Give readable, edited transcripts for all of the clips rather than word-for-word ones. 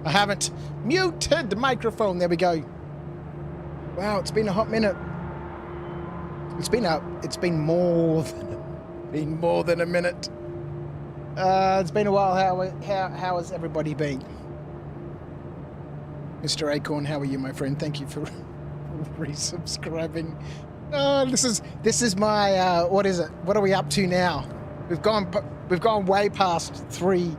I haven't muted the microphone. There we go. Wow, it's been a hot minute. It's been more than a minute. It's been a while. How has everybody been? Mr. Acorn, how are you, my friend? Thank you for resubscribing. This is my what is it? What are we up to now? We've gone way past 3,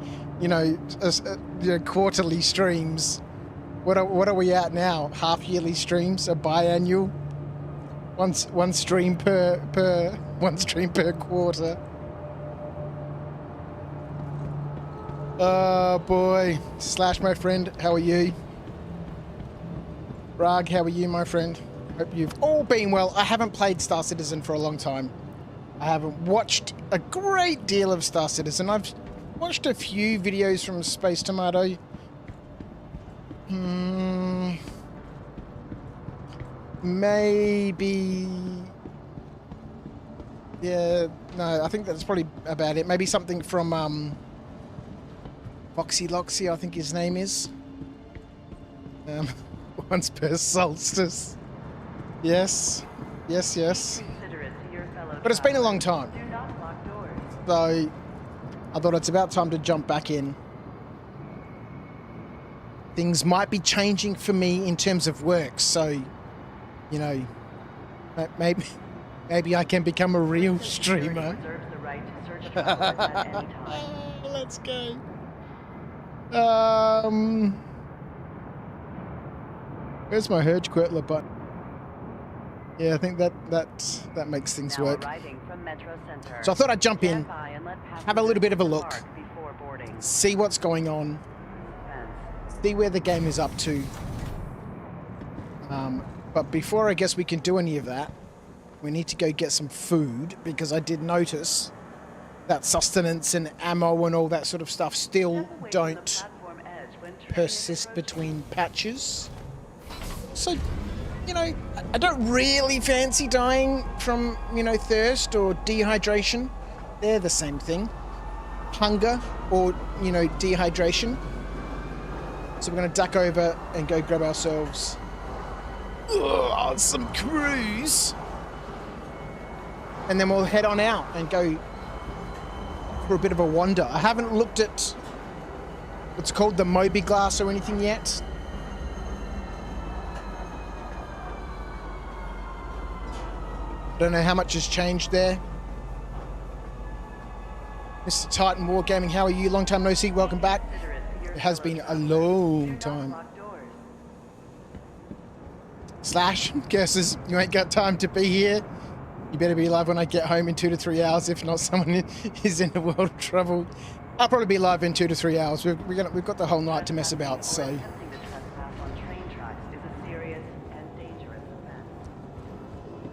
quarterly streams. What are we at now? Half yearly streams, a biannual. One stream per quarter. Oh boy. Slash, my friend, how are you? Rag, how are you, my friend? Hope you've all been well. I haven't played Star Citizen for a long time. I haven't watched a great deal of Star Citizen. I've watched a few videos from Space Tomato. Maybe... Yeah, no, I think that's probably about it. Maybe something from Foxy Loxy, I think his name is. Once per solstice. Yes. But it's been a long time. So I thought it's about time to jump back in. Things might be changing for me in terms of work, so maybe I can become a real streamer. Let's go. Where's my Herge Quirtler button? Yeah, I think that makes things work. So I thought I'd jump in, have a little bit of a look, see what's going on, see where the game is up to. But before I guess we can do any of that, we need to go get some food, because I did notice that sustenance and ammo and all that sort of stuff still don't persist between patches. So, I don't really fancy dying from, thirst or dehydration. They're the same thing. Hunger or, dehydration. So we're going to duck over and go grab ourselves some cruise. And then we'll head on out and go for a bit of a wander. I haven't looked at what's called the Moby Glass or anything yet. Don't know how much has changed there. Mr. Titan Wargaming, how are you? Long time no see, welcome back. It has been a long time. Slash, guesses you ain't got time to be here. You better be live when I get home in 2 to 3 hours. If not, someone is in a world of trouble. I'll probably be live in 2 to 3 hours. We've got the whole night to mess about, so...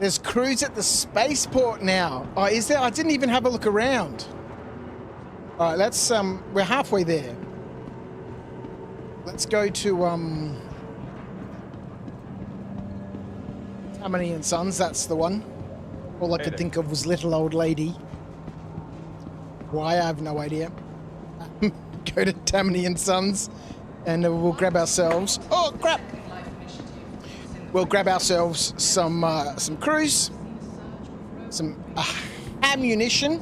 There's crews at the spaceport now. Oh, is there? I didn't even have a look around. All right, let's, we're halfway there. Let's go to, Tammany and Sons, that's the one. All I could think of was Little Old Lady. Why, I have no idea. Go to Tammany and Sons, and we'll grab ourselves... Oh, crap! We'll grab ourselves some crews, some ammunition,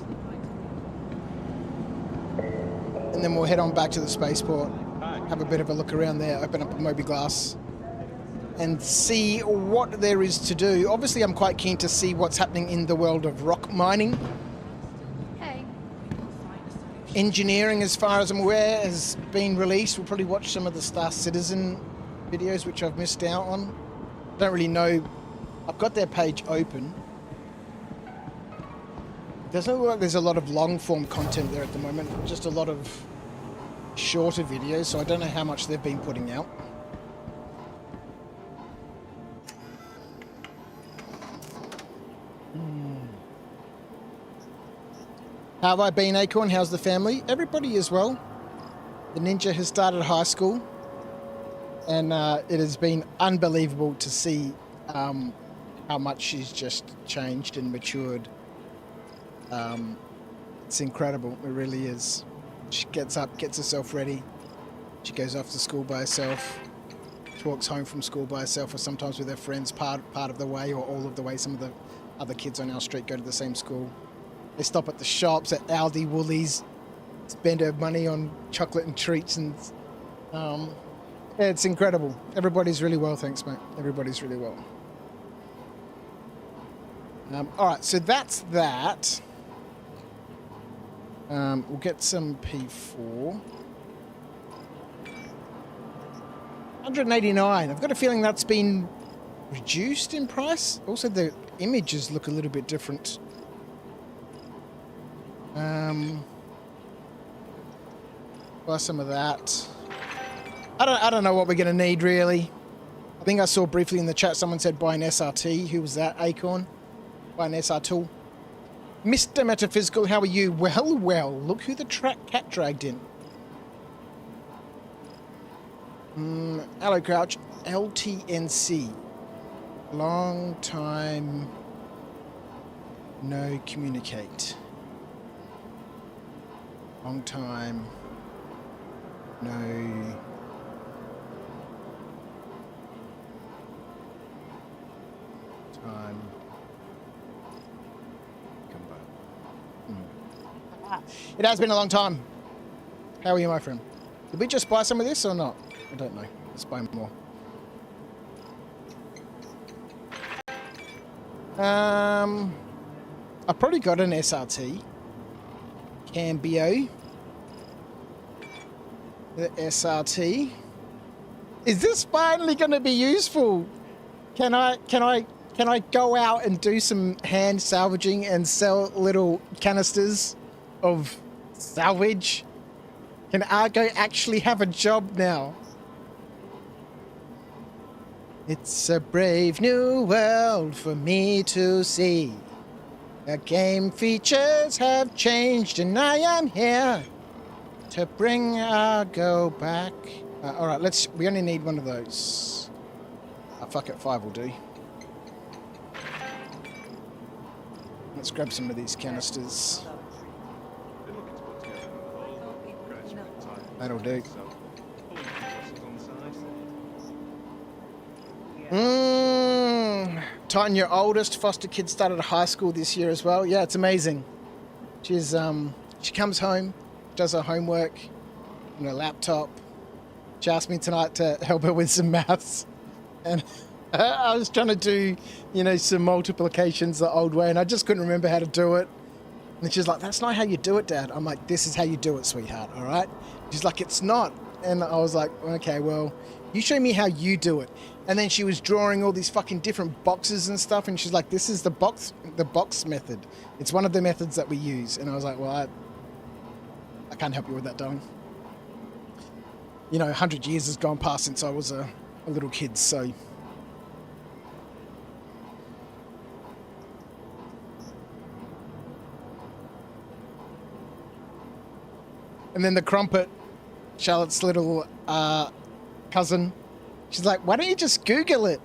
and then we'll head on back to the spaceport, have a bit of a look around there, open up a Moby Glass, and see what there is to do. Obviously, I'm quite keen to see what's happening in the world of rock mining. Hey. Engineering, as far as I'm aware, has been released. We'll probably watch some of the Star Citizen videos, which I've missed out on. Don't really know. I've got their page open. It doesn't look like there's a lot of long-form content there at the moment. Just a lot of shorter videos, so I don't know how much they've been putting out. How have I been, Acorn? How's the family? Everybody is well. The ninja has started high school. And it has been unbelievable to see how much she's just changed and matured. It's incredible. It really is. She gets up, gets herself ready, She goes off to school by herself. She walks home from school by herself, or sometimes with her friends part of the way or all of the way. Some of the other kids on our street go to the same school. They stop at the shops, at Aldi, Woolies, spend her money on chocolate and treats, and yeah, it's incredible. Everybody's really well, thanks, mate. Everybody's really well. All right, so that's that. We'll get some P4. 189. I've got a feeling that's been reduced in price. Also, the images look a little bit different. Buy some of that. I don't know what we're going to need, really. I think I saw briefly in the chat someone said buy an SRT. Who was that? Acorn? Buy an SR tool. Mr. Metaphysical, how are you? Well, look who the cat dragged in. Hello, Crouch. LTNC. Long time no communicate. Long time no time. It has been a long time. How are you, my friend? Did we just buy some of this or not? I don't know. Let's buy more. I've probably got an SRT. Cambio. The SRT. Is this finally going to be useful? Can I go out and do some hand salvaging and sell little canisters of salvage? Can Argo actually have a job now? It's a brave new world for me to see. The game features have changed and I am here to bring Argo back. Alright, we only need one of those. Fuck it, 5 will do. Let's grab some of these canisters. That'll do. Titan, your oldest foster kid started high school this year as well. Yeah, it's amazing. She comes home, does her homework on her laptop. She asked me tonight to help her with some maths, and I was trying to do, some multiplications the old way, and I just couldn't remember how to do it. And she's like, "That's not how you do it, Dad." I'm like, "This is how you do it, sweetheart. All right." She's like, "It's not." And I was like, "Okay, well, you show me how you do it." And then she was drawing all these fucking different boxes and stuff, and she's like, "This is the box method. It's one of the methods that we use." And I was like, "Well, I can't help you with that, darling. 100 years has gone past since I was a little kid, so." And then the Crumpet, Charlotte's little cousin, she's like, "Why don't you just Google it?"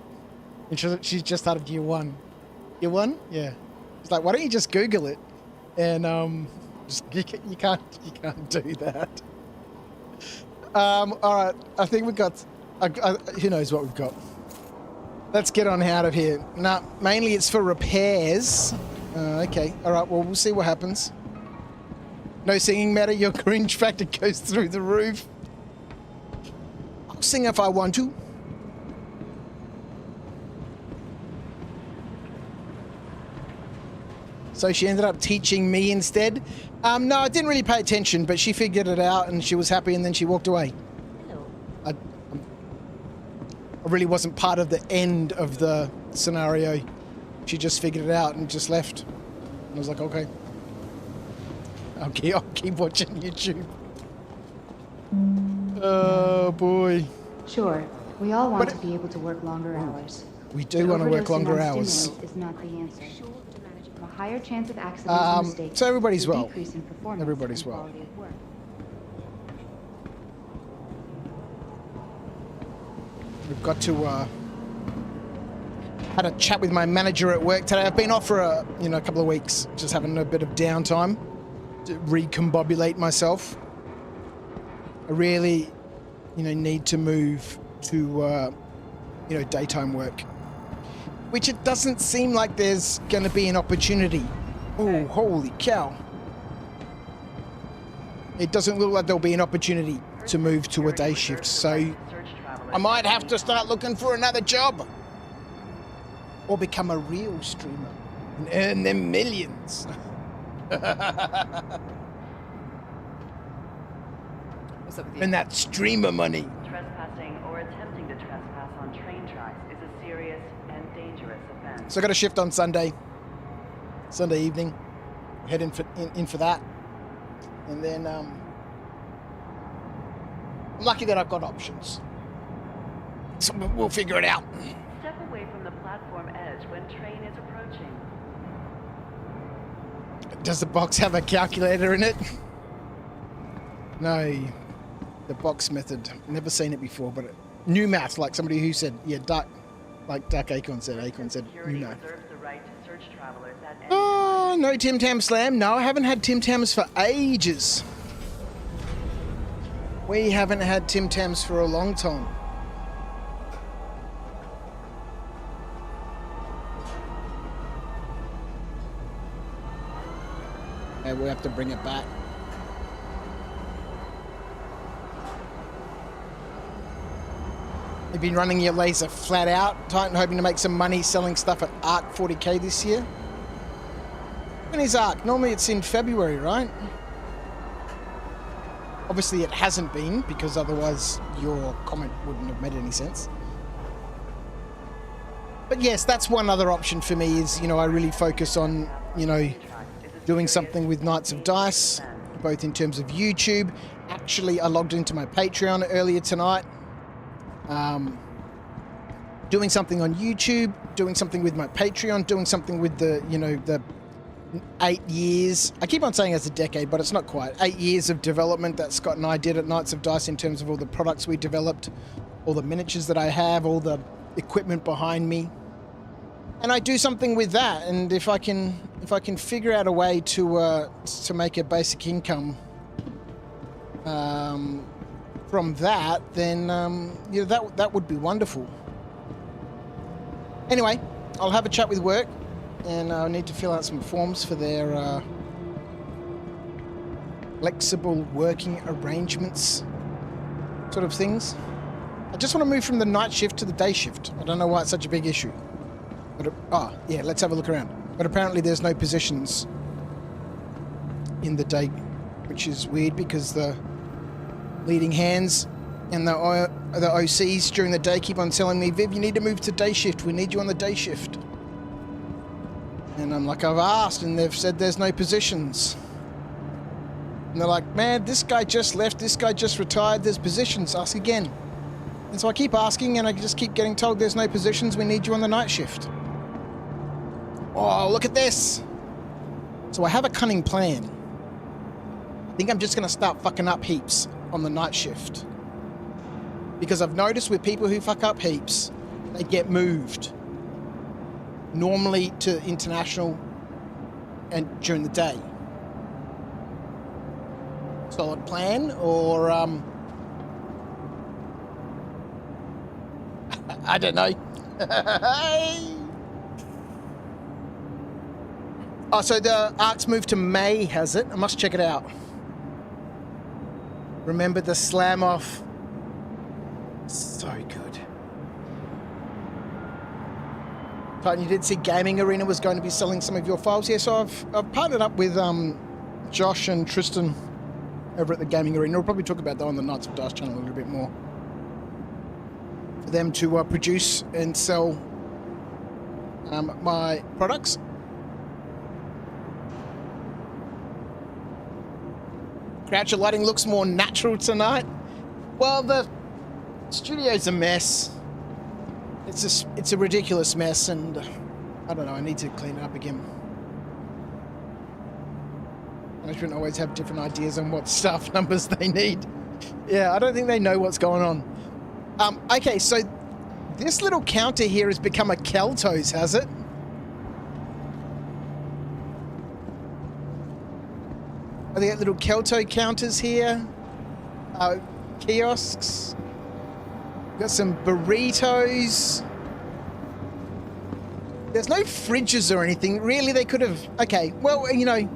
And she's just out of year 1. Year 1? Yeah. She's like, "Why don't you just Google it?" And you can't do that. All right, I think we've got. Who knows what we've got? Let's get on out of here. Nah, mainly it's for repairs. Okay. All right. Well, we'll see what happens. No singing matter. Your cringe factor goes through the roof. I'll sing if I want to. So she ended up teaching me instead. No, I didn't really pay attention, but she figured it out and she was happy, and then she walked away. Hello. I really wasn't part of the end of the scenario. She just figured it out and just left. And I was like, okay. I'll keep watching YouTube. Oh boy. Sure, we all want to be able to work longer hours. We do want to work longer hours. Is not the answer. A higher chance of accidents and mistakes. So everybody's well. Decrease in performance Everybody's and well. quality of work. We've got to had a chat with my manager at work today. I've been off for a couple of weeks, just having a bit of downtime to recombobulate myself. I really need to move to, daytime work. Which it doesn't seem like there's going to be an opportunity. Oh, holy cow. It doesn't look like there'll be an opportunity to move to a day shift, so I might have to start looking for another job. Or become a real streamer and earn them millions. What's up with you? And that streamer money. Trespassing or attempting to trespass on train tracks is a serious and dangerous offense. So I got a shift on Sunday evening. Head in for that. And then I'm lucky that I've got options. So we'll figure it out. Step away from the platform edge when train is approaching. Does the box have a calculator in it? No. The box method. Never seen it before, but new math, like somebody who said, Duck Acorn said Security new math. reserves the right to search travelers at any Oh, no Tim Tam Slam. No, I haven't had Tim Tams for ages. We haven't had Tim Tams for a long time. And we have to bring it back. You've been running your laser flat out, Titan, hoping to make some money selling stuff at ARC 40k this year. When is ARC? Normally it's in February, right? Obviously it hasn't been, because otherwise your comment wouldn't have made any sense. But yes, that's one other option for me is, I really focus on, doing something with Knights of Dice, both in terms of YouTube. Actually, I logged into my Patreon earlier tonight. Doing something on YouTube, doing something with my Patreon, doing something with the 8 years. I keep on saying it's a decade, but it's not quite. 8 years of development that Scott and I did at Knights of Dice in terms of all the products we developed, all the miniatures that I have, all the equipment behind me. And I do something with that, and if I can figure out a way to make a basic income from that, then that would be wonderful. Anyway, I'll have a chat with work, and I need to fill out some forms for their flexible working arrangements sort of things. I just want to move from the night shift to the day shift. I don't know why it's such a big issue. But let's have a look around. But apparently there's no positions in the day, which is weird because the leading hands and the OCs during the day keep on telling me, Viv, you need to move to day shift. We need you on the day shift. And I'm like, I've asked, and they've said there's no positions. And they're like, man, this guy just left, this guy just retired, there's positions, ask again. And so I keep asking, and I just keep getting told there's no positions, we need you on the night shift. Oh, look at this. So I have a cunning plan. I think I'm just going to start fucking up heaps on the night shift. Because I've noticed with people who fuck up heaps, they get moved. Normally to international and during the day. Solid plan, or I don't know. Oh, so the ARC's moved to May, has it? I must check it out. Remember the slam off? So good. Titan, you did see Gaming Arena was going to be selling some of your files. Yeah, so I've partnered up with Josh and Tristan over at the Gaming Arena. We'll probably talk about that on the Knights of Dice channel a little bit more. For them to produce and sell my products. Croucher lighting looks more natural tonight. Well, the studio's a mess. It's a ridiculous mess, and I don't know, I need to clean it up again. Management always have different ideas on what staff numbers they need. Yeah, I don't think they know what's going on. Okay, so this little counter here has become a Keltos, has it? Are there little Kelto counters here? Kiosks? Got some burritos. There's no fridges or anything. Really, they could have... Okay, well, you know...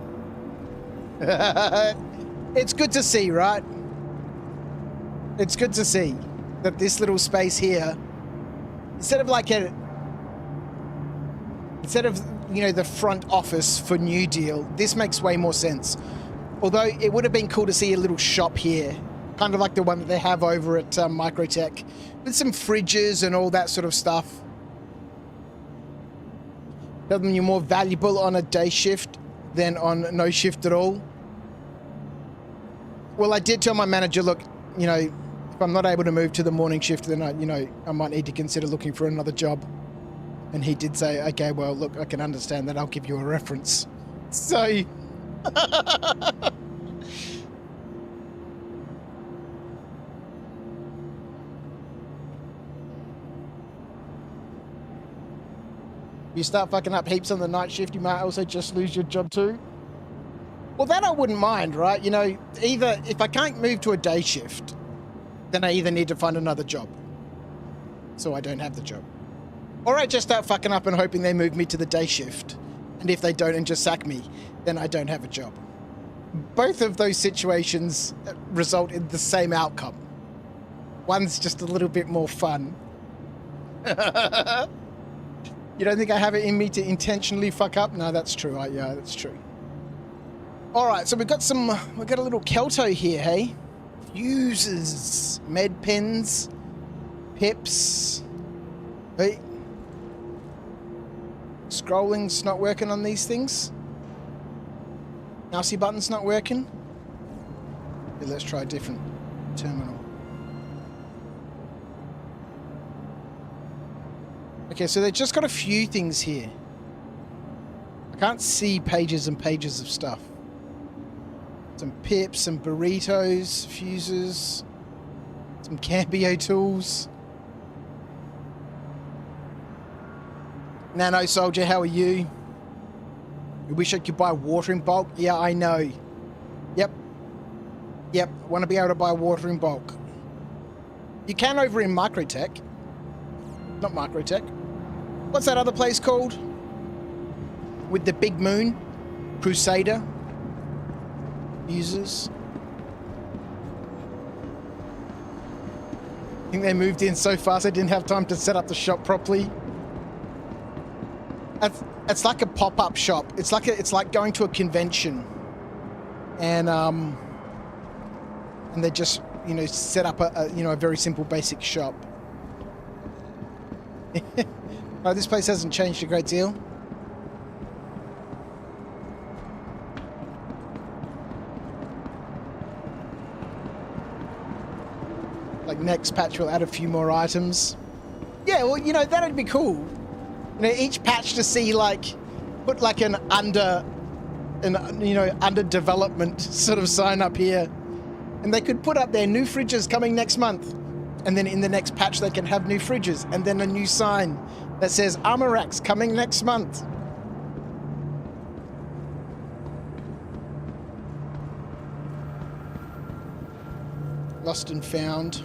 It's good to see, right? It's good to see that this little space here, instead of like a... Instead of, you know, the front office for New Deal, this makes way more sense. Although it would have been cool to see a little shop here, kind of like the one that they have over at Microtech, with some fridges and all that sort of stuff. Tell them you're more valuable on a day shift than on no shift at all. Well, I did tell my manager, look, you know, if I'm not able to move to the morning shift, then I might need to consider looking for another job. And he did say, okay, well, look, I can understand that. I'll give you a reference. So... You start fucking up heaps on the night shift, you might also just lose your job too. Well, that I wouldn't mind, right? You know, either if I can't move to a day shift, then I either need to find another job. So I don't have the job. Or I just start fucking up and hoping they move me to the day shift. And if they don't and just sack me, then I don't have a job. Both of those situations result in the same outcome. One's just a little bit more fun. You don't think I have it in me to intentionally fuck up? No, that's true. Yeah, that's true. All right, so we've got a little Kelto here, hey? Fuses, med pens, pips. Hey. Scrolling's not working on these things. Mousey button's not working. Okay, let's try a different terminal. Okay, so they've just got a few things here. I can't see pages and pages of stuff. Some pips, some burritos, fuses, some Cambio tools. Nano Soldier, how are you? You wish I could buy water in bulk? Yeah, I know. Yep. Yep, I want to be able to buy water in bulk. You can over in Microtech. Not Microtech. What's that other place called? With the big moon? Crusader? Users? I think they moved in so fast I didn't have time to set up the shop properly. It's like a pop-up shop. It's like going to a convention, and they just, you know, set up a very simple basic shop. Oh, this place hasn't changed a great deal. Like next patch will add a few more items. Yeah, well, you know, that'd be cool. You know, each patch to see, like, put like an under development sort of sign up here. And they could put up their new fridges coming next month. And then in the next patch they can have new fridges. And then a new sign that says armor racks coming next month. Lost and found.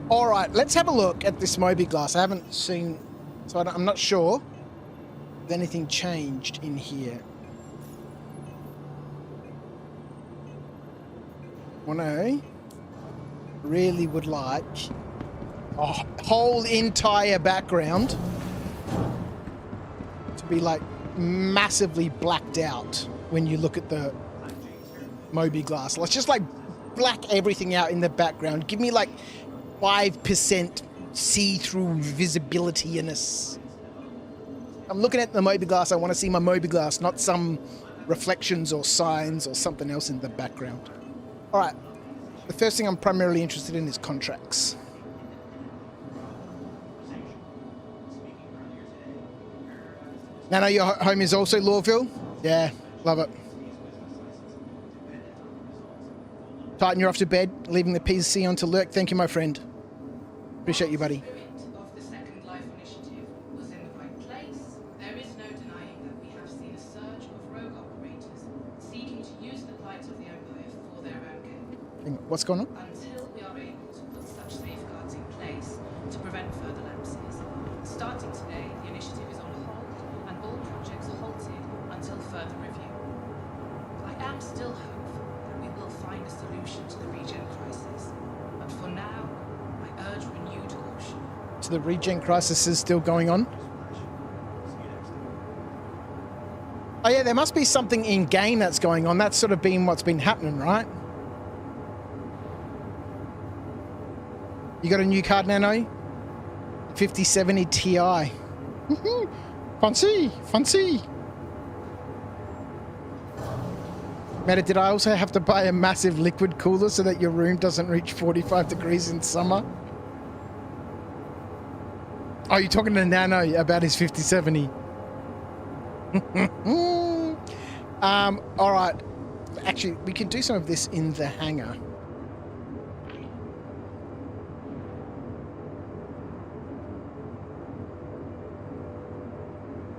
All right, let's have a look at this Mobi-Glass. I haven't seen, so I'm not sure if anything changed in here. What I really would like a whole entire background to be like massively blacked out when you look at the Mobi-Glass. Let's just like black everything out in the background. Give me like 5% see-through visibility-ness. I'm looking at the Mobi-Glass. I want to see my Mobi-Glass, not some reflections or signs or something else in the background. All right. The first thing I'm primarily interested in is contracts. Nano, your home is also Lawville? Yeah, love it. Titan, you're off to bed, leaving the PC on to lurk. Thank you, my friend. Appreciate you, buddy. Of the Second Life initiative was in the right place. There is no denying that we have seen a surge of rogue operators seeking to use the plight of the Empire for their own gain. What's going on? Until we are able still hope that we will find a solution to the regen crisis. But for now, I urge renewed caution. So the regen crisis is still going on? Oh yeah, there must be something in game that's going on. That's sort of been what's been happening, right? You got a new card, Nano? 5070 Ti. Fancy, fancy. Meta, did I also have to buy a massive liquid cooler so that your room doesn't reach 45 degrees in summer? Oh, you're talking to Nano about his 5070. All right. Actually, we can do some of this in the hangar.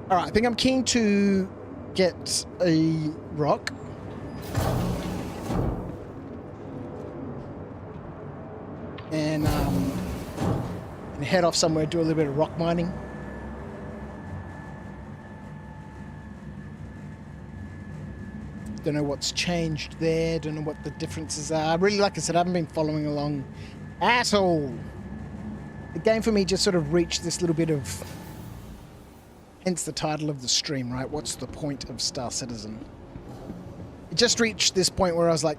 All right, I think I'm keen to get a rock. And head off somewhere, do a little bit of rock mining. Don't know what's changed there. Don't know what the differences are. Really, like I said, I haven't been following along at all. The game for me just sort of reached this little bit of... Hence the title of the stream, right? What's the point of Star Citizen? It just reached this point where I was like...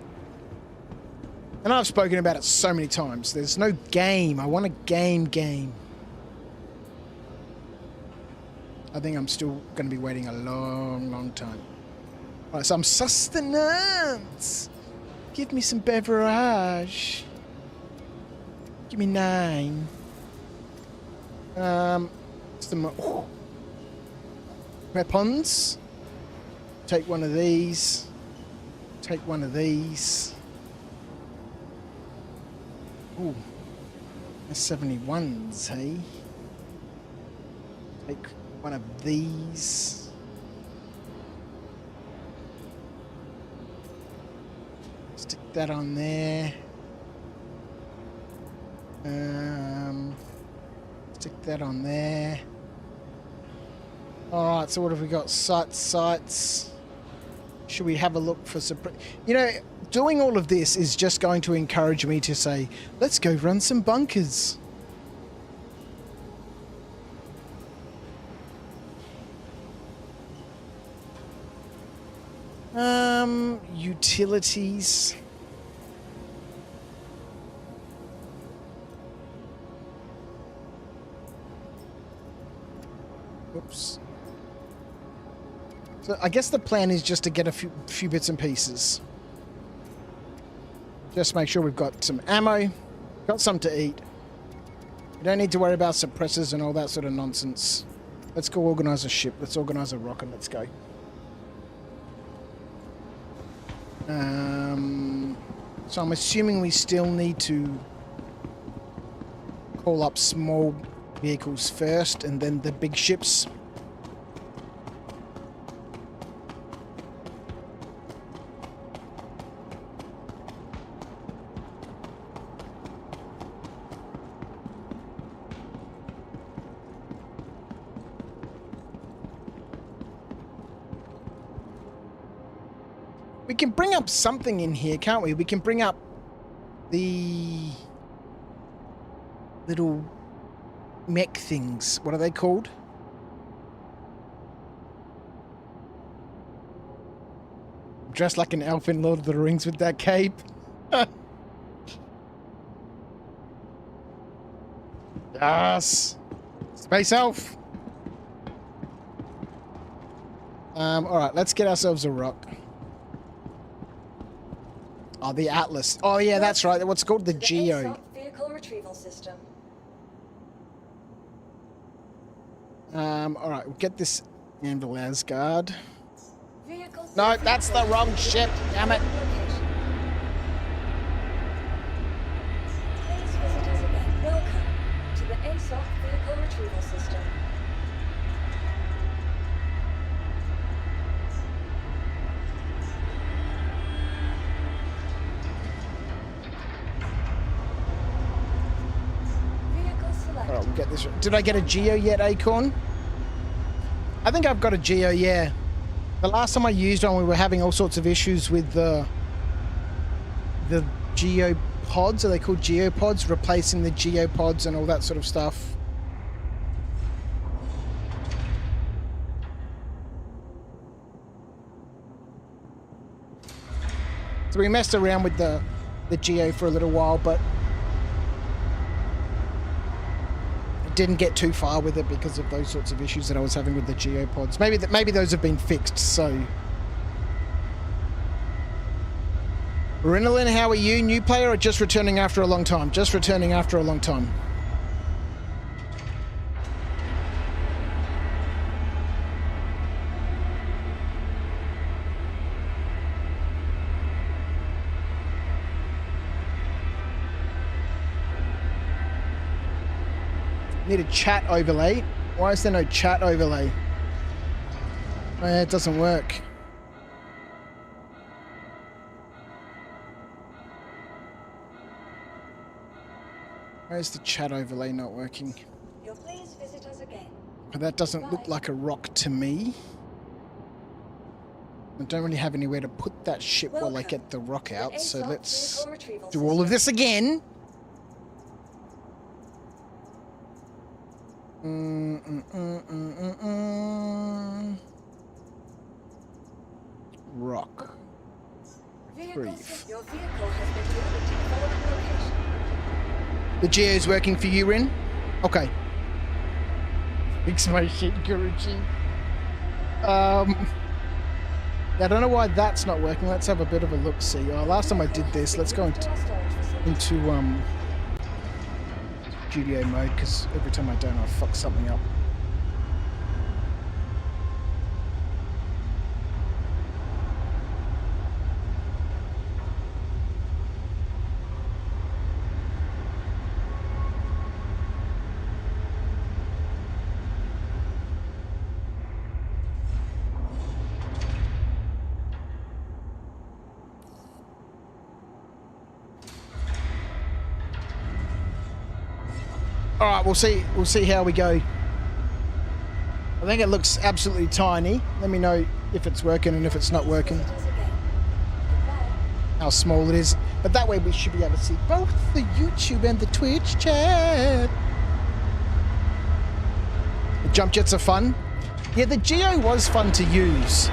And I've spoken about it so many times. There's no game. I want a game. I think I'm still going to be waiting a long time. All right, some sustenance. Give me some beverage. Give me 9. Some weapons. Take one of these. Take one of these. Ooh, S71s, hey? Take one of these. Stick that on there. Stick that on there. Alright, so what have we got? Sights. Should we have a look for surprise? You know, doing all of this is just going to encourage me to say, let's go run some bunkers. Utilities. Oops. So I guess the plan is just to get a few bits and pieces. Just make sure we've got some ammo, got some to eat. We don't need to worry about suppressors and all that sort of nonsense. Let's go organize a ship. Let's organize a rocket. Let's go. So I'm assuming we still need to call up small vehicles first and then the big ships. We can bring up something in here, can't we? We can bring up the little mech things. What are they called? Dressed like an elf in Lord of the Rings with that cape. Yes. Space elf. All right, let's get ourselves a rock. Oh, the Atlas. Oh, yeah, that's right. What's called the Geo. Vehicle retrieval system. All right, we'll get this Anvil Asgard. Vehicle No, that's the wrong ship. Damn it. Please visit us again. Welcome to the ASOC vehicle retrieval system. All right, we'll get this. Did I get a Geo yet, Acorn? I think I've got a Geo, yeah. The last time I used one, we were having all sorts of issues with the geopods. Are they called geopods? Replacing the geopods and all that sort of stuff. So we messed around with the geo for a little while, but didn't get too far with it because of those sorts of issues that I was having with the geopods. Maybe those have been fixed. So, Rinalyn, how are you? New player or just returning after a long time? Just returning after a long time. Need a chat overlay. Why is there no chat overlay? Oh, yeah, it doesn't work. Why is the chat overlay not working? You'll please visit us again. But that doesn't look like a rock to me. I don't really have anywhere to put that shit while I get the rock out, so let's do all of this again. Rock. Retrieve. Your vehicle has been delivered to the following location. The geo's working for you, Rin? Okay. Fix my shit, Guruji. Yeah, I don't know why that's not working. Let's have a bit of a look-see. Last time I did this, let's go into studio mode, because every time I don't, I fuck something up. All right, we'll see how we go. I think it looks absolutely tiny. Let me know if it's working and if it's not working. How small it is. But that way we should be able to see both the YouTube and the Twitch chat. The jump jets are fun. Yeah, the Geo was fun to use.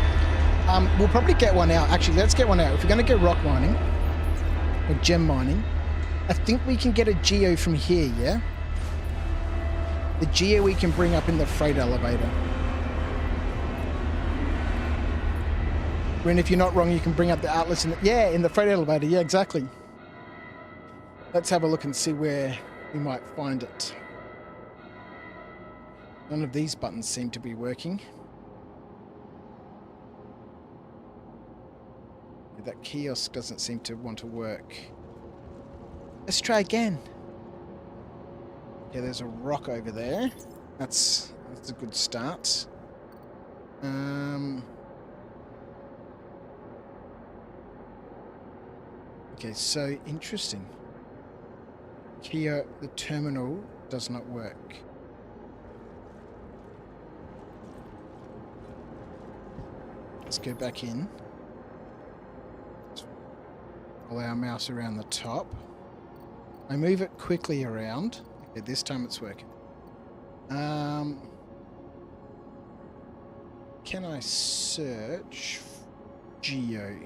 We'll probably get one out. Actually, let's get one out. If we're going to go rock mining or gem mining, I think we can get a Geo from here, yeah? The Geo we can bring up in the freight elevator. Ren, if you're not wrong, you can bring up the Atlas in the freight elevator. Yeah, exactly. Let's have a look and see where we might find it. None of these buttons seem to be working. That kiosk doesn't seem to want to work. Let's try again. Yeah, there's a rock over there. That's a good start. Okay, so interesting. Here, the terminal does not work. Let's go back in. Follow our mouse around the top. I move it quickly around. Okay, this time it's working. Can I search Geo?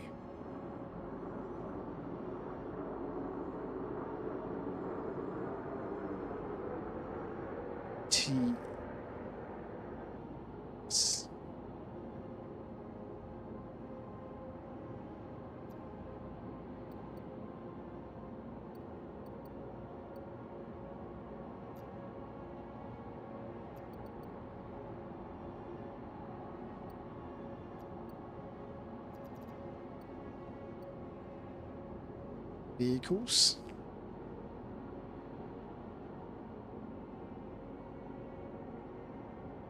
Vehicles.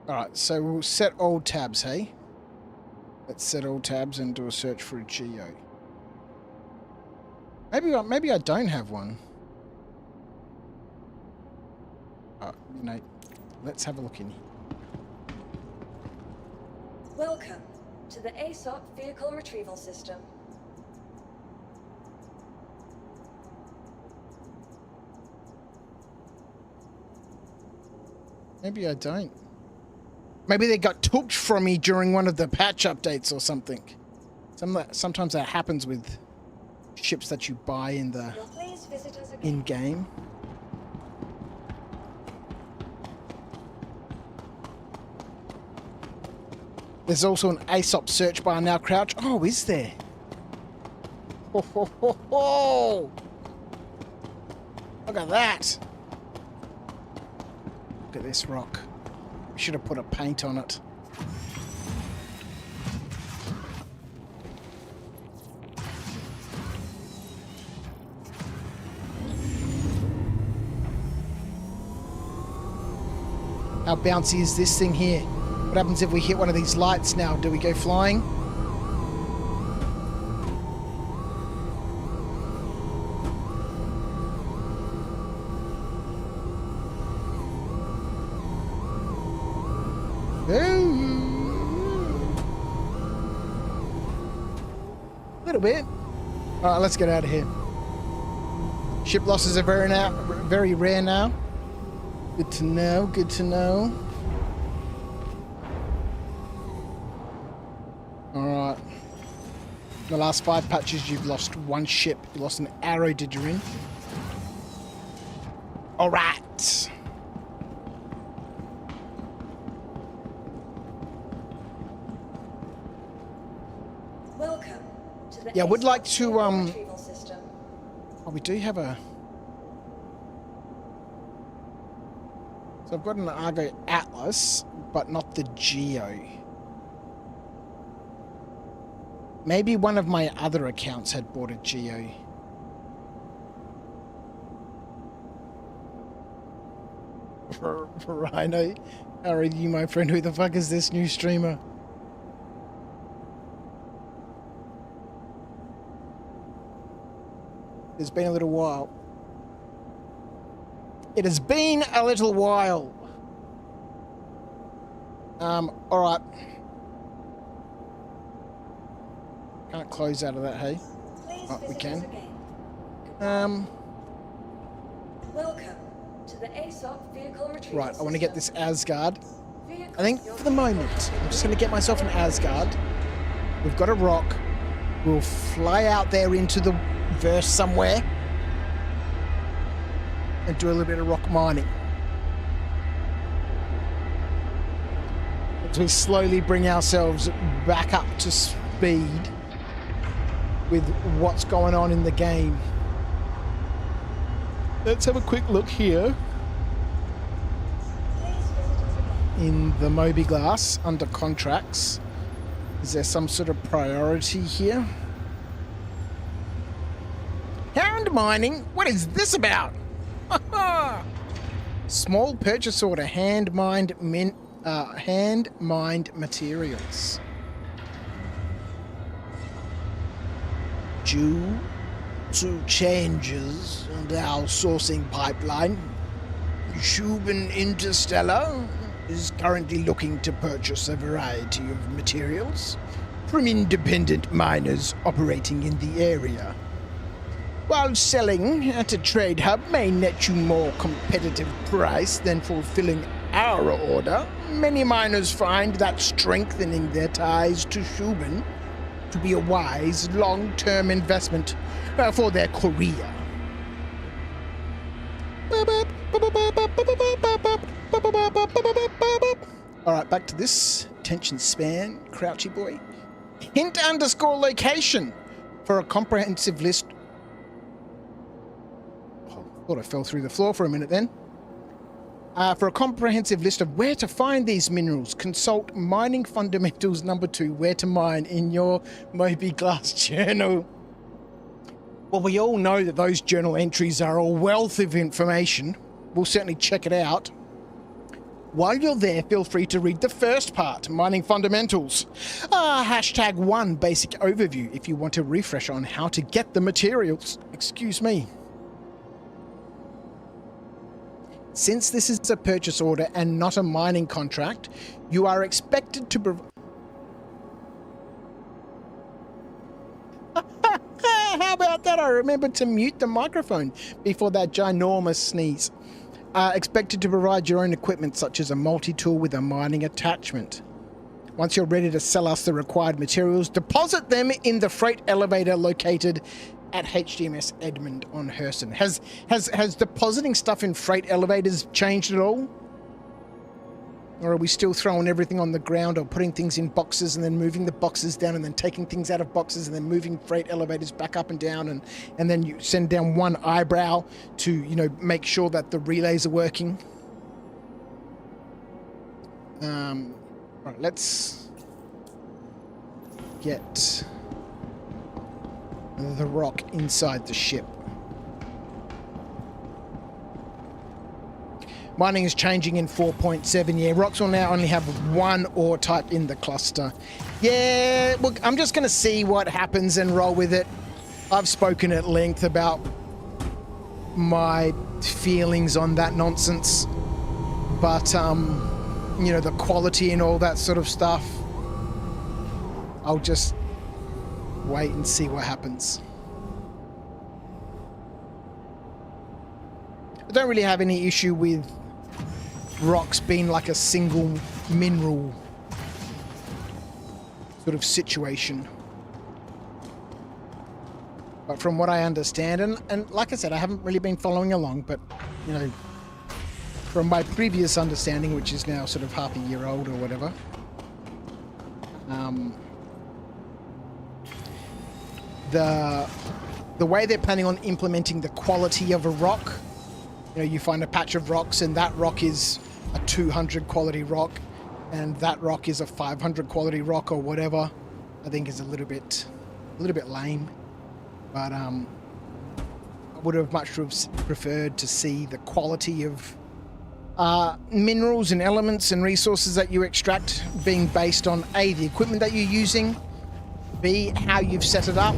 Alright, so we'll set all tabs, hey? Let's set all tabs and do a search for a Geo. Maybe I don't have one. You know, let's have a look in here. Welcome to the ASOP vehicle retrieval system. Maybe I don't. Maybe they got took from me during one of the patch updates or something. Sometimes that happens with ships that you buy in the Please visit us again. in-game. There's also an ASOP search bar now, Crouch. Oh, is there? Ho, ho, ho, ho. Look at that. Look at this rock. We should have put a paint on it. How bouncy is this thing here? What happens if we hit one of these lights now? Do we go flying? A little bit. All right, let's get out of here. Ship losses are very rare now. Good to know, good to know. Alright. The last 5 patches, you've lost 1 ship. You lost an arrow, did you in? Alright. Welcome to the Yeah, I would like to, vehicle retrieval system. Oh, we do have a... So I've got an Argo Atlas, but not the Geo. Maybe one of my other accounts had bought a Geo. Rhino, how are you, my friend? Who the fuck is this new streamer? It's been a little while. It has been a little while. Alright. Can't close out of that, hey? Please Oh, we visit can. us again. Welcome to the ASOP vehicle retrieval Right, I want to get system. this Asgard. Vehicle- I think for the moment, I'm just going to get myself an Asgard. We've got a rock. We'll fly out there into the verse somewhere and do a little bit of rock mining. As we slowly bring ourselves back up to speed with what's going on in the game. Let's have a quick look here Please visit us again. in the Moby Glass under contracts. Is there some sort of priority here? Hand mining? What is this about? Small purchase order, hand mined materials. Due to changes in our sourcing pipeline, Shubin Interstellar is currently looking to purchase a variety of materials from independent miners operating in the area. While selling at a trade hub may net you more competitive price than fulfilling our order, many miners find that strengthening their ties to Shubin to be a wise long-term investment for their career. Alright, back to this. Attention span, Crouchy boy. Hint _ location for a comprehensive list. Oh, thought I fell through the floor for a minute then. For a comprehensive list of where to find these minerals, consult Mining Fundamentals #2, Where to Mine, in your Moby Glass journal. Well, we all know that those journal entries are a wealth of information. We'll certainly check it out. While you're there, feel free to read the first part, Mining Fundamentals. #1 basic overview if you want a refresh on how to get the materials. Excuse me. Since this is a purchase order and not a mining contract, you are expected to about that? I remembered to mute the microphone before that ginormous sneeze. Expected to provide your own equipment, such as a multi-tool with a mining attachment. Once you're ready to sell us the required materials, deposit them in the freight elevator located at HDMS Edmund on Hurston. Has depositing stuff in freight elevators changed at all? Or are we still throwing everything on the ground, or putting things in boxes and then moving the boxes down and then taking things out of boxes and then moving freight elevators back up and down, and then you send down one eyebrow to, you know, make sure that the relays are working? Right, let's get the rock inside the ship. Mining is changing in 4.7. Yeah, rocks will now only have one ore type in the cluster. Yeah, look, I'm just going to see what happens and roll with it. I've spoken at length about my feelings on that nonsense. But, you know, the quality and all that sort of stuff, I'll just wait and see what happens. I don't really have any issue with rocks being like a single mineral sort of situation. But from what I understand, and like I said, I haven't really been following along, but, you know, from my previous understanding, which is now sort of half a year old or whatever, the way they're planning on implementing the quality of a rock, you know, you find a patch of rocks and that rock is a 200 quality rock and that rock is a 500 quality rock or whatever, I think is a little bit lame. But I would have much preferred to see the quality of minerals and elements and resources that you extract being based on A, the equipment that you're using, B, how you've set it up,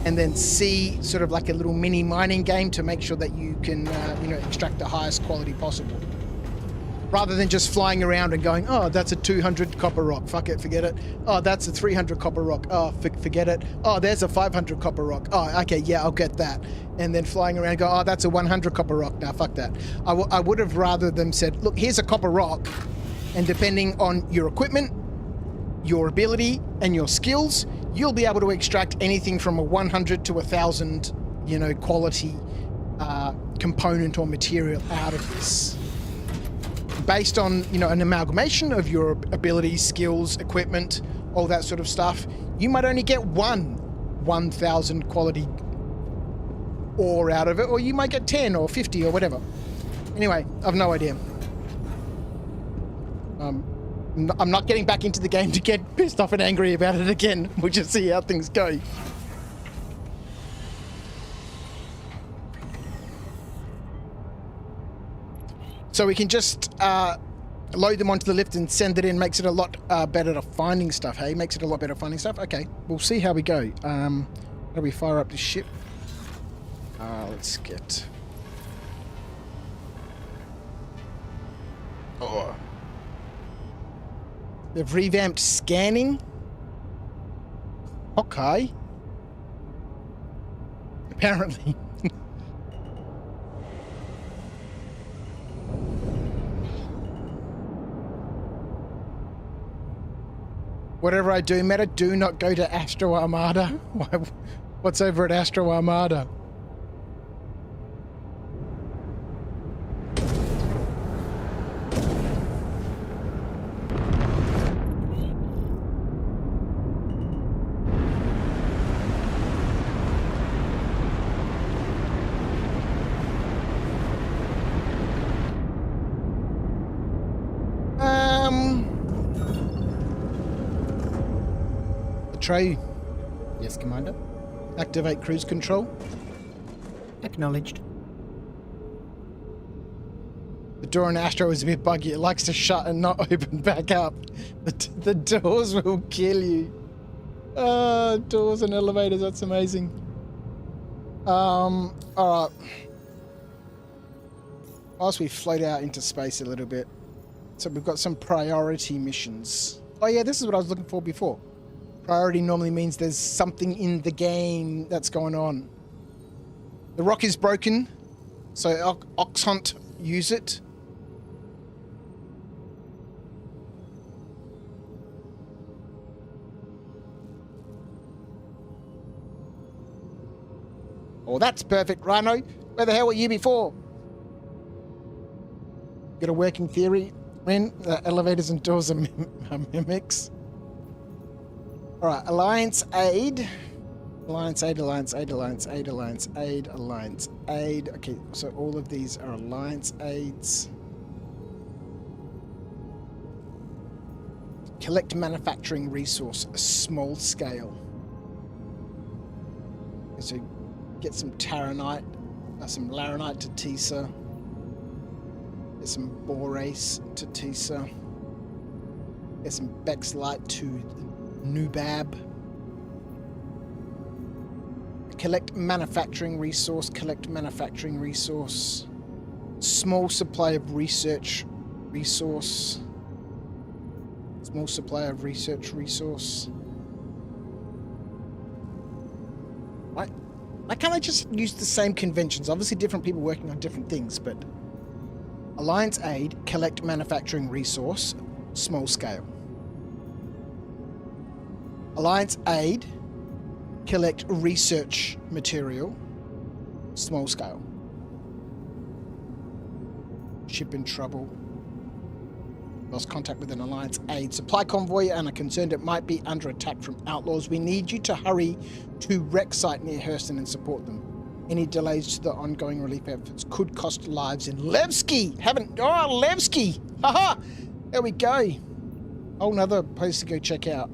and then C, sort of like a little mini mining game to make sure that you can, you know, extract the highest quality possible. Rather than just flying around and going, oh, that's a 200 copper rock, fuck it, forget it. Oh, that's a 300 copper rock, oh, forget it. Oh, there's a 500 copper rock, oh, okay, yeah, I'll get that. And then flying around and go, oh, that's a 100 copper rock, now fuck that. I would have rather them said, look, here's a copper rock, and depending on your equipment, your ability, and your skills, you'll be able to extract anything from a 100 to 1,000, you know, quality component or material out of this. Based on, you know, an amalgamation of your abilities, skills, equipment, all that sort of stuff, you might only get 1,000 quality ore out of it, or you might get 10 or 50 or whatever. Anyway, I've no idea. I'm not getting back into the game to get pissed off and angry about it again. We'll just see how things go. So we can just load them onto the lift and send it in. Makes it a lot better at finding stuff, hey? Makes it a lot better at finding stuff? Okay, we'll see how we go. How do we fire up the ship? Let's get... Oh. They've revamped scanning. Okay. Apparently. Whatever I do, Meta, do not go to Astro Armada. What's over at Astro Armada? Trey. Yes, Commander. Activate cruise control. Acknowledged. The door in Astro is a bit buggy. It likes to shut and not open back up. The doors will kill you. Doors and elevators, that's amazing. Alright. Whilst we float out into space a little bit. So we've got some priority missions. Oh yeah, this is what I was looking for before. Priority normally means there's something in the game that's going on. The rock is broken, so Ox Hunt use it. Oh, that's perfect, Rhino. Where the hell were you before? Got a working theory, Ren? Elevators and doors are mimics. Alright, Alliance Aid. Alliance Aid, Alliance Aid, Alliance Aid, Alliance Aid, Alliance Aid. Okay, so all of these are Alliance Aids. Collect manufacturing resource, a small scale. So get some Taranite, some Laranite to Tisa. Get some Borace to Tisa. Get some Bexlite to Nubab. Collect manufacturing resource, collect manufacturing resource. Small supply of research resource. Small supply of research resource. Why can't I just use the same conventions? Obviously different people working on different things, but Alliance Aid, collect manufacturing resource, small scale. Alliance Aid, collect research material, small scale. Ship in trouble. Lost contact with an Alliance Aid supply convoy and are concerned it might be under attack from outlaws. We need you to hurry to wreck site near Hurston and support them. Any delays to the ongoing relief efforts could cost lives in Levski. Levski! Haha! There we go. Whole nother place to go check out.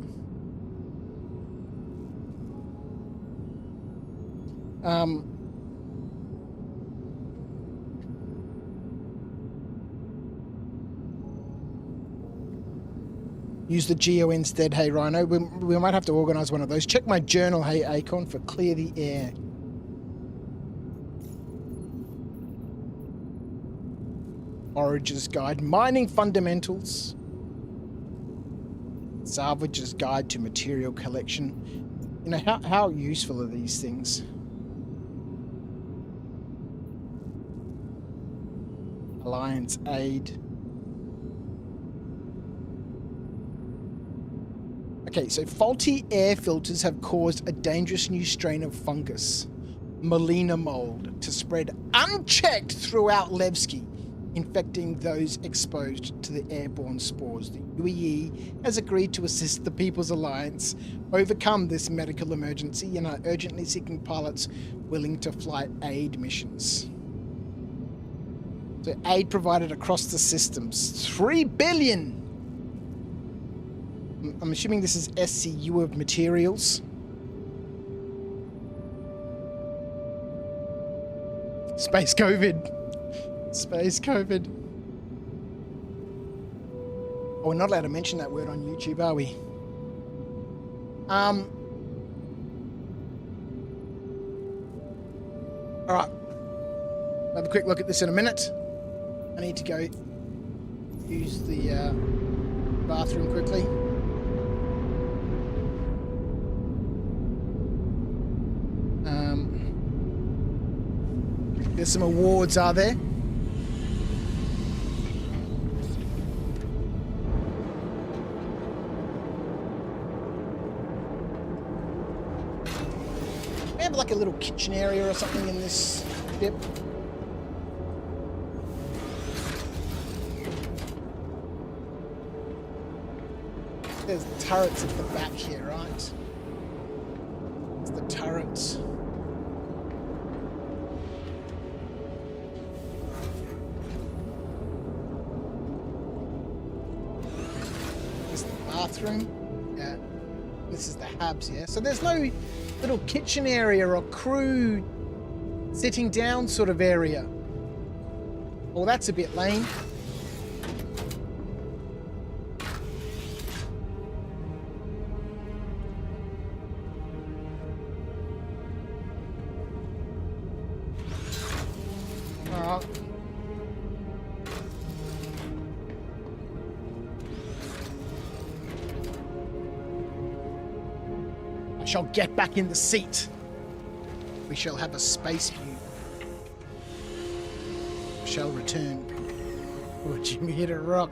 Use the Geo instead, hey Rhino. We might have to organise one of those. Check my journal, hey Acon, for clear the air. Forager's Guide, Mining Fundamentals. Salvager's Guide to Material Collection. You know, how useful are these things? Alliance Aid. Okay, so faulty air filters have caused a dangerous new strain of fungus, Melina mold, to spread unchecked throughout Levski, infecting those exposed to the airborne spores. The UEE has agreed to assist the People's Alliance overcome this medical emergency and are urgently seeking pilots willing to fly aid missions. So aid provided across the systems. 3 billion! I'm assuming this is SCU of materials. Space COVID. Space COVID. Oh, we're not allowed to mention that word on YouTube, are we? Alright. Have a quick look at this in a minute. I need to go use the bathroom quickly. There's some awards, are there? We have like a little kitchen area or something in this ship. There's turrets at the back here, right? It's the turrets. Bathroom. Yeah. This is the hubs, yeah. So there's no little kitchen area or crew sitting down sort of area. Oh, that's a bit lame. Alright. Shall get back in the seat. We shall have a space view. shall return. Oh, Jimmy hit a rock.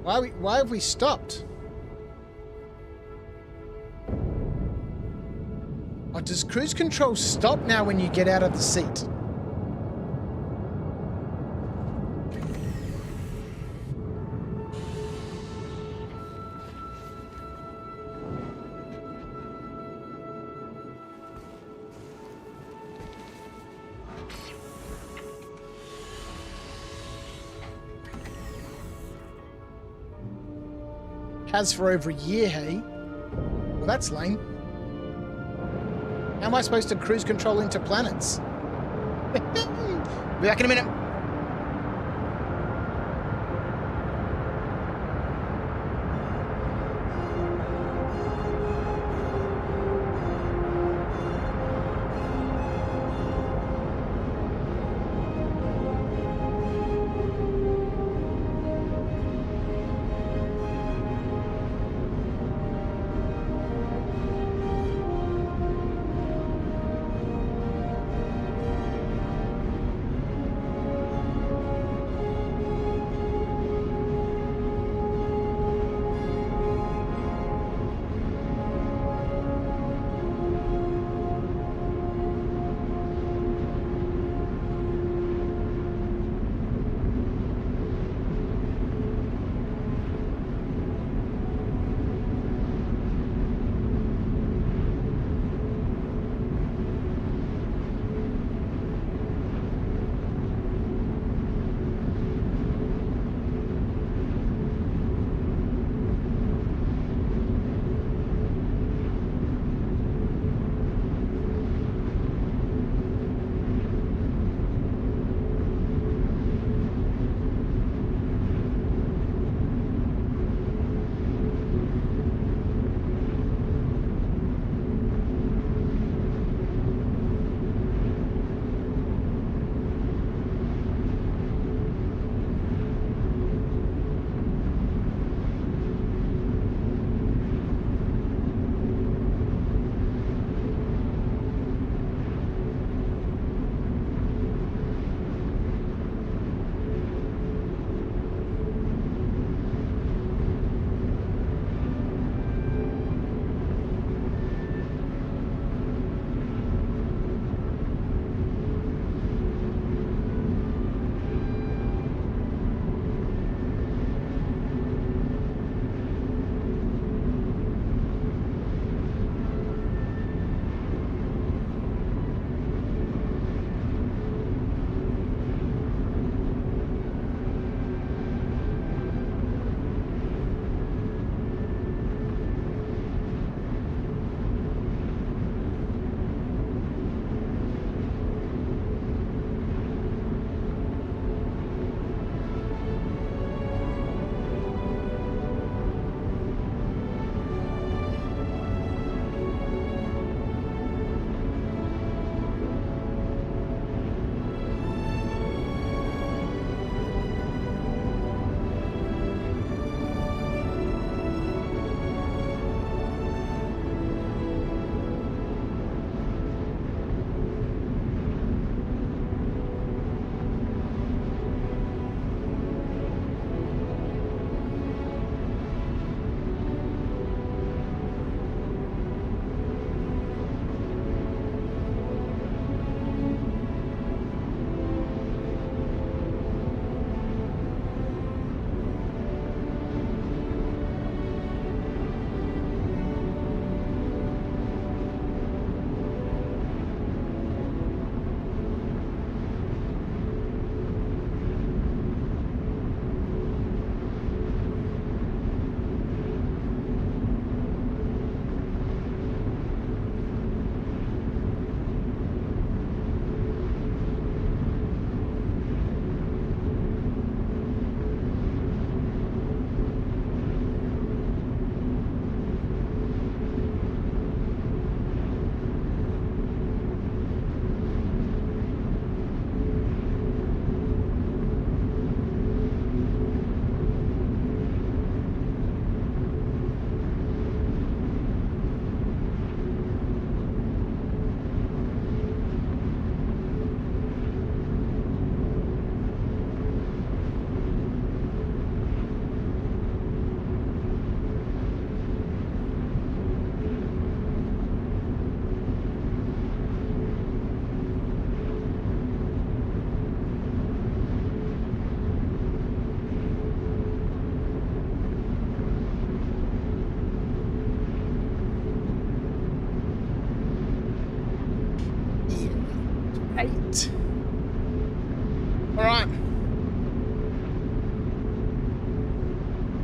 Why have we stopped? Oh, does cruise control stop now when you get out of the seat? Has for over a year, hey? Well, that's lame. How am I supposed to cruise control into planets? Be back in a minute.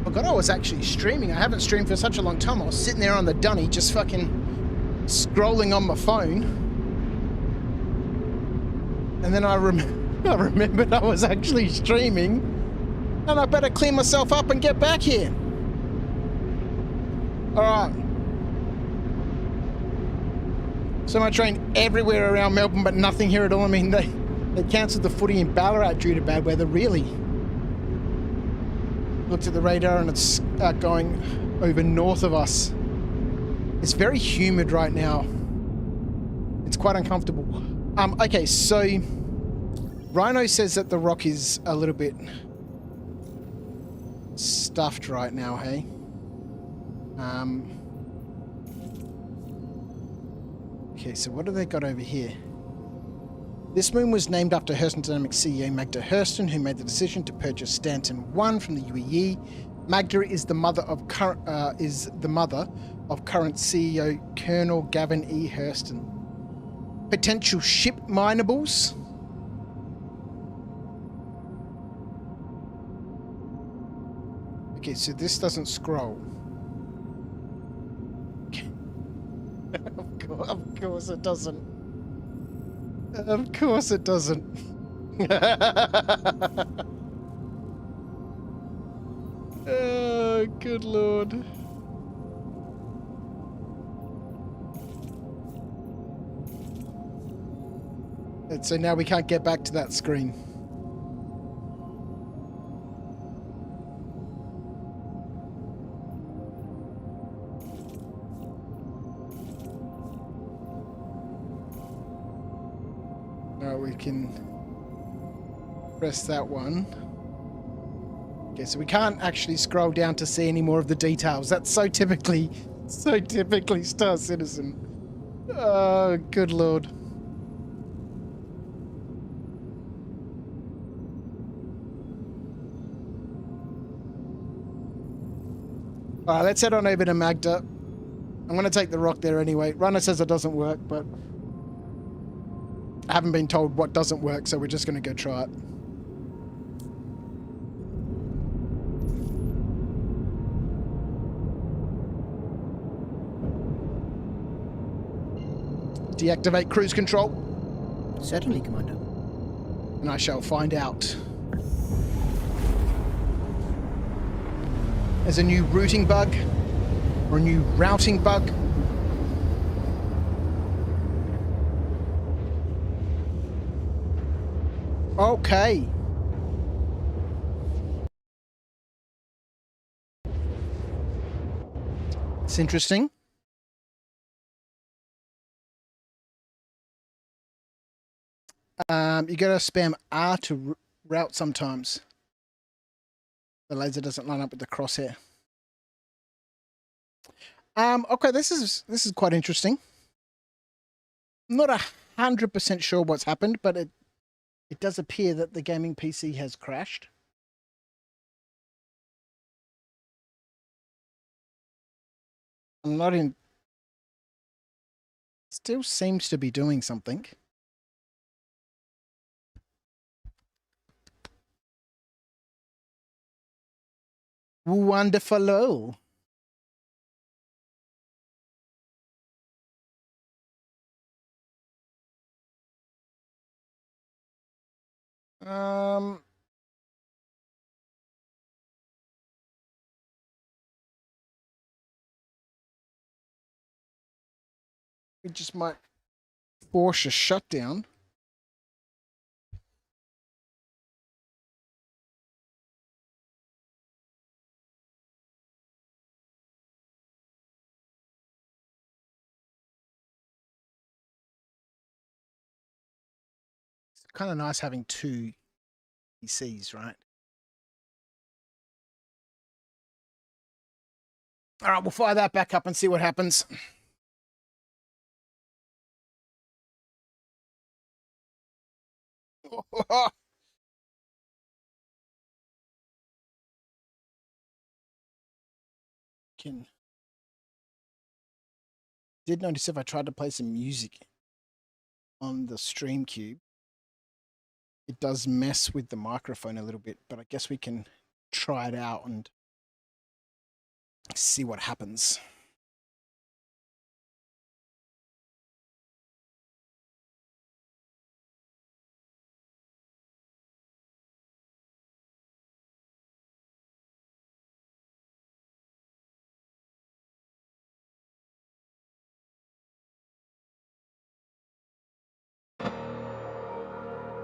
forgot I was actually streaming. I haven't streamed for such a long time. I was sitting there on the dunny just fucking scrolling on my phone. And then I remembered I was actually streaming. And I better clean myself up and get back here. Alright. So I trained everywhere around Melbourne, but nothing here at all. I mean, they cancelled the footy in Ballarat due to bad weather, really. Looked at the radar and it's going over north of us. It's very humid right now. It's quite uncomfortable. Okay, so Rhino says that the rock is a little bit stuffed right now, hey? Okay, so what have they got over here? This moon was named after Hurston Dynamics CEO Magda Hurston, who made the decision to purchase Stanton 1 from the UEE. Magda is the mother of current CEO Colonel Gavin E. Hurston. Potential ship minables. Okay, so this doesn't scroll. Of course it doesn't. Of course it doesn't. Oh, good lord. And so now we can't get back to that screen. We can press that one. Okay, so we can't actually scroll down to see any more of the details. That's so typically Star Citizen. Oh, good lord. Alright, let's head on over to Magda. I'm going to take the rock there anyway. Runner says it doesn't work, but I haven't been told what doesn't work, so we're just going to go try it. Deactivate cruise control. Certainly, Commander. And I shall find out. There's a new routing bug, or a new routing bug. Okay. It's interesting. You gotta spam R to route sometimes. The laser doesn't line up with the crosshair. Okay, this is quite interesting. I'm not 100% sure what's happened, but it does appear that the gaming PC has crashed. I'm not in... Still seems to be doing something. Wonderful. We just might force a shutdown. It's kind of nice having two PCs, right? All right, we'll fire that back up and see what happens. Did notice if I tried to play some music on the stream cube, it does mess with the microphone a little bit, but I guess we can try it out and See what happens.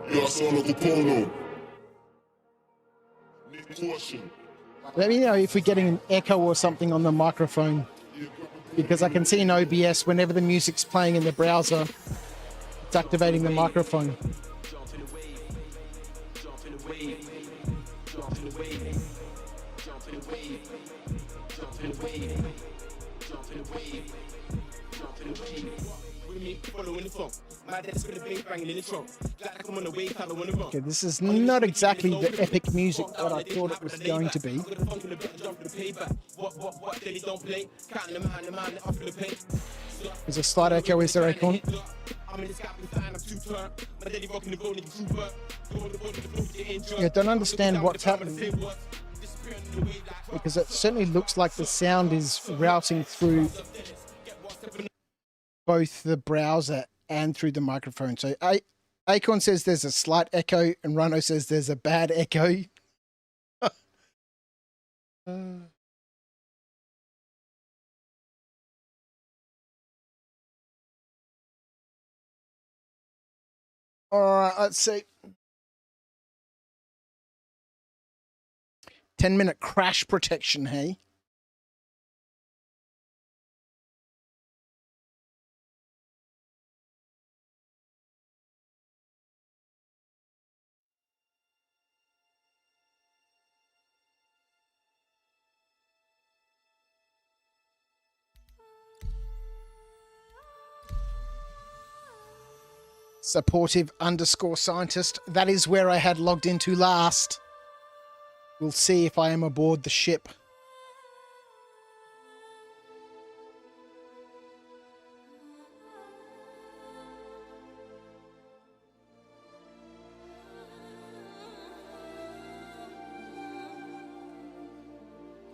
Ja, solo the polo. Need caution. Let me know if we're getting an echo or something on the microphone, because I can see in OBS whenever the music's playing in the browser, it's activating the microphone. Okay, this is not exactly the epic music that I thought it was going to be. There's a slight echo, is there, Acorn? Yeah, don't understand what's happening, because it certainly looks like the sound is routing through both the browser and through the microphone. So Acorn says there's a slight echo and Rhino says there's a bad echo. All right, let's see. 10-minute crash protection, hey? Supportive_scientist. That is where I had logged into last. We'll see if I am aboard the ship.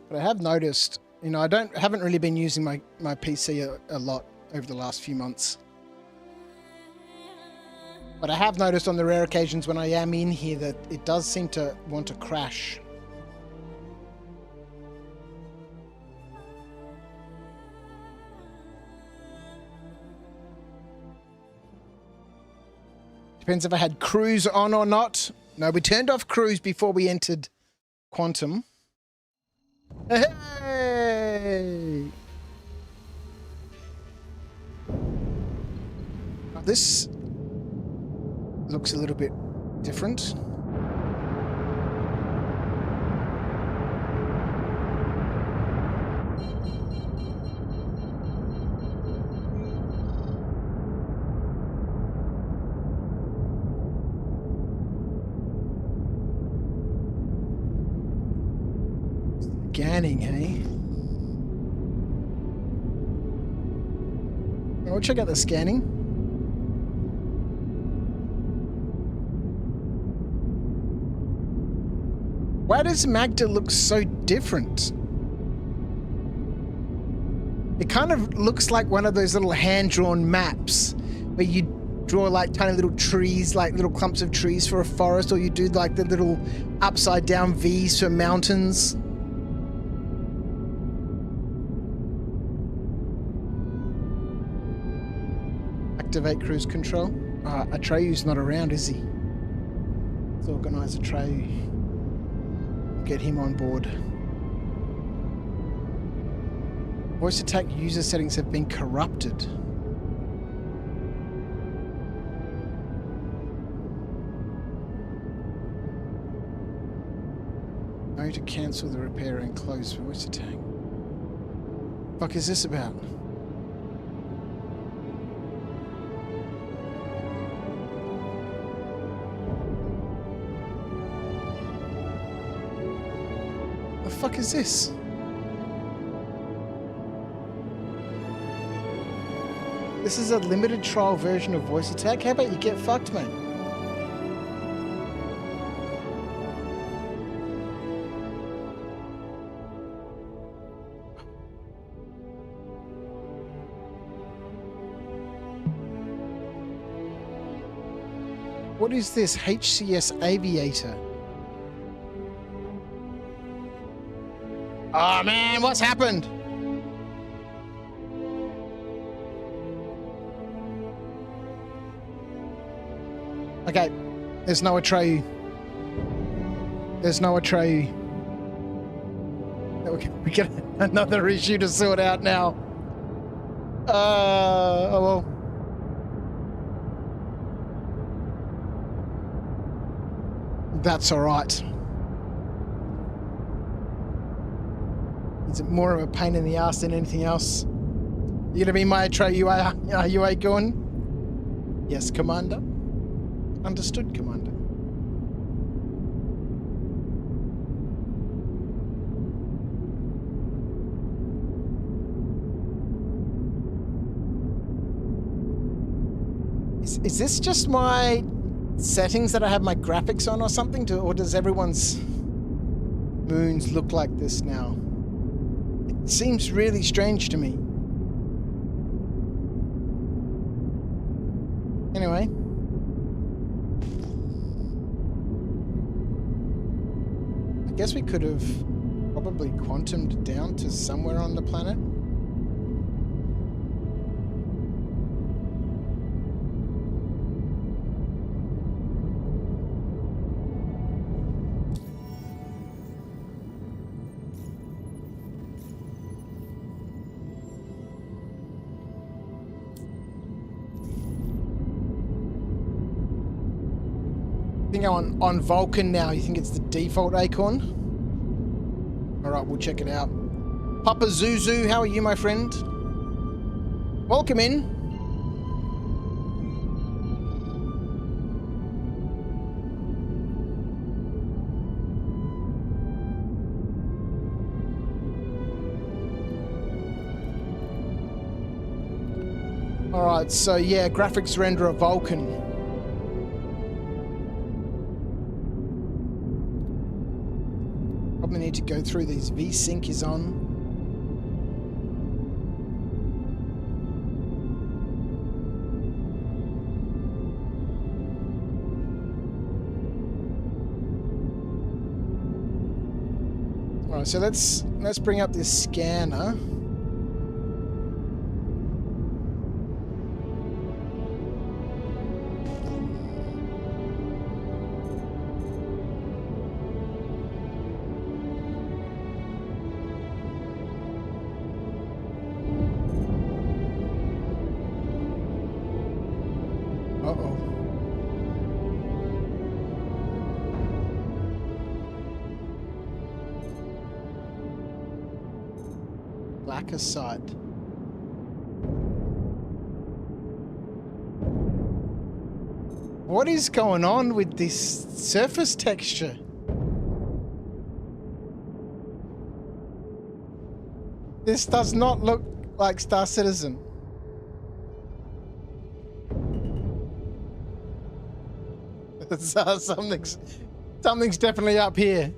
But I have noticed, you know, haven't really been using my PC a lot over the last few months. But I have noticed on the rare occasions when I am in here that it does seem to want to crash. Depends if I had cruise on or not. No, we turned off cruise before we entered quantum. Hey! This looks a little bit different. Scanning, hey? I'll check out the scanning. Why does Magda look so different? It kind of looks like one of those little hand-drawn maps where you draw like tiny little trees, like little clumps of trees for a forest, or you do like the little upside-down V's for mountains. Activate cruise control. Atreyu's not around, is he? Let's organize Atreyu. Get him on board. Voice attack user settings have been corrupted. No to cancel the repair and close voice attack. Fuck is this about? The fuck is this? This is a limited trial version of voice attack. How about you get fucked, mate? What is this HCS Aviator? Oh man, what's happened? Okay, there's no Atreyu. There's no Atreyu. We get another issue to sort out now. Oh well. That's alright. Is it more of a pain in the ass than anything else? You gonna be my Atreyu, are you going? Yes, Commander. Understood, Commander. Is this just my settings that I have my graphics on or something? Or does everyone's moons look like this now? It seems really strange to me. Anyway. I guess we could have probably quantumed down to somewhere on the planet. I think I'm on Vulcan now. You think it's the default acorn? Alright, we'll check it out. Papa Zuzu, how are you, my friend? Welcome in. Alright, so yeah, graphics renderer Vulcan. Probably need to go through these. VSync is on. Alright, so let's bring up this scanner. Black aside. What is going on with this surface texture? This does not look like Star Citizen. Something's definitely up here.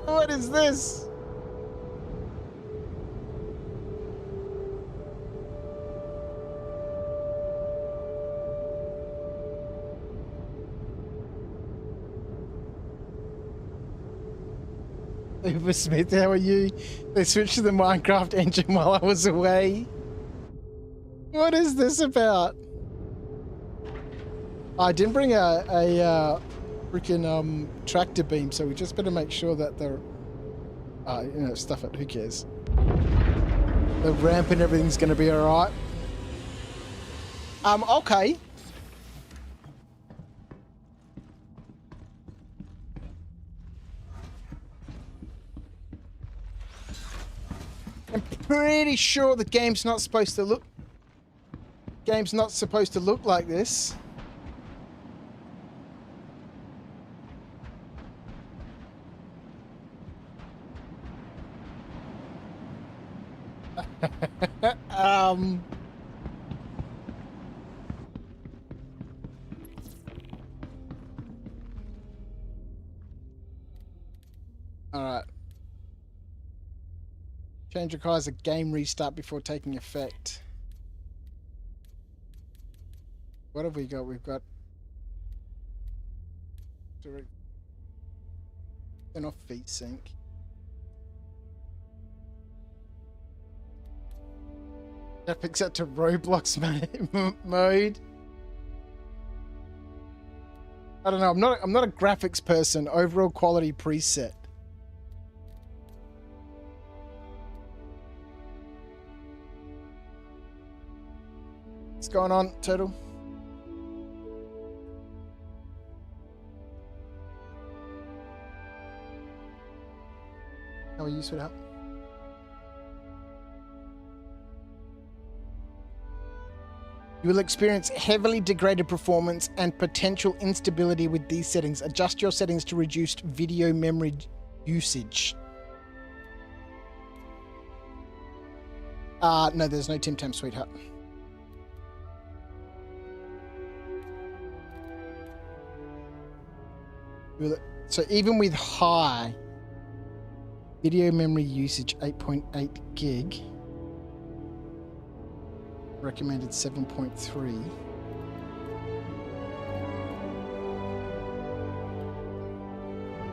What is this? Uber Smith, how are you? They switched to the Minecraft engine while I was away. What is this about? I didn't bring a freaking tractor beam, so we just better make sure that the stuff it. Who cares? The ramp and everything's going to be all right. Okay. I'm pretty sure the game's not supposed to look. Game's not supposed to look like this. Alright. Change requires a game restart before taking effect. What have we got? We've got direct turn off VSync. Graphics set to Roblox mode. I don't know. I'm not a graphics person. Overall quality preset. What's going on, Turtle? How are you, sweetheart? You will experience heavily degraded performance and potential instability with these settings. Adjust your settings to reduce video memory usage. No, there's no Tim Tam, sweetheart. So even with high video memory usage, 8.8 gig, recommended 7.3.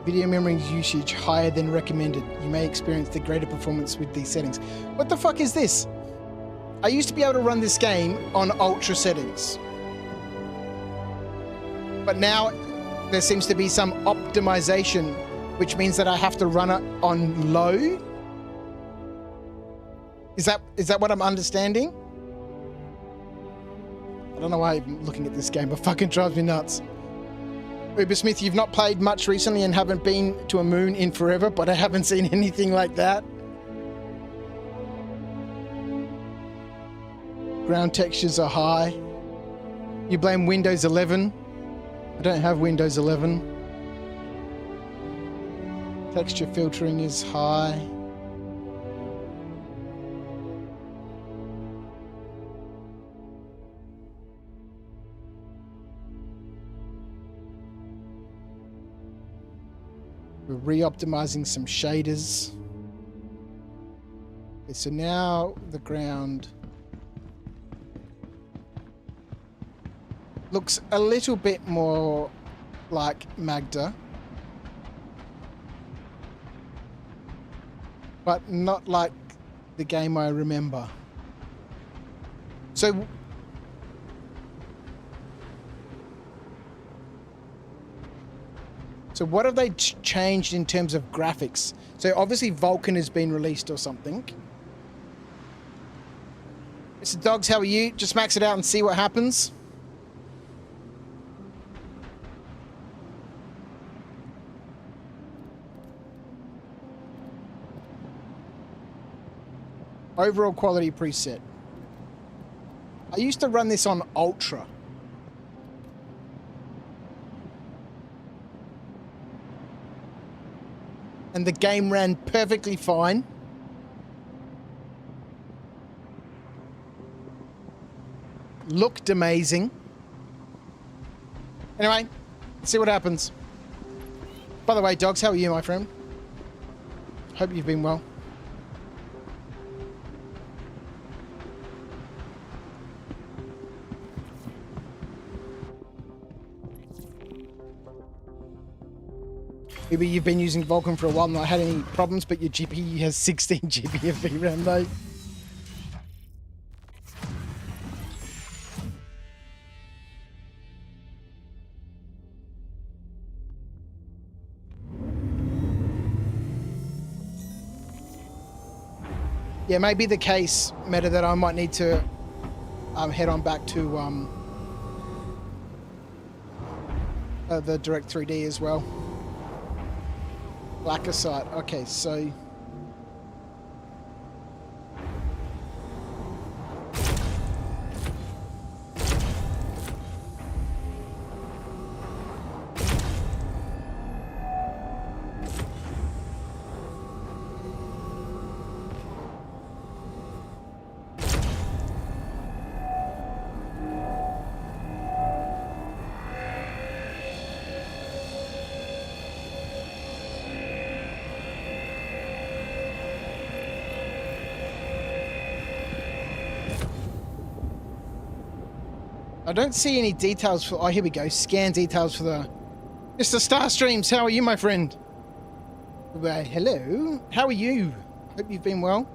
Video memory usage higher than recommended. You may experience degraded performance with these settings. What the fuck is this? I used to be able to run this game on ultra settings. But now there seems to be some optimization, which means that I have to run it on low. Is that what I'm understanding? I don't know why I'm looking at this game, but fucking drives me nuts. Uber Smith, you've not played much recently and haven't been to a moon in forever, but I haven't seen anything like that. Ground textures are high. You blame Windows 11. I don't have Windows 11. Texture filtering is high. We're re-optimizing some shaders. Okay, so now the ground looks a little bit more like Magda, but not like the game I remember. So what have they changed in terms of graphics? So obviously Vulkan has been released or something. Mr. Dogs, how are you? Just max it out and see what happens. Overall quality preset. I used to run this on Ultra. And the game ran perfectly fine. Looked amazing. Anyway, let's see what happens. By the way, Dogs, how are you, my friend? Hope you've been well. Maybe you've been using Vulkan for a while, not had any problems, but your GPU has 16 GB of VRAM though. Yeah, maybe the case, Meta, that I might need to head on back to the Direct 3D as well. Blacker site. Okay, so I don't see any details for... Oh, here we go. Scan details for the... Mr. Starstreams, how are you, my friend? Well, hello. How are you? Hope you've been well.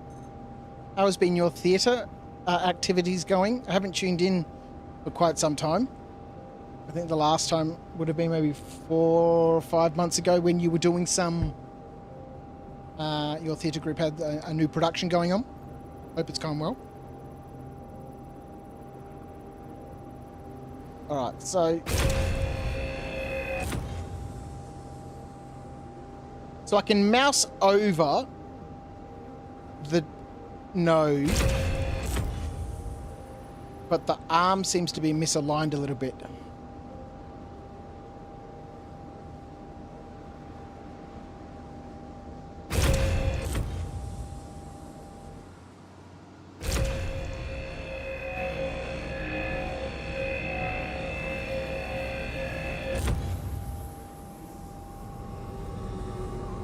How has been your theatre activities going? I haven't tuned in for quite some time. I think the last time would have been maybe 4 or 5 months ago when you were doing some... your theatre group had a new production going on. Hope it's going well. Alright, so... So I can mouse over the node, but the arm seems to be misaligned a little bit.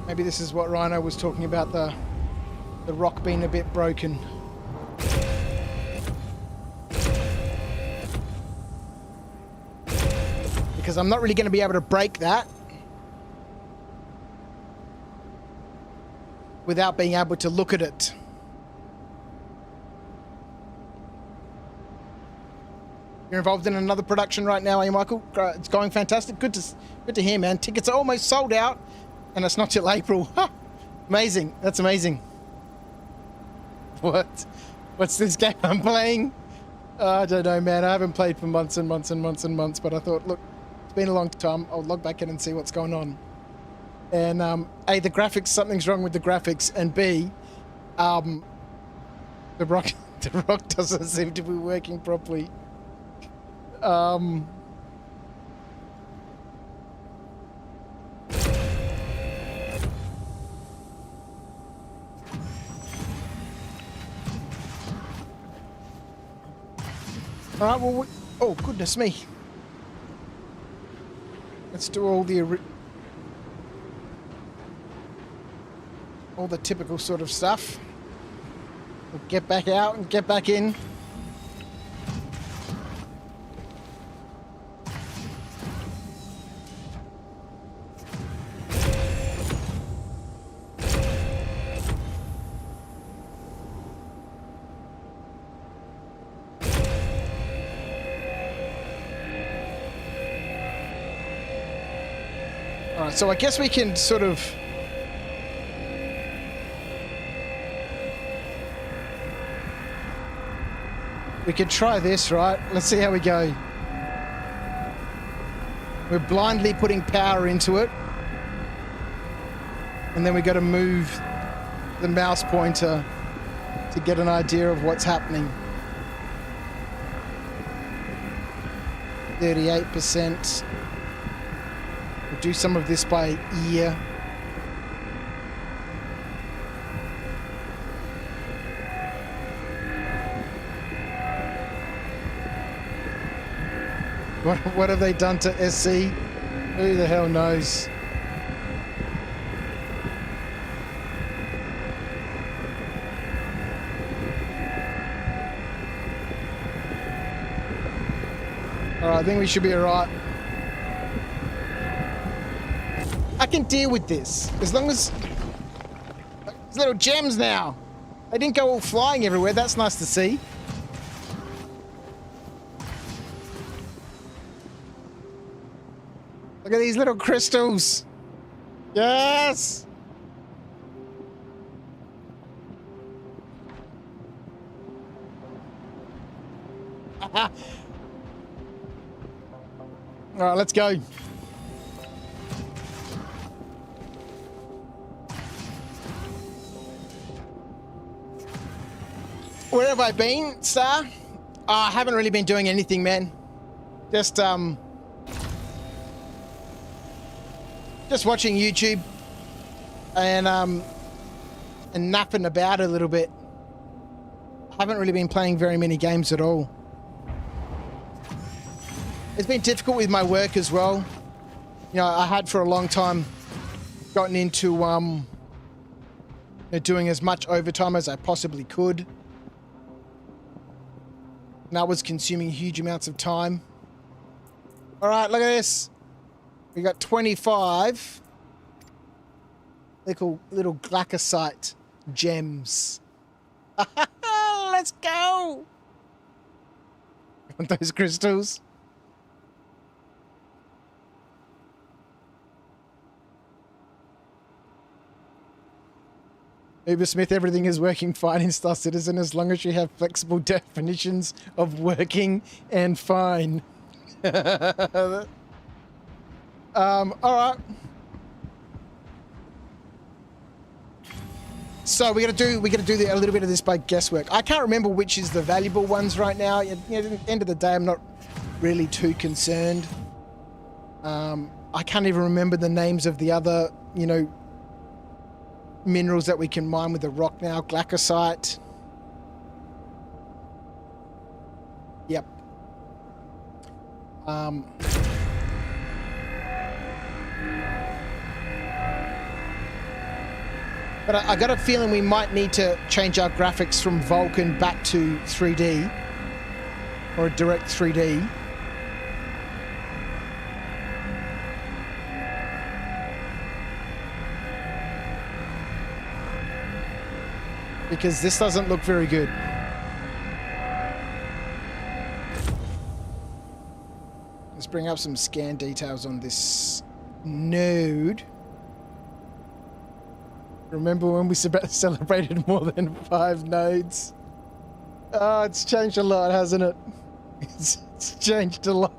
Maybe this is what Rhino was talking about, the rock being a bit broken. Because I'm not really going to be able to break that without being able to look at it. You're involved in another production right now, are you, Michael? It's going fantastic. Good to hear, man. Tickets are almost sold out. And it's not till April. Ha! Amazing. That's amazing. What? What's this game I'm playing? I don't know, man. I haven't played for months and months and months and months, but I thought, look, it's been a long time. I'll log back in and see what's going on. And, A, the graphics, something's wrong with the graphics, and B, the rock doesn't seem to be working properly. Alright, well, oh, goodness me. Let's do all the typical sort of stuff. We'll get back out and get back in. Alright, so I guess we can sort of... We could try this, right? Let's see how we go. We're blindly putting power into it. And then we got to move the mouse pointer to get an idea of what's happening. 38%. We'll do some of this by ear. What have they done to SC? Who the hell knows? Alright, I think we should be alright. I can deal with this, as long as... There's little gems now. They didn't go all flying everywhere, that's nice to see. Look at these little crystals. Yes! Alright, let's go. Where have I been, Star? I haven't really been doing anything, man. Just watching YouTube and napping about a little bit. Haven't really been playing very many games at all. It's been difficult with my work as well. You know, I had for a long time gotten into doing as much overtime as I possibly could. that was consuming huge amounts of time. All right, look at this. We got 25 little glaucosite gems. Let's go. Want those crystals? Uber Smith, everything is working fine in Star Citizen as long as you have flexible definitions of working and fine. All right. So we gotta do a little bit of this by guesswork. I can't remember which is the valuable ones right now. At the end of the day, I'm not really too concerned. I can't even remember the names of the other, minerals that we can mine with the rock now. Glaucosite. Yep. But I got a feeling we might need to change our graphics from Vulkan back to 3D or a direct 3D. Because this doesn't look very good. Let's bring up some scan details on this node. Remember when we celebrated more than 5 nodes? Oh, it's changed a lot, hasn't it? It's changed a lot.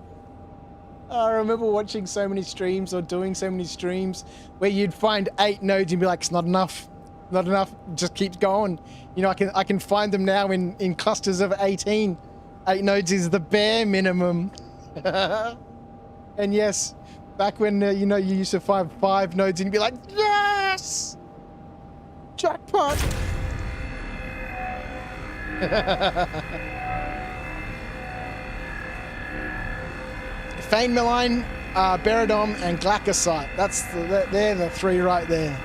I remember watching so many streams or doing so many streams where you'd find 8 nodes and be like, it's not enough. Not enough, just keeps going. I can find them now in clusters of 18. 8 nodes is the bare minimum. And yes, back when you used to find 5 nodes and you'd be like, yes, jackpot. Fane Malign, Beridom, and Glaucosite. They're the 3 right there.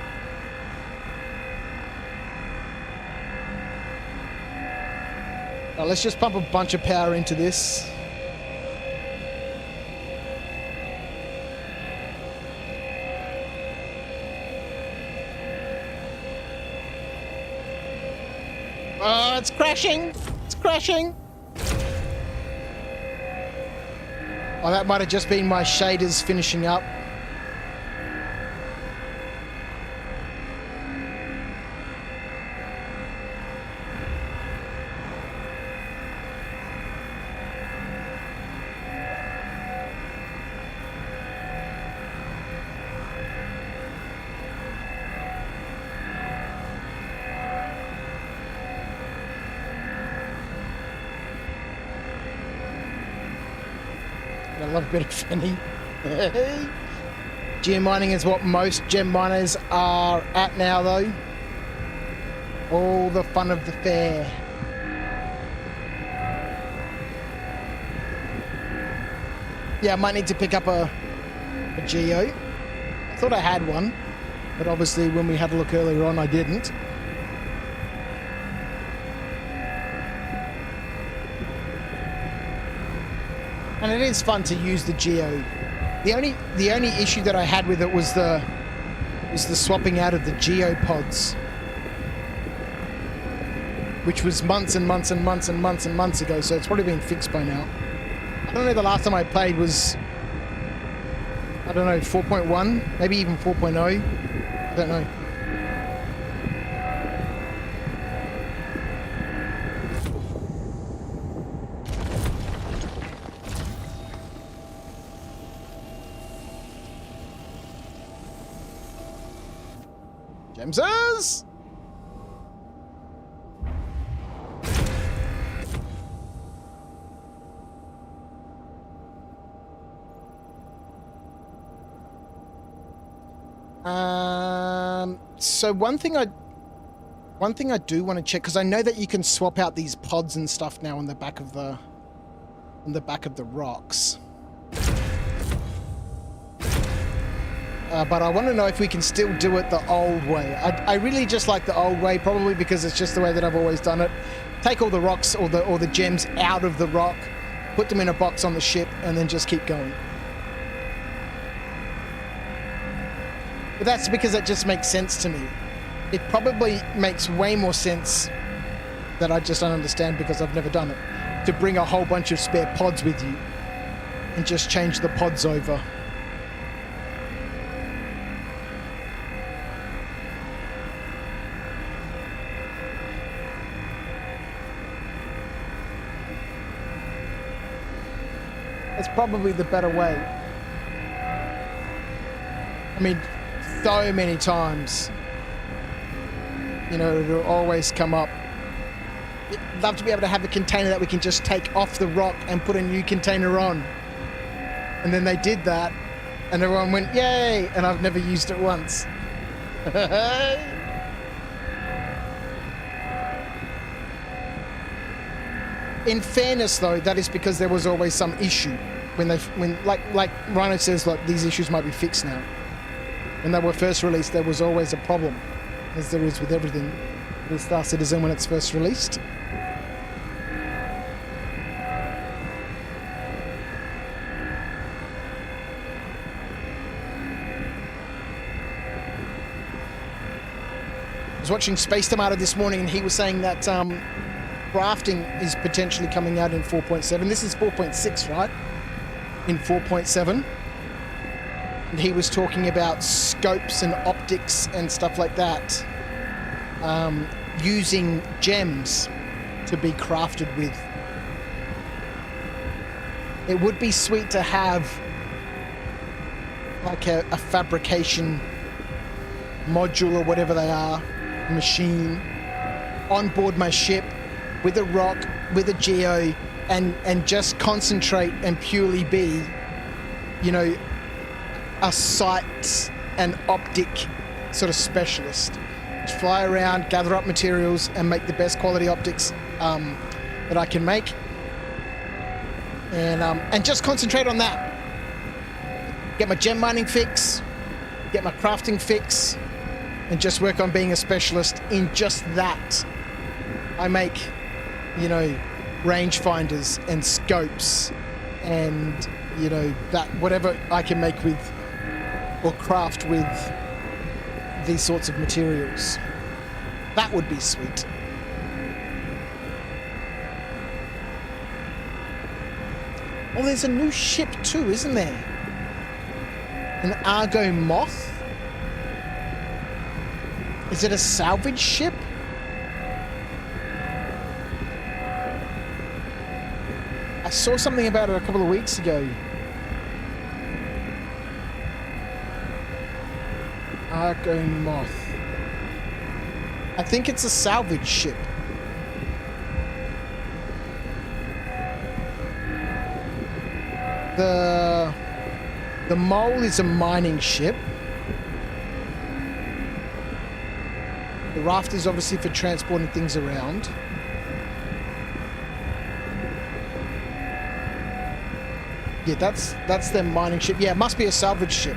Now let's just pump a bunch of power into this. Oh, it's crashing! It's crashing! Oh, that might have just been my shaders finishing up. I love a bit of Fenny. Geomining is what most gem miners are at now, though. All the fun of the fair. Yeah, I might need to pick up a geo. I thought I had one, but obviously when we had a look earlier on, I didn't. And it is fun to use the geo. The only issue that I had with it was the swapping out of the geopods, which was months and months and months and months and months ago. So it's probably been fixed by now. I don't know. The last time I played was, I don't know, 4.1, maybe even 4.0. I don't know. Gemsers! So one thing I do want to check, because I know that you can swap out these pods and stuff now on the back of the rocks. but I want to know if we can still do it the old way. I really just like the old way, probably because it's just the way that I've always done it. Take all the rocks or the gems out of the rock, put them in a box on the ship, and then just keep going. But that's because it just makes sense to me. It probably makes way more sense that I just don't understand because I've never done it, to bring a whole bunch of spare pods with you and just change the pods over. It's probably the better way. I mean, so many times, you know, it'll always come up. I'd love to be able to have a container that we can just take off the rock and put a new container on. And then they did that, and everyone went, yay! And I've never used it once. In fairness, though, that is because there was always some issue like Rhino says, like, these issues might be fixed now. When they were first released, there was always a problem, as there is with everything with Star Citizen when it's first released. I was watching Space Tomato this morning, and he was saying that crafting is potentially coming out in 4.7. This is 4.6, right? In 4.7. And he was talking about scopes and optics and stuff like that, using gems to be crafted with. It would be sweet to have like a fabrication module or whatever they are, machine, on board my ship with a rock, with a geo, and just concentrate and purely be, you know, a sight and optic sort of specialist. Just fly around, gather up materials, and make the best quality optics that I can make, and just concentrate on that. Get my gem mining fix, get my crafting fix, and just work on being a specialist in just that. I make, you know, rangefinders and scopes and, you know, that whatever I can make with or craft with these sorts of materials. That would be sweet. Oh, there's a new ship too, isn't there? An Argo Moth? Is it a salvage ship? I saw something about it a couple of weeks ago. Argo Moth. I think it's a salvage ship. The Mole is a mining ship. The Raft is obviously for transporting things around. Yeah, that's their mining ship. Yeah, it must be a salvage ship.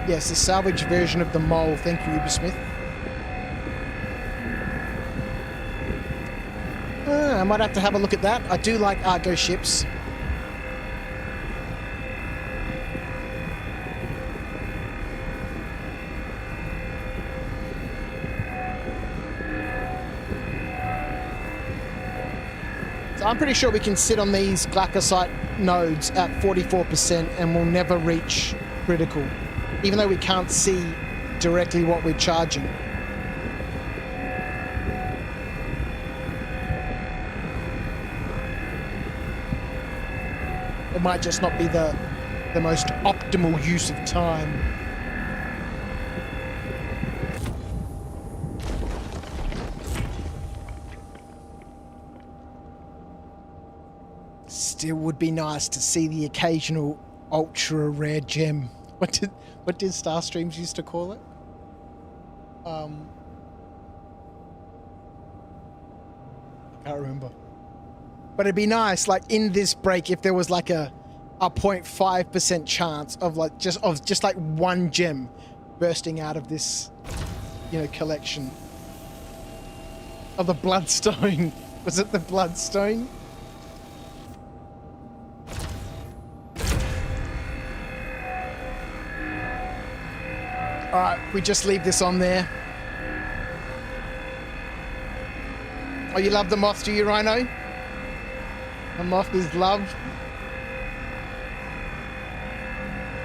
Yes, the salvage version of the Mole. Thank you, Ubersmith. I might have to have a look at that. I do like Argo ships. So I'm pretty sure we can sit on these Glacocyte nodes at 44% and we'll never reach critical, even though we can't see directly what we're charging. It might just not be the most optimal use of time. Still would be nice to see the occasional ultra rare gem. What did Starstreams used to call it? I can't remember. But it'd be nice, like in this break, if there was like a a 0.5% chance of just like one gem bursting out of this, you know, collection. Of the bloodstone. Was it the bloodstone? Alright, we just leave this on there. Oh, you love the moth, do you, Rhino? The moth is love.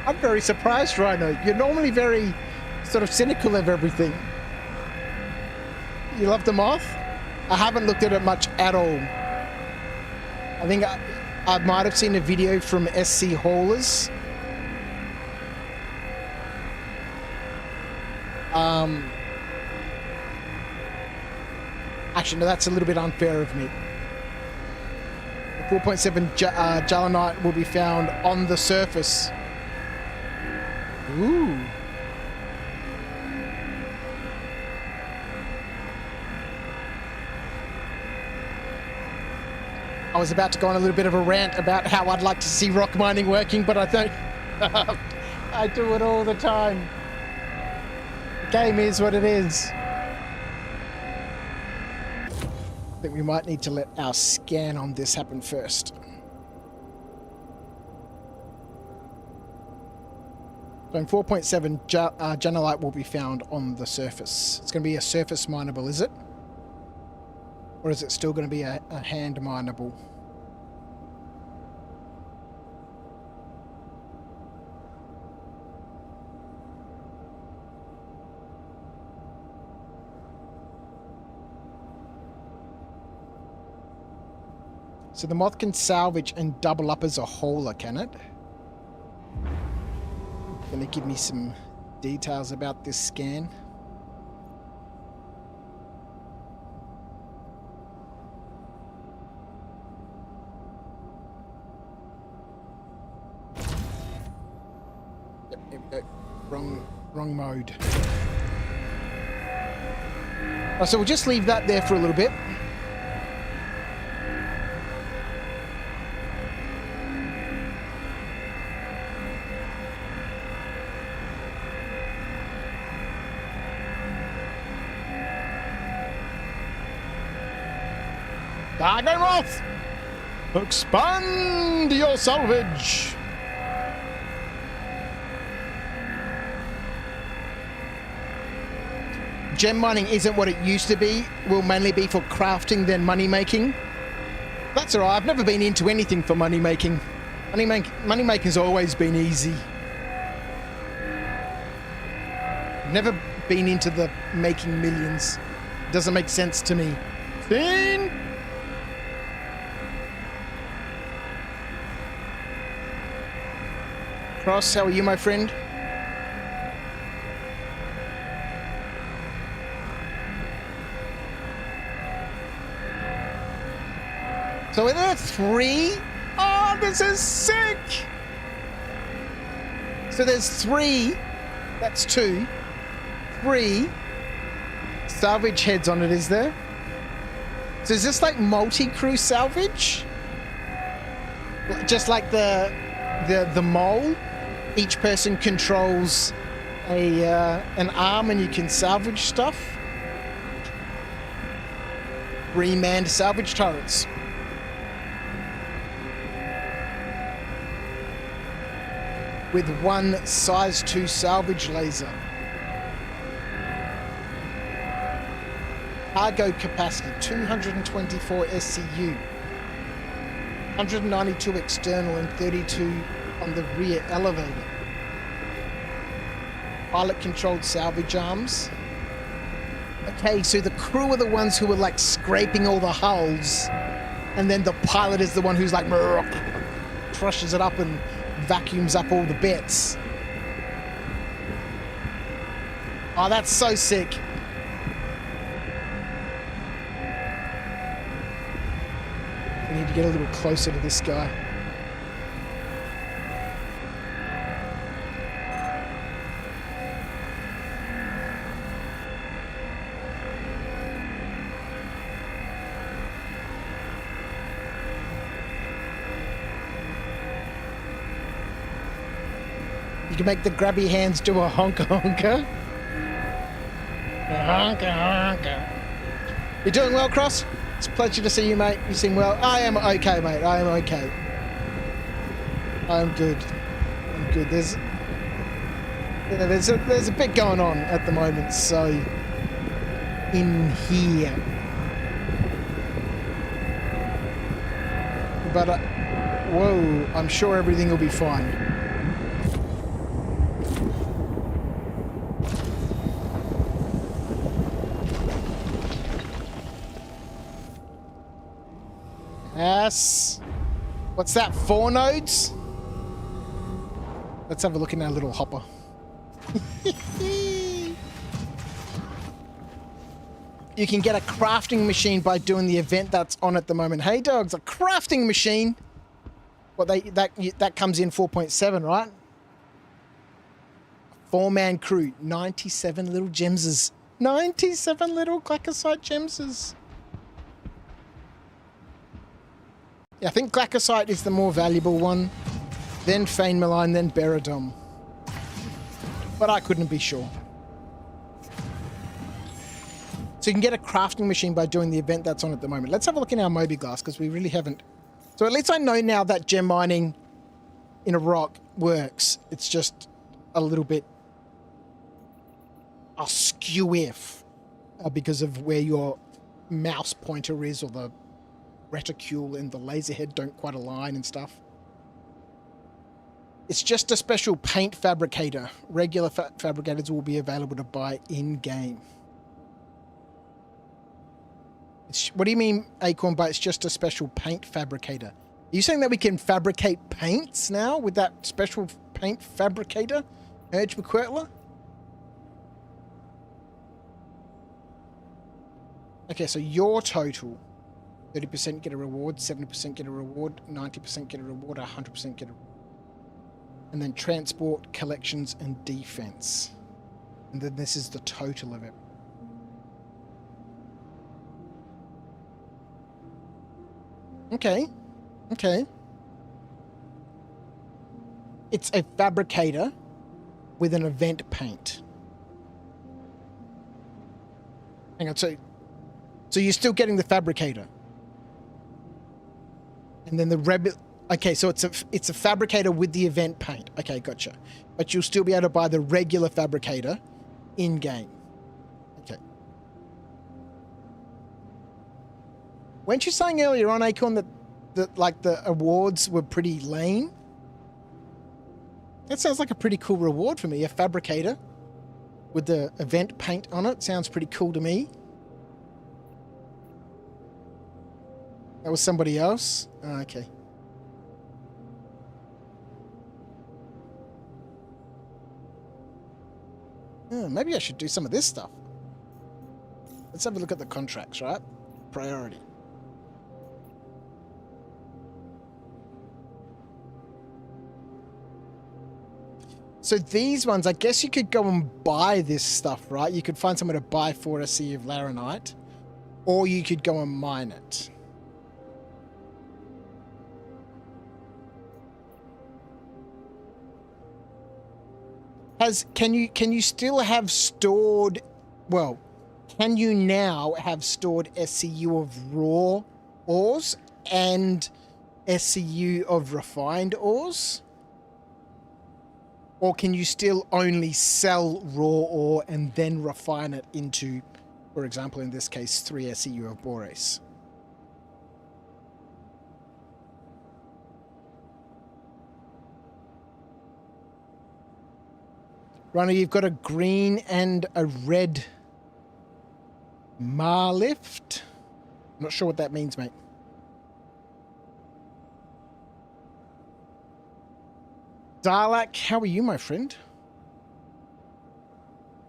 I'm very surprised, Rhino. You're normally very sort of cynical of everything. You love the moth? I haven't looked at it much at all. I think I might have seen a video from SC Haulers. Actually, no, that's a little bit unfair of me. The 4.7 Jalonite will be found on the surface. Ooh. I was about to go on a little bit of a rant about how I'd like to see rock mining working, but I don't. I do it all the time. The game is what it is. I think we might need to let our scan on this happen first. So in 4.7, Janolite will be found on the surface. It's going to be a surface mineable, is it? Or is it still going to be a hand mineable? So the moth can salvage and double up as a hauler, can it? Gonna give me some details about this scan. Yep, here we go. Wrong mode. Oh, so we'll just leave that there for a little bit. Cargo moth! Expand your salvage! Gem mining isn't what it used to be. Will mainly be for crafting than money making. That's alright, I've never been into anything for money making. Money making's always been easy. Never been into the making millions. Doesn't make sense to me. Fiend! Cross, how are you, my friend? So are there 3? Oh, this is sick! So there's 3. That's 2. 3 salvage heads on it, is there? So is this like multi-crew salvage? Just like the mole? Each person controls an arm and you can salvage stuff. Remanned salvage turrets. With one size 2 salvage laser. Cargo capacity 224 SCU. 192 external and 32 on the rear elevator. Pilot controlled salvage arms. Okay, so the crew are the ones who are like scraping all the hulls, and then the pilot is the one who's like crushes it up and vacuums up all the bits. Oh, that's so sick. We need to get a little closer to this guy. You can make the grabby hands do a honka honka. Honka honka. You doing well, Cross? It's a pleasure to see you, mate. You seem well. I am okay, mate. I am okay. I'm good. I'm good. There's a bit going on at the moment, so in here. But whoa, I'm sure everything will be fine. Yes. What's that? 4 nodes? Let's have a look in our little hopper. You can get a crafting machine by doing the event that's on at the moment. Hey dogs, a crafting machine. What that comes in 4.7, right? 4-man crew, 97 little gemses. 97 little Glaccosite gemses. Yeah, I think Glaccosite is the more valuable one. Then Fane Malign, then Beradom. But I couldn't be sure. So you can get a crafting machine by doing the event that's on at the moment. Let's have a look in our Moby Glass, because we really haven't. So at least I know now that gem mining in a rock works. It's just a little bit askew-if because of where your mouse pointer is, or the reticule and the laser head don't quite align and stuff. It's just a special paint fabricator. Regular fabricators will be available to buy in-game. What do you mean, Acorn, but it's just a special paint fabricator? Are you saying that we can fabricate paints now with that special paint fabricator, Urge McQuirtler? Okay, so your total. 30% get a reward, 70% get a reward, 90% get a reward, 100% get a reward. And then transport, collections, and defense. And then this is the total of it. Okay. Okay. It's a fabricator with an event paint. Hang on, so you're still getting the fabricator. And then the rebel. Okay, so it's a fabricator with the event paint. Okay, gotcha. But you'll still be able to buy the regular fabricator in game. Okay. Weren't you saying earlier on, Acorn, that like the awards were pretty lame? That sounds like a pretty cool reward for me. A fabricator with the event paint on it sounds pretty cool to me. That was somebody else? Oh, okay. Oh, maybe I should do some of this stuff. Let's have a look at the contracts, right? Priority. So these ones, I guess you could go and buy this stuff, right? You could find somewhere to buy for a Sea of Laranite, or you could go and mine it. Can you still have stored, well, can you now have stored SCU of raw ores and SCU of refined ores? Or can you still only sell raw ore and then refine it into, for example, in this case, 3 SCU of borace? Ronnie, you've got a green and a red Marlift. I'm not sure what that means, mate. Darlak, how are you, my friend?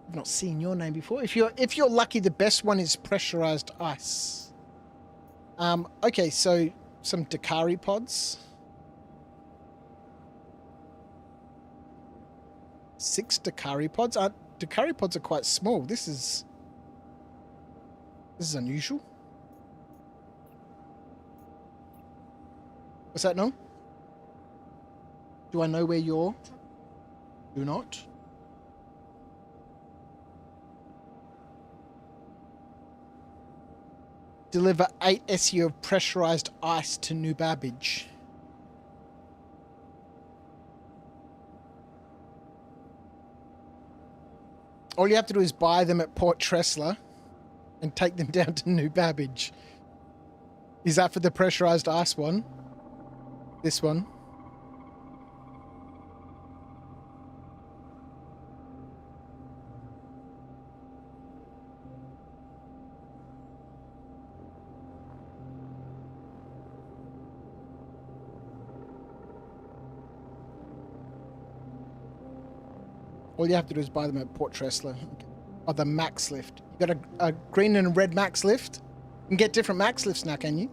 I've not seen your name before. If you're lucky, the best one is pressurized ice. Okay, so some Dakari pods. 6 Dakari pods. Dakari pods are quite small. This is unusual. What's that, no? Do I know where you're? Do not. Deliver 8 SU of pressurized ice to New Babbage. All you have to do is buy them at Port Tressler and take them down to New Babbage. Is that for the pressurized ice one? This one? All you have to do is buy them at Port Tressler. Or the Max Lift. You got a green and red Max Lift? You can get different Max Lifts now, can you?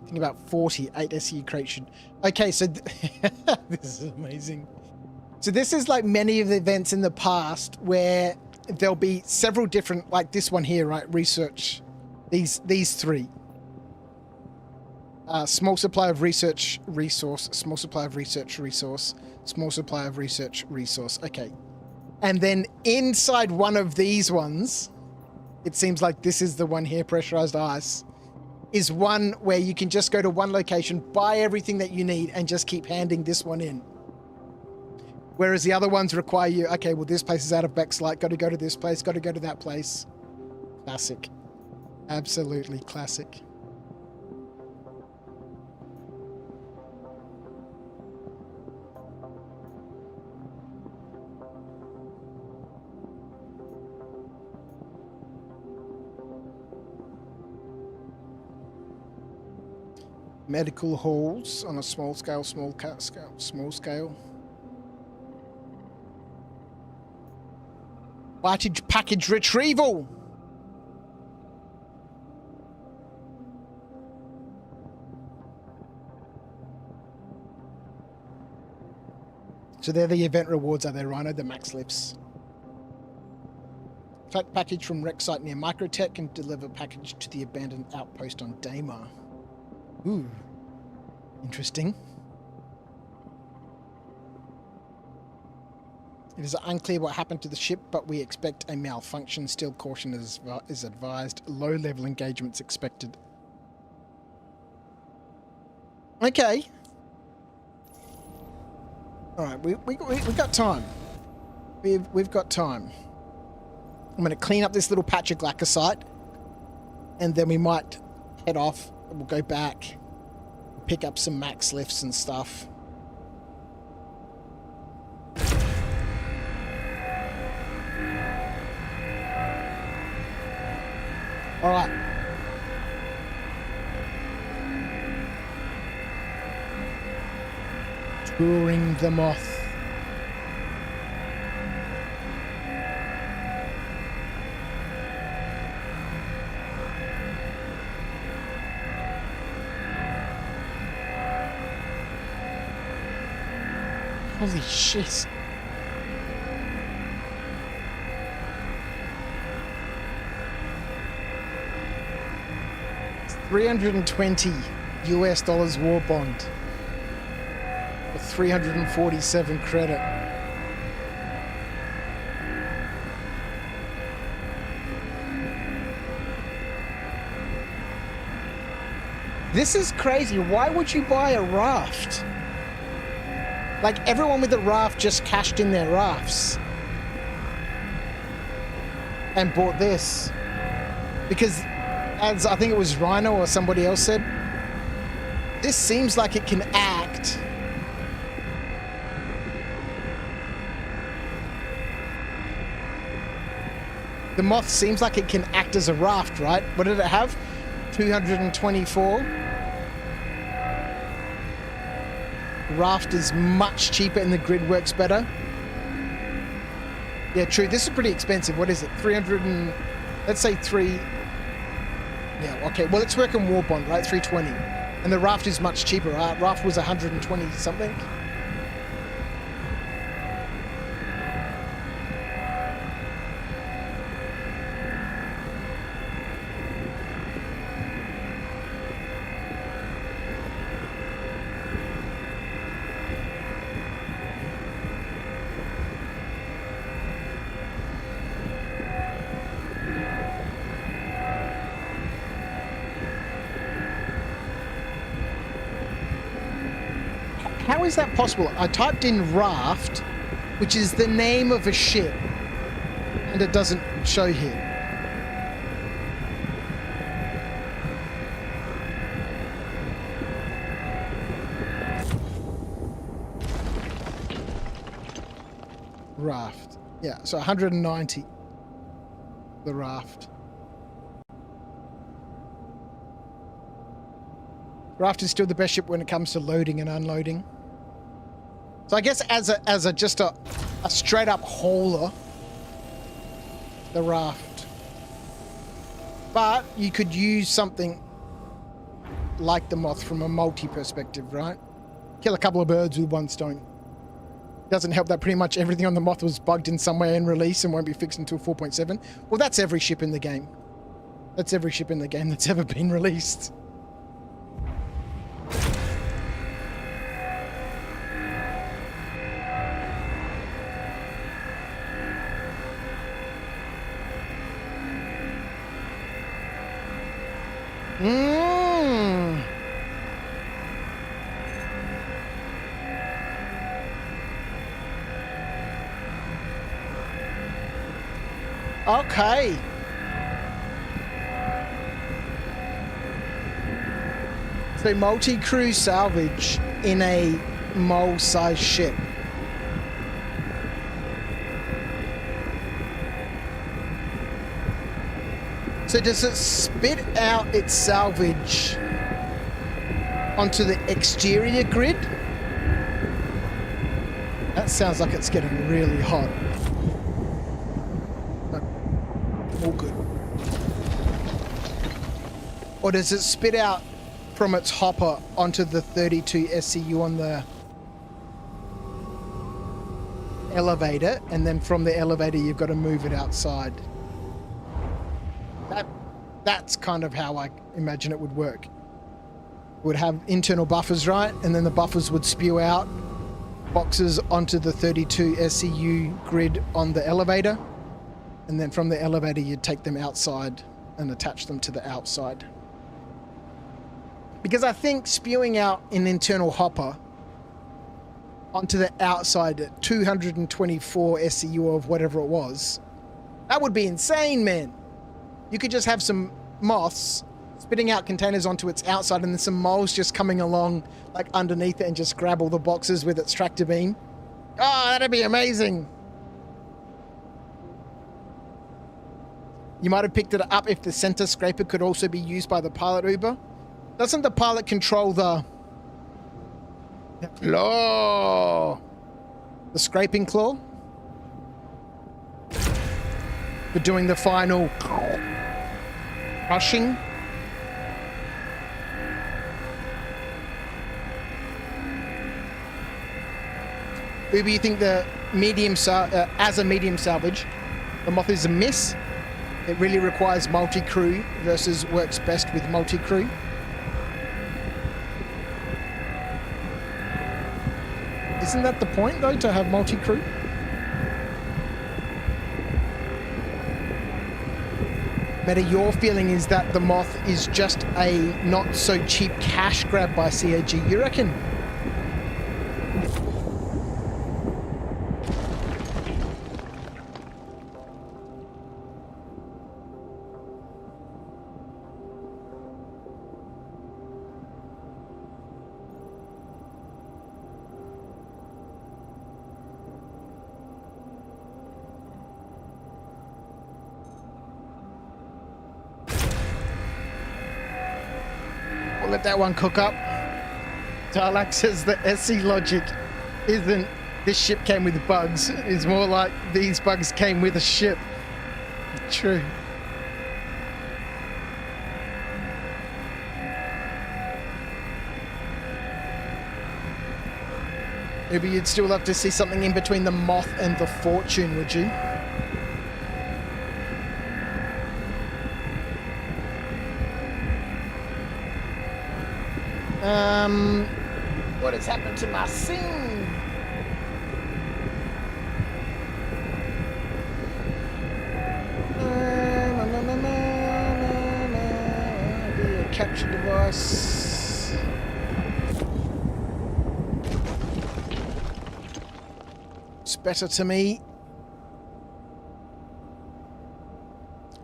I think about 48 SE crates should... Okay, so... this is amazing. So this is like many of the events in the past where there'll be several different... Like this one here, right? Research. These three. Small supply of research resource, small supply of research resource, small supply of research resource. Okay. And then inside one of these ones, it seems like this is the one here, pressurized ice, is one where you can just go to one location, buy everything that you need, and just keep handing this one in. Whereas the other ones require you, okay, well, this place is out of Bexlite, got to go to this place, got to go to that place. Classic. Absolutely classic. Medical halls on a small scale. Package retrieval. So they're the event rewards, are they, Rhino? The max lifts. Flat package from wreck site near Microtech and deliver package to the abandoned outpost on Daymar. Ooh, interesting. It is unclear what happened to the ship, but we expect a malfunction. Still, caution is advised. Low-level engagements expected. Okay. All right, we got time. We've got time. I'm going to clean up this little patch of glacisite, and then we might head off. We'll go back, pick up some max lifts and stuff. All right. Touring the Moth. Holy shit. $320 US war bond for 347 credit. This is crazy. Why would you buy a raft? Like, everyone with a raft just cashed in their rafts and bought this. Because, as I think it was Rhino or somebody else said, this seems like it can act. The Moth seems like it can act as a raft, right? What did it have? 224. Raft is much cheaper and the grid works better. Yeah, true. This is pretty expensive. What is it? 300 and... Let's say 3... Yeah, okay. Well, let's work on war bond, right? 320. And the raft is much cheaper, right? Raft was 120 something. How is that possible? I typed in raft, which is the name of a ship, and it doesn't show here. Raft. Yeah, so 190. The raft. Raft is still the best ship when it comes to loading and unloading. So I guess as a just a straight up hauler, the raft. But you could use something like the Moth from a multi perspective, right? Kill a couple of birds with one stone. Doesn't help that pretty much everything on the Moth was bugged in some way in release and won't be fixed until 4.7. Well, that's every ship in the game. That's every ship in the game that's ever been released. Okay. So multi-crew salvage in a mole-sized ship. So does it spit out its salvage onto the exterior grid? That sounds like it's getting really hot. All good. Or does it spit out from its hopper onto the 32 SCU on the elevator, and then from the elevator you've got to move it outside? That's kind of how I imagine it would work. It would have internal buffers, right? And then the buffers would spew out boxes onto the 32 SCU grid on the elevator. And then from the elevator, you'd take them outside and attach them to the outside. Because I think spewing out an internal hopper onto the outside at 224 SCU of whatever it was, that would be insane, man. You could just have some moths spitting out containers onto its outside and then some moles just coming along like underneath it and just grab all the boxes with its tractor beam. Oh, that'd be amazing. You might have picked it up if the center scraper could also be used by the pilot Uber. Doesn't the pilot control the claw? The scraping claw? For doing the final crushing? Uber, you think the medium, as a medium salvage, the Moth is a miss? It really requires multi-crew versus works best with multi-crew. Isn't that the point, though, to have multi-crew? Meta, your feeling is that the Moth is just a not-so-cheap cash grab by CAG, you reckon? Let that one cook up. Tarlac says the SC logic isn't this ship came with bugs. It's more like these bugs came with a ship. True. Maybe you'd still love to see something in between the Moth and the Fortune, would you? What has happened to my scene? Capture device. better to me.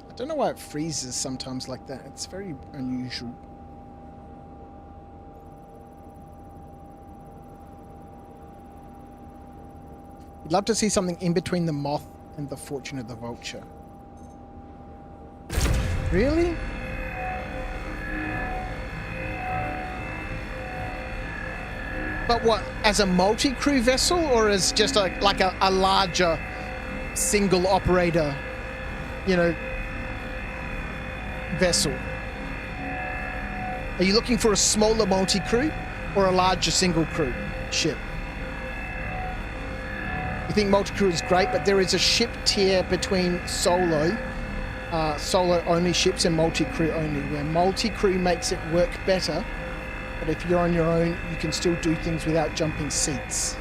I don't know why it freezes sometimes like that. It's very unusual. I'd love to see something in between the moth and the fortune of the vulture. Really? But what, as a multi-crew vessel or as just like a larger single operator, you know, vessel? Are you looking for a smaller multi-crew or a larger single crew ship? You think multi-crew is great, but there is a ship tier between solo only ships and multi-crew only, where multi-crew makes it work better. But if you're on your own, you can still do things without jumping seats.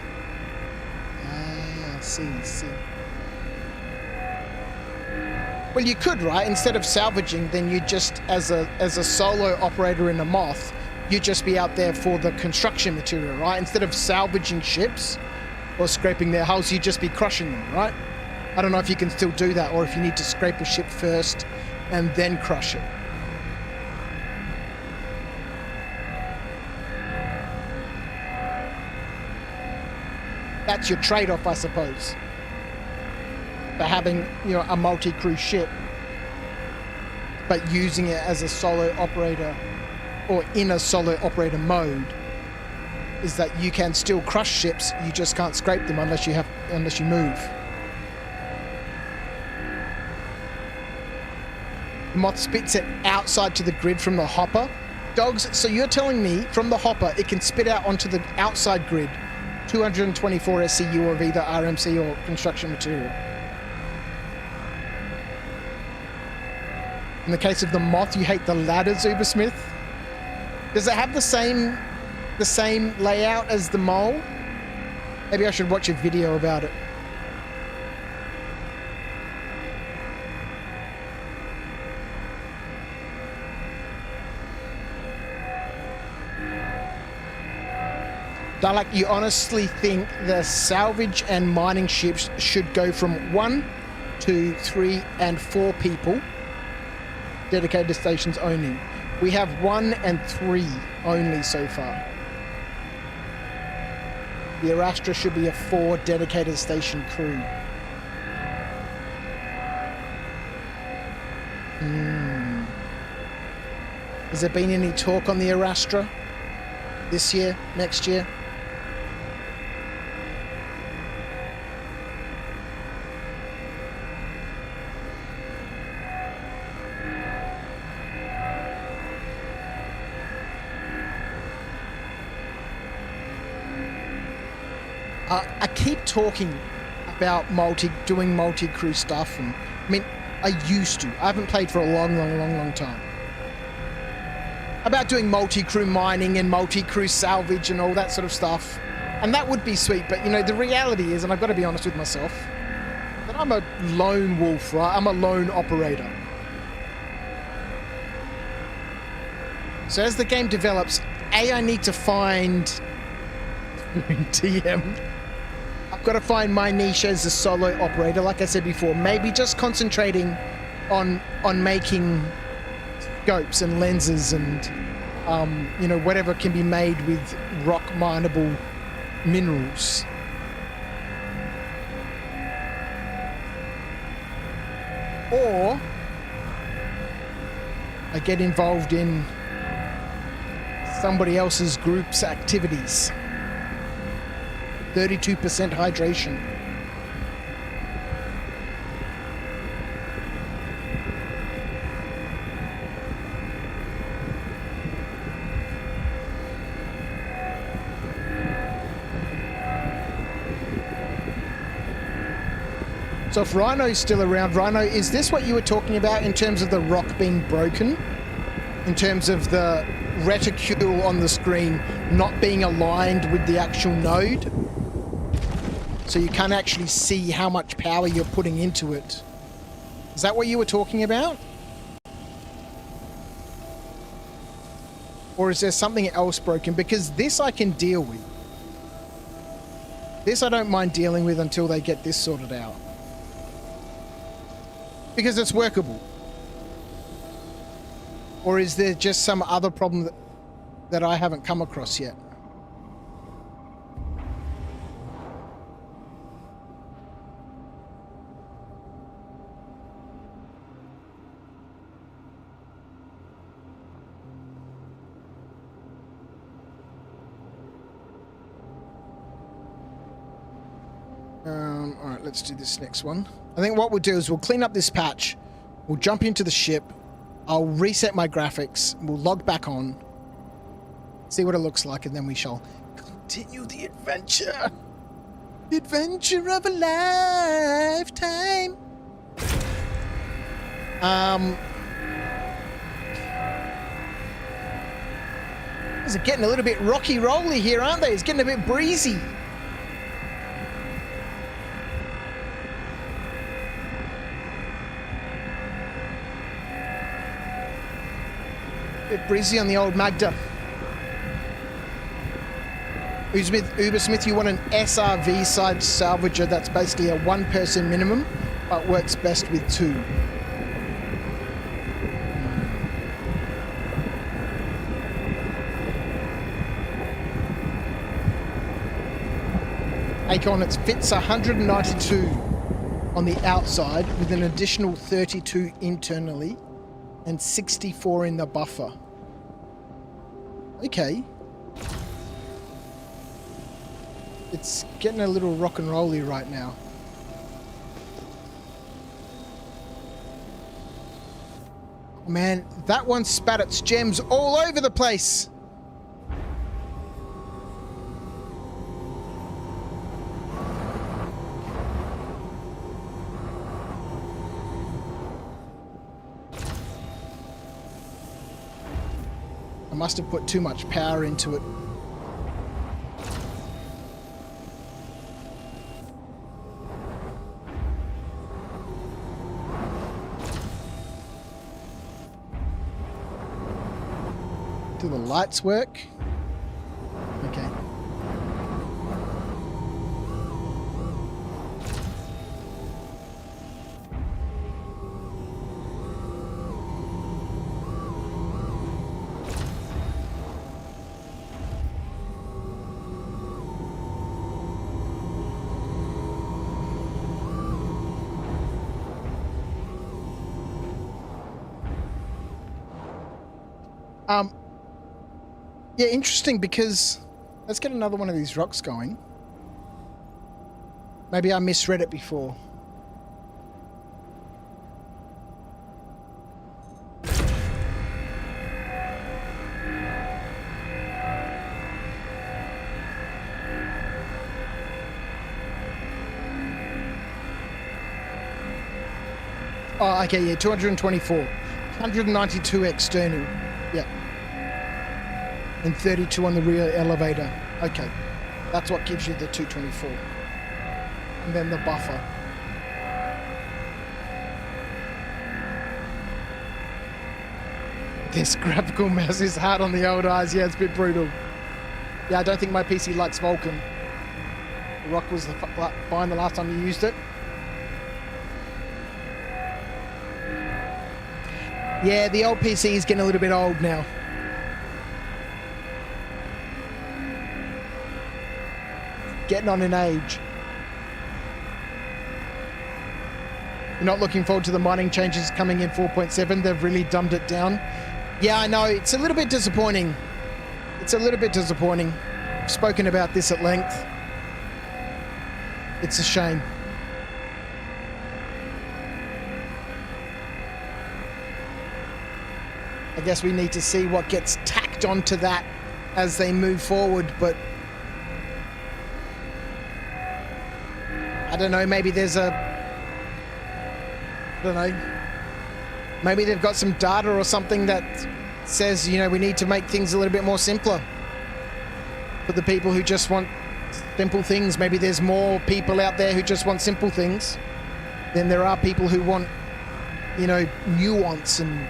Ah, see. Well, you could, right? Instead of salvaging, then you just, as a solo operator in a moth, you'd just be out there for the construction material, right? Instead of salvaging ships or scraping their hulls, you'd just be crushing them, right? I don't know if you can still do that or if you need to scrape a ship first and then crush it. That's your trade-off, I suppose, for having, you know, a multi-crew ship, but using it as a solo operator or in a solo operator mode, is that you can still crush ships. You just can't scrape them unless you move. The moth spits it outside to the grid from the hopper. Dogs, so you're telling me from the hopper it can spit out onto the outside grid 224 SCU of either RMC or construction material. In the case of the moth, you hate the ladders, Ubersmith. Does it have the same layout as the mole? Maybe I should watch a video about it. Dalek, you honestly think the salvage and mining ships should go from 1, 2, 3, and 4 people, dedicated stations only? We have 1 and 3 only so far. The Arastra should be a 4 dedicated station crew. Has there been any talk on the Arastra this year, next year? I keep talking about doing multi-crew stuff, and I mean, I used to. I haven't played for a long time. About doing multi-crew mining and multi-crew salvage and all that sort of stuff, and that would be sweet. But you know, the reality is, and I've got to be honest with myself, that I'm a lone wolf, right? I'm a lone operator. So as the game develops, I need to find TM. I've got to find my niche as a solo operator, like I said before. Maybe just concentrating on making scopes and lenses and you know, whatever can be made with rock mineable minerals. Or I get involved in somebody else's group's activities. 32% hydration. So if Rhino's still around, Rhino, is this what you were talking about in terms of the rock being broken? In terms of the reticule on the screen not being aligned with the actual node? So you can't actually see how much power you're putting into it. Is that what you were talking about? Or is there something else broken? Because this I can deal with. This I don't mind dealing with until they get this sorted out. Because it's workable. Or is there just some other problem that I haven't come across yet? All right, let's do this next one. I think what we'll do is we'll clean up this patch. We'll jump into the ship. I'll reset my graphics. We'll log back on. See what it looks like, and then we shall continue the adventure. The adventure of a lifetime. These are getting a little bit rocky rolly here, aren't they? It's getting a bit breezy. Bit breezy on the old Magda. Uber Smith, you want an SRV side salvager that's basically a one-person minimum, but works best with two. Acon, it fits 192 on the outside with an additional 32 internally and 64 in the buffer. Okay. It's getting a little rock and rolly right now. Oh man, that one spat its gems all over the place. I must have put too much power into it. Do the lights work? Okay. Yeah, interesting, because let's get another one of these rocks going. Maybe I misread it before. Oh, okay, yeah, 224. 192 external. Yeah. And 32 on the rear elevator. Okay. That's what gives you the 224. And then the buffer. This graphical mouse is hard on the old eyes. Yeah, it's a bit brutal. Yeah, I don't think my PC likes Vulkan. The rock was fine the last time you used it. Yeah, the old PC is getting a little bit old now. Getting on in age. You're not looking forward to the mining changes coming in 4.7. They've really dumbed it down. Yeah, I know. It's a little bit disappointing. It's a little bit disappointing. I've spoken about this at length. It's a shame. I guess we need to see what gets tacked onto that as they move forward, but I don't know, maybe there's I don't know, maybe they've got some data or something that says, you know, we need to make things a little bit more simpler for the people who just want simple things. Maybe there's more people out there who just want simple things than there are people who want, you know, nuance and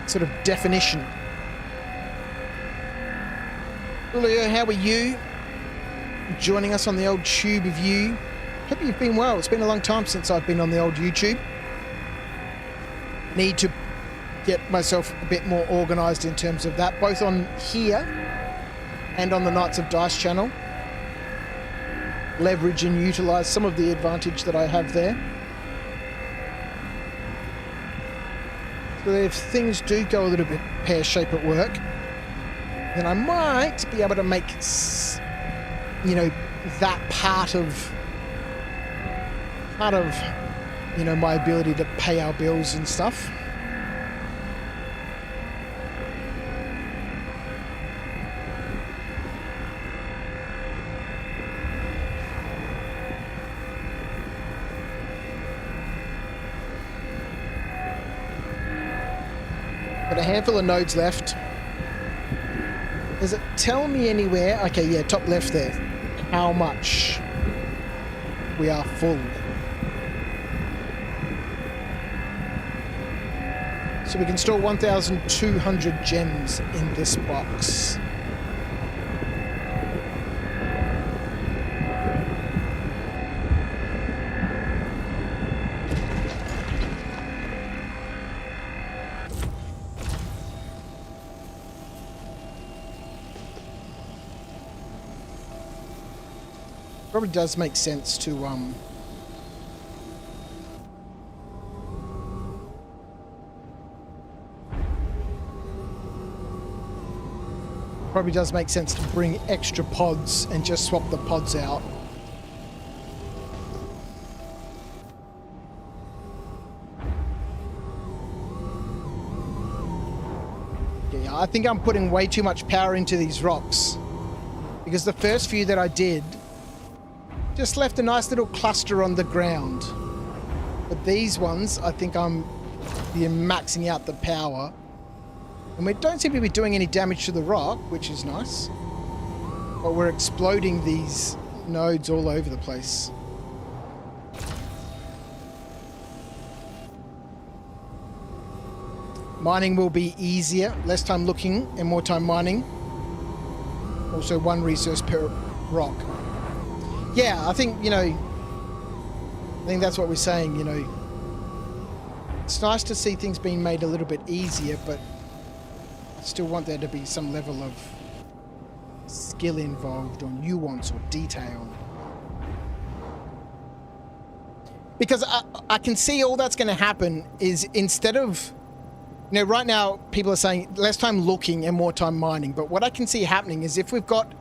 sort of definition. Julio, how are you? joining us on the old Tube View. Hope you've been well. It's been a long time since I've been on the old YouTube. Need to get myself a bit more organised in terms of that, both on here and on the Knights of Dice channel. Leverage and utilise some of the advantage that I have there. So if things do go a little bit pear-shaped at work, then I might be able to make, you know, that part of you know, my ability to pay our bills and stuff. Got a handful of nodes left. Does it tell me anywhere? Okay, yeah, top left there. How much we are full. So we can store 1,200 gems in this box. Probably does make sense to probably does make sense to bring extra pods and just swap the pods out. Yeah, I think I'm putting way too much power into these rocks, because the first few that I did just left a nice little cluster on the ground. But these ones, I think I'm maxing out the power. And we don't seem to be doing any damage to the rock, which is nice. But we're exploding these nodes all over the place. Mining will be easier, less time looking and more time mining. Also 1 resource per rock. Yeah, I think, you know, I think that's what we're saying, you know. It's nice to see things being made a little bit easier, but I still want there to be some level of skill involved, or nuance or detail. Because I can see all that's going to happen is, instead of, you know, right now people are saying less time looking and more time mining, but what I can see happening is, if we've got,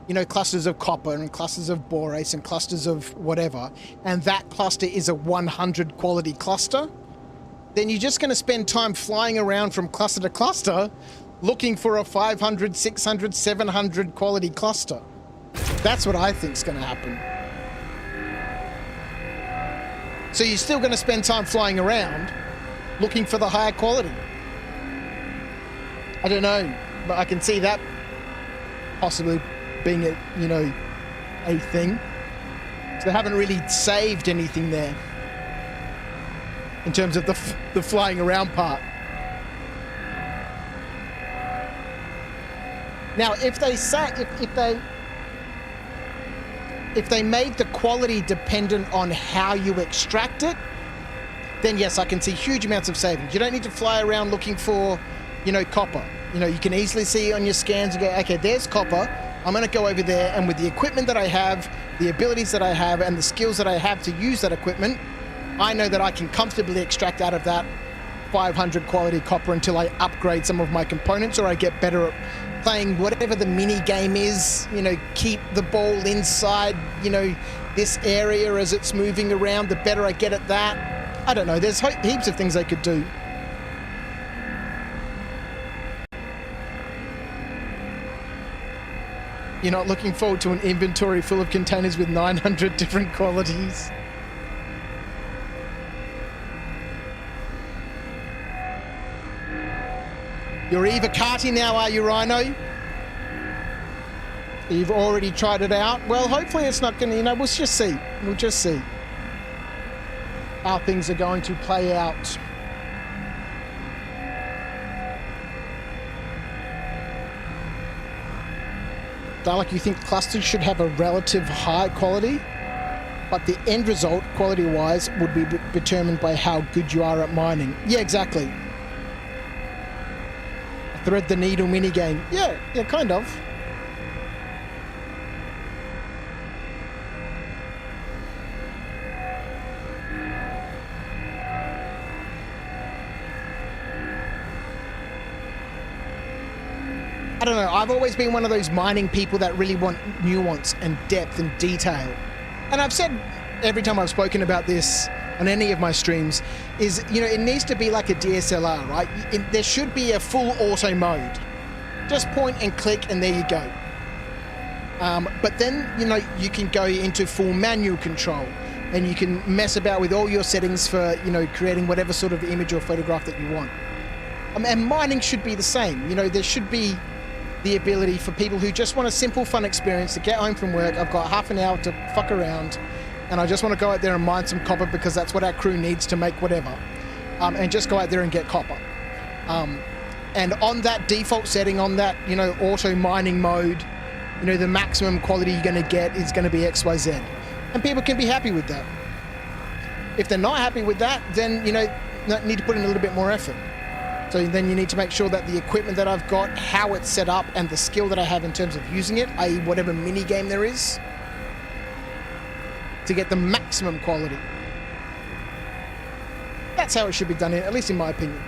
you know, clusters of copper and clusters of borace and clusters of whatever, and that cluster is a 100 quality cluster, then you're just going to spend time flying around from cluster to cluster looking for a 500, 600, 700 quality cluster. That's what I think is going to happen. So you're still going to spend time flying around looking for the higher quality. I don't know, but I can see that possibly being a, you know, a thing. So they haven't really saved anything there in terms of the flying around part. Now, if they say, if they made the quality dependent on how you extract it, then yes, I can see huge amounts of savings. You don't need to fly around looking for, you know, copper. You know, you can easily see on your scans and go, okay, there's copper. I'm going to go over there, and with the equipment that I have, the abilities that I have, and the skills that I have to use that equipment, I know that I can comfortably extract out of that 500 quality copper until I upgrade some of my components, or I get better at playing whatever the mini game is, you know, keep the ball inside, you know, this area as it's moving around. The better I get at that. I don't know, there's heaps of things I could do. You're not looking forward to an inventory full of containers with 900 different qualities. You're Eva Carty now, are you, Rhino? You've already tried it out? Well, hopefully it's not going to, you know, we'll just see. We'll just see how things are going to play out. Dalek, you think clusters should have a relative high quality, but the end result, quality-wise, would be determined by how good you are at mining. Yeah, exactly. A thread the needle minigame. Yeah, kind of. I don't know, I've always been one of those mining people that really want nuance and depth and detail. And I've said every time I've spoken about this on any of my streams is, you know, it needs to be like a DSLR, right? There should be a full auto mode. Just point and click and there you go. But then, you know, you can go into full manual control and you can mess about with all your settings for, you know, creating whatever sort of image or photograph that you want. And mining should be the same. You know, there should be the ability for people who just want a simple, fun experience to get home from work. I've got half an hour to fuck around and I just want to go out there and mine some copper because that's what our crew needs to make whatever. And just go out there and get copper. And on that default setting, on that, you know, auto mining mode, you know, the maximum quality you're going to get is going to be XYZ. And people can be happy with that. If they're not happy with that, then, you know, need to put in a little bit more effort. So then you need to make sure that the equipment that I've got, how it's set up, and the skill that I have in terms of using it, i.e. whatever mini game there is, to get the maximum quality. That's how it should be done, at least in my opinion.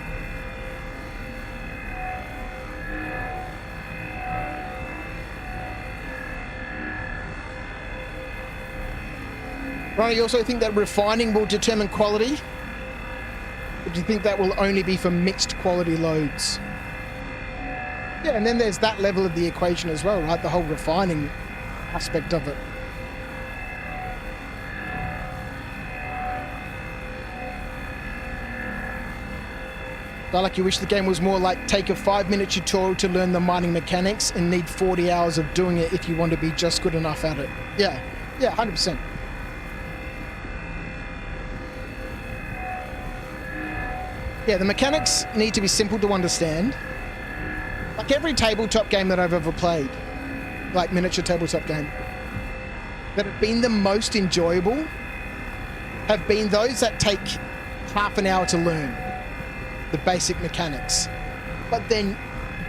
Ronnie, you also think that refining will determine quality? Or do you think that will only be for mixed quality loads? Yeah, and then there's that level of the equation as well, right? The whole refining aspect of it. Like you wish the game was more like take a 5-minute tutorial to learn the mining mechanics and need 40 hours of doing it if you want to be just good enough at it. Yeah, 100%. Yeah, the mechanics need to be simple to understand. Like every tabletop game that I've ever played, like miniature tabletop game, that have been the most enjoyable have been those that take half an hour to learn the basic mechanics. But then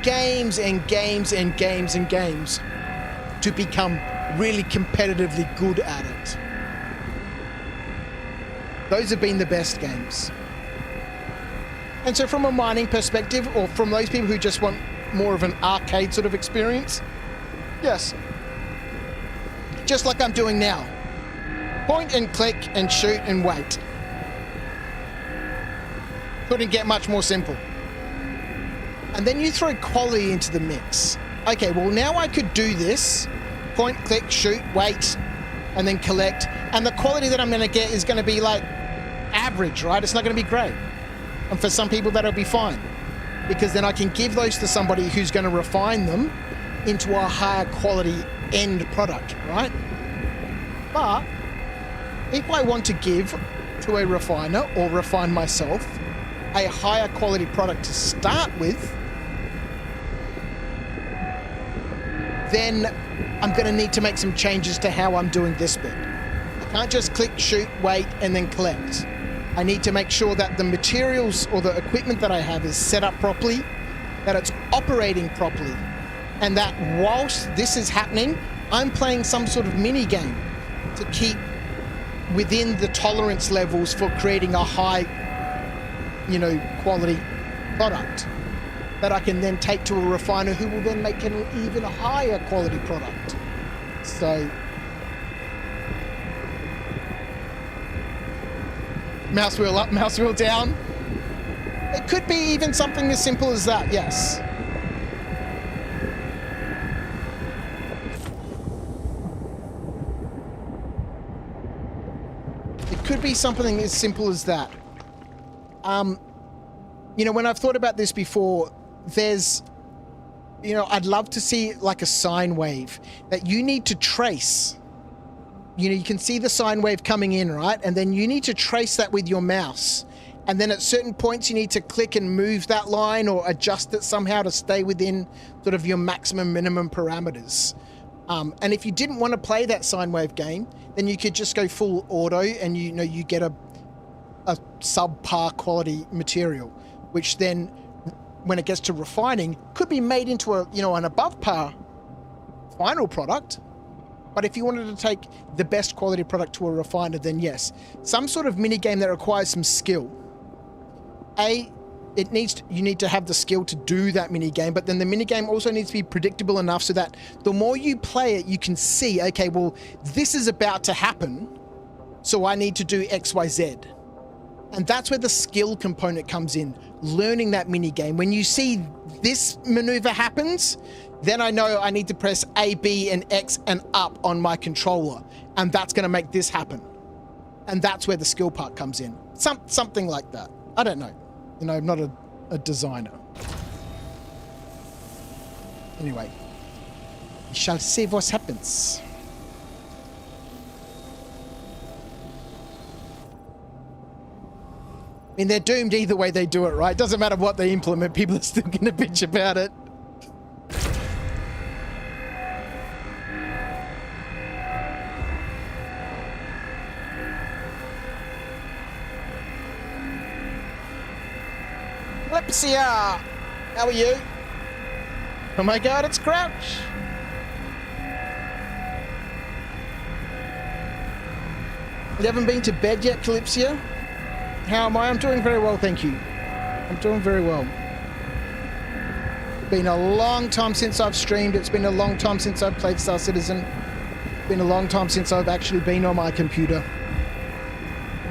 games and games and games and games to become really competitively good at it. Those have been the best games. And so from a mining perspective, or from those people who just want more of an arcade sort of experience, yes. Just like I'm doing now. Point and click and shoot and wait. Couldn't get much more simple. And then you throw quality into the mix. Okay, well now I could do this. Point, click, shoot, wait, and then collect. And the quality that I'm going to get is going to be like average, right? It's not going to be great. And for some people that'll be fine, because then I can give those to somebody who's going to refine them into a higher quality end product, right? But if I want to give to a refiner or refine myself a higher quality product to start with, then I'm going to need to make some changes to how I'm doing this bit. I can't just click, shoot, wait, and then collect. I need to make sure that the materials or the equipment that I have is set up properly, that it's operating properly, and that whilst this is happening, I'm playing some sort of mini game to keep within the tolerance levels for creating a high, you know, quality product that I can then take to a refiner who will then make an even higher quality product. So mouse wheel up, mouse wheel down. It could be even something as simple as that, yes. It could be something as simple as that. You know, when I've thought about this before, there's, you know, I'd love to see like a sine wave that you need to trace. You know, you can see the sine wave coming in, right? And then you need to trace that with your mouse. And then at certain points, you need to click and move that line or adjust it somehow to stay within sort of your maximum minimum parameters. And if you didn't want to play that sine wave game, then you could just go full auto and you get a subpar quality material, which then when it gets to refining could be made into an above par final product. But if you wanted to take the best quality product to a refiner, then yes, some sort of mini game that requires some skill. You need to have the skill to do that mini game, but then the mini game also needs to be predictable enough so that the more you play it, you can see, okay, well, this is about to happen, so I need to do X, Y, Z. And that's where the skill component comes in, learning that mini game. When you see this maneuver happens, then I know I need to press A, B, and X and up on my controller, and that's going to make this happen. And that's where the skill part comes in. Something like that. I don't know. I'm not a designer. Anyway, we shall see what happens. I mean, they're doomed either way they do it, right? Doesn't matter what they implement, people are still going to bitch about it. Lipsia! How are you? Oh my god, it's Crouch! You haven't been to bed yet, Calypsia? How am I? I'm doing very well, thank you. I'm doing very well. It's been a long time since I've streamed. It's been a long time since I've played Star Citizen. It's been a long time since I've actually been on my computer.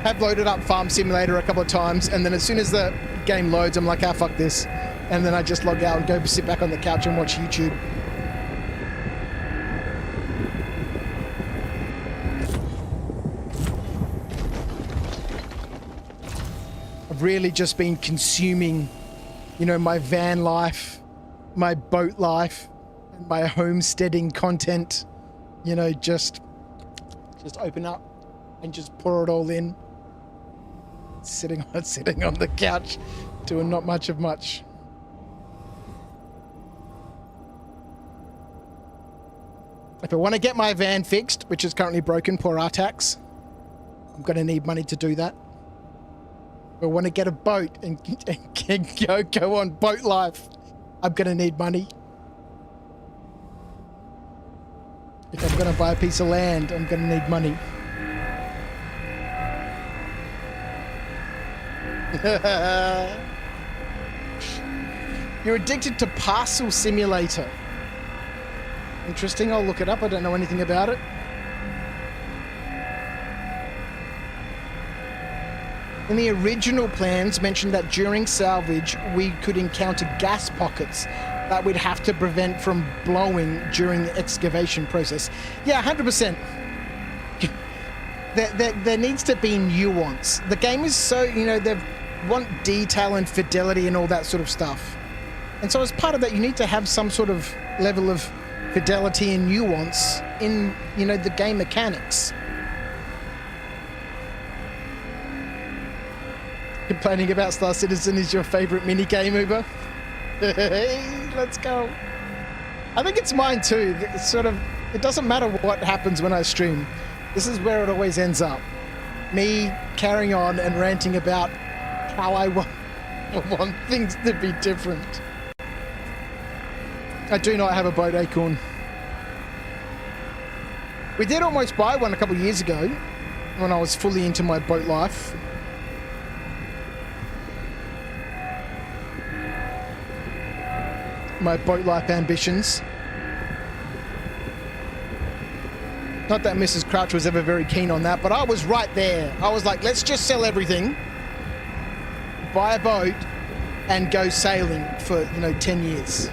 I've loaded up Farm Simulator a couple of times, and then as soon as the game loads, I'm like, fuck this. And then I just log out and go sit back on the couch and watch YouTube. I've really just been consuming, my van life, my boat life, and my homesteading content. Just open up and just pour it all in. Sitting on the couch, doing not much of much. If I want to get my van fixed, which is currently broken, poor Artax, I'm going to need money to do that. If I want to get a boat and go on boat life, I'm going to need money. If I'm going to buy a piece of land, I'm going to need money. You're addicted to Parcel Simulator. Interesting, I'll look it up. I don't know anything about it. In the original plans mentioned that during salvage we could encounter gas pockets that we'd have to prevent from blowing during the excavation process. Yeah, 100%. There needs to be nuance. The game is so, they want detail and fidelity and all that sort of stuff. And so as part of that, you need to have some sort of level of fidelity and nuance in, the game mechanics. Complaining about Star Citizen is your favorite minigame, Uber? Hey, let's go. I think it's mine too. It's it doesn't matter what happens when I stream. This is where it always ends up. Me carrying on and ranting about how I want things to be different. I do not have a boat, Acorn. We did almost buy one a couple of years ago when I was fully into my boat life. My boat life ambitions. Not that Mrs. Crouch was ever very keen on that, but I was right there. I was like, let's just sell everything, buy a boat, and go sailing for, 10 years.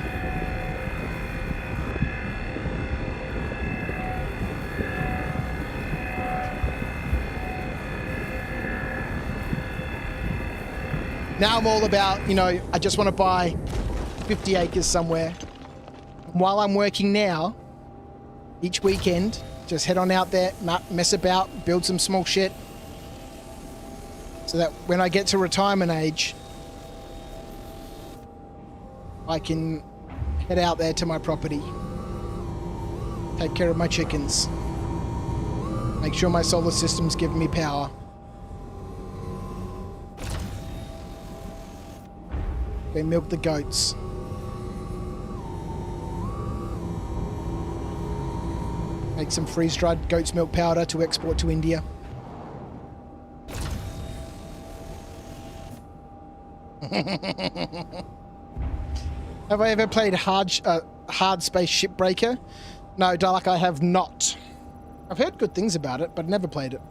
Now I'm all about, I just want to buy 50 acres somewhere. While I'm working now, each weekend, just head on out there, mess about, build some small shit. So that when I get to retirement age, I can head out there to my property. Take care of my chickens. Make sure my solar system's giving me power. Go milk the goats. Make some freeze-dried goat's milk powder to export to India. Have I ever played hard space shipbreaker? No, Dalek, I have not. I've heard good things about it, but never played it.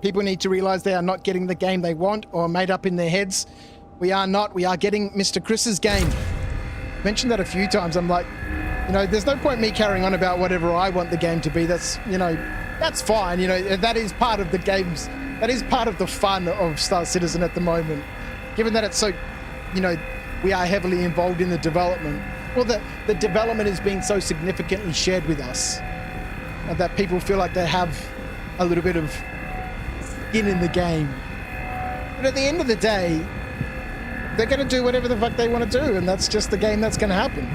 People need to realize they are not getting the game they want or made up in their heads. We are not. We are getting Mr. Chris's game. Mentioned that a few times. I'm like, you know, there's no point me carrying on about whatever I want the game to be. That's, you know, that's fine. You know, that is part of the game's, that is part of the fun of Star Citizen at the moment. Given that it's so, you know, we are heavily involved in the development. Well, the development is being so significantly shared with us that people feel like they have a little bit of skin in the game. But at the end of the day, they're going to do whatever the fuck they want to do, and that's just the game that's going to happen.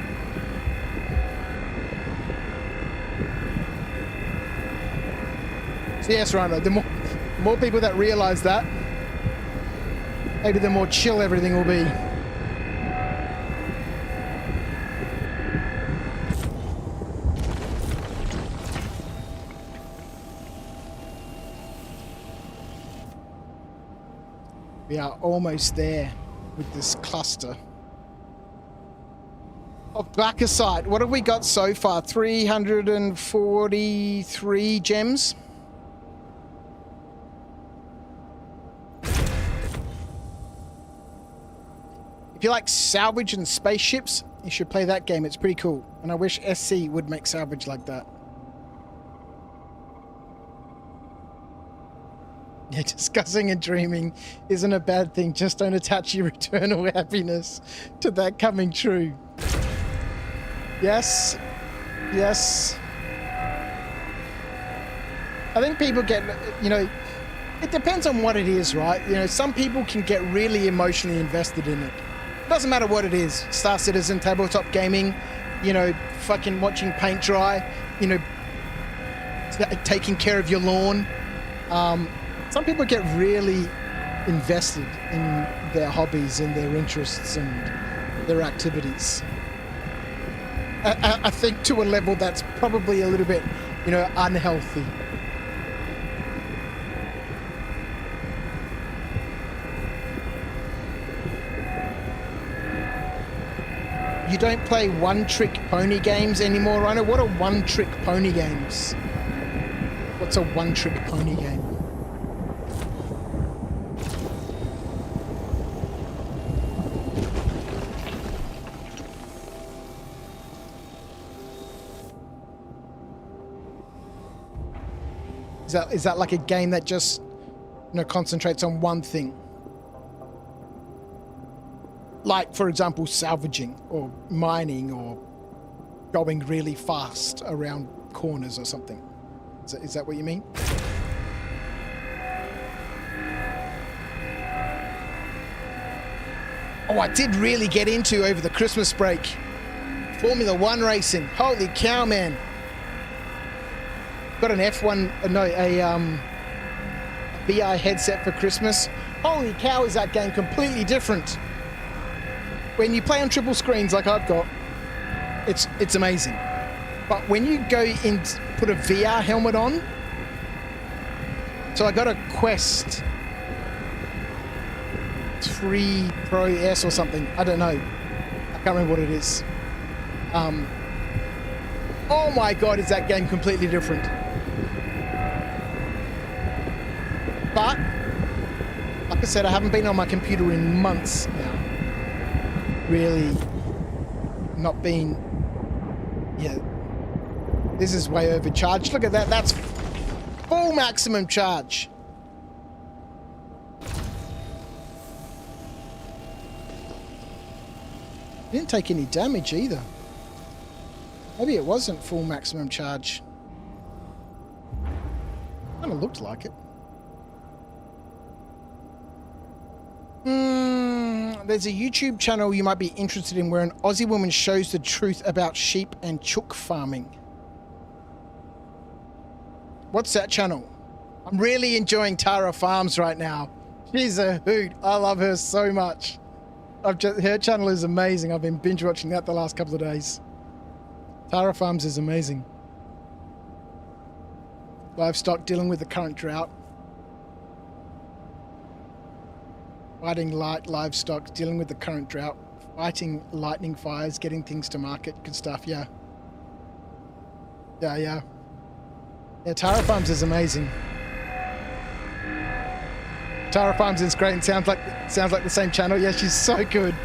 So yes, Rhino, the more people that realize that, maybe the more chill everything will be. We are almost there with this cluster of Blackasite. What have we got so far? 343 gems. If you like salvage and spaceships, you should play that game. It's pretty cool. And I wish SC would make salvage like that. Yeah, discussing and dreaming isn't a bad thing. Just don't attach your eternal happiness to that coming true. Yes. Yes. I think people get, you know, it depends on what it is, right? You know, some people can get really emotionally invested in it. It doesn't matter what it is. Star Citizen, tabletop gaming, you know, fucking watching paint dry, you know, taking care of your lawn. Some people get really invested in their hobbies and their interests and their activities. I think to a level that's probably a little bit, you know, unhealthy. You don't play one-trick pony games anymore, Rhino? What are one-trick pony games? What's a one-trick pony game? Is that like a game that just, you know, concentrates on one thing? Like, for example, salvaging or mining or going really fast around corners or something. Is that what you mean? Oh, I did really get into over the Christmas break. Formula One racing. Holy cow, man. Got an F1, no, a VR headset for Christmas. Holy cow, is that game completely different. When you play on triple screens like I've got, it's amazing. But when you go in, put a VR helmet on, so I got a Quest 3 Pro S or something, I don't know. I can't remember what it is. Oh my God, is that game completely different. But, like I said, I haven't been on my computer in months now. Really not been, yeah, this is way overcharged. Look at that, that's full maximum charge. Didn't take any damage either. Maybe it wasn't full maximum charge. Kind of looked like it. there's a YouTube channel you might be interested in where an Aussie woman shows the truth about sheep and chook farming. What's that channel? I'm really enjoying Tara Farms right now. She's a hoot. I love her so much. Her channel is amazing. I've been binge watching that the last couple of days. Tara Farms is amazing. Livestock dealing with the current drought. Fighting livestock, dealing with the current drought, fighting lightning fires, getting things to market, good stuff, yeah. Yeah, Tara Farms is amazing. Tara Farms is great and sounds like the same channel. Yeah, she's so good.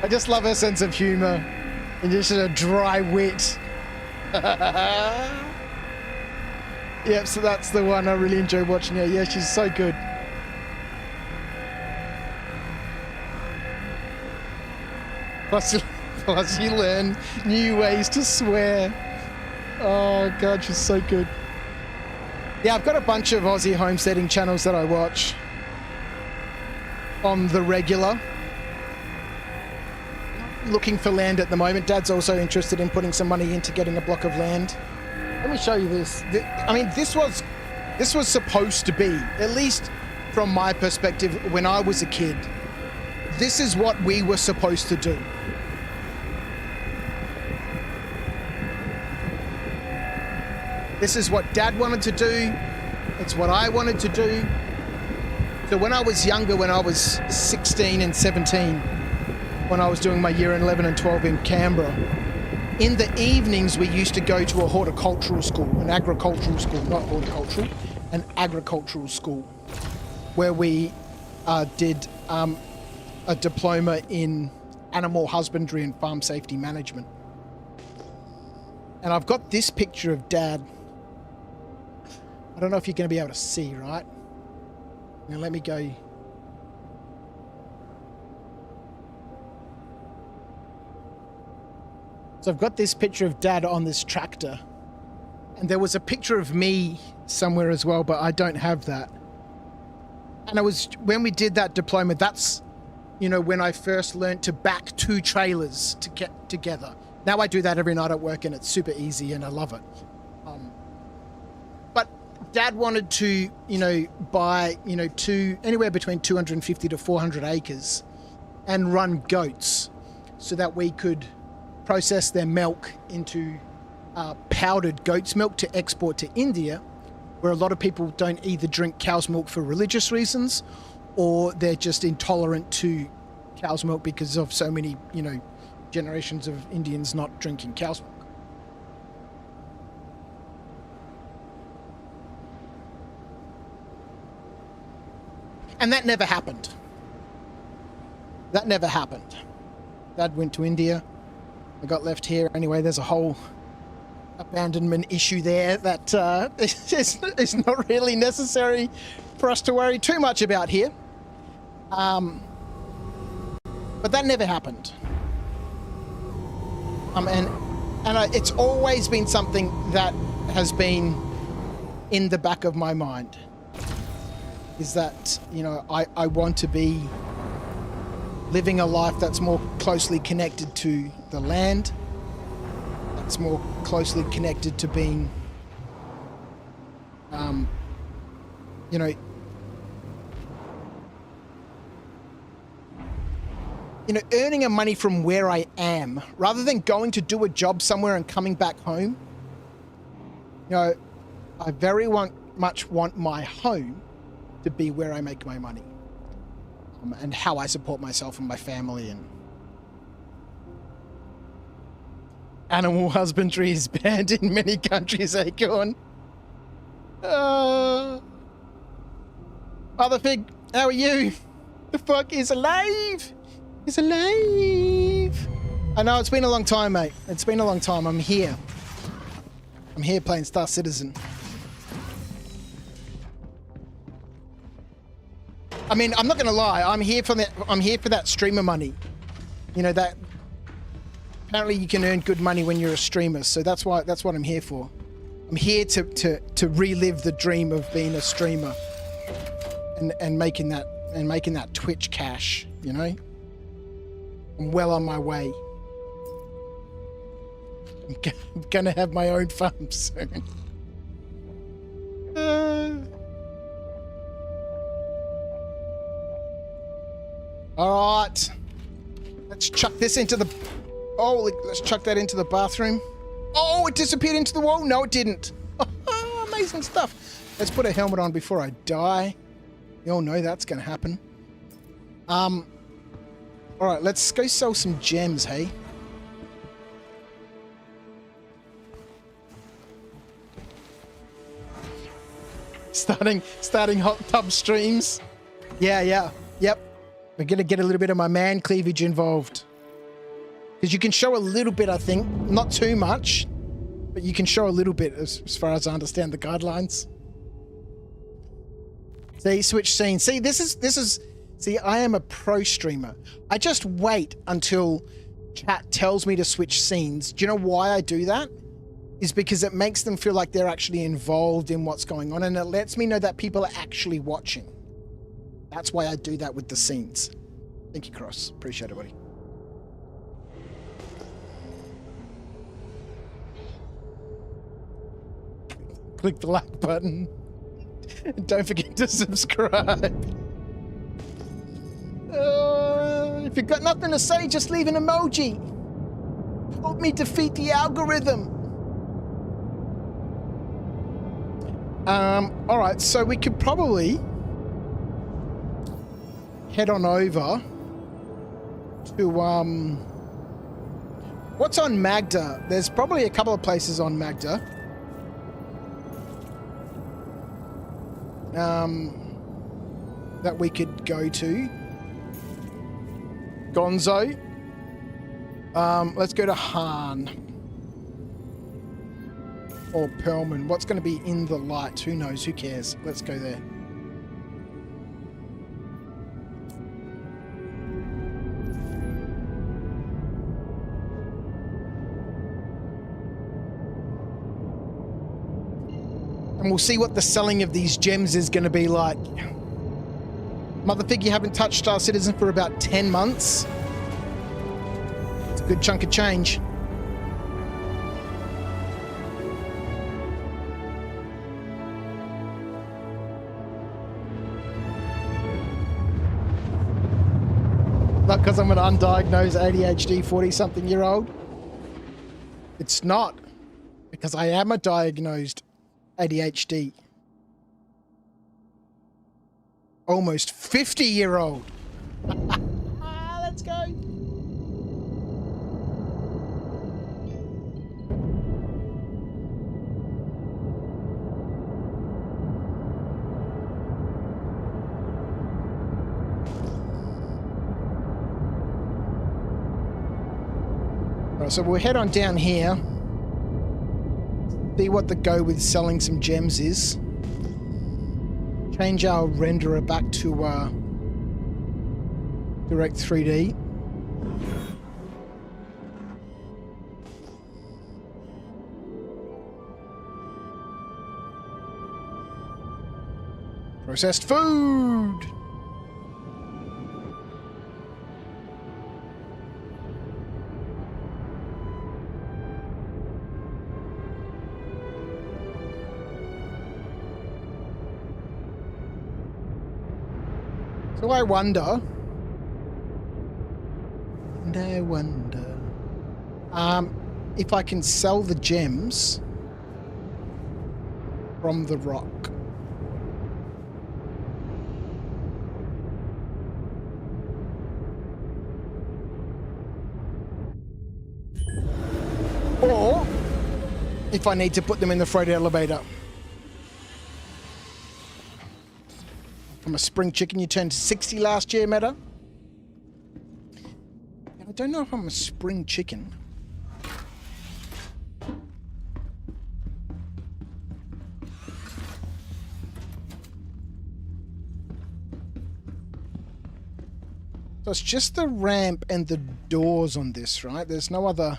I just love her sense of humor and just a dry wit. Yep, so that's the one I really enjoy watching her. Yeah, she's so good. Plus you learn new ways to swear. Oh God, she's so good. Yeah, I've got a bunch of Aussie homesteading channels that I watch on the regular. Looking for land at the moment. Dad's also interested in putting some money into getting a block of land. Let me show you this. I mean, this was supposed to be, at least from my perspective when I was a kid, this is what we were supposed to do. This is what Dad wanted to do. It's what I wanted to do. So when I was younger, when I was 16 and 17, when I was doing my year 11 and 12 in Canberra, in the evenings we used to go to a horticultural school, an agricultural school, not horticultural, an agricultural school, where we did a diploma in animal husbandry and farm safety management. And I've got this picture of Dad. I don't know if you're going to be able to see, right? Now let me go. So I've got this picture of Dad on this tractor. And there was a picture of me somewhere as well, but I don't have that. And it was when we did that diploma, that's, you know, when I first learned to back 2 trailers to get together. Now I do that every night at work and it's super easy and I love it. But Dad wanted to, you know, buy, you know, anywhere between 250 to 400 acres and run goats so that we could process their milk into powdered goat's milk to export to India, where a lot of people don't either drink cow's milk for religious reasons or they're just intolerant to cow's milk because of so many, you know, generations of Indians not drinking cow's milk. And that never happened. That never happened. Dad went to India. I got left here. Anyway, there's a whole abandonment issue there that is not really necessary for us to worry too much about here. But that never happened. It's always been something that has been in the back of my mind. Is that, you know, I want to be living a life that's more closely connected to the land, that's more closely connected to being, you know, earning a money from where I am, rather than going to do a job somewhere and coming back home. You know, I very much want my home to be where I make my money, and how I support myself and my family. And animal husbandry is banned in many countries, Acorn. Motherfig, how are you? The fuck is alive? He's alive. I know, it's been a long time, mate. It's been a long time. I'm here. I'm here playing Star Citizen. I mean, I'm not gonna lie. I'm here for that streamer money. You know, that apparently you can earn good money when you're a streamer. So that's what I'm here for. I'm here to relive the dream of being a streamer and making that Twitch cash. You know. I'm well on my way. I'm gonna have my own farm soon. All right. Let's chuck this into the... Oh, let's chuck that into the bathroom. Oh, it disappeared into the wall. No, it didn't. Amazing stuff. Let's put a helmet on before I die. You all know that's going to happen. All right, let's go sell some gems, hey? Starting hot tub streams. Yeah. Yep. We're going to get a little bit of my man cleavage involved. Because you can show a little bit, I think. Not too much. But you can show a little bit as far as I understand the guidelines. See, switch scene. See, this is... See, I am a pro streamer. I just wait until chat tells me to switch scenes. Do you know why I do that? Is because it makes them feel like they're actually involved in what's going on, and it lets me know that people are actually watching. That's why I do that with the scenes. Thank you, Cross. Appreciate it, buddy. Click the like button. And don't forget to subscribe. If you've got nothing to say, just leave an emoji. Help me defeat the algorithm. All right, so we could probably head on over to what's on Magda? There's probably a couple of places on Magda. That we could go to. Gonzo. Let's go to Han. Or Perlman. What's going to be in the light? Who knows? Who cares? Let's go there. And we'll see what the selling of these gems is going to be like. Motherfig, you haven't touched Star Citizen for about 10 months. It's a good chunk of change. Not because I'm an undiagnosed ADHD 40-something-year-old. It's not. Because I am a diagnosed ADHD. Almost 50-year-old. Let's go. Right, so we'll head on down here. See what the go with selling some gems is. Change our renderer back to Direct 3D. Processed food! So I wonder, if I can sell the gems from the rock. Or if I need to put them in the freight elevator. From a spring chicken, you turned 60 last year, Meta. I don't know if I'm a spring chicken. So it's just the ramp and the doors on this, right? There's no other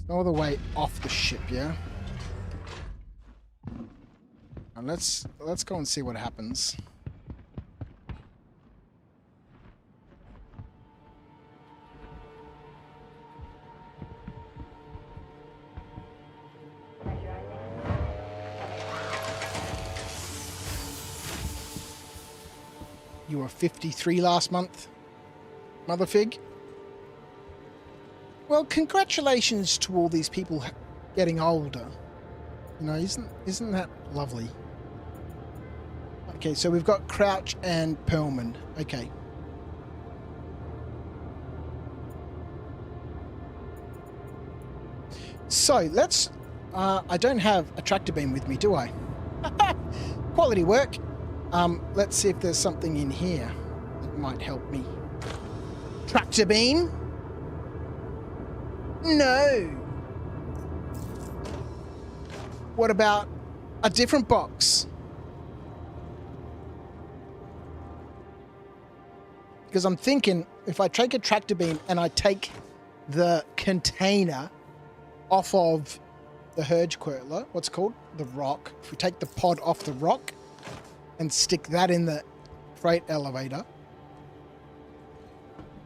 way off the ship, yeah? And let's go and see what happens. You were 53 last month, Mother Fig. Well, congratulations to all these people getting older. You know, isn't that lovely? Okay, so we've got Crouch and Perlman. Okay. So let's. I don't have a tractor beam with me, do I? Quality work. Let's see if there's something in here that might help me. Tractor beam? No. What about a different box? Because I'm thinking if I take a tractor beam and I take the container off of the Herge Quirtler, what's it called? The rock. If we take the pod off the rock and stick that in the freight elevator,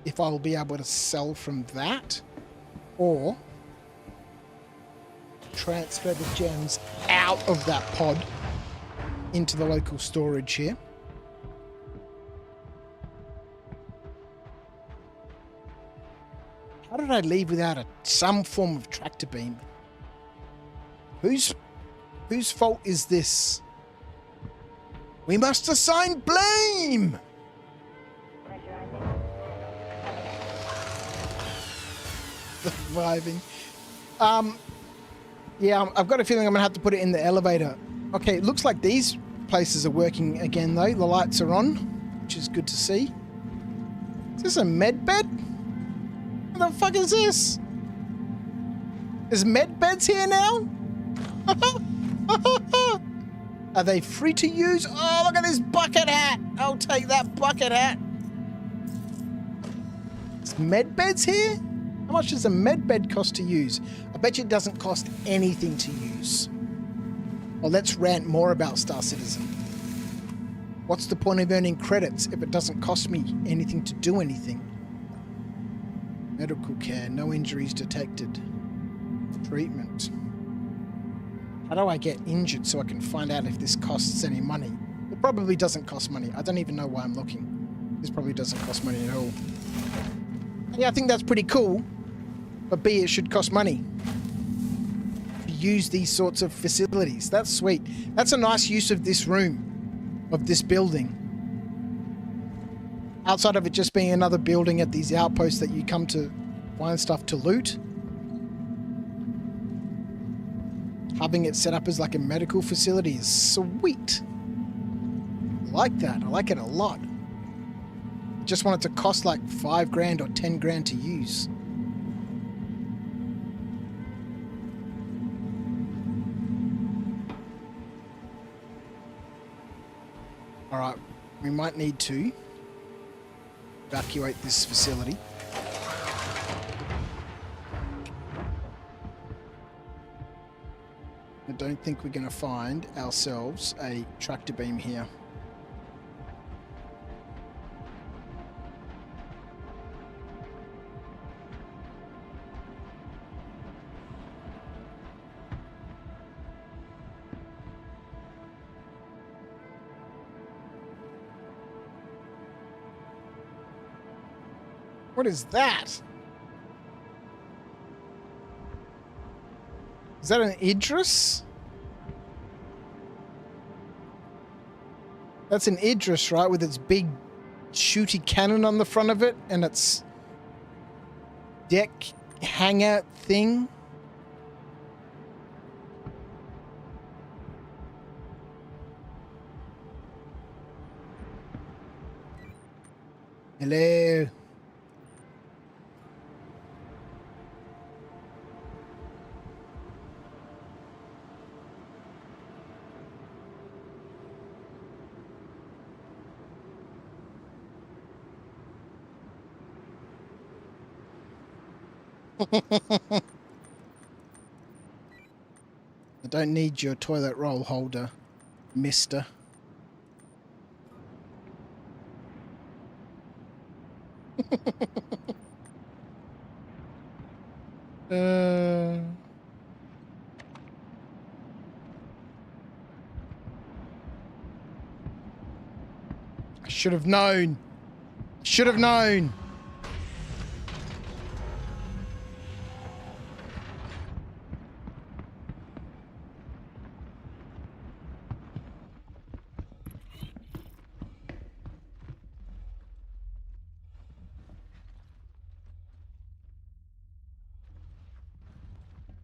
if I'll be able to sell from that, or transfer the gems out of that pod into the local storage here. How did I leave without some form of tractor beam? Whose fault is this? We must assign blame! Surviving. Yeah, I've got a feeling I'm going to have to put it in the elevator. Okay, it looks like these places are working again, though. The lights are on, which is good to see. Is this a med bed? What the fuck is this? There's med beds here now? Are they free to use? Oh, look at this bucket hat. I'll take that bucket hat. There's med beds here? How much does a med bed cost to use? I bet you it doesn't cost anything to use. Well, let's rant more about Star Citizen. What's the point of earning credits if it doesn't cost me anything to do anything? Medical care, no injuries detected. Treatment. How do I get injured so I can find out if this costs any money? It probably doesn't cost money. I don't even know why I'm looking. This probably doesn't cost money at all. Yeah, I think that's pretty cool. But B, it should cost money to use these sorts of facilities. That's sweet. That's a nice use of this room, of this building. Outside of it just being another building at these outposts that you come to find stuff to loot. Having it set up as like a medical facility is sweet. I like that. I like it a lot. Just want it to cost like 5 grand or 10 grand to use. All right, we might need to evacuate this facility. I don't think we're going to find ourselves a tractor beam here. What is that? Is that an Idris? That's an Idris, right? With its big shooty cannon on the front of it and its deck hangout thing. Hello. I don't need your toilet roll holder, mister. I should have known. Should have known.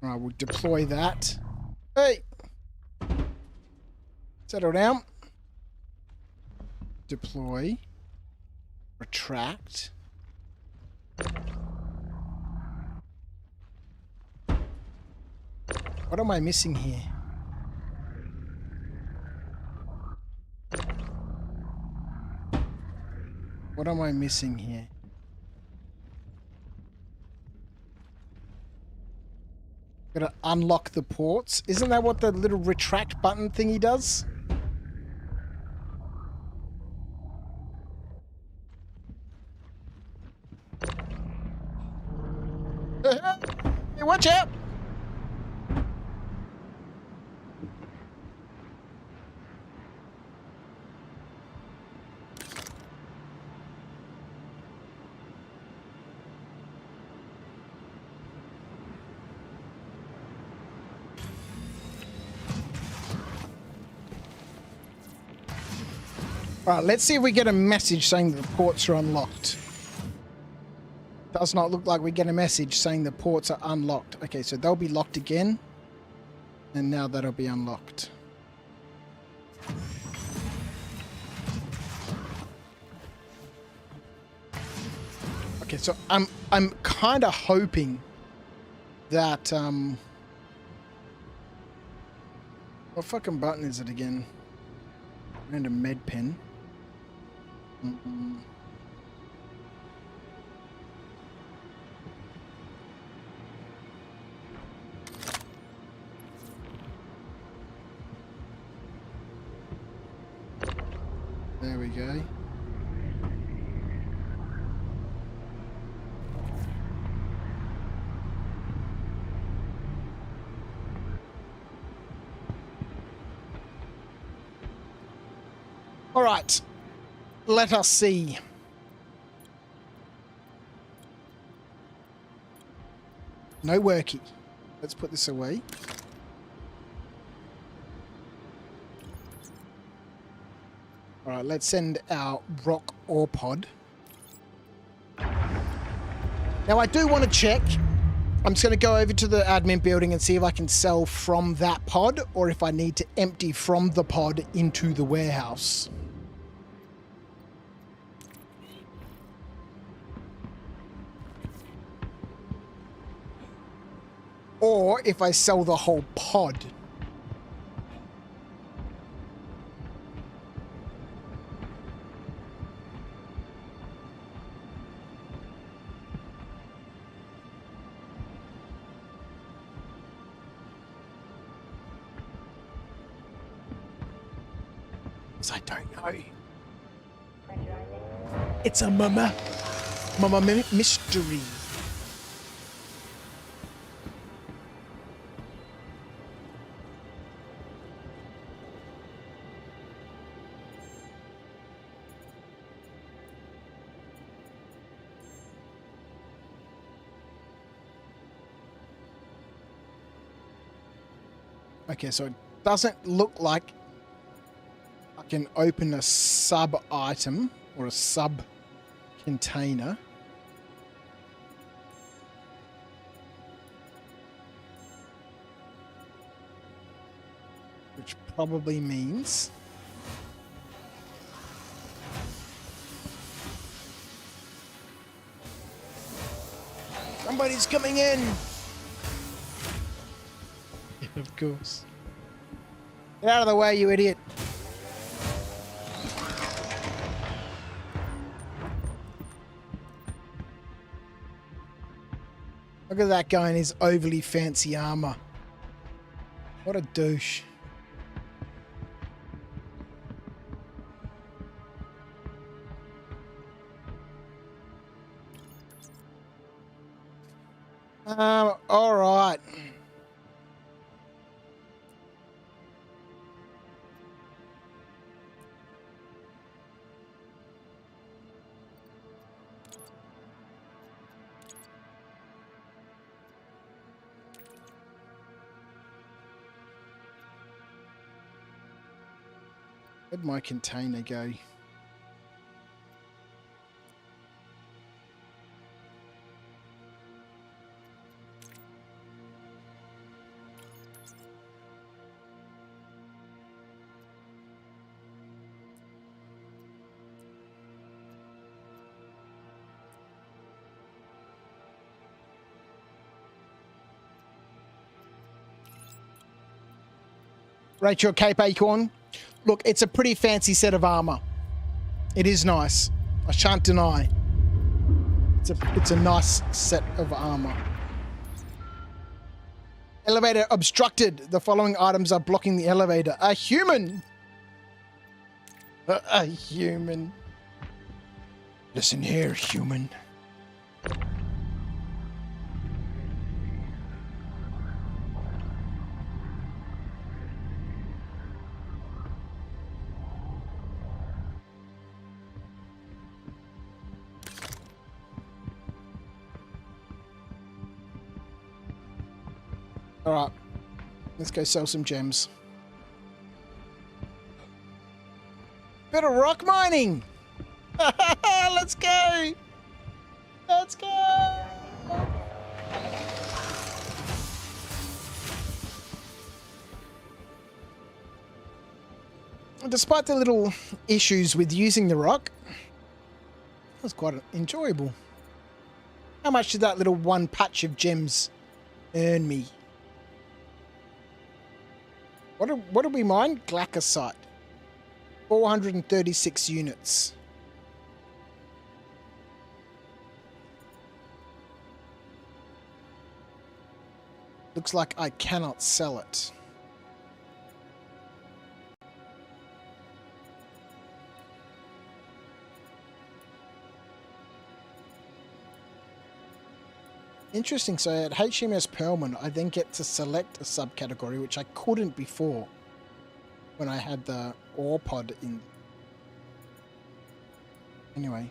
All right, we'll deploy that. Hey! Settle down. Deploy. Retract. What am I missing here? What am I missing here? Gotta unlock the ports. Isn't that what the little retract button thingy does? Hey, watch out! All right, let's see if we get a message saying that the ports are unlocked. Does not look like we get a message saying the ports are unlocked. Okay, so they'll be locked again. And now that'll be unlocked. Okay, so I'm kind of hoping that what fucking button is it again? Random med pen. There we go. All right. Let us see. No worky. Let's put this away. All right, let's send our rock ore pod. Now, I do want to check. I'm just going to go over to the admin building and see if I can sell from that pod or if I need to empty from the pod into the warehouse. Or if I sell the whole pod. I don't know. It's a mama mystery. Okay, so it doesn't look like I can open a sub item or a sub container. Which probably means somebody's coming in. Of course. Get out of the way, you idiot. Look at that guy in his overly fancy armor. What a douche. All right. Where'd my container go? Rachel Cape Acorn. Look, it's a pretty fancy set of armor. It is nice. I shan't deny. It's a nice set of armor. Elevator obstructed. The following items are blocking the elevator. A human. A human. Listen here, human. All right, let's go sell some gems. Bit of rock mining. Let's go. Let's go. Despite the little issues with using the rock, it was quite enjoyable. How much did that little one patch of gems earn me? What did we mine? Glaucosite. 436 units. Looks like I cannot sell it. Interesting, so at HMS Perlman, I then get to select a subcategory, which I couldn't before when I had the ore pod in. Anyway.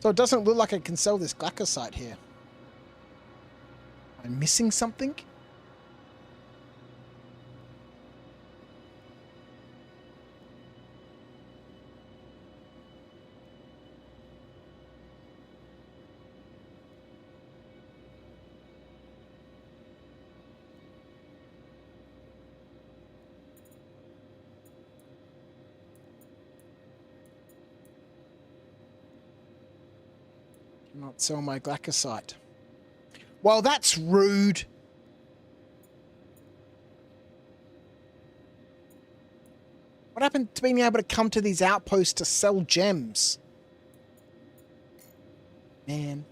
So it doesn't look like I can sell this glaucosite here. Am I missing something? Not sell my glaucosite. Well, that's rude. What happened to being able to come to these outposts to sell gems? Man.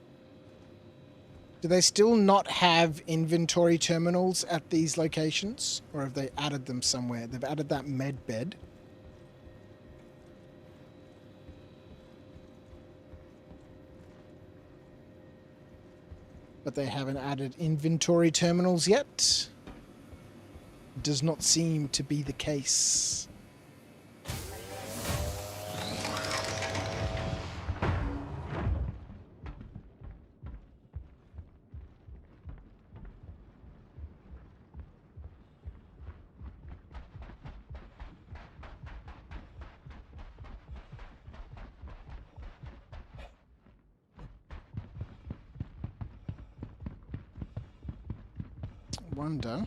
Do they still not have inventory terminals at these locations? Or have they added them somewhere? They've added that med bed. But they haven't added inventory terminals yet. Does not seem to be the case. Wonder.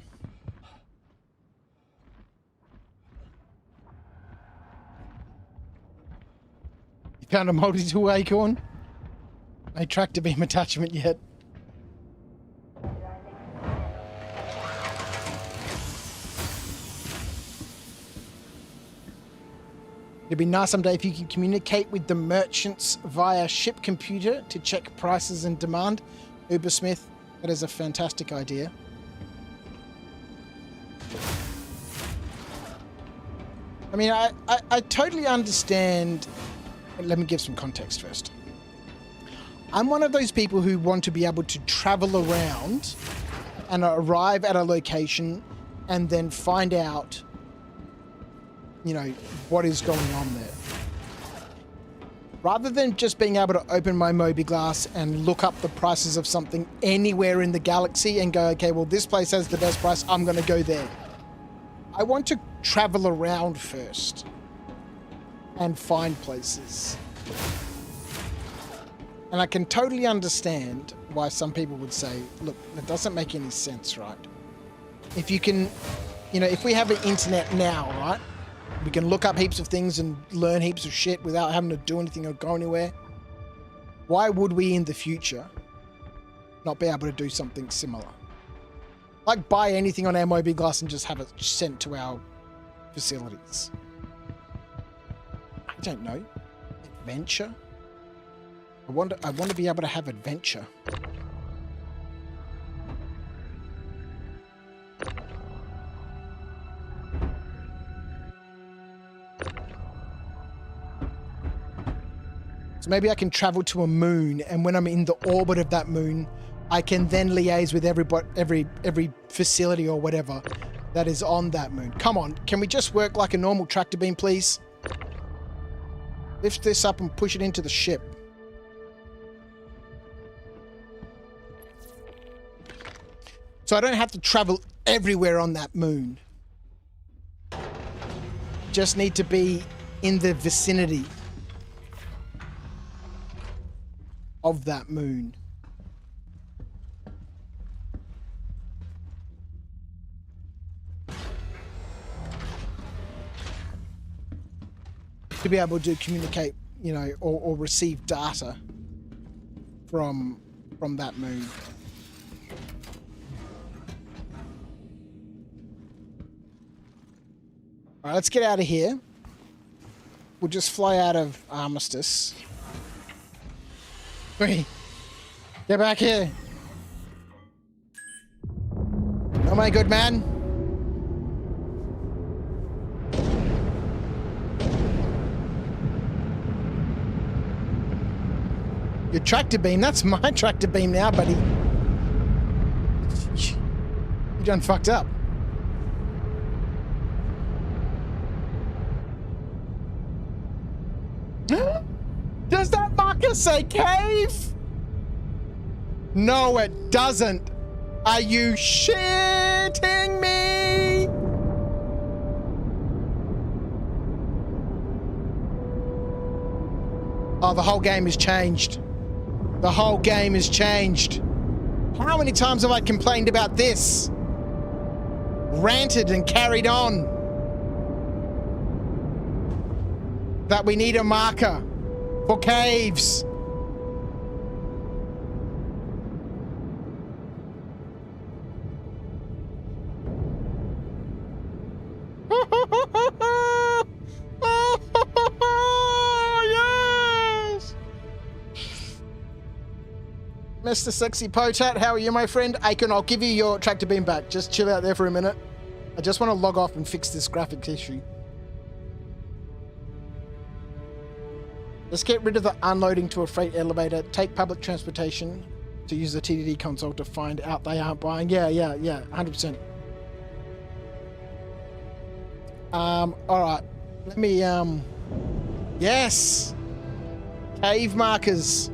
You found a multi-tool acorn? No tractor beam attachment yet. It'd be nice someday if you could communicate with the merchants via ship computer to check prices and demand. Ubersmith, that is a fantastic idea. I mean, I totally understand. Let me give some context first. I'm one of those people who want to be able to travel around and arrive at a location and then find out, you know, what is going on there. Rather than just being able to open my Mobiglass and look up the prices of something anywhere in the galaxy and go, okay, well, this place has the best price, I'm going to go there. I want to travel around first. and find places. And I can totally understand why some people would say, look, that doesn't make any sense, right? If you can, you know, if we have an internet now, right? We can look up heaps of things and learn heaps of shit without having to do anything or go anywhere. Why would we in the future not be able to do something similar? Like buy anything on our mobiGlas and just have it sent to our facilities. I don't know. Adventure? I want to be able to have adventure. So maybe I can travel to a moon, and when I'm in the orbit of that moon, I can then liaise with every facility or whatever that is on that moon. Come on, can we just work like a normal tractor beam, please? Lift this up and push it into the ship. So I don't have to travel everywhere on that moon. Just need to be in the vicinity of that moon. To be able to communicate, you know, or receive data from that moon. All right, let's get out of here. We'll just fly out of Armistice. Wait, get back here. Oh my good man. Your tractor beam, that's my tractor beam now, buddy. You done fucked up. Does that marker say cave? No, it doesn't. Are you shitting me? Oh, the whole game has changed. The whole game has changed. How many times have I complained about this? Ranted and carried on. That we need a marker for caves. Yes! Mr. Sexy Potat, how are you, my friend? Aiken, I'll give you your tractor beam back. Just chill out there for a minute. I just want to log off and fix this graphics issue. Let's get rid of the unloading to a freight elevator. Take public transportation to use the TDD console to find out they aren't buying. Yeah, 100%. All right. Let me, yes! Cave markers.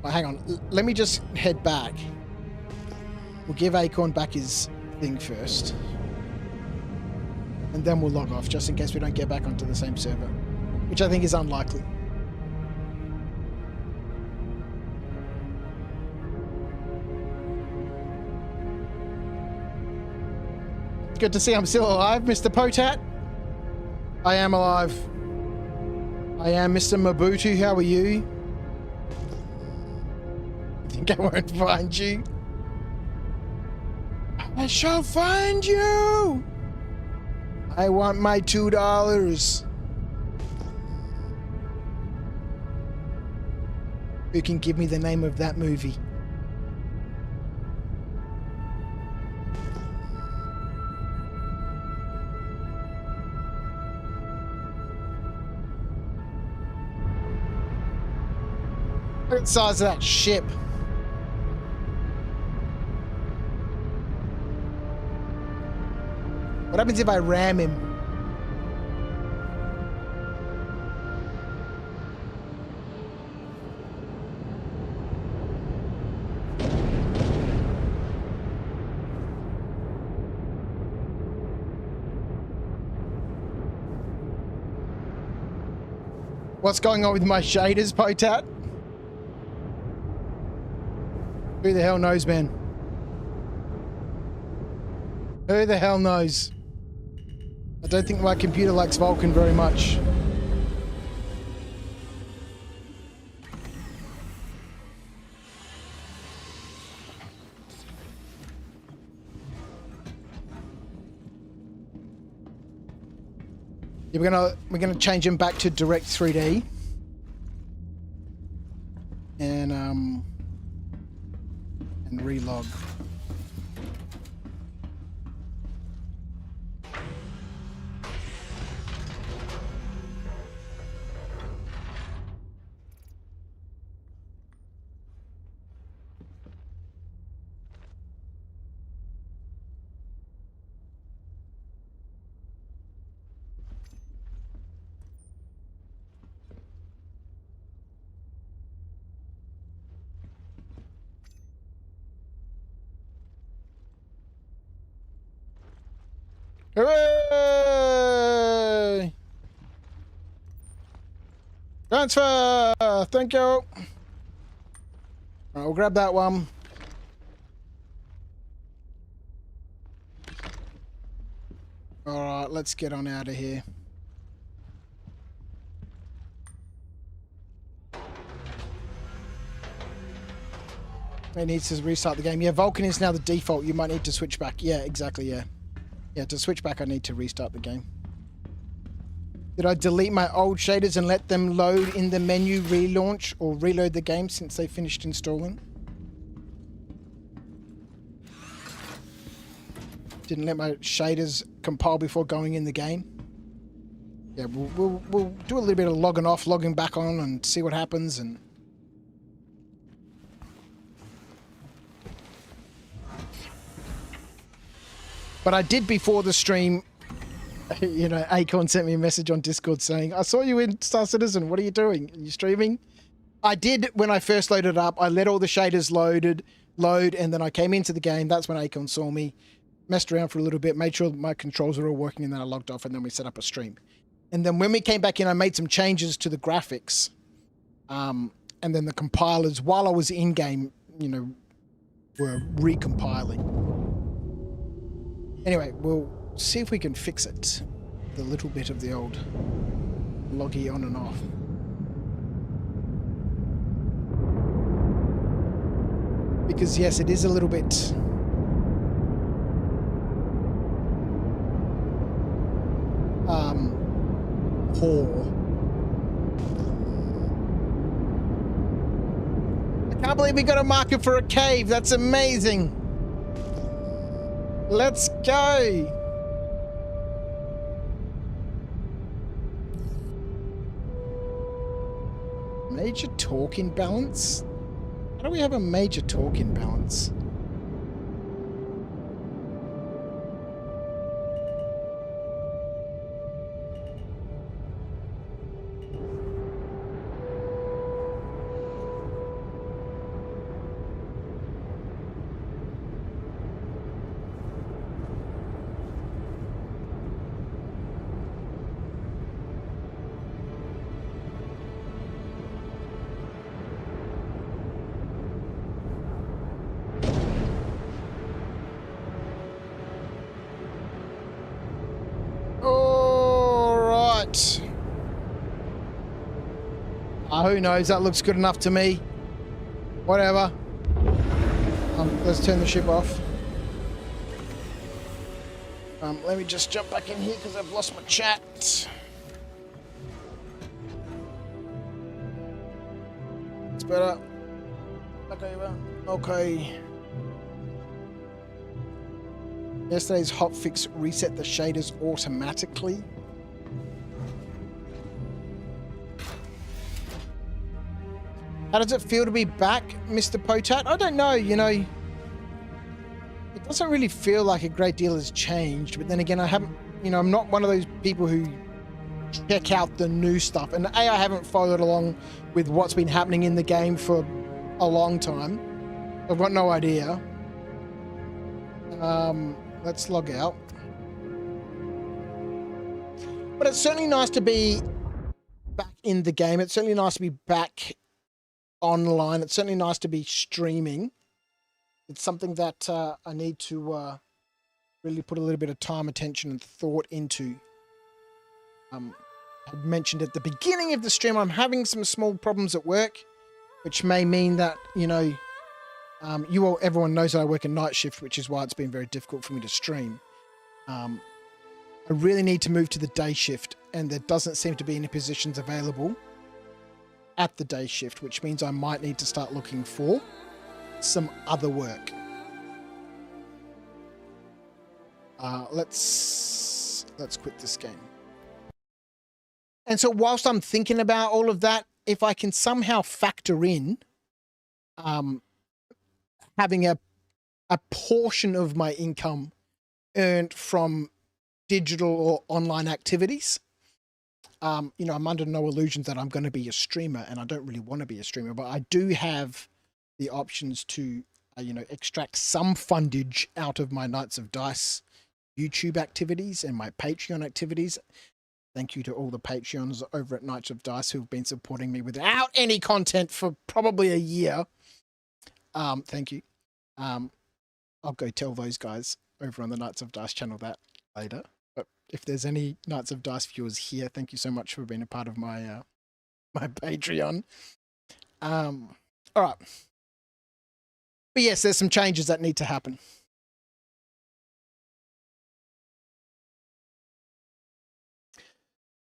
Oh, hang on. Let me just head back. We'll give Acorn back his thing first. And then we'll log off, just in case we don't get back onto the same server. Which I think is unlikely. It's good to see I'm still alive, Mr. Potat. I am alive. I am Mr. Mabutu. How are you? I won't find you. I shall find you. I want my $2. Who can give me the name of that movie? Look at the size of that ship. What happens if I ram him? What's going on with my shaders, Potat? Who the hell knows, man? Who the hell knows? I don't think my computer likes Vulkan very much. Yeah, we're gonna change him back to direct 3D. And relog. Hooray! Transfer! Thank you. All right, we'll grab that one. All right, let's get on out of here. It needs to restart the game. Yeah, Vulkan is now the default. You might need to switch back. Yeah, exactly, yeah. Yeah, to switch back, I need to restart the game. Did I delete my old shaders and let them load in the menu, relaunch, or reload the game since they finished installing? Didn't let my shaders compile before going in the game. Yeah, we'll do a little bit of logging off, logging back on, and see what happens. And but I did before the stream. You know, Akon sent me a message on Discord saying, "I saw you in Star Citizen. What are you doing? Are you streaming?" I did when I first loaded it up. I let all the shaders load, and then I came into the game. That's when Akon saw me. Messed around for a little bit, made sure that my controls were all working, and then I logged off, and then we set up a stream. And then when we came back in, I made some changes to the graphics. And then the compilers, while I was in-game, you know, were recompiling. Anyway, we'll see if we can fix it. The little bit of the old loggy on and off. Because yes, it is a little bit... poor. I can't believe we got a marker for a cave. That's amazing. Let's go. Major torque imbalance? How do we have a major torque imbalance? Who knows? That looks good enough to me. Whatever. Let's turn the ship off. Let me just jump back in here because I've lost my chat. It's better. Back over. Okay. Yesterday's hotfix reset the shaders automatically. How does it feel to be back, Mr. Potat? I don't know, you know. It doesn't really feel like a great deal has changed, but then again, I haven't, you know, I'm not one of those people who check out the new stuff. And I haven't followed along with what's been happening in the game for a long time. I've got no idea. Let's log out. But it's certainly nice to be back in the game. It's certainly nice to be back online. It's certainly nice to be streaming. It's something that I need to really put a little bit of time, attention, and thought into. I mentioned at the beginning of the stream, I'm having some small problems at work, which may mean that, everyone knows that I work a night shift, which is why it's been very difficult for me to stream. I really need to move to the day shift, and there doesn't seem to be any positions available at the day shift, which means I might need to start looking for some other work. Let's quit this game. And so whilst I'm thinking about all of that, if I can somehow factor in having a portion of my income earned from digital or online activities, I'm under no illusions that I'm going to be a streamer, and I don't really want to be a streamer, but I do have the options to, extract some fundage out of my Knights of Dice YouTube activities and my Patreon activities. Thank you to all the Patreons over at Knights of Dice who've been supporting me without any content for probably a year. Thank you. I'll go tell those guys over on the Knights of Dice channel that later. But if there's any Knights of Dice viewers here, thank you so much for being a part of my my Patreon. All right. But yes, there's some changes that need to happen.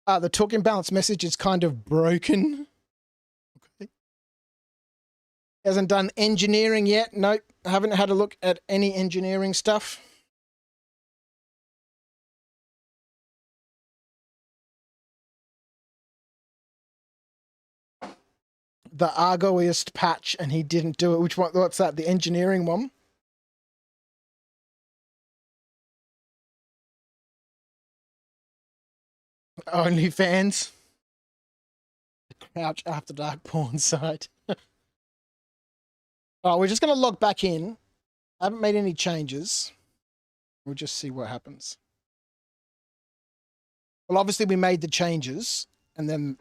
The talking balance message is kind of broken. Okay. Hasn't done engineering yet. Nope. I haven't had a look at any engineering stuff. The Argoist patch, and he didn't do it. Which one? What's that? The engineering one? OnlyFans. The Crouch After Dark porn site. Oh, we're just going to log back in. I haven't made any changes. We'll just see what happens. Well, obviously we made the changes, and then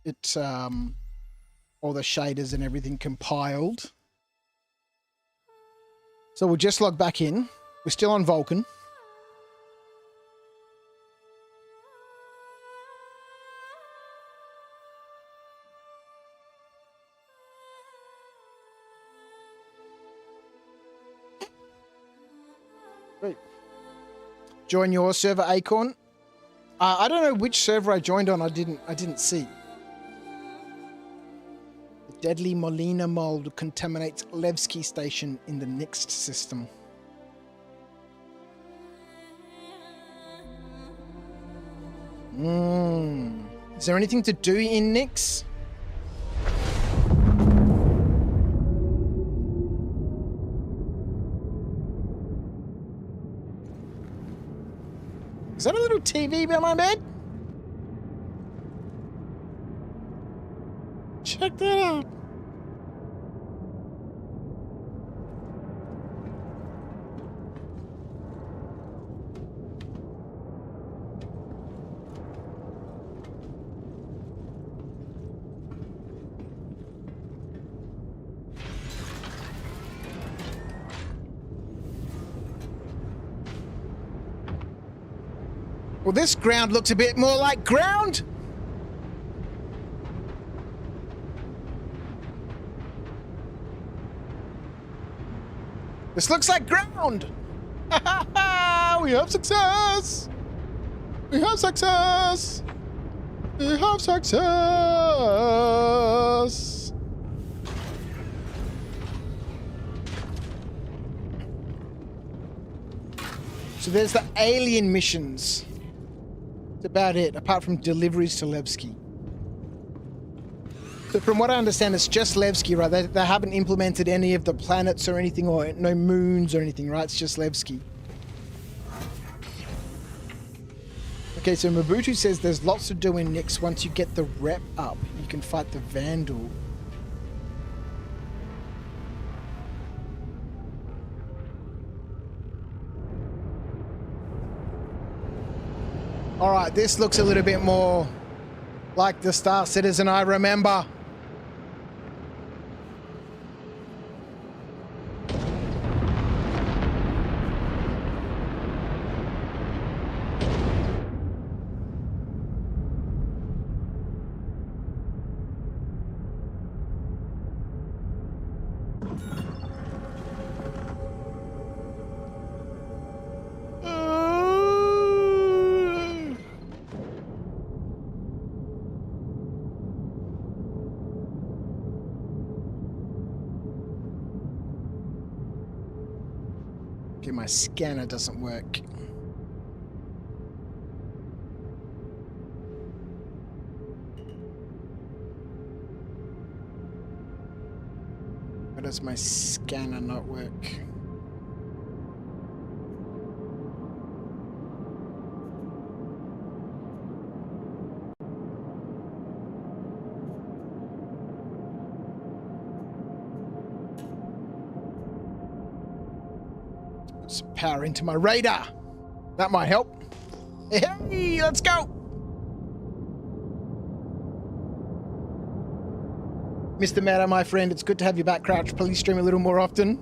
it, all the shaders and everything compiled. So we'll just log back in. We're still on Vulkan. Great. Join your server, Acorn. I don't know which server I joined on. I didn't see. The deadly Molina mold contaminates Levski station in the Nix system. Is there anything to do in Nix? Is that a little TV by my bed? Check that out. Well, this ground looks a bit more like ground. This looks like ground. We have success. We have success. We have success. So there's the alien missions. That's about it, apart from deliveries to Levski. So from what I understand, it's just Levski, right? They haven't implemented any of the planets or anything, or no moons or anything, right? It's just Levski. Okay, so Mabutu says there's lots to do in Nix. Once you get the rep up, you can fight the Vandal. All right, this looks a little bit more Like the Star Citizen I remember. Okay, my scanner doesn't work. Why does my scanner not work? Put some power into my radar. That might help. Hey, let's go. Mr. Matter, my friend, it's good to have you back, Crouch. Please stream a little more often.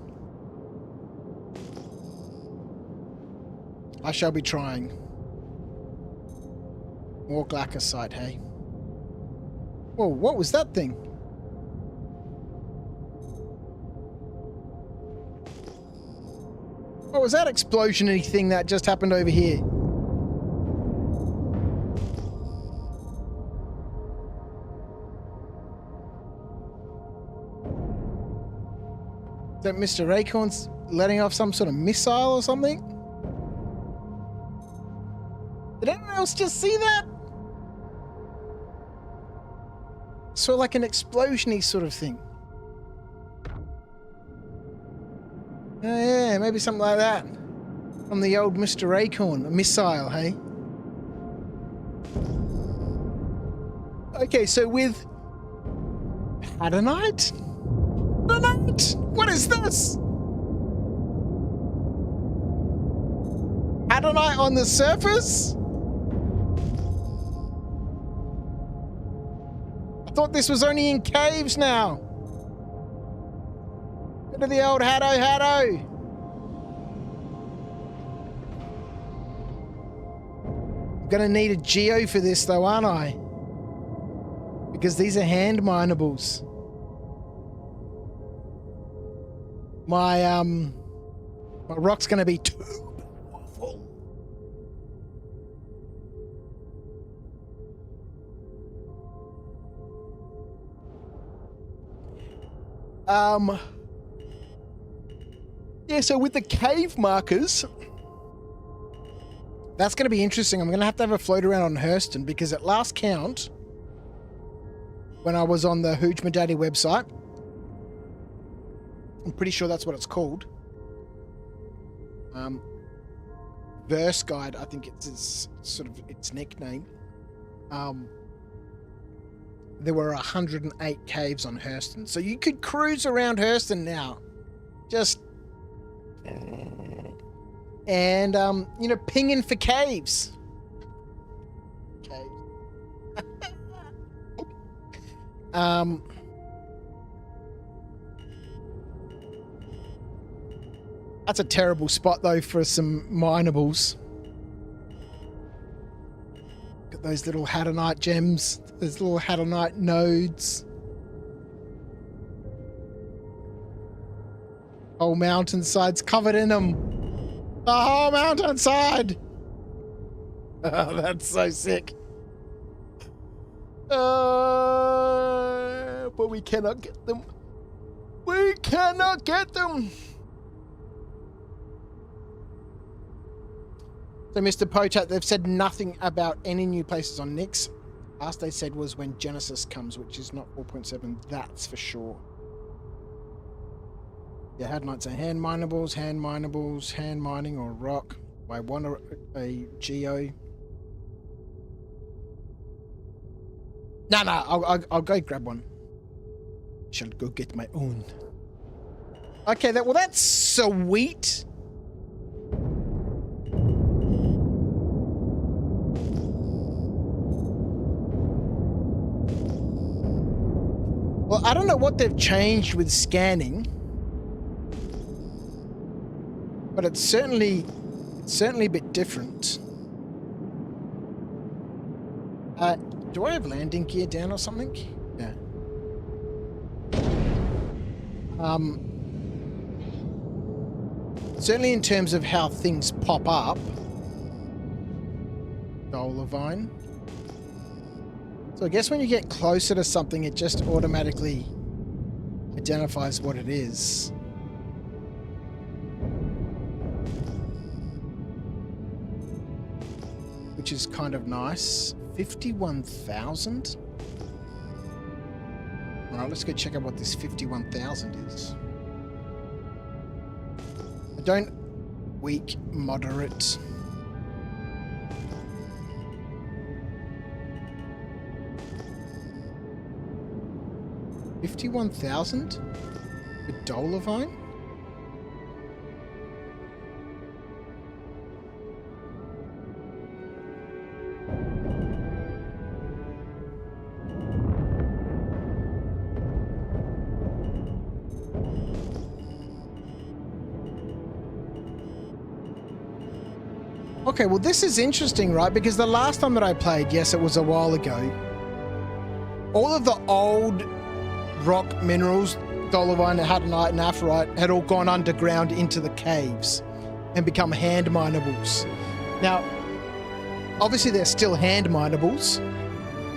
I shall be trying. More glaucosite, hey? Whoa, what was that thing? What was that explosion-y thing that just happened over here? Is that Mr. Acorn's letting off some sort of missile or something? Did anyone else just see that? Sort of like an explosion-y sort of thing. Oh yeah, maybe something like that. From the old Mr. Acorn, a missile, hey? Okay, so with Adonite? Adonite? What is this? Adonite on the surface? I thought this was only in caves now. Bit of the old Haddo. I'm gonna need a geo for this though, aren't I? Because these are hand minables. My rock's gonna be too powerful. Yeah, so with the cave markers, that's going to be interesting. I'm going to have a float around on Hurston because at last count, when I was on the Hooge Madaddy website, I'm pretty sure that's what it's called. Verse Guide, I think it's sort of its nickname. There were 108 caves on Hurston. So you could cruise around Hurston now. Just... And, you know, pinging for caves. That's a terrible spot, though, for some minables. Got those little Hadonite gems. Those little Hadonite nodes. Whole mountainside's covered in them. The whole mountainside. Oh, that's so sick. But we cannot get them. We cannot get them. So, Mr. Pochat, they've said nothing about any new places on Nyx. Last they said was when Genesis comes, which is not 4.7, that's for sure. Yeah, Hadonites are hand minables, hand mining or rock. I want a geo. No, I'll go grab one. Shall go get my own. Okay, that's sweet. I don't know what they've changed with scanning, but it's certainly a bit different. Do I have landing gear down or something? Yeah. Certainly in terms of how things pop up. Dolavine. So I guess when you get closer to something, it just automatically identifies what it is. Which is kind of nice. 51,000? Alright, let's go check out what this 51,000 is. I don't... Weak, moderate... 51,000 for Dolavine? Okay, well this is interesting, right? Because the last time that I played, yes, it was a while ago, all of the old rock minerals, Dolavine, Hadonite, and Aphrite, had all gone underground into the caves and become hand minables. Now, obviously they're still hand minables,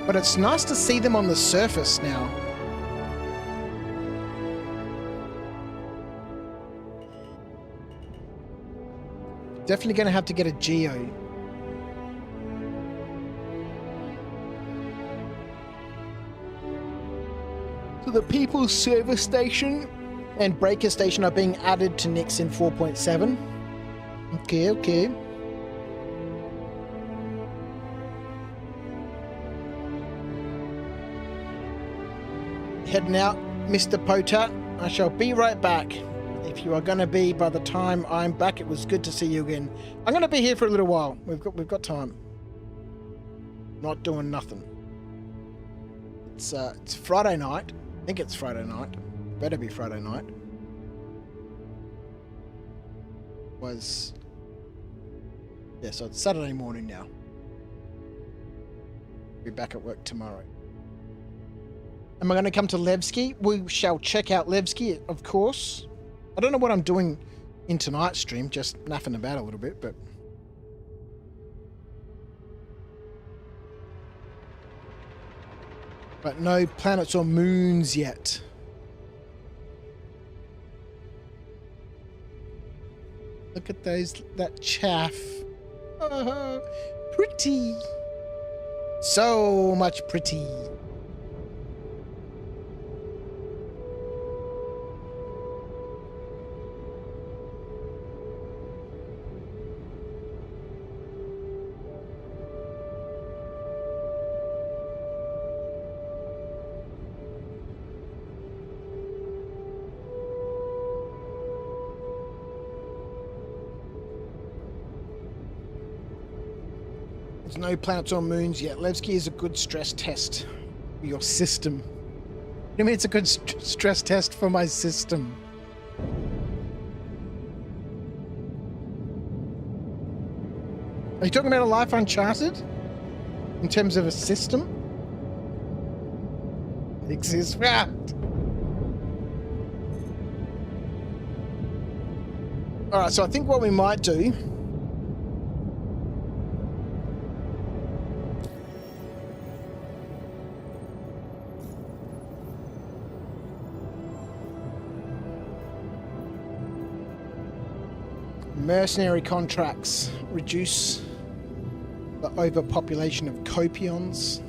but it's nice to see them on the surface now. Definitely going to have to get a geo. So the People's Service Station and Breaker Station are being added to Nixon 4.7. Okay, okay. Heading out, Mr. Potat. I shall be right back. If you are going to be by the time I'm back, it was good to see you again. I'm going to be here for a little while. We've got time. Not doing nothing. It's Friday night. I think it's Friday night. Better be Friday night. Yeah, so it's Saturday morning now. Be back at work tomorrow. Am I going to come to Levski? We shall check out Levski, of course. I don't know what I'm doing in tonight's stream, just naffing about a little bit, but... But no planets or moons yet. Look at that chaff. Oh, pretty. So much pretty. There's no planets or moons yet. Levski is a good stress test for your system. What do you mean it's a good stress test for my system? Are you talking about a life uncharted? In terms of a system? It exists. Ah! Alright, so I think what we might do... Mercenary contracts reduce the overpopulation of copions,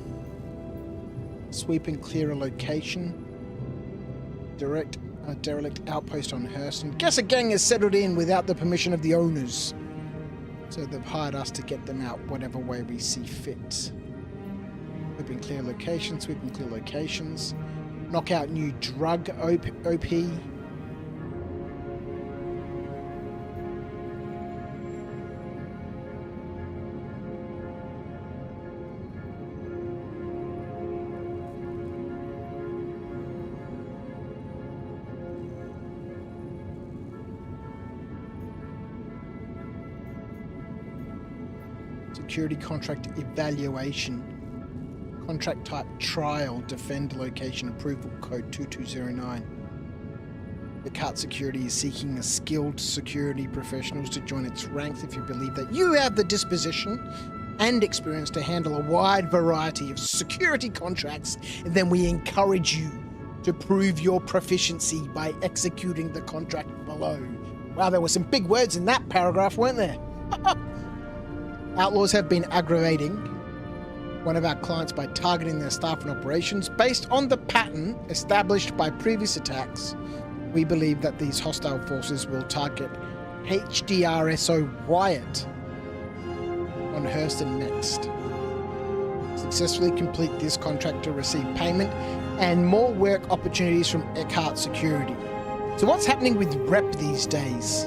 sweep and clear a location, derelict outpost on Hurston. Guess a gang has settled in without the permission of the owners, so they've hired us to get them out whatever way we see fit. Sweep and clear locations, sweep and clear locations, knock out new drug OP. security contract evaluation. Contract type trial, defend location approval code 2209. The CART Security is seeking a skilled security professionals to join its ranks if you believe that you have the disposition and experience to handle a wide variety of security contracts, and then we encourage you to prove your proficiency by executing the contract below. Wow, there were some big words in that paragraph, weren't there? Outlaws have been aggravating one of our clients by targeting their staff and operations. Based on the pattern established by previous attacks, we believe that these hostile forces will target HDRSO Wyatt on Hurston next. Successfully complete this contract to receive payment and more work opportunities from Eckhart Security. So what's happening with Rep these days?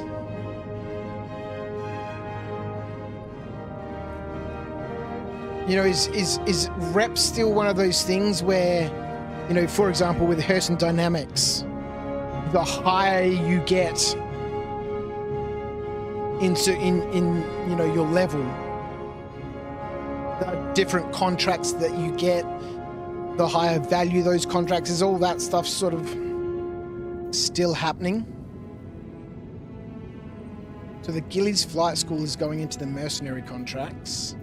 You know, is Rep still one of those things where, you know, for example, with Hurston Dynamics, the higher you get in you know, your level, the different contracts that you get, the higher value those contracts is, all that stuff sort of still happening. So the Gillies Flight School is going into the mercenary contracts.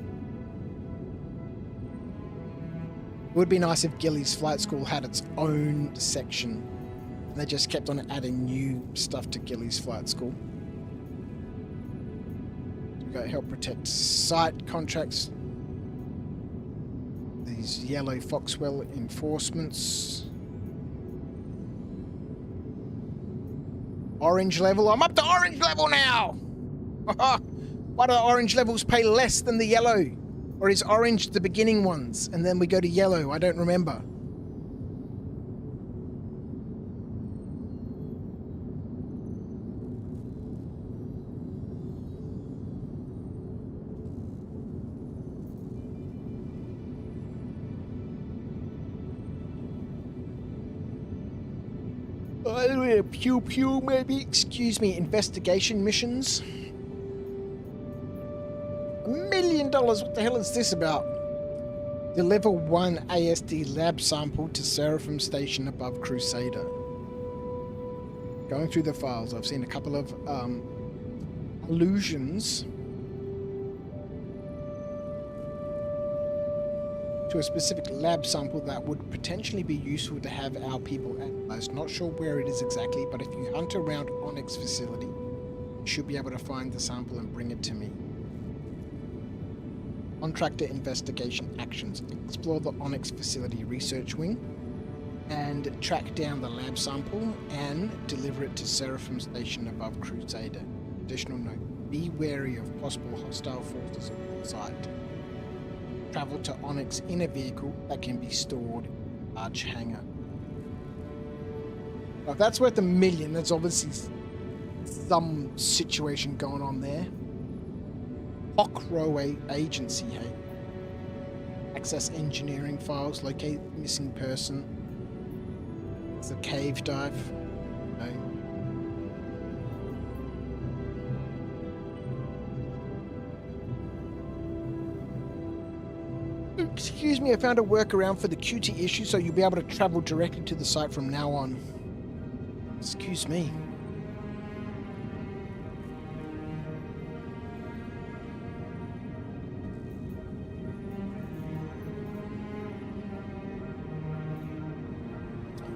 It would be nice if Gillies Flight School had its own section. They just kept on adding new stuff to Gillies Flight School. We've got help protect site contracts. These yellow Foxwell enforcements. Orange level. I'm up to orange level now! Why do the orange levels pay less than the yellow? Or is orange the beginning ones and then we go to yellow? I don't remember. Pew pew maybe, excuse me, investigation missions. $1 million, what the hell is this about? Deliver 1 ASD lab sample to Seraphim Station above Crusader. Going through the files, I've seen a couple of allusions to a specific lab sample that would potentially be useful to have our people analyze. Not sure where it is exactly, but if you hunt around Onyx facility, you should be able to find the sample and bring it to me. Contractor investigation actions. Explore the Onyx facility research wing and track down the lab sample and deliver it to Seraphim Station above Crusader. Additional note, be wary of possible hostile forces on site. Travel to Onyx in a vehicle that can be stored in a large hangar. Now, if that's worth $1 million, there's obviously some situation going on there. Hawk Rowway Agency, hey. Access engineering files, locate missing person. It's a cave dive. No. Excuse me, I found a workaround for the QT issue, so you'll be able to travel directly to the site from now on. Excuse me.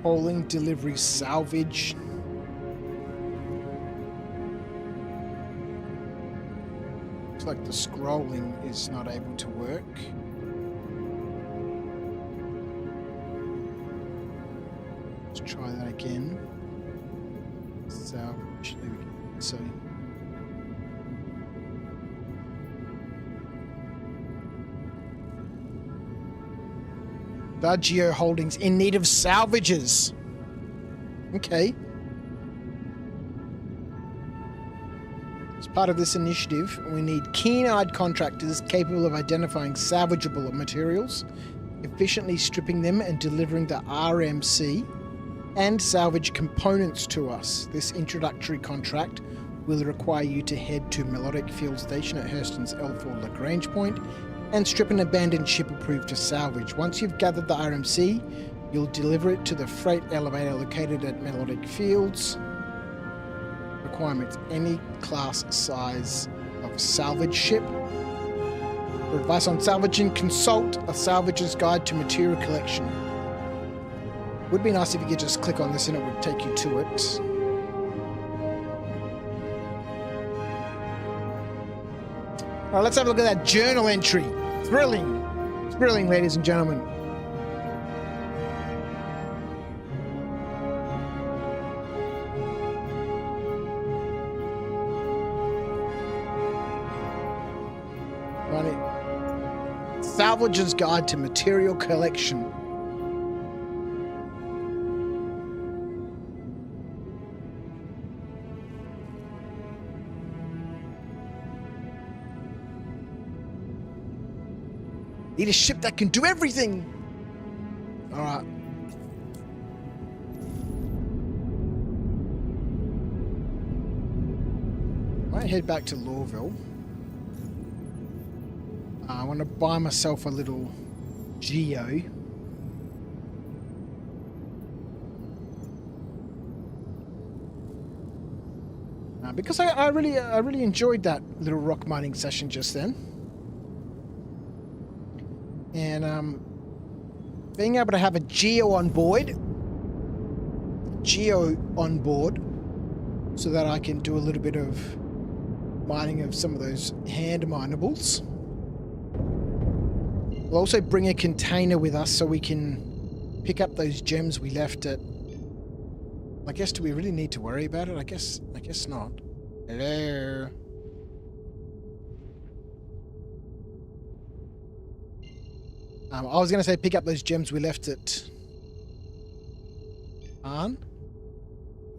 Hauling, delivery, salvage. Looks like the scrolling is not able to work. Let's try that again. Salvage, there we go. So Baggio Holdings in need of salvages. Okay. As part of this initiative, we need keen-eyed contractors capable of identifying salvageable materials, efficiently stripping them and delivering the RMC and salvage components to us. This introductory contract will require you to head to Melodic Field Station at Hurston's L4 Lagrange Point and strip an abandoned ship approved to salvage. Once you've gathered the RMC, you'll deliver it to the freight elevator located at Melodic Fields. Requirements: any class size of salvage ship. For advice on salvaging, consult a salvager's guide to material collection. Would be nice if you could just click on this and it would take you to it. All right, let's have a look at that journal entry. Thrilling. Thrilling, ladies and gentlemen. Right. Salvager's Guide to Material Collection. Need a ship that can do everything. All right. Might head back to Lawville. I want to buy myself a little Geo. Because I really enjoyed that little rock mining session just then. And being able to have a Geo on board, so that I can do a little bit of mining of some of those hand minables. We'll also bring a container with us so we can pick up those gems we left at. I guess, do we really need to worry about it? I guess not. Hello. I was going to say pick up those gems we left at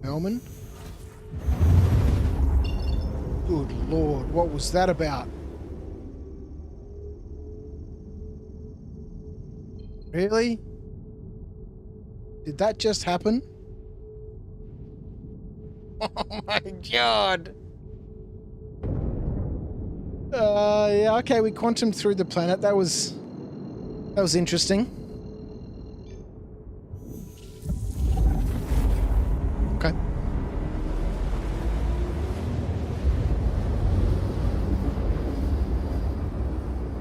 Melman. Good Lord, what was that about? Really? Did that just happen? Oh my God. Yeah, okay, we quantumed through the planet. That was interesting. Okay.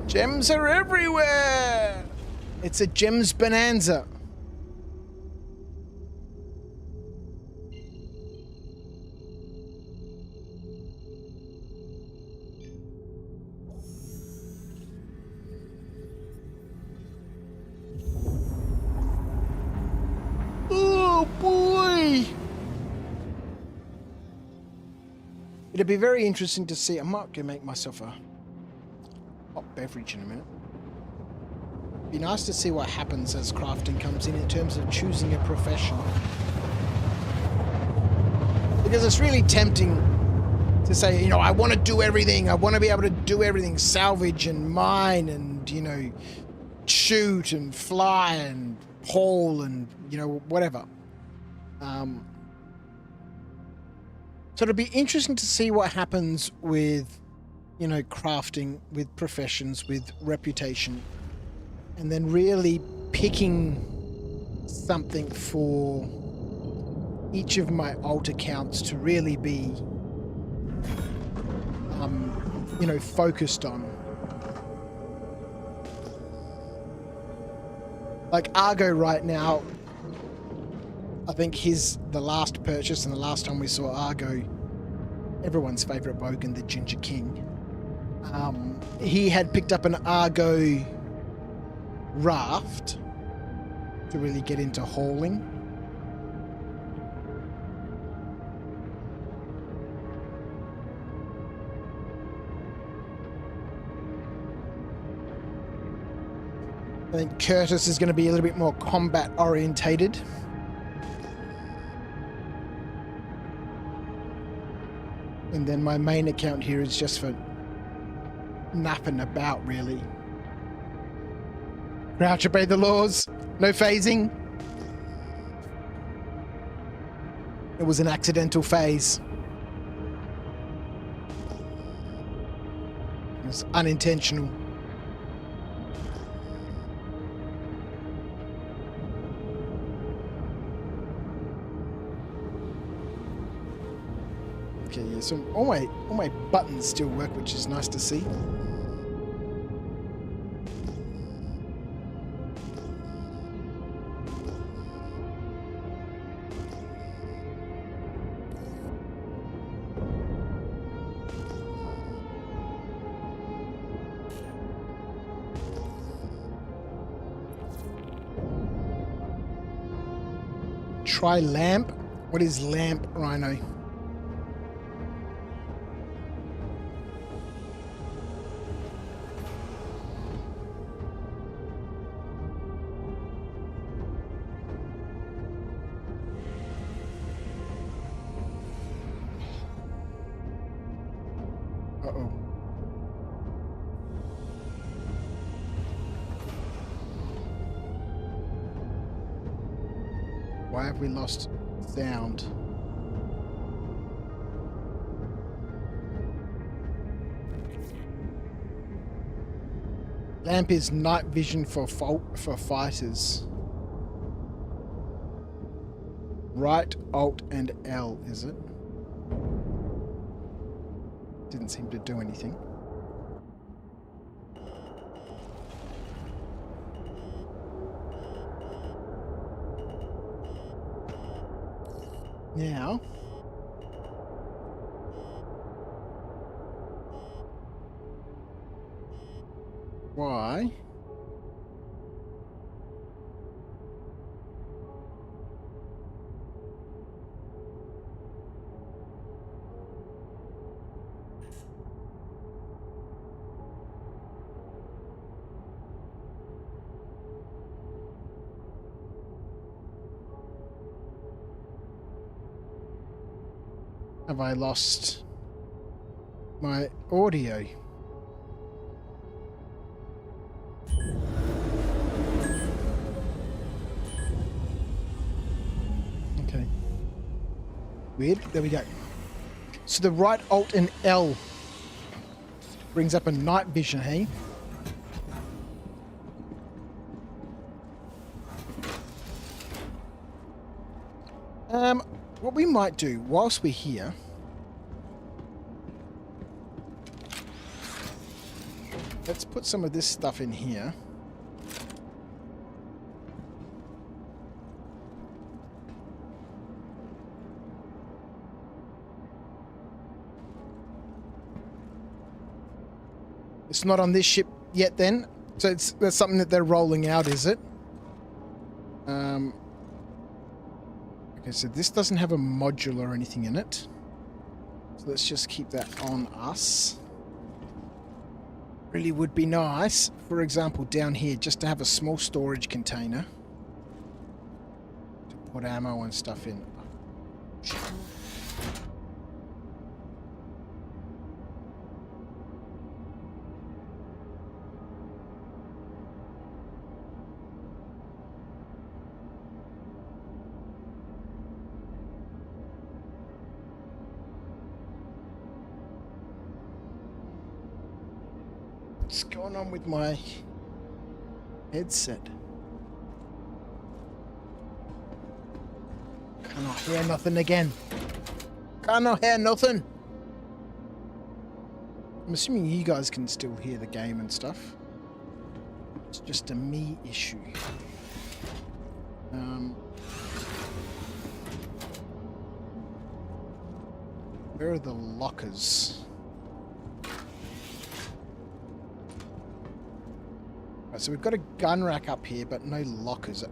Gems are everywhere! It's a gems bonanza. Oh boy! It'd be very interesting to see. I might go make myself a hot beverage in a minute. Be nice to see what happens as crafting comes in terms of choosing a profession. Because it's really tempting to say, you know, I want to do everything. I want to be able to do everything. Salvage and mine and, you know, shoot and fly and haul and, you know, whatever. So it'll be interesting to see what happens with, you know, crafting, with professions, with reputation. And then really picking something for each of my alt accounts to really be, you know, focused on. Like Argo right now, I think the last purchase and the last time we saw Argo, everyone's favourite Bogan, the Ginger King, he had picked up an Argo raft to really get into hauling. I think Curtis is going to be a little bit more combat orientated. And then my main account here is just for napping about, really. Crouch, obey the laws. No phasing. It was an accidental phase. It's unintentional. Okay, yeah, so all my buttons still work, which is nice to see. Try lamp. What is lamp, Rhino? Uh-oh. Why have we lost sound? Lamp is night vision for fighters. Right, Alt, and L, is it? Didn't seem to do anything. Now, why? Have I lost my audio? Okay. Weird. There we go. So the right Alt and L brings up a night vision, hey? What we might do whilst we're here, let's put some of this stuff in here. It's not on this ship yet then, so that's something that they're rolling out, is it? Okay, so this doesn't have a module or anything in it. So let's just keep that on us. Really would be nice, for example, down here, just to have a small storage container to put ammo and stuff in. What's going on with my headset? Cannot hear nothing again. Cannot hear nothing. I'm assuming you guys can still hear the game and stuff. It's just a me issue. Where are the lockers? Right, so we've got a gun rack up here, but no lockers.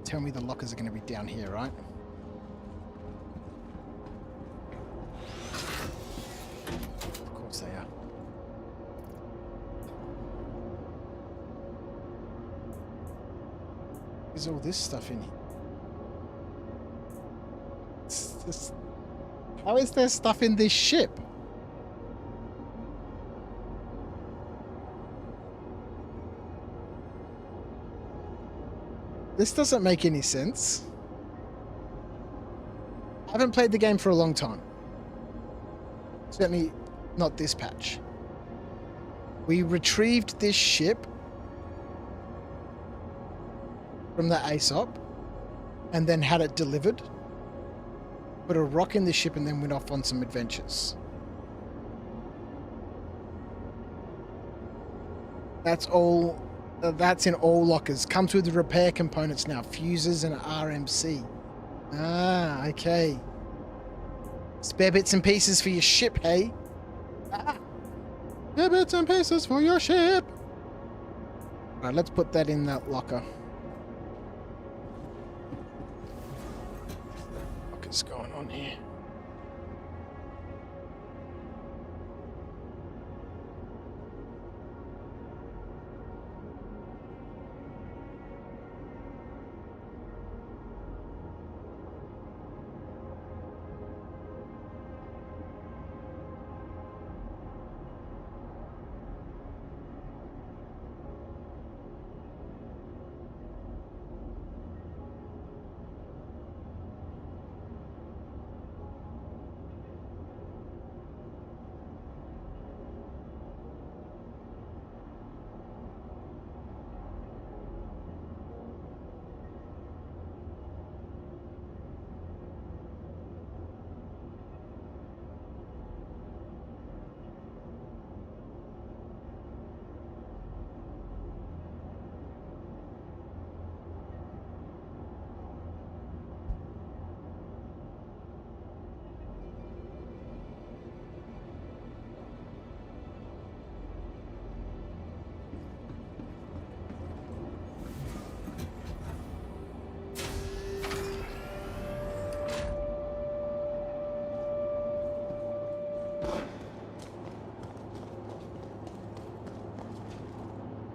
Tell me the lockers are going to be down here, right? Of course they are. There's all this stuff in here. How is there stuff in this ship? This doesn't make any sense. I haven't played the game for a long time. Certainly not this patch. We retrieved this ship from the ASOP and then had it delivered. Put a rock in the ship and then went off on some adventures. That's all. That's in all lockers. Comes with the repair components now. Fuses and RMC. Ah, okay. Spare bits and pieces for your ship, hey? Ah. Spare bits and pieces for your ship. Alright, let's put that in that locker. What's going on here?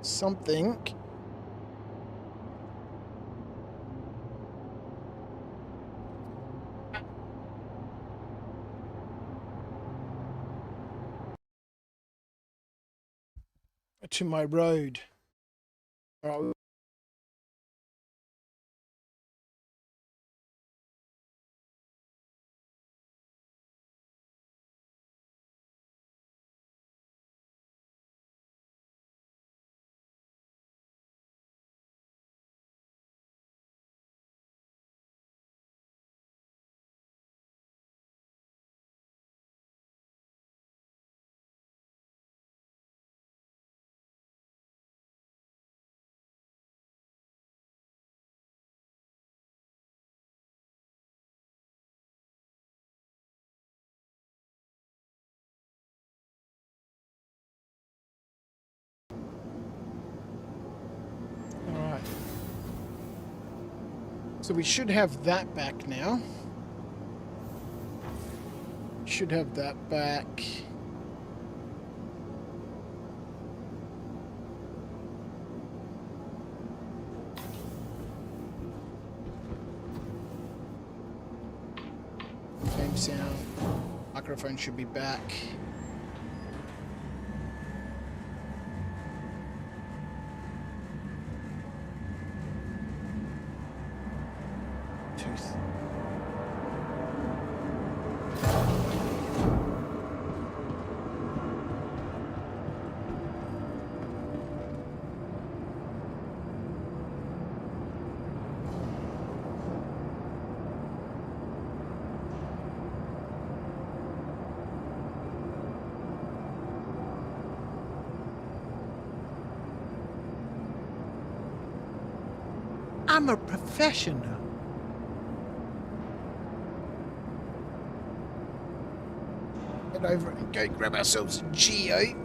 Something. To my road. Oh. Alright. So we should have that back now. Should have that back. Game sound. Microphone should be back. Tooth. I'm a professional. Head over and go grab ourselves a Geo.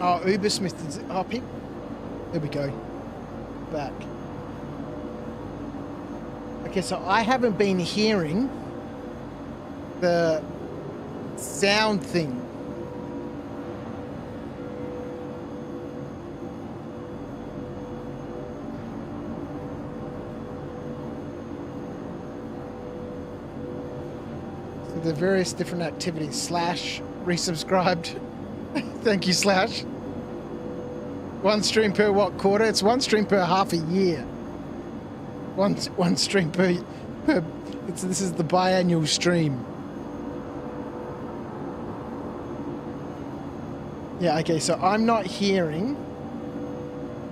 Oh, Ubersmith is up here. There we go. Back. Okay, so I haven't been hearing the sound thing. the various different activities. Slash resubscribed. Thank you, Slash. One stream per what quarter? It's one stream per half a year. One stream per this is the biannual stream. Yeah, okay, so I'm not hearing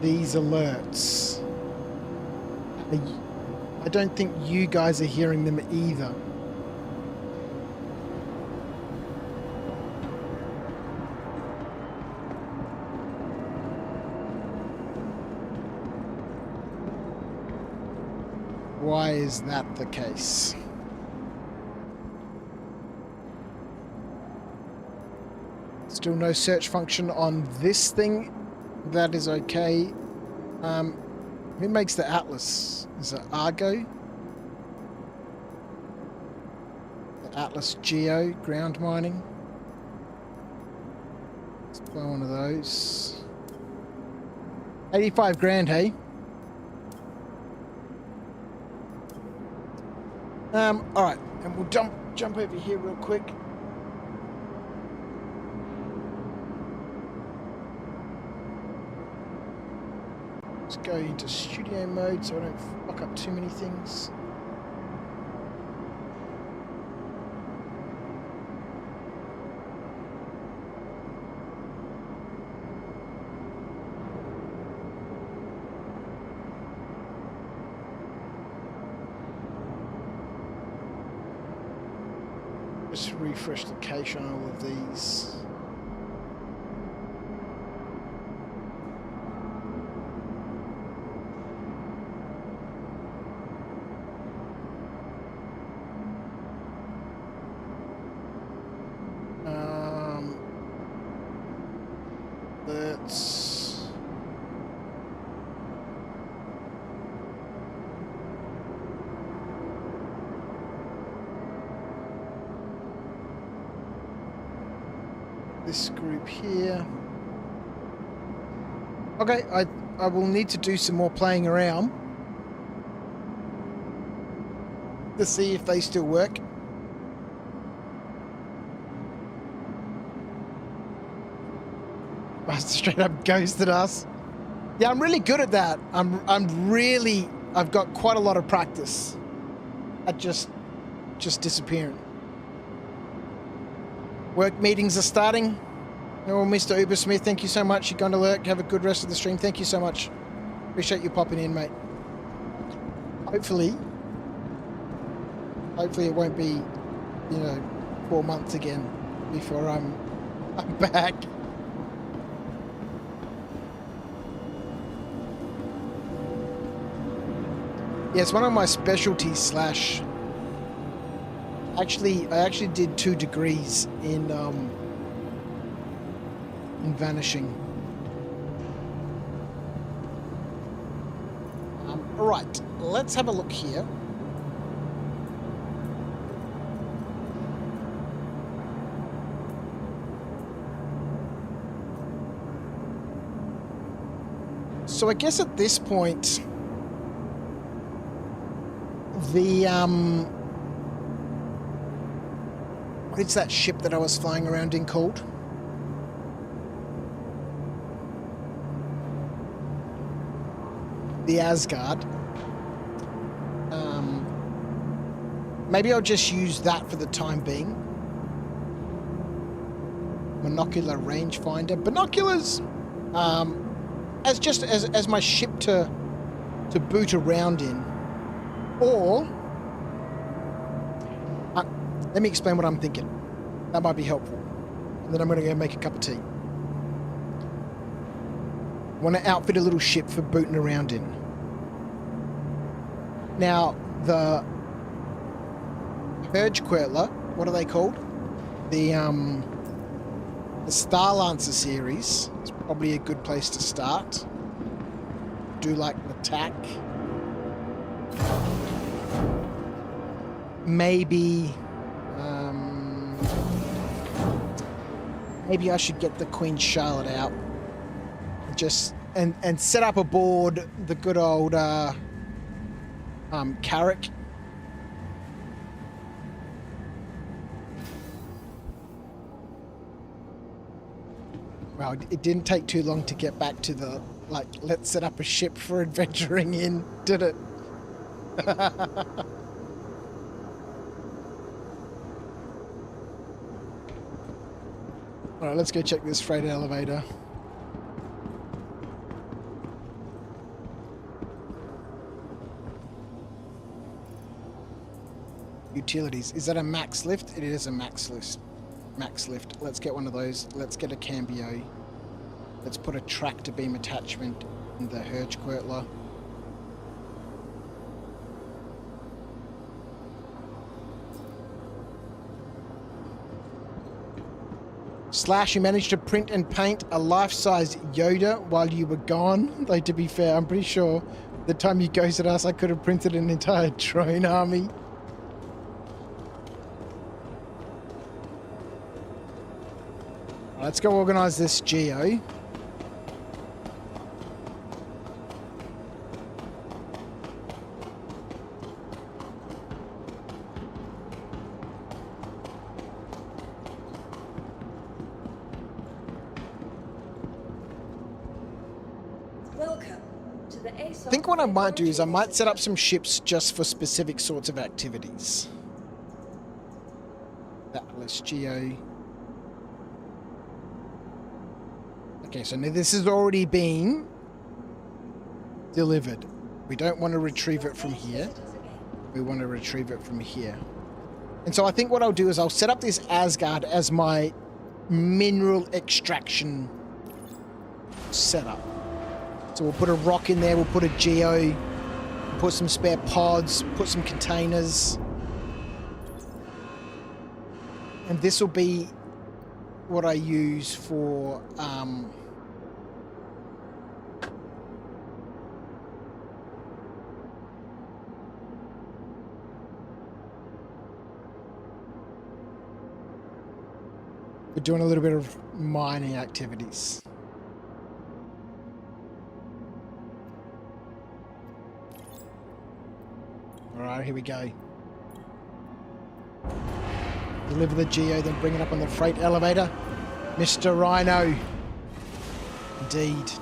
these alerts. I don't think you guys are hearing them either. Why is that the case? Still no search function on this thing. That is okay. Who makes the Atlas? Is it Argo? The Atlas Geo ground mining. Let's buy one of those. 85 grand, hey? Alright, and we'll jump over here real quick. Let's go into studio mode so I don't fuck up too many things. Just refresh the cache on all of these. Let's this group here. Okay, I will need to do some more playing around to see if they still work. Straight up ghosted us. Yeah, I'm really good at that. I've got quite a lot of practice at just disappearing. Work meetings are starting. Oh, Mr. Ubersmith, thank you so much. You're going to lurk. Have a good rest of the stream. Thank you so much. Appreciate you popping in, mate. Hopefully it won't be, 4 months again before I'm back. Yeah, it's one of my specialties. Slash. I actually did 2 degrees in vanishing. All right, let's have a look here. So I guess at this point, what's that ship that I was flying around in called? The Asgard. Maybe I'll just use that for the time being. Monocular rangefinder. Binoculars! As my ship to boot around in. Or, let me explain what I'm thinking. That might be helpful. And then I'm going to go make a cup of tea. Want to outfit a little ship for booting around in. Now, the Purge Quirtler, what are they called? The Star Lancer series is probably a good place to start. Do like an attack. Maybe I should get the Queen Charlotte out and set up aboard the good old Carrick. Well, it didn't take too long to get back to the, like, let's set up a ship for adventuring in, did it? Alright, let's go check this freight elevator. Utilities. Is that a max lift? It is a max lift. Max lift. Let's get one of those. Let's get a cambio. Let's put a tractor beam attachment in the Hertzquertler. Slash, you managed to print and paint a life-size Yoda while you were gone. Though, to be fair, I'm pretty sure the time you ghosted us, I could have printed an entire drone army. Let's go organize this geo. Welcome to the ASOC. I think what I might do is I might set up some ships just for specific sorts of activities. Atlas geo. Okay, so now this has already been delivered. We don't want to retrieve it from here. We want to retrieve it from here. And so I think what I'll do is I'll set up this Asgard as my mineral extraction setup. So we'll put a rock in there, we'll put a geo, put some spare pods, put some containers. And this will be what I use for we're doing a little bit of mining activities. All right, here we go. Deliver the geo, then bring it up on the freight elevator. Mr. Rhino. Indeed.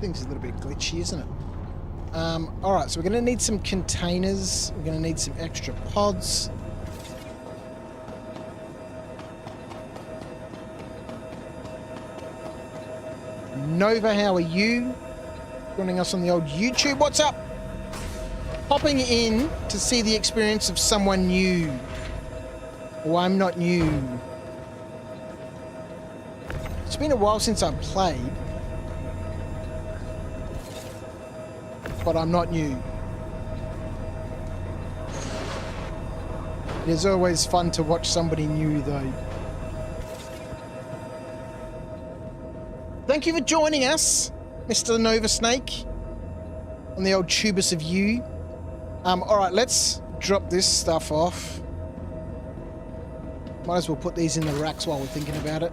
Thing's a little bit glitchy, isn't it? Alright, so we're going to need some containers. We're going to need some extra pods. Nova, how are you? Joining us on the old YouTube. What's up? Popping in to see the experience of someone new. Oh, I'm not new. It's been a while since I've played. But I'm not new. It is always fun to watch somebody new, though. Thank you for joining us, Mr. Nova Snake, on the old Tubus of You. Alright, let's drop this stuff off. Might as well put these in the racks while we're thinking about it.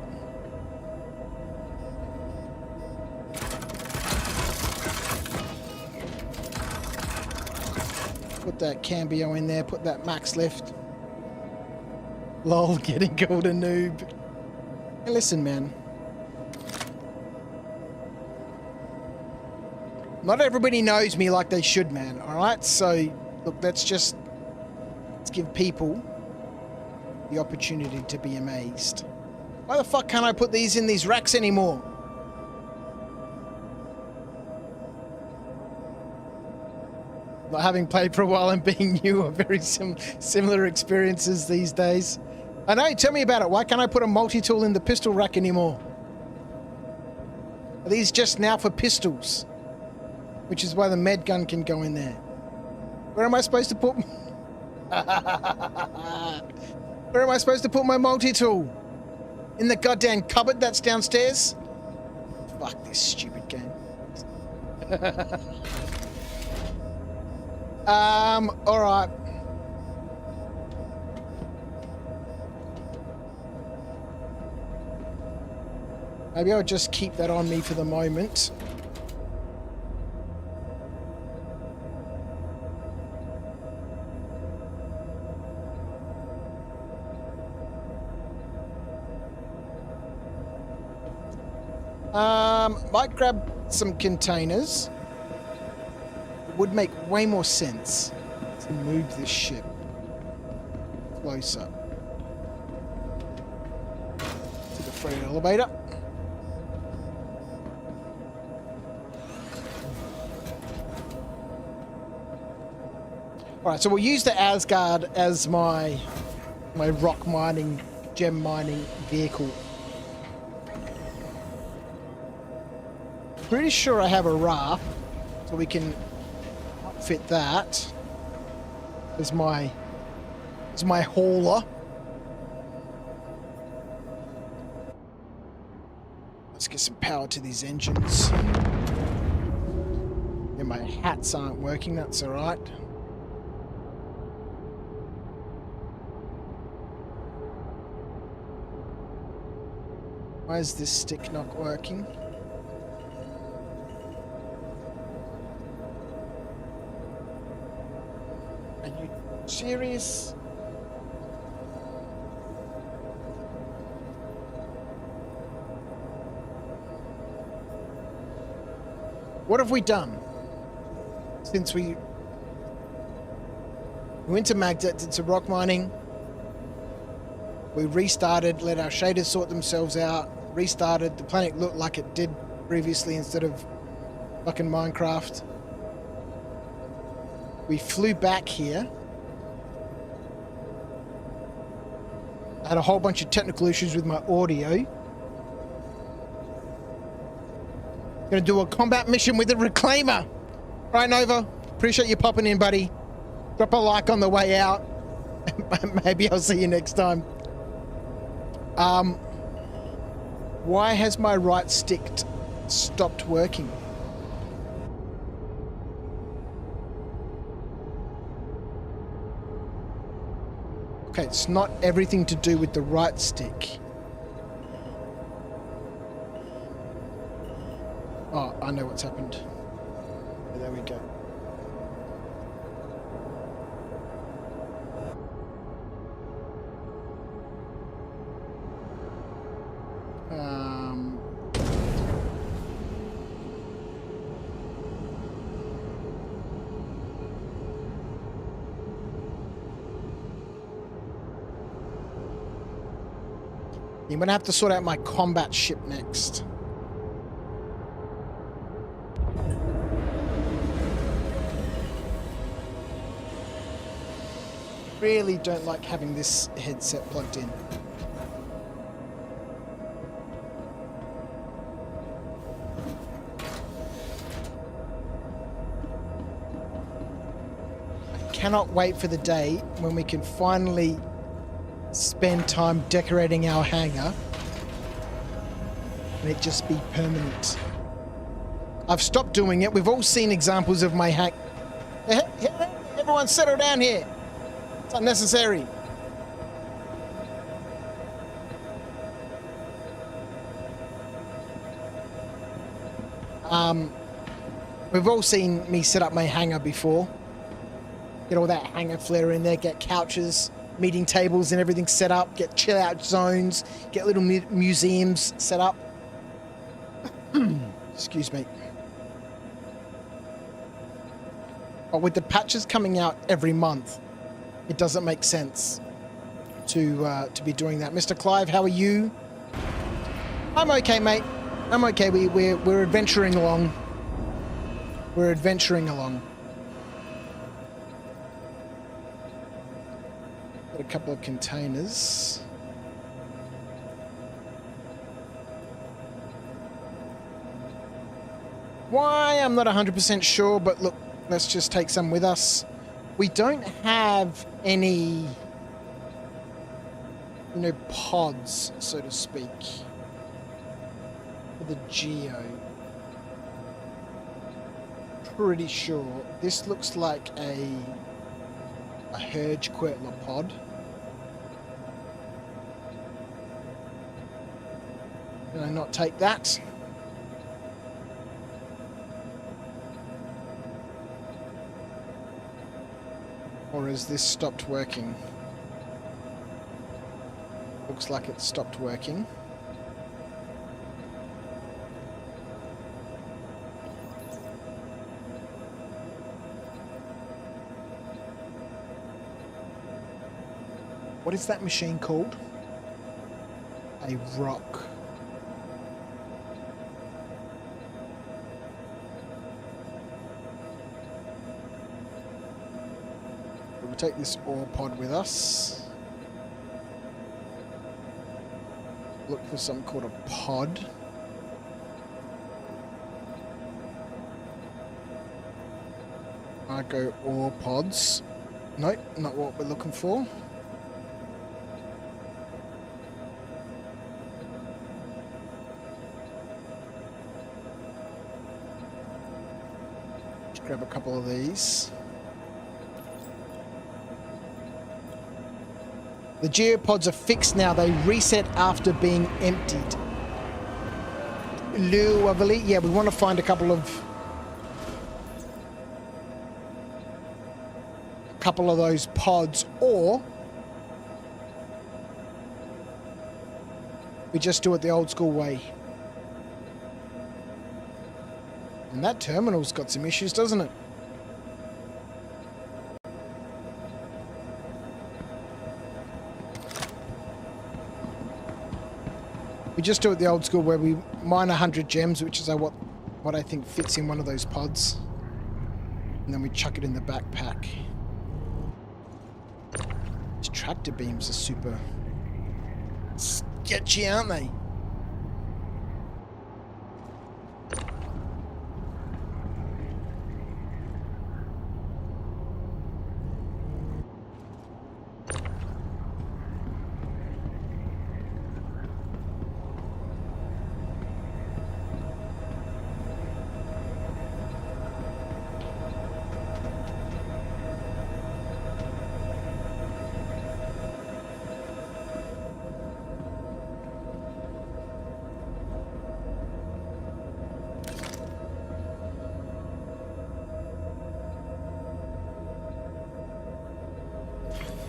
Put that cambio in there, put that max lift. Lol, getting called a noob. Hey, listen, man. Not everybody knows me like they should, man, alright? So, look, let's give people the opportunity to be amazed. Why the fuck can't I put these in these racks anymore? Not having played for a while and being new are very similar experiences these days. I know, tell me about it. Why can't I put a multi-tool in the pistol rack anymore? Are these just now for pistols? Which is why the med gun can go in there. Where am I supposed to put... Where am I supposed to put my multi-tool? In the goddamn cupboard that's downstairs? Fuck this stupid game. Alright. Maybe I'll just keep that on me for the moment. Might grab some containers. It would make way more sense to move this ship closer to the freight elevator. Alright, so we'll use the Asgard as my rock mining, gem mining vehicle. Pretty sure I have a raft, so we can fit that as my hauler. Let's get some power to these engines. Yeah, my hats aren't working, that's alright. Why is this stick not working? Are you serious? What have we done since we went to Magda, did some rock mining? We restarted, let our shaders sort themselves out, restarted. The planet looked like it did previously instead of fucking Minecraft. We flew back here. I had a whole bunch of technical issues with my audio. Gonna do a combat mission with a reclaimer. Right, Nova? Appreciate you popping in, buddy. Drop a like on the way out. Maybe I'll see you next time. Why has my right stick stopped working? Okay, it's not everything to do with the right stick. Oh, I know what's happened. There we go. I'm gonna have to sort out my combat ship next. Really don't like having this headset plugged in. I cannot wait for the day when we can finally spend time decorating our hangar and it just be permanent. I've stopped doing it. We've all seen examples of my hack. Everyone settle down here. It's unnecessary. We've all seen me set up my hangar before. Get all that hangar flair in there, get couches, meeting tables and everything set up, get chill out zones, get little museums set up. Excuse me. But with the patches coming out every month, it doesn't make sense to be doing that. Mr. Clive, how are you? I'm okay, mate. I'm okay. We're adventuring along. We're adventuring along. Got a couple of containers. Why? I'm not 100% sure, but look, let's just take some with us. We don't have any, pods, so to speak. for the geo. Pretty sure this looks like a Herge-Quertler pod. Did I not take that? Or has this stopped working? Looks like it stopped working. What is that machine called? A rock. We'll take this ore pod with us. Look for something called a pod. I go ore pods. Nope, not what we're looking for. Just grab a couple of these. The geopods are fixed now. They reset after being emptied. Lovely. Yeah, we want to find a couple of those pods, or we just do it the old school way. And that terminal's got some issues, doesn't it? We just do it the old school where we mine 100 gems, which is what I think fits in one of those pods. And then we chuck it in the backpack. These tractor beams are super sketchy, aren't they?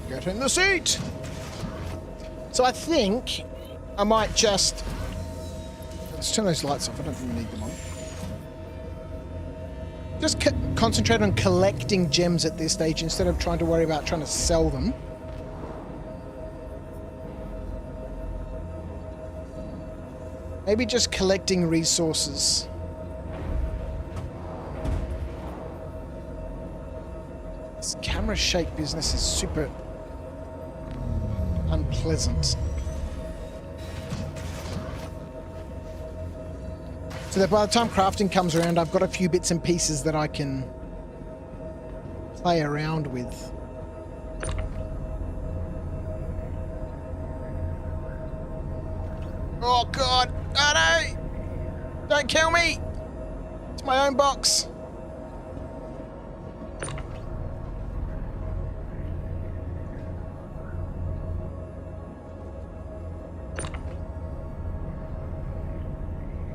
Get in the seat! So I think I might just... Let's turn those lights off. I don't really need them on. Just concentrate on collecting gems at this stage instead of trying to worry about trying to sell them. Maybe just collecting resources. This camera shake business is super unpleasant. So that by the time crafting comes around, I've got a few bits and pieces that I can play around with. Oh god! Oh no! Don't kill me! It's my own box.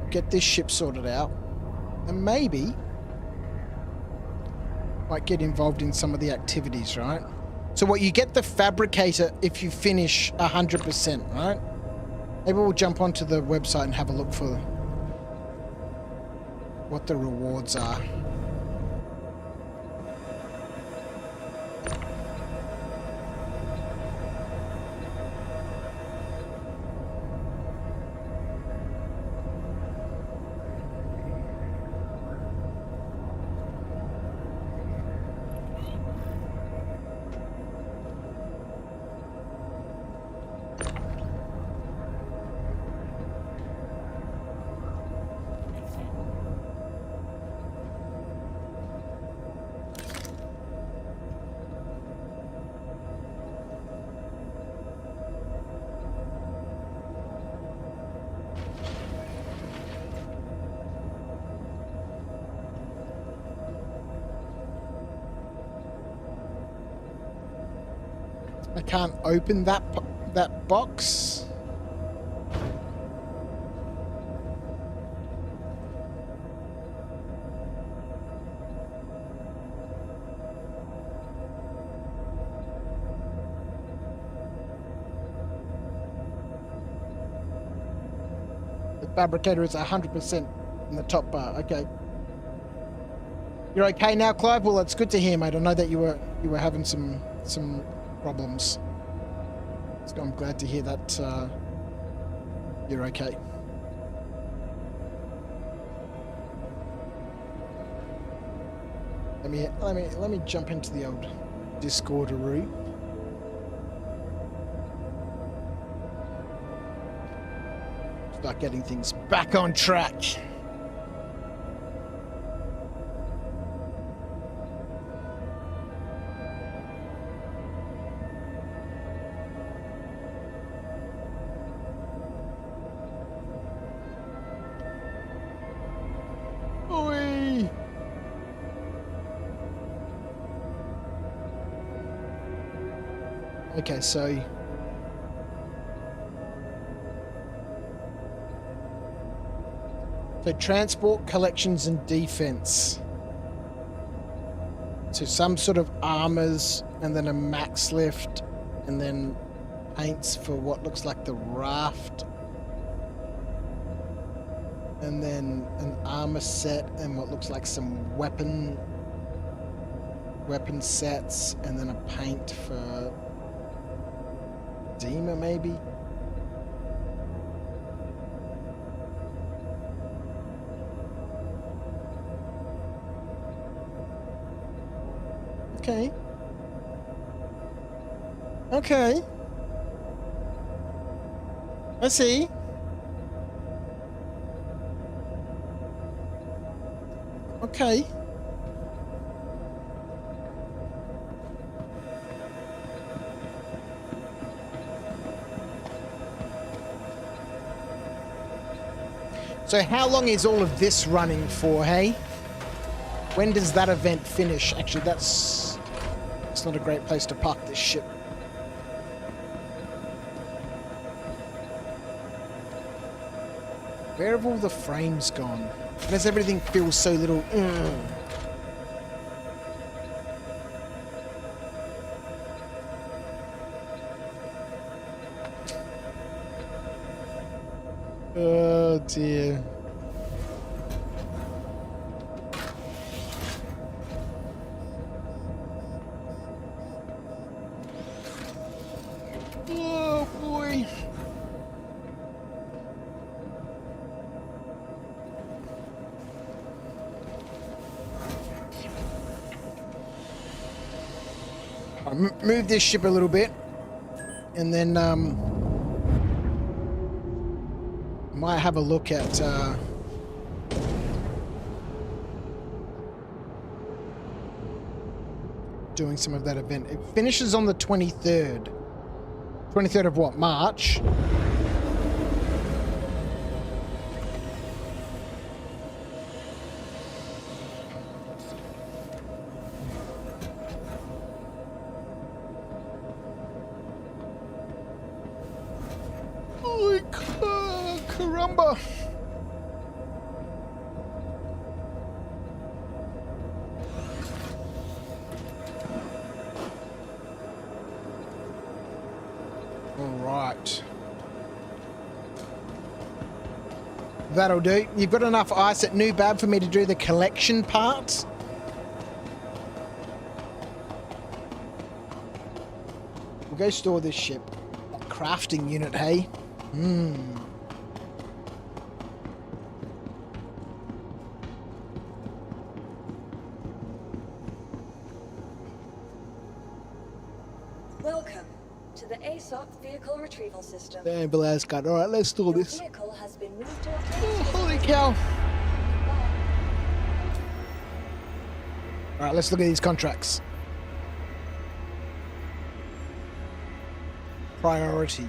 Get this ship sorted out, and maybe might get involved in some of the activities, right? So what, you get the fabricator if you finish 100%, right? Maybe we'll jump onto the website and have a look for what the rewards are. I can't open that box. The fabricator is 100% in the top bar. Okay. You're okay now, Clive? Well, that's good to hear, mate. I know that you were having some problems. So I'm glad to hear that you're okay. Let me jump into the old Discord room. Start getting things back on track. Oi! Okay, so transport, collections, and defense. So some sort of armors, and then a max lift, and then paints for what looks like the raft. And then an armor set and what looks like some weapon sets, and then a paint for Dima maybe. Okay. Okay. I see. Okay. So how long is all of this running for, hey? When does that event finish? Actually, that's not a great place to park this ship. Where have all the frames gone? Why does everything feel so little? Oh dear. Oh boy. I'll move this ship a little bit, and then might have a look at doing some of that event. It finishes on the 23rd. 23rd of what? March? Caramba! All right. That'll do. You've got enough ice at New Bab for me to do the collection part? We'll go store this ship. That crafting unit, hey? Welcome to the ASOC vehicle retrieval system. Damn, Velasquez. All right, let's store Your this. vehicle has been moved to a Oh, holy cow. All right, let's look at these contracts. Priority.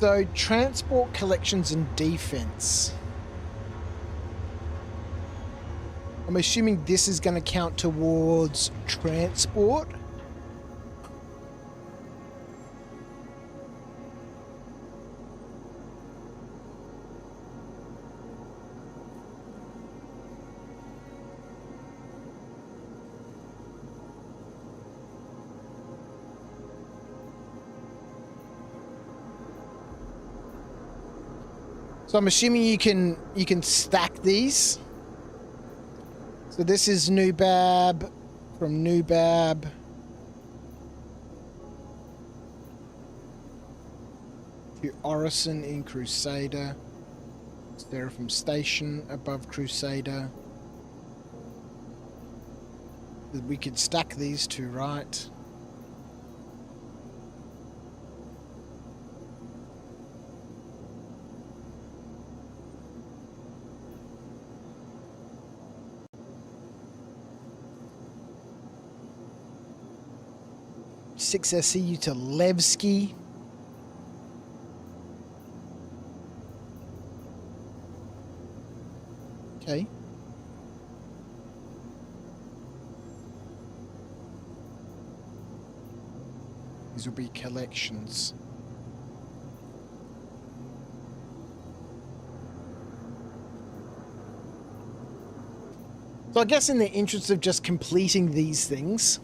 So, transport, collections, and defense. I'm assuming this is going to count towards transport. So I'm assuming you can stack these. So this is Nubab, from Nubab. To Orison in Crusader. Seraphim Station above Crusader. We could stack these two, right? Six SCU to Levski. Okay. These will be collections. So I guess in the interest of just completing these things,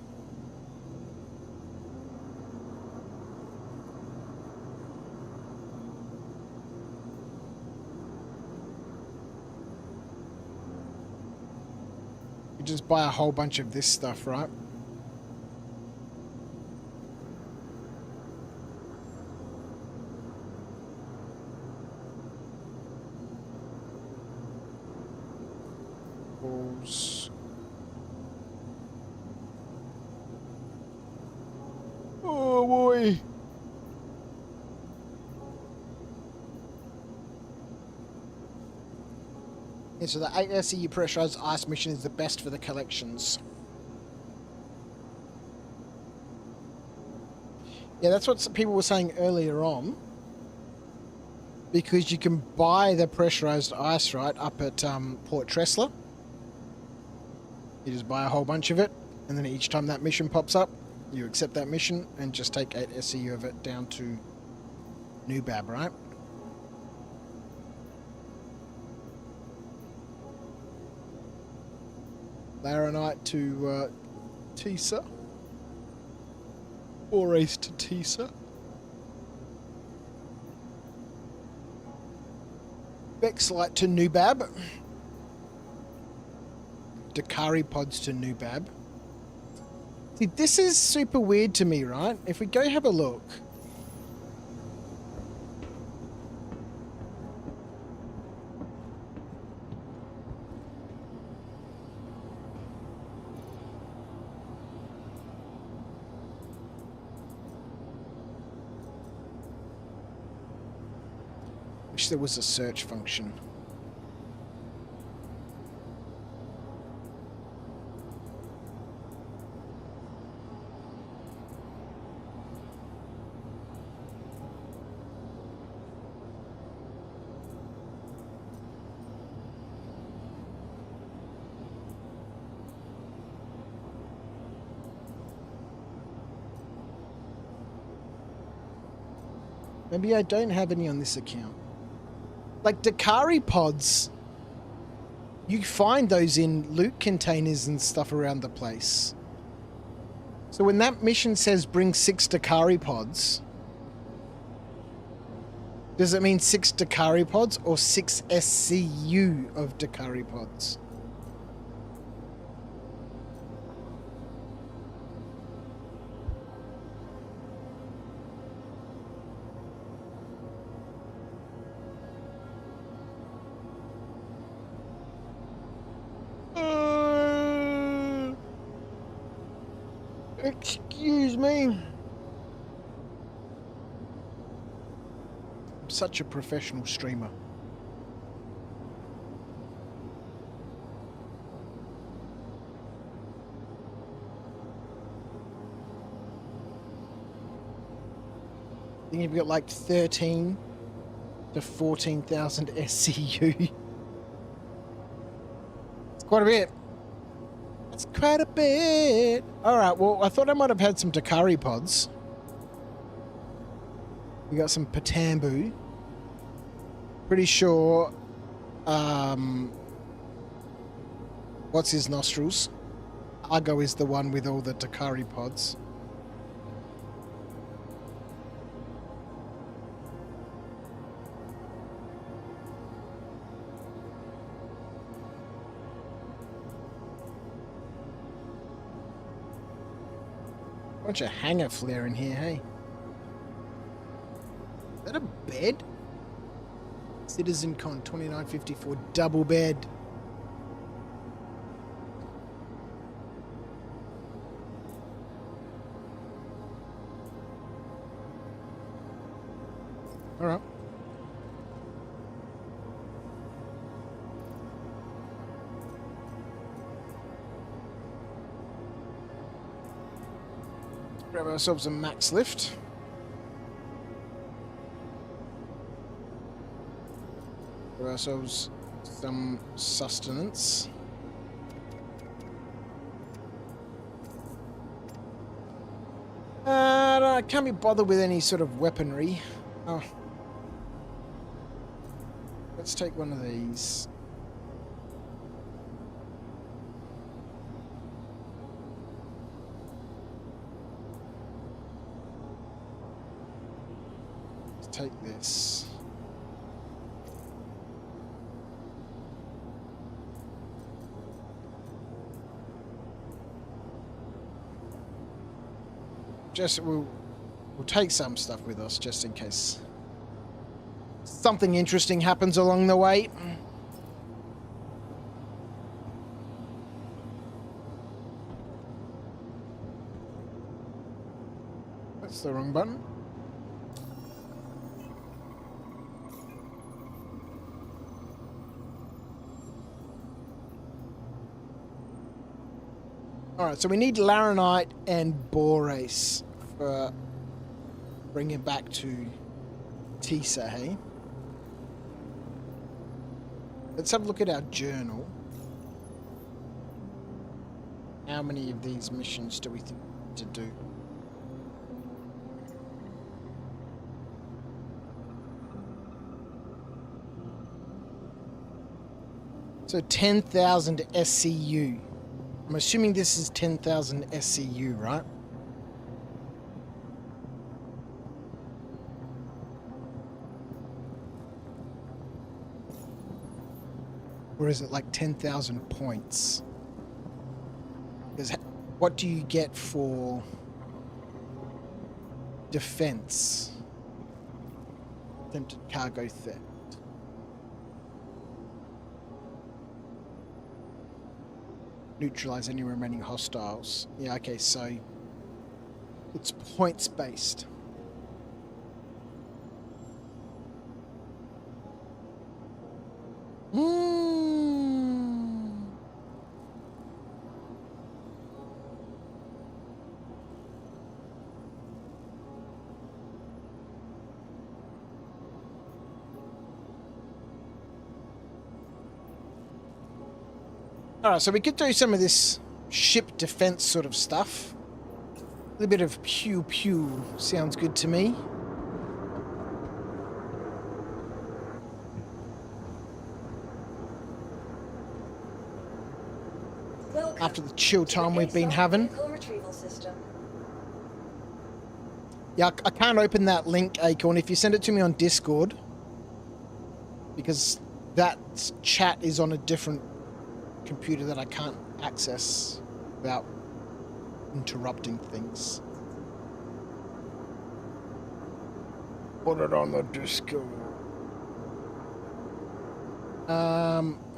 you just buy a whole bunch of this stuff, right? Balls. Oh boy. Yeah, so the 8 SCU pressurized ice mission is the best for the collections. Yeah, that's what some people were saying earlier on. Because you can buy the pressurized ice, right, up at Port Tressler. You just buy a whole bunch of it, and then each time that mission pops up, you accept that mission and just take 8 SCU of it down to Nubab, right? Laranite to Tisa. Or Ace to Tisa. Vexlite to Nubab. Dakari pods to Nubab. See, this is super weird to me, right? If we go have a look. Wish there was a search function. Maybe I don't have any on this account. Like Dakari pods, you find those in loot containers and stuff around the place. So when that mission says bring 6 Dakari pods, does it mean 6 Dakari pods or 6 SCU of Dakari pods? Excuse me. I'm such a professional streamer. I think you've got like 13 to 14,000 SCU. It's quite a bit. That's quite a bit. Alright, well, I thought I might have had some Takari pods. We got some Patambu. Pretty sure, what's his nostrils? Argo is the one with all the Takari pods. Bunch of hanger flare in here, hey? Is that a bed? CitizenCon 2954 double bed. All right. Grab ourselves a max lift. Grab ourselves some sustenance. I can't be bothered with any sort of weaponry. Oh. Let's take one of these. Let's take this. Just we'll take some stuff with us just in case something interesting happens along the way. That's the wrong button. Alright, so we need Laranite and Borace for bringing back to Tisa, hey? Let's have a look at our journal. How many of these missions do we think to do? So 10,000 SCU. I'm assuming this is 10,000 SCU, right? Or is it like 10,000 points? Because what do you get for defense? Attempted cargo theft. Neutralize any remaining hostiles. Yeah, okay, so it's points based. Alright, so we could do some of this ship defense sort of stuff. A little bit of pew pew sounds good to me. Welcome After the chill to time the we've been ASOC having. Vehicle Retrieval System. Yeah, I can't open that link, Acorn, if you send it to me on Discord. Because that chat is on a different computer that I can't access without interrupting things. Put it on the Discord.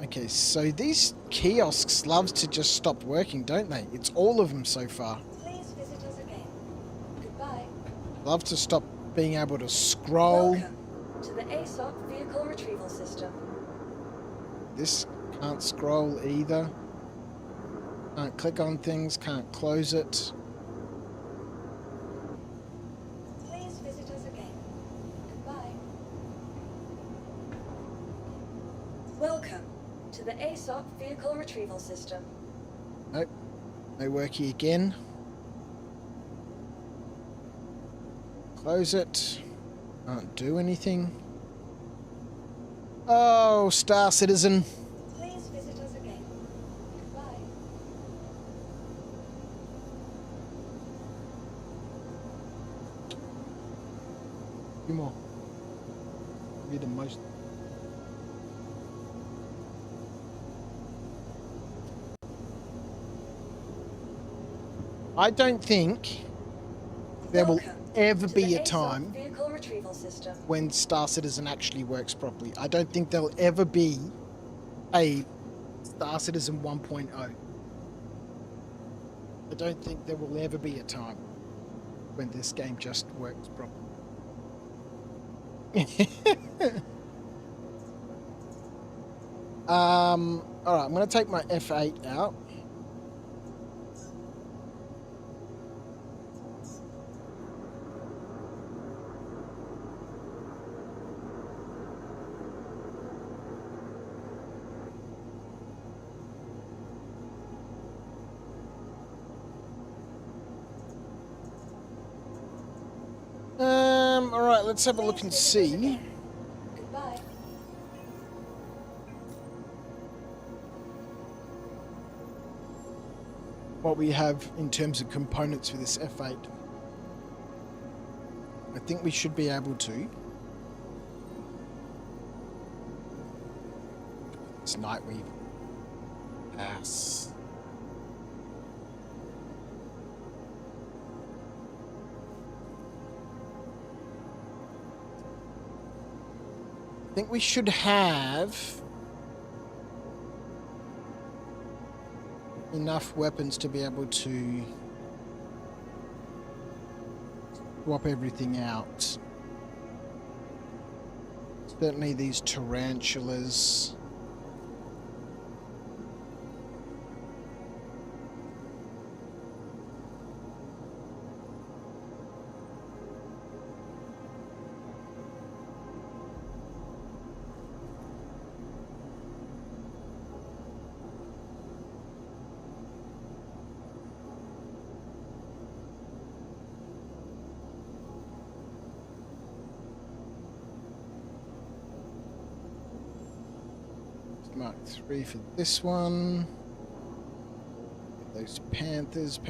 Okay, so these kiosks loves to just stop working, don't they? It's all of them so far. Please visit us again. Goodbye. Love to stop being able to scroll. Welcome to the ASOC Vehicle Retrieval System. This can't scroll either. Can't click on things, can't close it. Please visit us again. Goodbye. the ASOP vehicle retrieval system. Nope. No worky again. Close it. Can't do anything. Oh, Star Citizen. Please visit us again. Goodbye. A few more. Be the most. I don't think there will Welcome ever to be the a ASOP time vehicle retrieval system. when Star Citizen actually works properly. I don't think there'll ever be a Star Citizen 1.0. I don't think there will ever be a time when this game just works properly. All right, I'm going to take my F8 out. All right, let's have a look and see Goodbye. what we have in terms of components for this F8. I think we should be able to. It's Nightweave. Yes. I think we should have enough weapons to be able to swap everything out. Certainly these tarantulas. Mark 3 for this one. Those Panthers.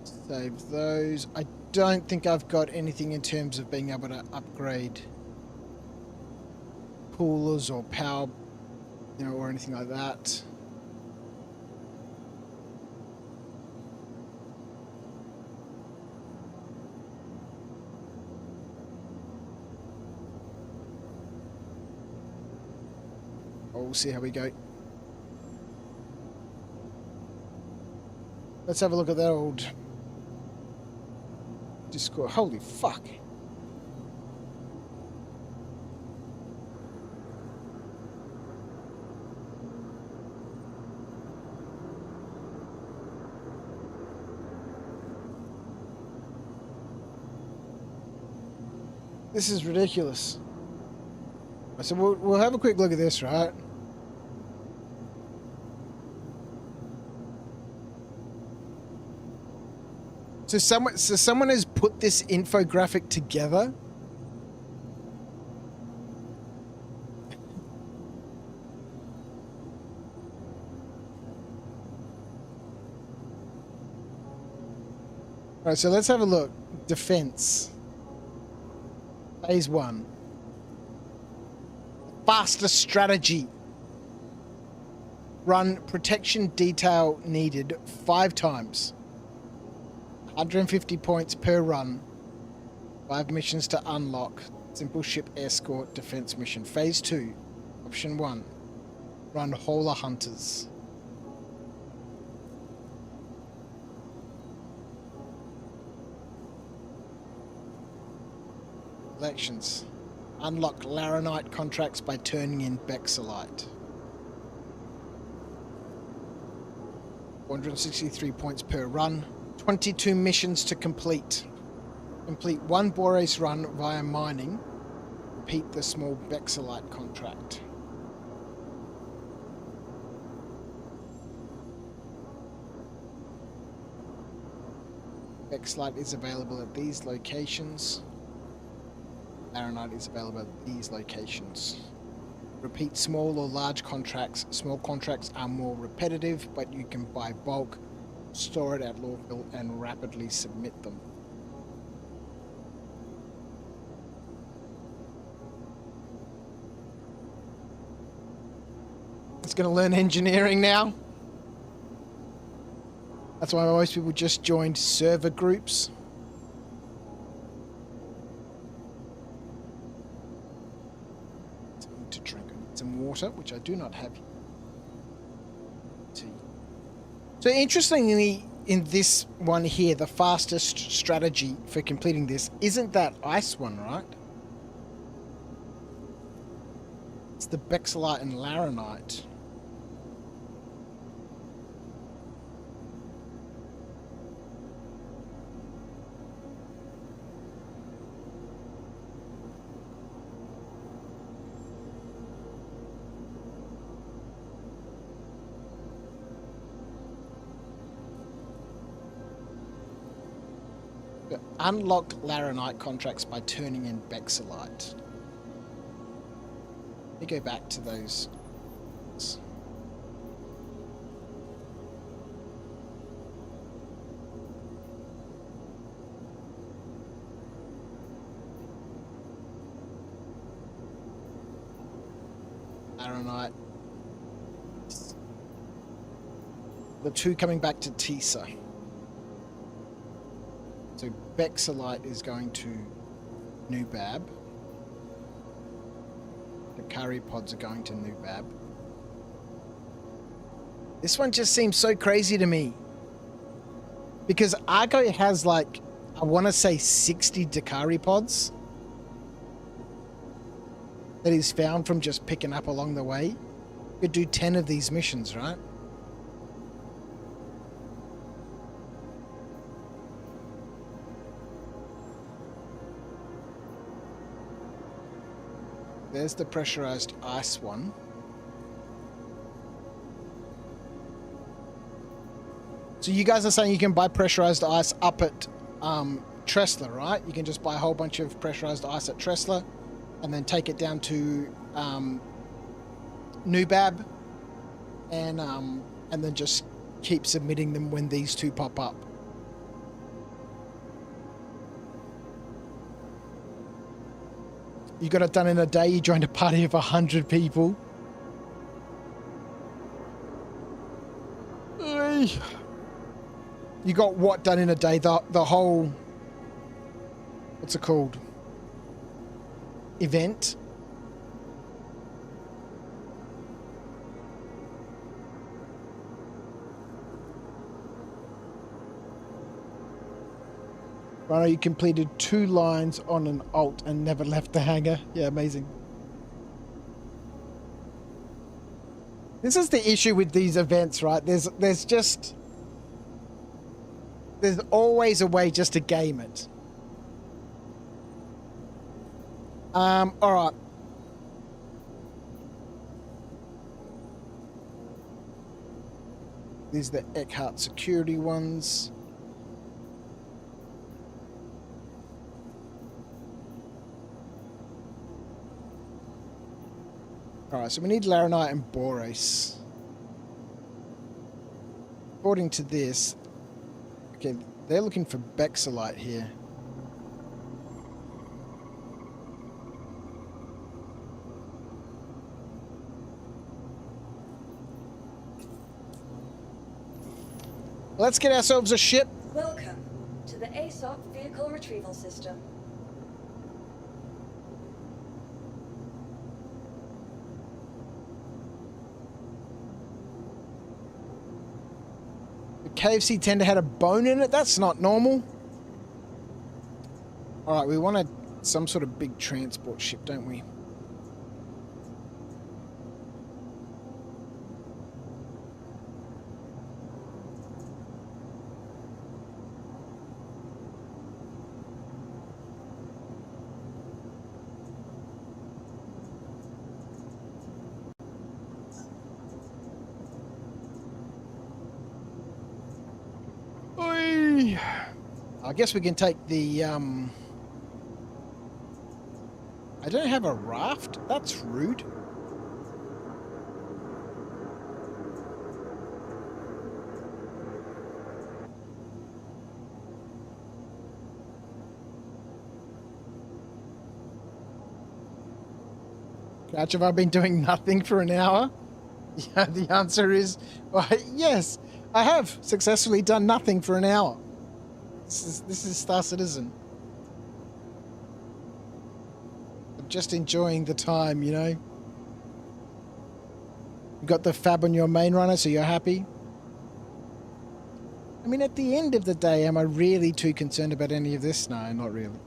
Save those. I don't think I've got anything in terms of being able to upgrade coolers or power, or anything like that. We'll see how we go. Let's have a look at that old Discord. Holy fuck. This is ridiculous. So we'll have a quick look at this, right? So someone has put this infographic together. All right, so let's have a look. Defense. Phase 1. Faster strategy. Run protection detail needed 5 times. 150 points per run. 5 missions to unlock. Simple ship escort defense mission. Phase 2. Option 1. Run hauler hunters. Elections. Unlock Laranite contracts by turning in Bexelite. 463 points per run. 22 missions to complete. Complete 1 Boreas run via mining. repeat the small Bexolite contract. Bexolite is available at these locations. Laranite is available at these locations. Repeat small or large contracts. Small contracts are more repetitive, but you can buy bulk, store it at Lawville, and rapidly submit them. It's going to learn engineering now. That's why most people just joined server groups. Something to drink. I need some water, which I do not have. Tea. So interestingly, in this one here, the fastest strategy for completing this isn't that ice one, right? It's the Bexolite and Laranite. Unlock Laranite contracts by turning in Bexolite. Let me go back to those. Laranite. The two coming back to Tisa. So Bexolite is going to Nubab. The curry pods are going to Nubab. This one just seems so crazy to me. Because Argo has like, I want to say 60 Dakari pods that he's found from just picking up along the way. You could do 10 of these missions, right? There's the pressurized ice one. So you guys are saying you can buy pressurized ice up at Tressler, right? You can just buy a whole bunch of pressurized ice at Tressler and then take it down to Nubab and then just keep submitting them when these two pop up. You got it done in a day. You joined a party of 100 people. You got what done in a day? The whole, what's it called? Event. Rhino, you completed 2 lines on an alt and never left the hangar. Yeah, amazing. This is the issue with these events, right? There's always a way just to game it. All right. These are the Eckhart security ones. Alright, so we need Laranite and Borace. According to this, okay, they're looking for Bexolite here. Let's get ourselves a ship. Welcome to the ASOC Vehicle Retrieval System. KFC tender had a bone in it. That's not normal. All right, we want some sort of big transport ship, don't we? I guess we can take the, I don't have a raft? That's rude. Catch, have I been doing nothing for an hour? Yeah, the answer is, well, yes, I have successfully done nothing for an hour. This is Star Citizen. I'm just enjoying the time, you know. You got the fab on your main runner, so you're happy. I mean, at the end of the day, am I really too concerned about any of this? No, not really.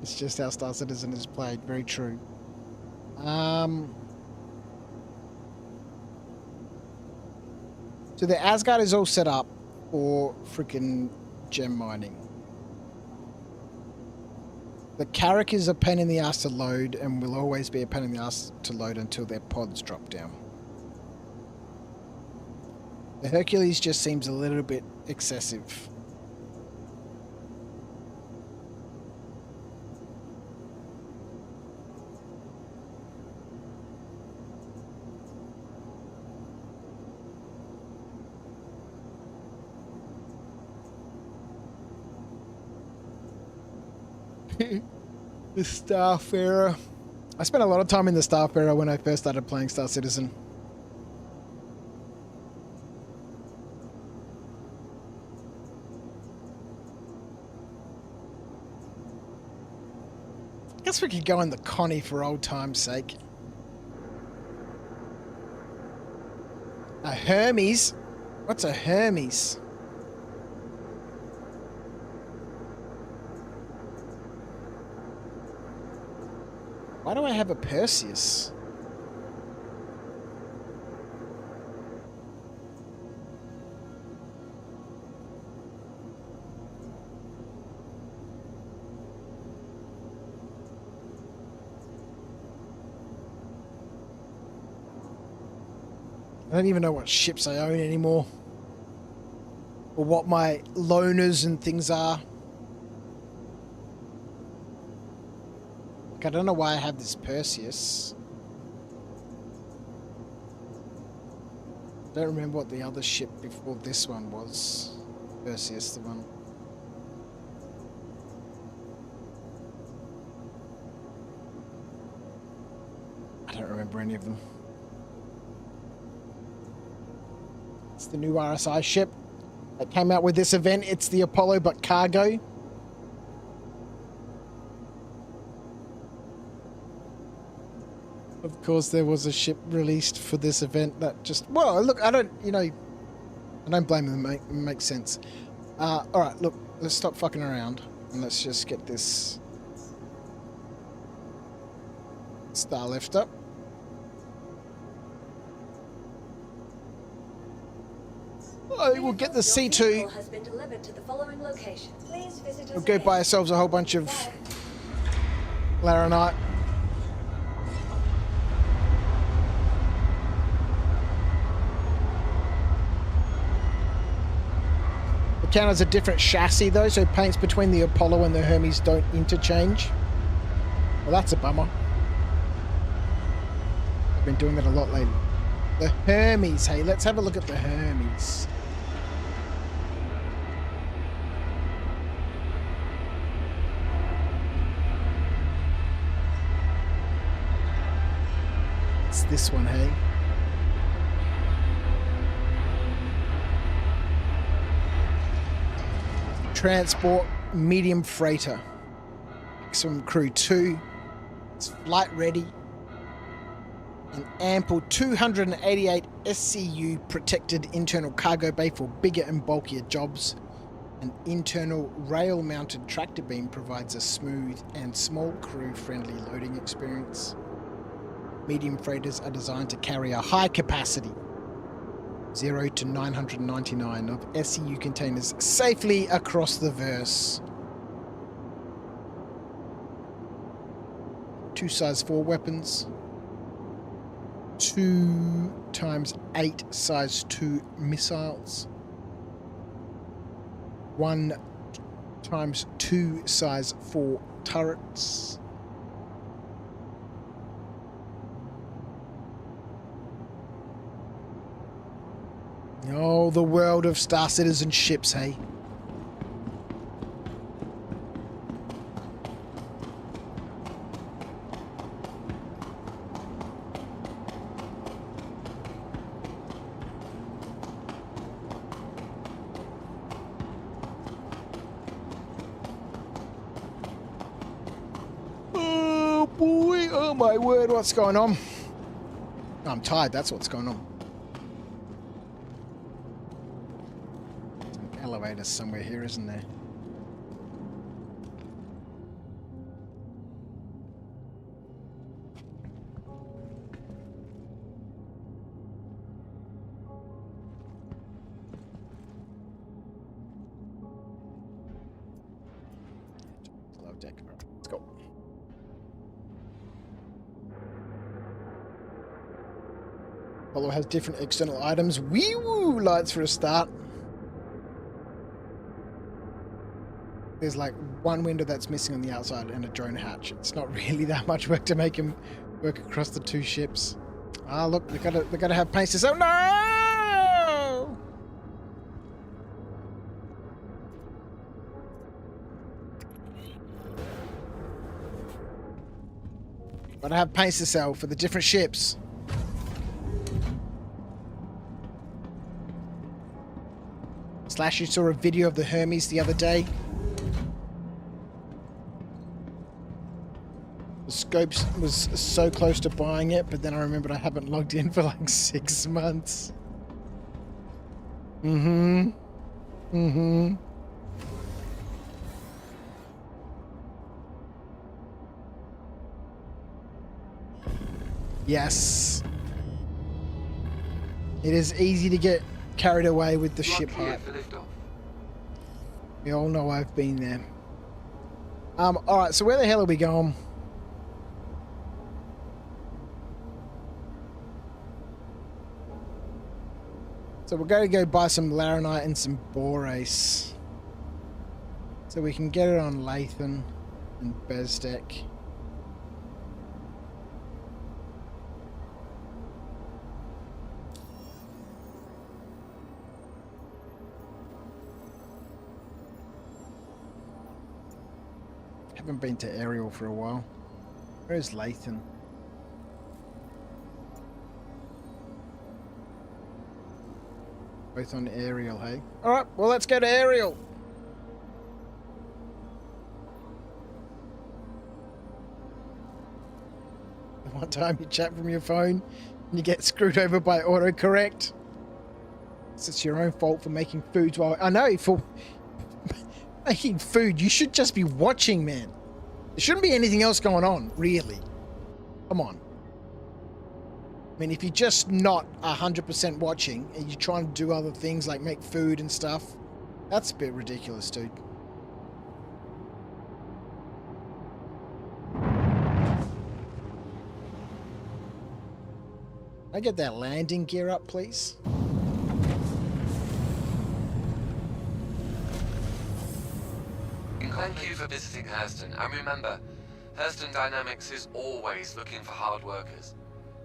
It's just how Star Citizen is played. Very true. So the Asgard is all set up for freaking gem mining. The Carrack is a pain in the ass to load and will always be a pain in the ass to load until their pods drop down. The Hercules just seems a little bit excessive. The Starfarer. I spent a lot of time in the Starfarer when I first started playing Star Citizen. I guess we could go in the Connie for old time's sake. A Hermes? What's a Hermes? Why do I have a Perseus? I don't even know what ships I own anymore. Or what my loaners and things are. I don't know why I have this Perseus. I don't remember what the other ship before this one was. Perseus, the one. I don't remember any of them. It's the new RSI ship that came out with this event. It's the Apollo, but cargo. Of course, there was a ship released for this event that just... Well, look, I don't, you know... I don't blame them, it makes sense. Alright, look, let's stop fucking around. And let's just get this... Star lift up. Oh, we'll get the C2. Has been delivered to the following location. Please visit us We'll go again. buy ourselves a whole bunch of... Laranite. Count as a different chassis though, so paints between the Apollo and the Hermes don't interchange. Well, that's a bummer. I've been doing that a lot lately. The Hermes, hey, let's have a look at the Hermes. It's this one, hey. Transport medium freighter. Maximum crew 2. It's flight ready. An ample 288 SCU protected internal cargo bay for bigger and bulkier jobs. An internal rail mounted tractor beam provides a smooth and small crew friendly loading experience. Medium freighters are designed to carry a high capacity 0 to 999 of SCU containers safely across the verse. 2 size 4 weapons. 2 times 8 size 2 missiles. 1 times 2 size 4 turrets. Oh, the world of Star Citizen ships, hey? Oh boy, oh my word, what's going on? I'm tired, that's what's going on. Elevator somewhere here, isn't there? Hello, deck. All right, let's go. Apollo has different external items. Wee-woo lights for a start. There's like one window that's missing on the outside and a drone hatch. It's not really that much work to make him work across the 2 ships. Ah, look, they gotta have pace to. Oh no! Gotta have pace to sell for the different ships. Slash, you saw a video of the Hermes the other day. The Scopes was so close to buying it, but then I remembered I haven't logged in for like 6 months. Yes. It is easy to get carried away with the ship hype. We all know I've been there. Alright, so where the hell are we going? So we're going to go buy some Laranite and some Borace. So we can get it on Lathan and Bezdek. Haven't been to Ariel for a while. Where's Lathan? Both on Ariel, hey? Alright, well let's go to Ariel. The one time you chat from your phone and you get screwed over by autocorrect. It's your own fault for making foods while... I know, for making food, you should just be watching, man. There shouldn't be anything else going on, really. Come on. I mean, if you're just not 100% watching and you're trying to do other things like make food and stuff, that's a bit ridiculous, dude. Can I get that landing gear up, please? Thank you for visiting Hurston, and remember, Hurston Dynamics is always looking for hard workers.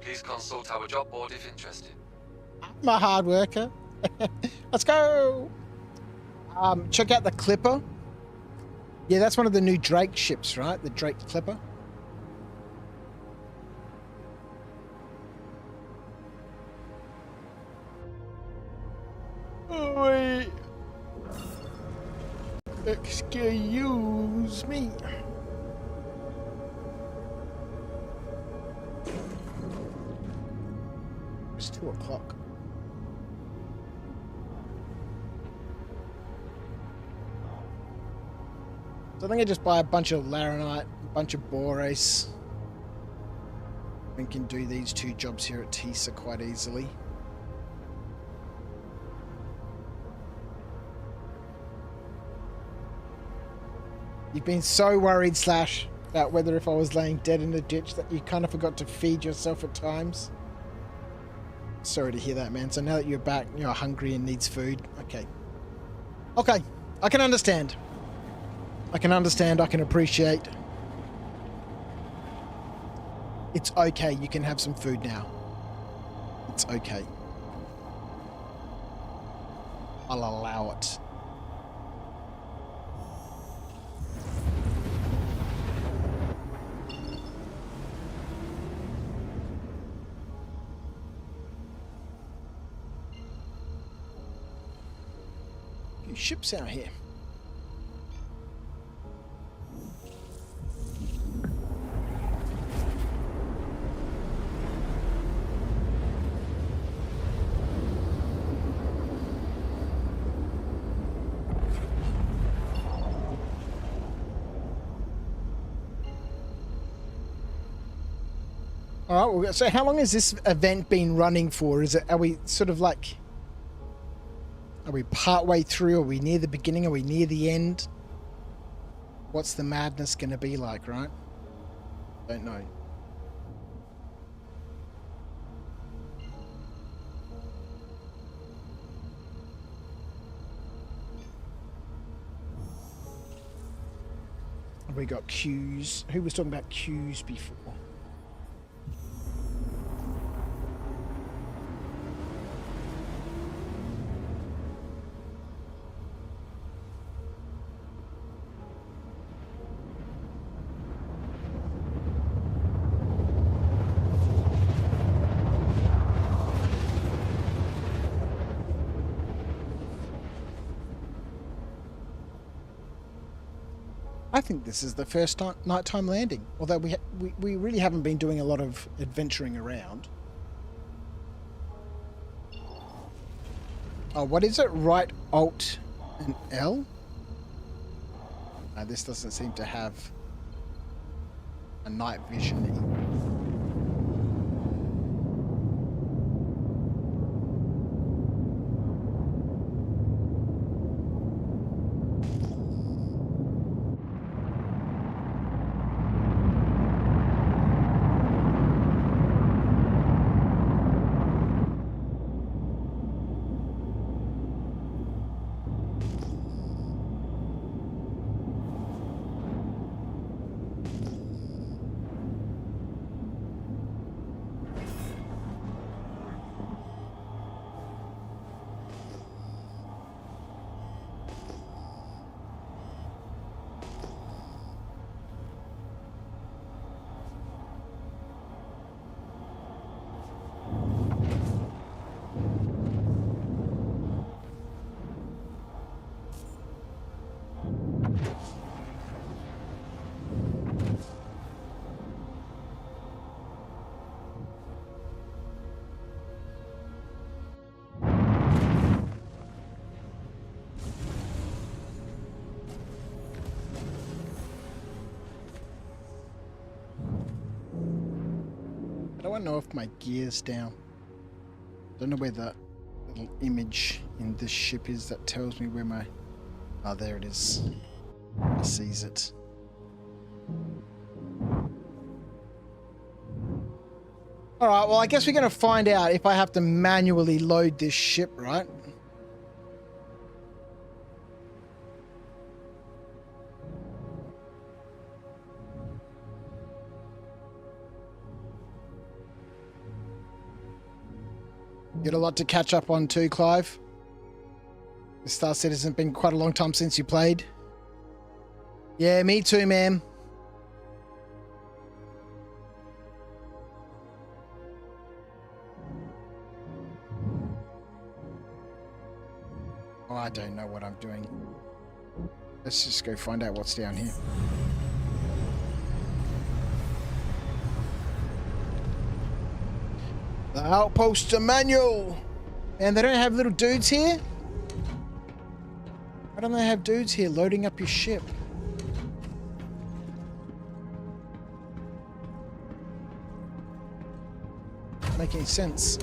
Please consult our job board if interested. I'm a hard worker. Let's go! Check out the Clipper. Yeah, that's one of the new Drake ships, right? The Drake Clipper. Oh, wait. Excuse me. It's 2 o'clock. So I think I just buy a bunch of Laranite, a bunch of Borace. We can do these 2 jobs here at Tisa quite easily. You've been so worried, Slash, about whether if I was laying dead in a ditch that you kind of forgot to feed yourself at times. sorry to hear that, man. So now that you're back, you're hungry and needs food. Okay. Okay. I can understand. I can understand. I can appreciate. It's okay. You can have some food now. It's okay. I'll allow it. Few ships out here. All right. So, how long has this event been running for? Are we sort of like? Are we part way through? Are we near the beginning? Are we near the end? What's the madness going to be like, right? Don't know. Have we got queues? Who was talking about queues before? I think this is the first nighttime landing, although we really haven't been doing a lot of adventuring around. Oh, what is it? Right, Alt, and L? This doesn't seem to have a night vision. I don't know if my gear's down. Don't know where the little image in this ship is that tells me where my... Oh, there it is. I sees it. Alright, well I guess we're going to find out if I have to manually load this ship, right? You got a lot to catch up on too, Clive. The Star Citizen has been quite a long time since you played. Yeah, me too, man. Oh, I don't know what I'm doing. Let's just go find out what's down here. The outpost to manual. And they don't have little dudes here? Why don't they have dudes here loading up your ship? Doesn't make any sense.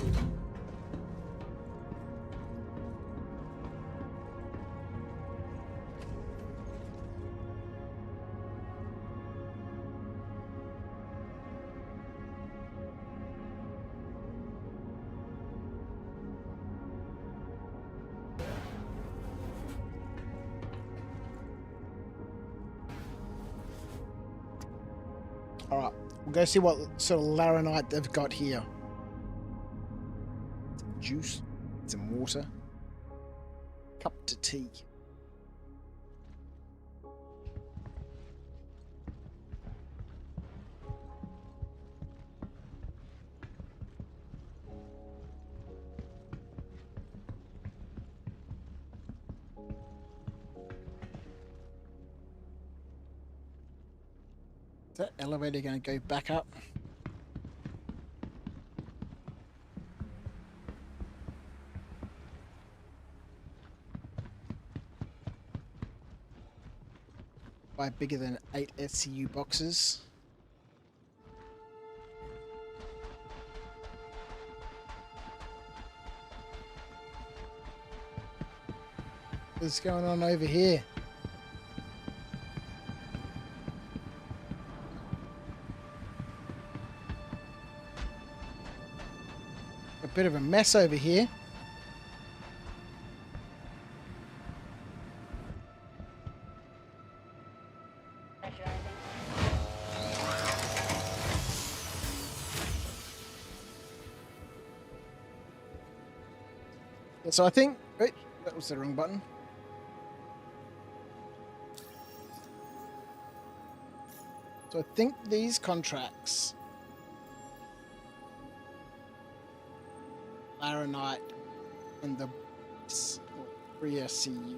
Alright, we'll go see what sort of laranite they've got here. Some juice, some water, cup to tea. Is that elevator going to go back up? By bigger than 8 SCU boxes. What's going on over here? A bit of a mess over here. Yeah, so I think... Wait, that was the wrong button. So I think these contracts... Laranite and the free SCU.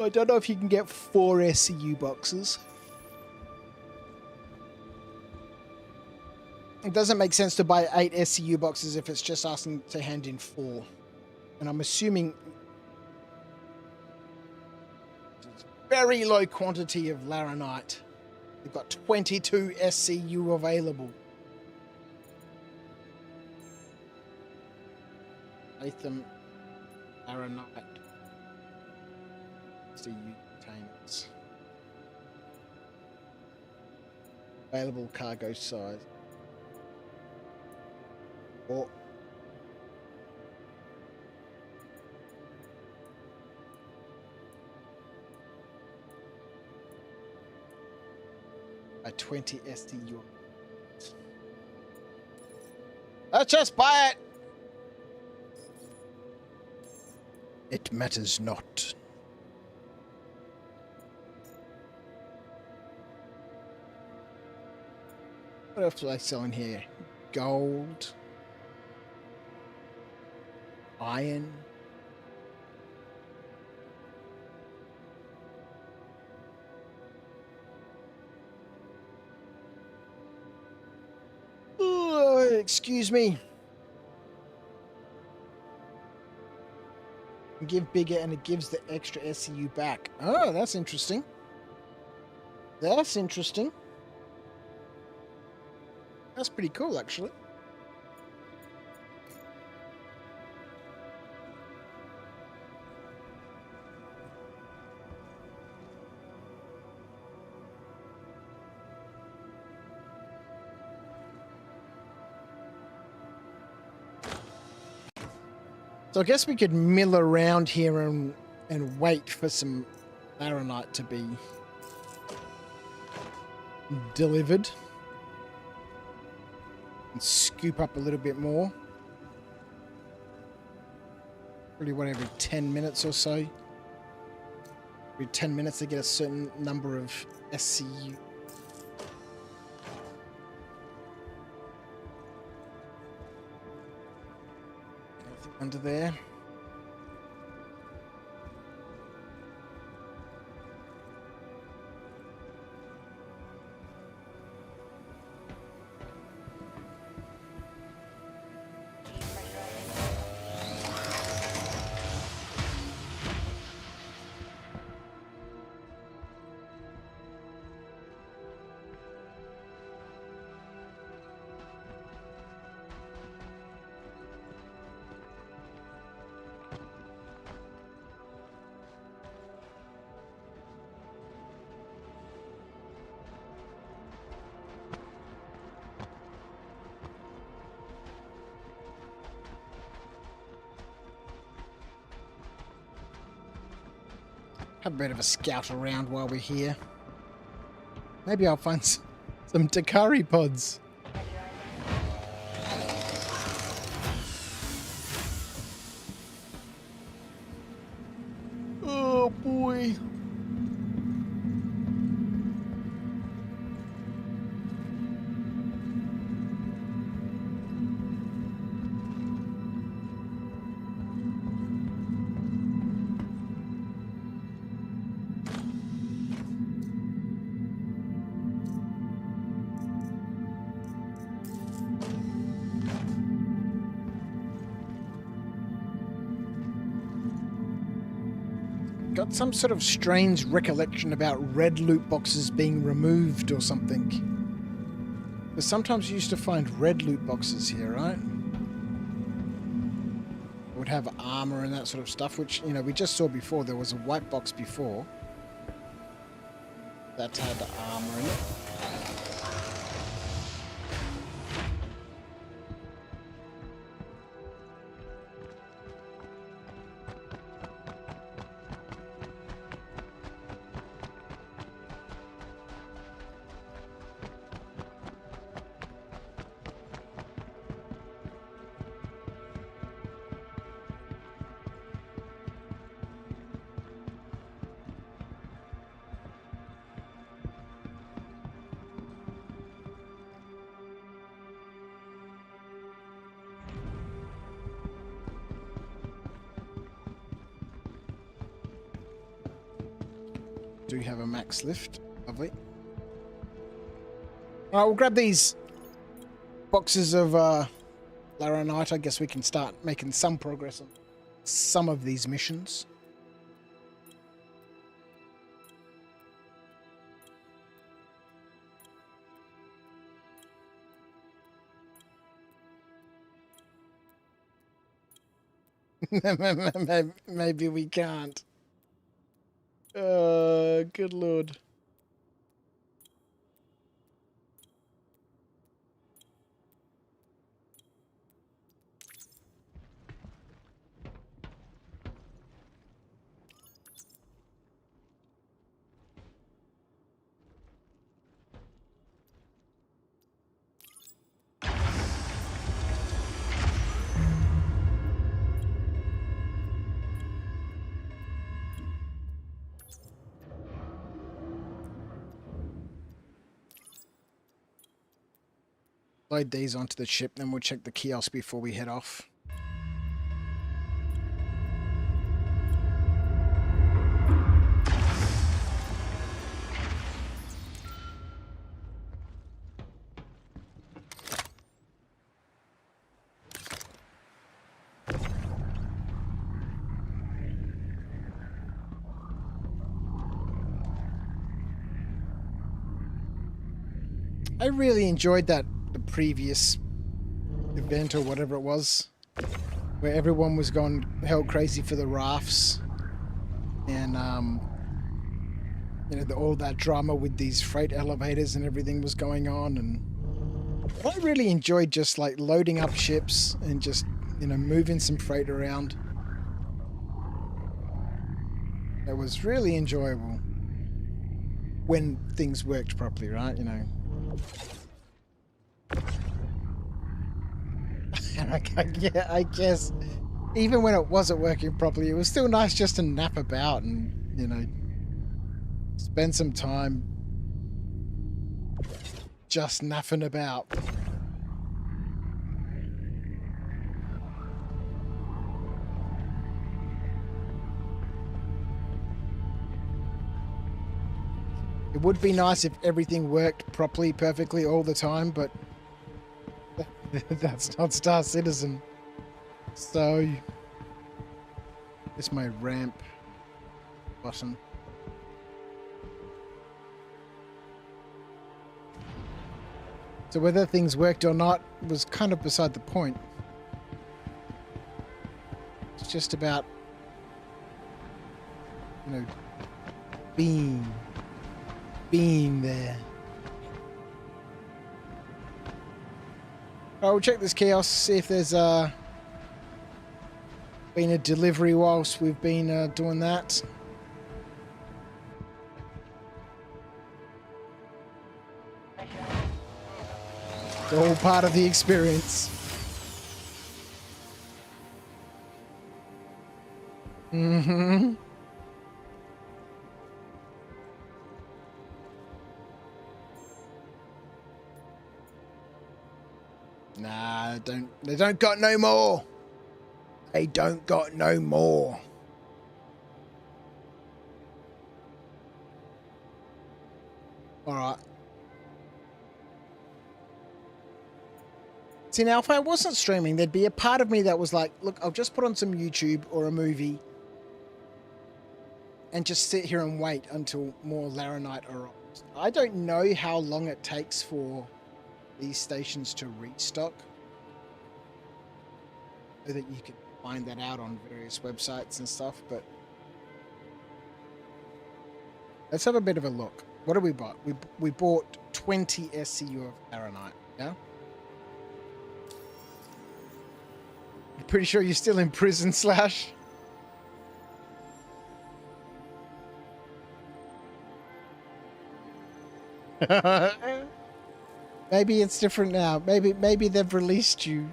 I don't know if you can get 4 SCU boxes. It doesn't make sense to buy 8 SCU boxes if it's just asking to hand in 4. And I'm assuming it's very low quantity of laranite. They've got 22 SCU available. Latham, laranite, SCU containers. Available cargo size. Or a 20 SDU. Let's just buy it. It matters not. What else do I sell in here? Gold. Iron. Oh, excuse me. Give bigger and it gives the extra SCU back. Oh, that's interesting. That's interesting. That's pretty cool, actually. So I guess we could mill around here and wait for some laranite to be delivered. And scoop up a little bit more. Probably one every 10 minutes or so. Every 10 minutes they get a certain number of SCU. Nothing under there. Have a bit of a scout around while we're here. Maybe I'll find some Takari pods. Oh boy. Got some sort of strange recollection about red loot boxes being removed or something. Because sometimes you used to find red loot boxes here, right? It would have armor and that sort of stuff, which, you know, we just saw before. There was a white box before that had armor in it. Do have a max lift. Lovely. Alright, we'll grab these boxes of Laranite. I guess we can start making some progress on some of these missions. Maybe we can't. Good lord. Load these onto the ship, then we'll check the kiosk before we head off. I really enjoyed the previous event or whatever it was, where everyone was gone hell crazy for the rafts, and you know, all that drama with these freight elevators and everything was going on, and I really enjoyed just like loading up ships and just, you know, moving some freight around. It was really enjoyable when things worked properly, right? You know. Yeah, I guess even when it wasn't working properly, it was still nice just to nap about and, you know, spend some time just napping about. It would be nice if everything worked properly, perfectly all the time, but that's not Star Citizen. So, it's my ramp button. So whether things worked or not was kind of beside the point. It's just about, you know, being there. Alright, we'll check this kiosk, see if there's been a delivery whilst we've been doing that. It's all part of the experience. Mm-hmm. Nah, they don't got no more. They don't got no more. All right. See, now if I wasn't streaming, there'd be a part of me that was like, look, I'll just put on some YouTube or a movie and just sit here and wait until more Laranite arrives. I don't know how long it takes for these stations to restock, so that you can find that out on various websites and stuff, but let's have a bit of a look. What did we buy? We bought 20 SCU of Laranite, yeah? I'm pretty sure you're still in prison, Slash. Maybe it's different now. Maybe they've released you.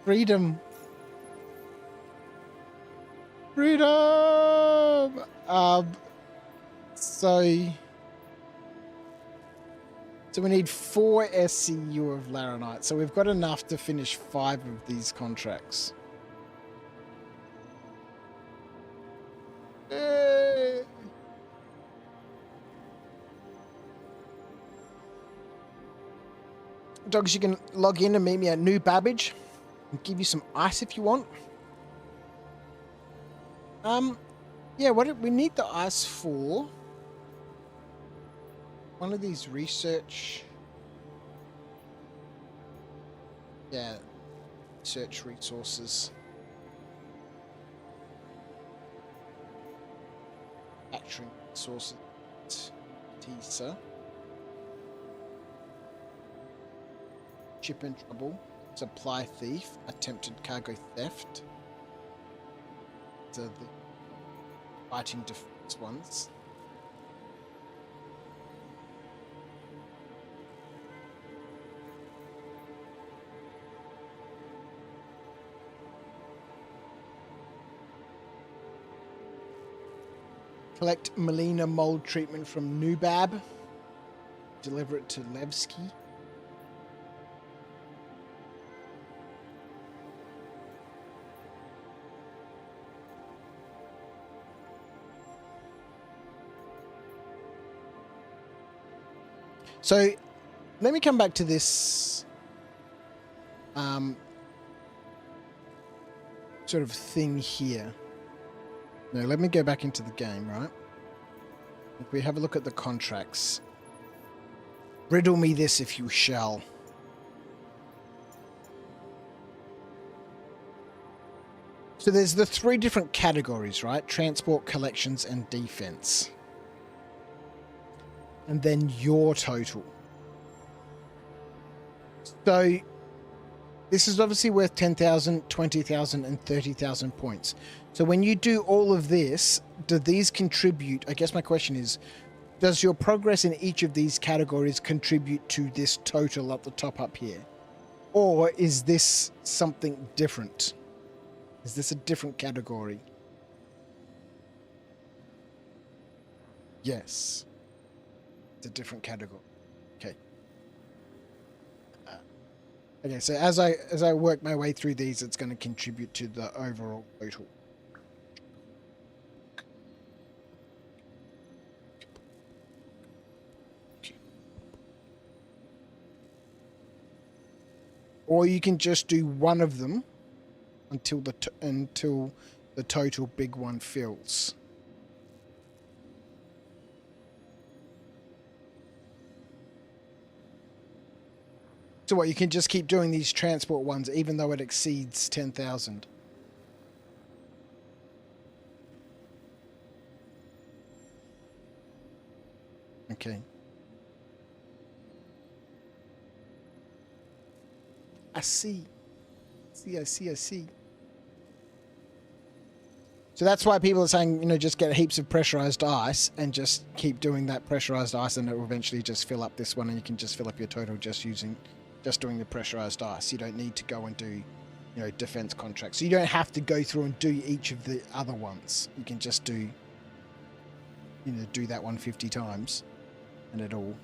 Freedom. Freedom! So we need 4 SCU of Laranite. So we've got enough to finish 5 of these contracts. Dogs, you can log in and meet me at New Babbage and give you some ice if you want. Yeah, what do we need the ice for? One of these research. Yeah, search resources. Factoring resources. Teaser. Ship in trouble. Supply thief. Attempted cargo theft. So the fighting defense ones. Collect Melina mold treatment from Nubab. Deliver it to Levski. So let me come back to this sort of thing here. No, let me go back into the game, right? If we have a look at the contracts. Riddle me this if you shall. So there's the 3 different categories, right? Transport, collections, and defense. And then your total. So this is obviously worth 10,000, 20,000, and 30,000 points. So when you do all of this, do these contribute? I guess my question is, does your progress in each of these categories contribute to this total at the top up here? Or is this something different? Is this a different category? Yes. It's a different category. Okay. Okay, so as I work my way through these, it's going to contribute to the overall total. Or you can just do one of them until the total big one fills. So what, you can just keep doing these transport ones even though it exceeds 10,000. Okay. I see. I see. So that's why people are saying, just get heaps of pressurized ice and just keep doing that pressurized ice, and it will eventually just fill up this one, and you can just fill up your total just using just doing the pressurized ice. You don't need to go and do, you know, defense contracts. So you don't have to go through and do each of the other ones. You can just do, you know, do that one 50 times and it'll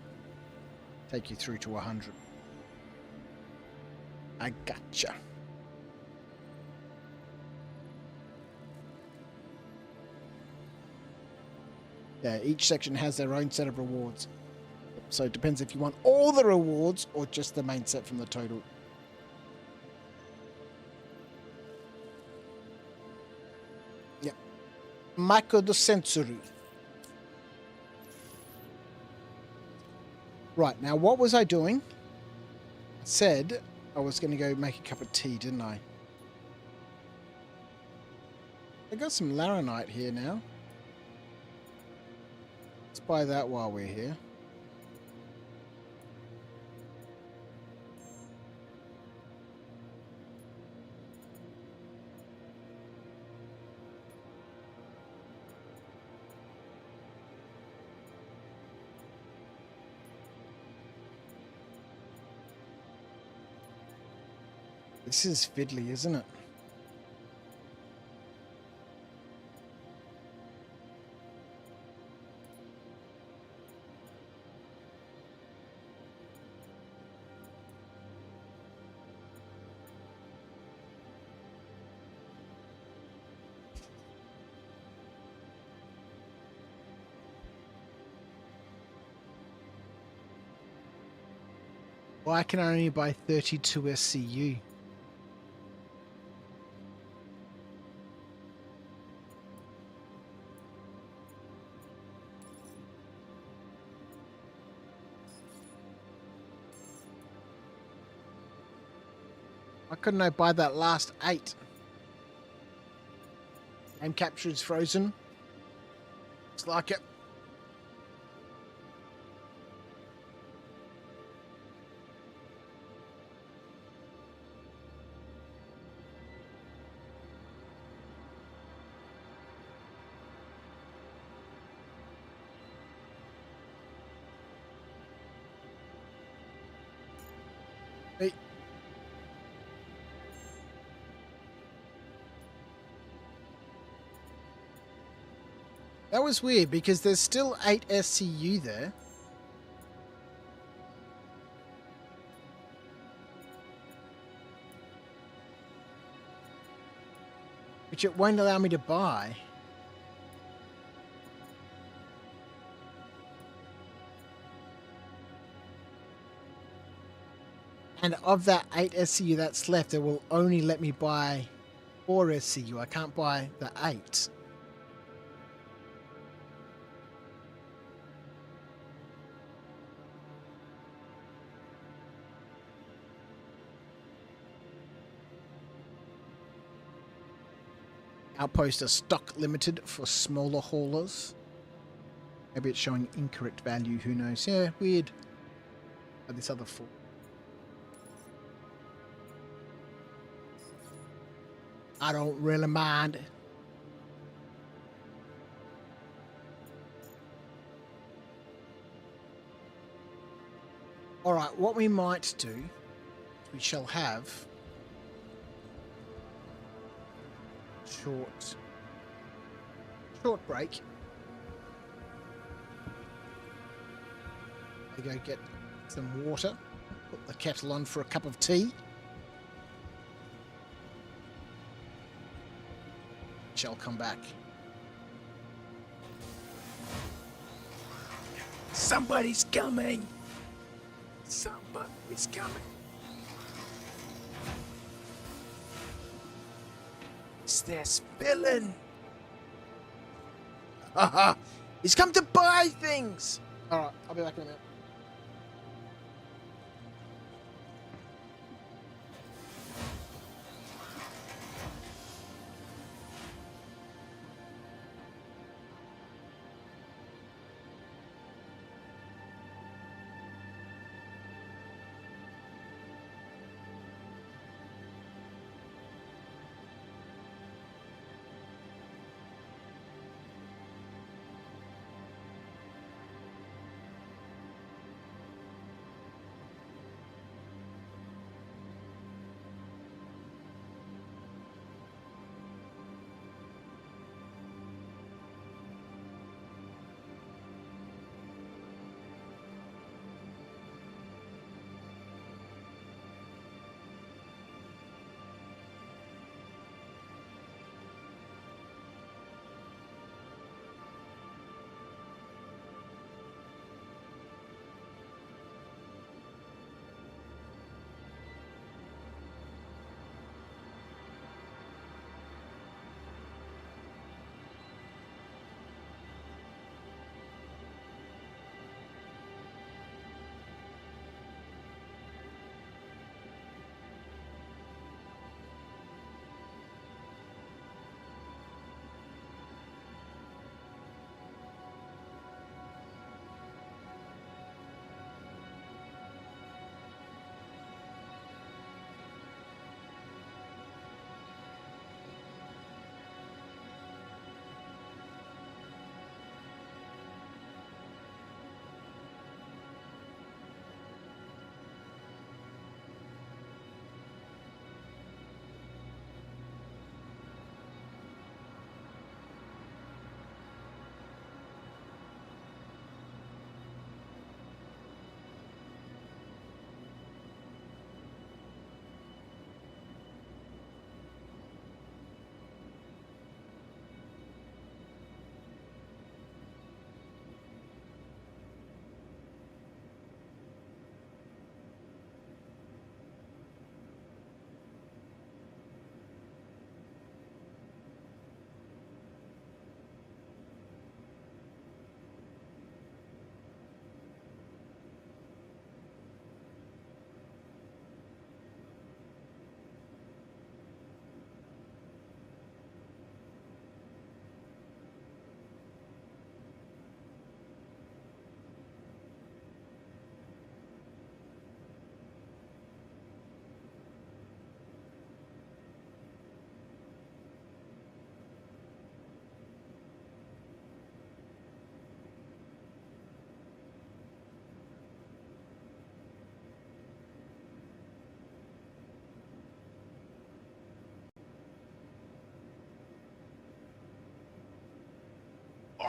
take you through to 100. I gotcha. Yeah, each section has their own set of rewards. So it depends if you want all the rewards or just the main set from the total. Yep. Mako do Sensuru. Right, now what was I doing? I said I was going to go make a cup of tea, didn't I? I got some laranite here now. Let's buy that while we're here. This is fiddly, isn't it? Why can I only buy 32 SCU? Why couldn't I buy that last 8? Game capture is frozen. Looks like it. Hey. That was weird because there's still 8 SCU there. Which it won't allow me to buy. And of that 8 SCU that's left, it will only let me buy 4 SCU. I can't buy the 8. Outpost are stock limited for smaller haulers. Maybe it's showing incorrect value, who knows. Yeah, weird. Oh, this other 4. I don't really mind. Alright, what we might do, we shall have short break. I go get some water, put the kettle on for a cup of tea. Shall come back. Somebody's coming. Somebody's coming. It's this villain. Haha. He's come to buy things. All right, I'll be back in a minute.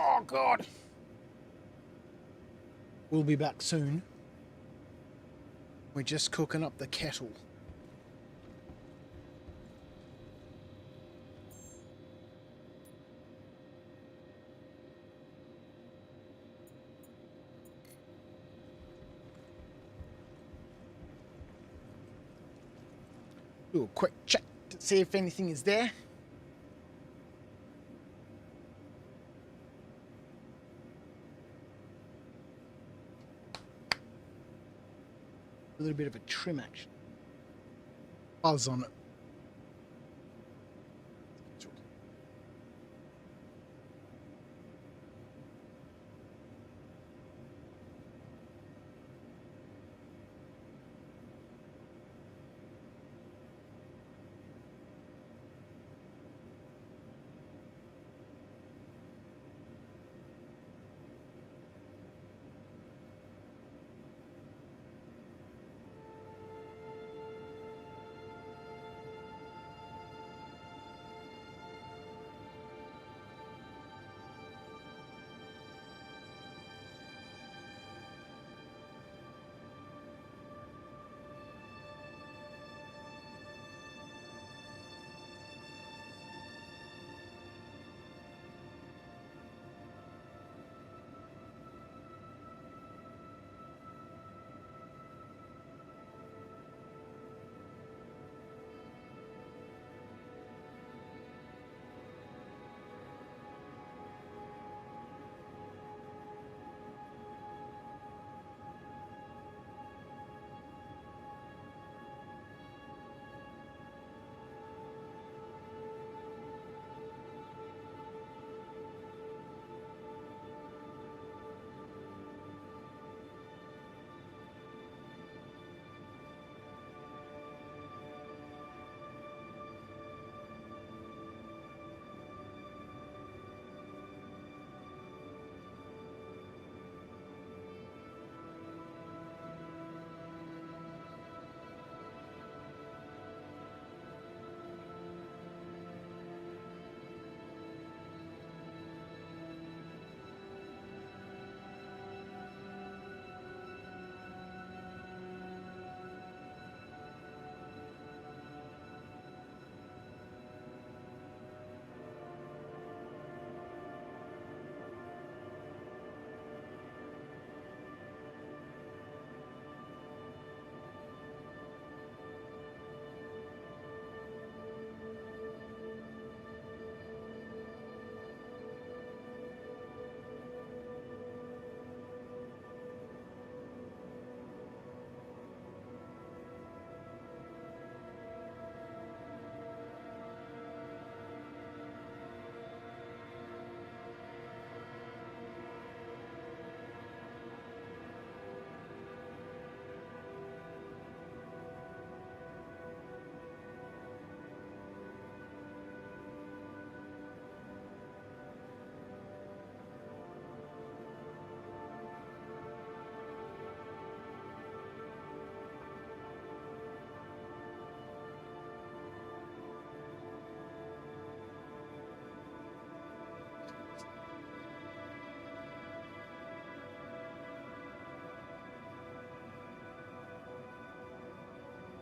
Oh, God. We'll be back soon. We're just cooking up the kettle. Do a quick check to see if anything is there. A little bit of a trim action. Buzz on it.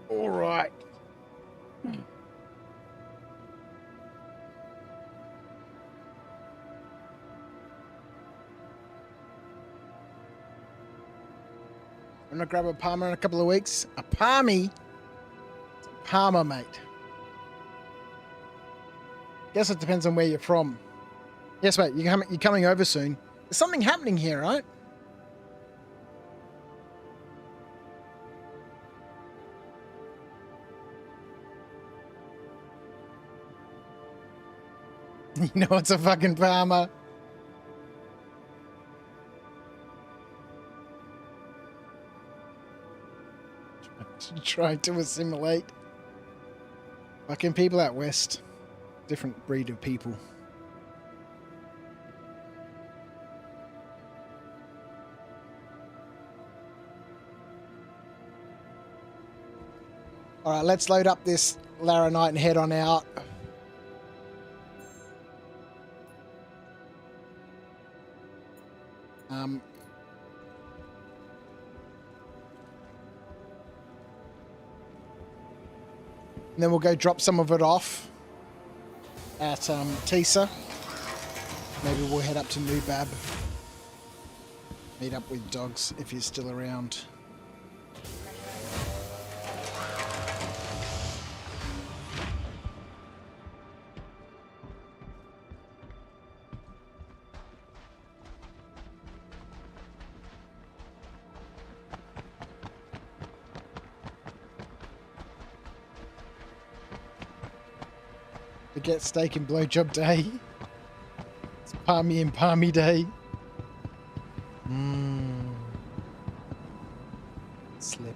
All right. I'm gonna grab a Palmer in a couple of weeks. A Palmy? It's a Palmer, mate. Guess it depends on where you're from. Yes, mate, you're coming over soon. There's something happening here, right? You know it's a fucking Palmer. Trying to assimilate. Fucking people out west. Different breed of people. Alright, let's load up this Laranite and head on out. And then we'll go drop some of it off at Tisa. Maybe we'll head up to Nubab. Meet up with Dogs if he's still around. Forget steak and blowjob day. It's palmy and palmy day. Slip.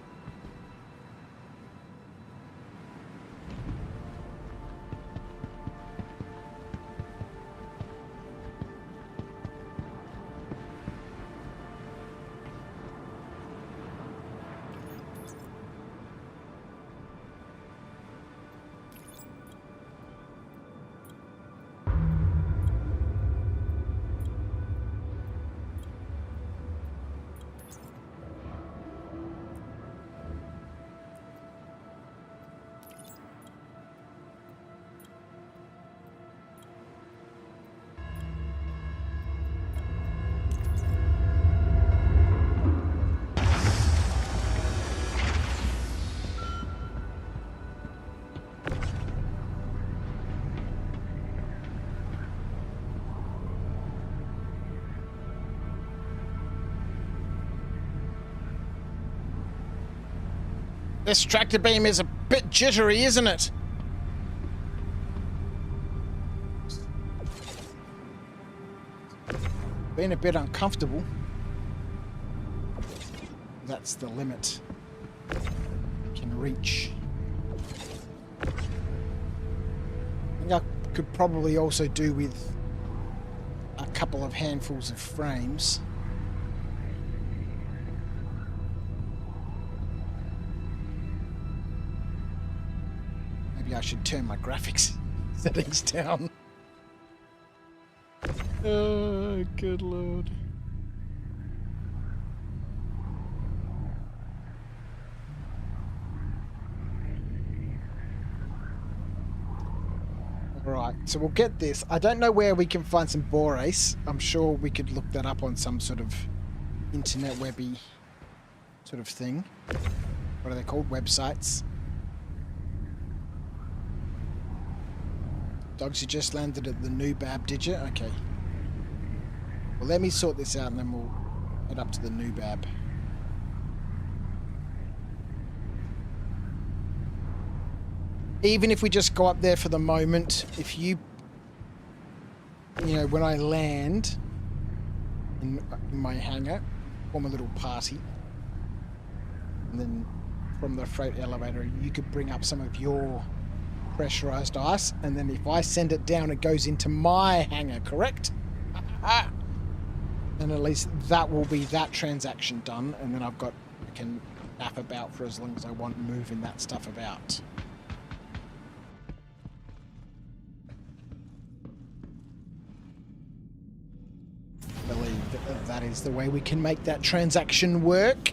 This tractor beam is a bit jittery, isn't it? Been a bit uncomfortable. That's the limit I can reach. I think I could probably also do with a couple of handfuls of frames. I should turn my graphics settings down. Oh, good lord. Alright, so we'll get this. I don't know where we can find some borace. I'm sure we could look that up on some sort of internet webby sort of thing. What are they called? Websites. Dogs, you just landed at the Nubab, did you? Okay. Well, let me sort this out and then we'll head up to the Nubab. Even if we just go up there for the moment, if you know, when I land in my hangar, form a little party. And then from the freight elevator, you could bring up some of your pressurized ice, and then if I send it down, it goes into my hangar, correct? And at least that will be that transaction done, and then I can nap about for as long as I want, moving that stuff about. I believe that is the way we can make that transaction work.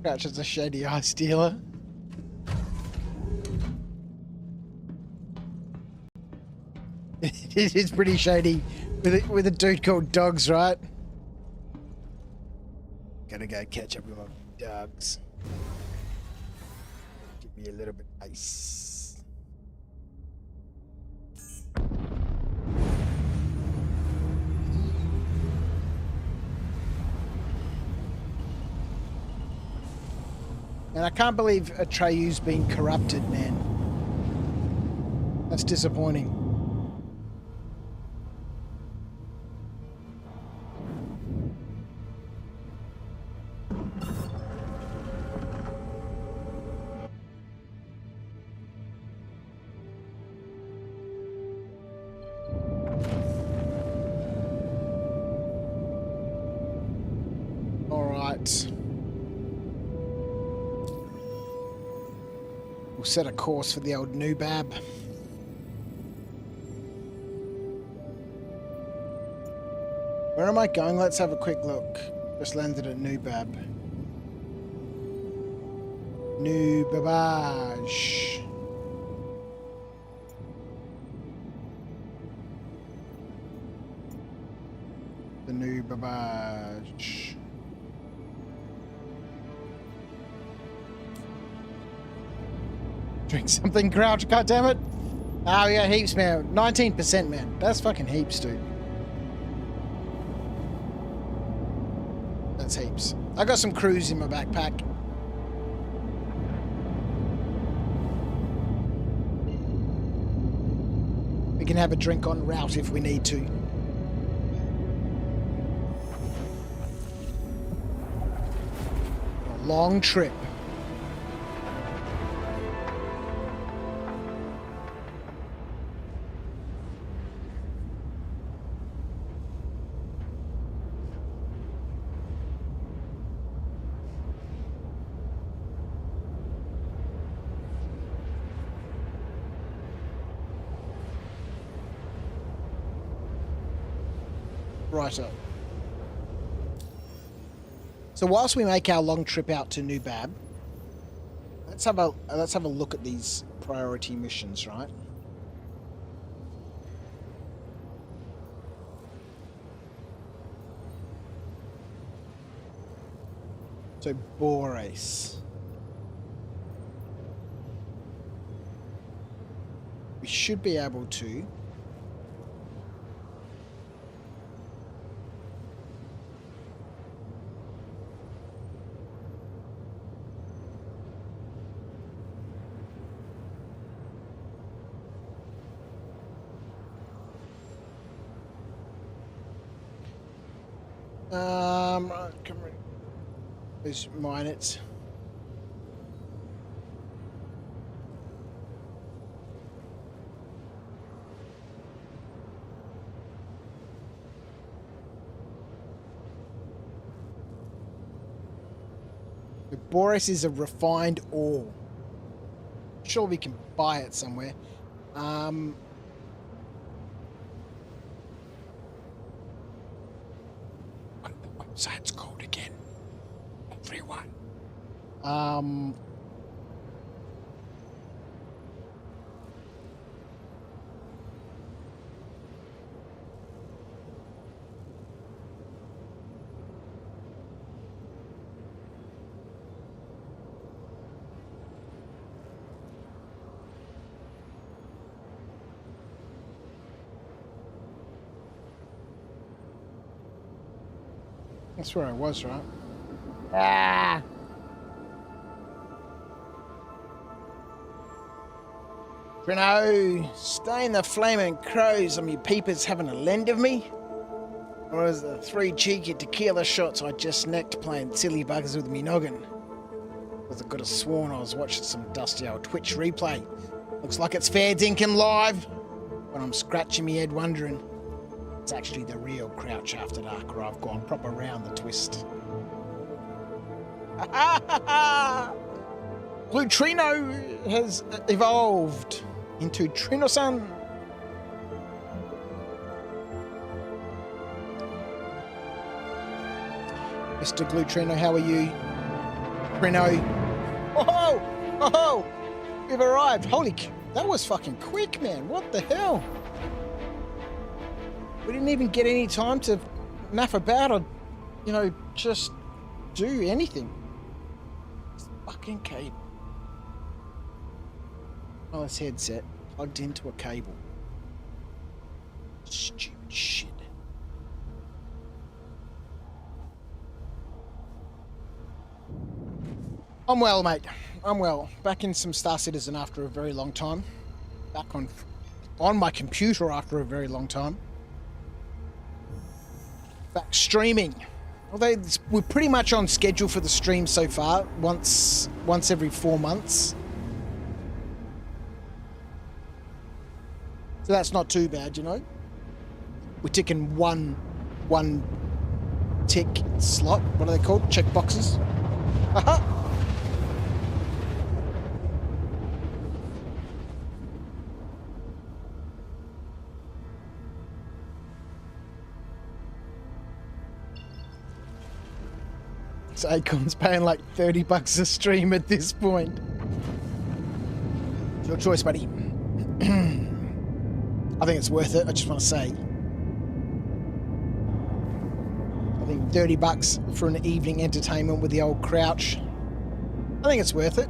Crouch has a shady ice dealer. It is pretty shady with a dude called Dogs, right? Gotta go catch up with my dogs. Give me a little bit of ice. And I can't believe Atreyu's been corrupted, man. That's disappointing. We'll set a course for the old Nubab. Where am I going? Let's have a quick look. Just landed at Nubab. Nubabage. The Nubabage. Drink something, Crouch, goddammit. Oh yeah, heaps, man. 19%, man. That's fucking heaps, dude. That's heaps. I got some cruise in my backpack. We can have a drink en route if we need to. A long trip. Righto. So whilst we make our long trip out to Nubab, let's have a look at these priority missions, right? So Borace. We should be able to come on. Let's mine it. The Borace is a refined ore. Sure, we can buy it somewhere. What's that called again? Everyone. That's where I was, right? Ah! Bruno, stay in the flaming crows on me peepers having a lend of me? Or is the 3 cheeky tequila shots I just necked playing silly buggers with me noggin? Because I could have sworn I was watching some dusty old Twitch replay. Looks like it's fair dinkum live. But I'm scratching me head wondering. It's actually the real Crouch After Dark, where I've gone proper round the twist. Glutrino has evolved into Trino-san. Mr. Glutrino, how are you? Trino. Oh! Oh! You've arrived. Holy... That was fucking quick, man. What the hell? We didn't even get any time to naff about or, just do anything. It's fucking cable. Oh, this headset plugged into a cable. Stupid shit. I'm well, mate. I'm well. Back in some Star Citizen after a very long time. Back on my computer after a very long time. Back streaming. Although we're pretty much on schedule for the stream so far, once every 4 months. So that's not too bad, We're ticking one tick slot. What are they called? Check boxes. Aha! bucks. Acorn's paying like 30 bucks a stream at this point. It's your choice, buddy. I think it's worth it. I just want to say. I think 30 bucks for an evening entertainment with the old Crouch. I think it's worth it.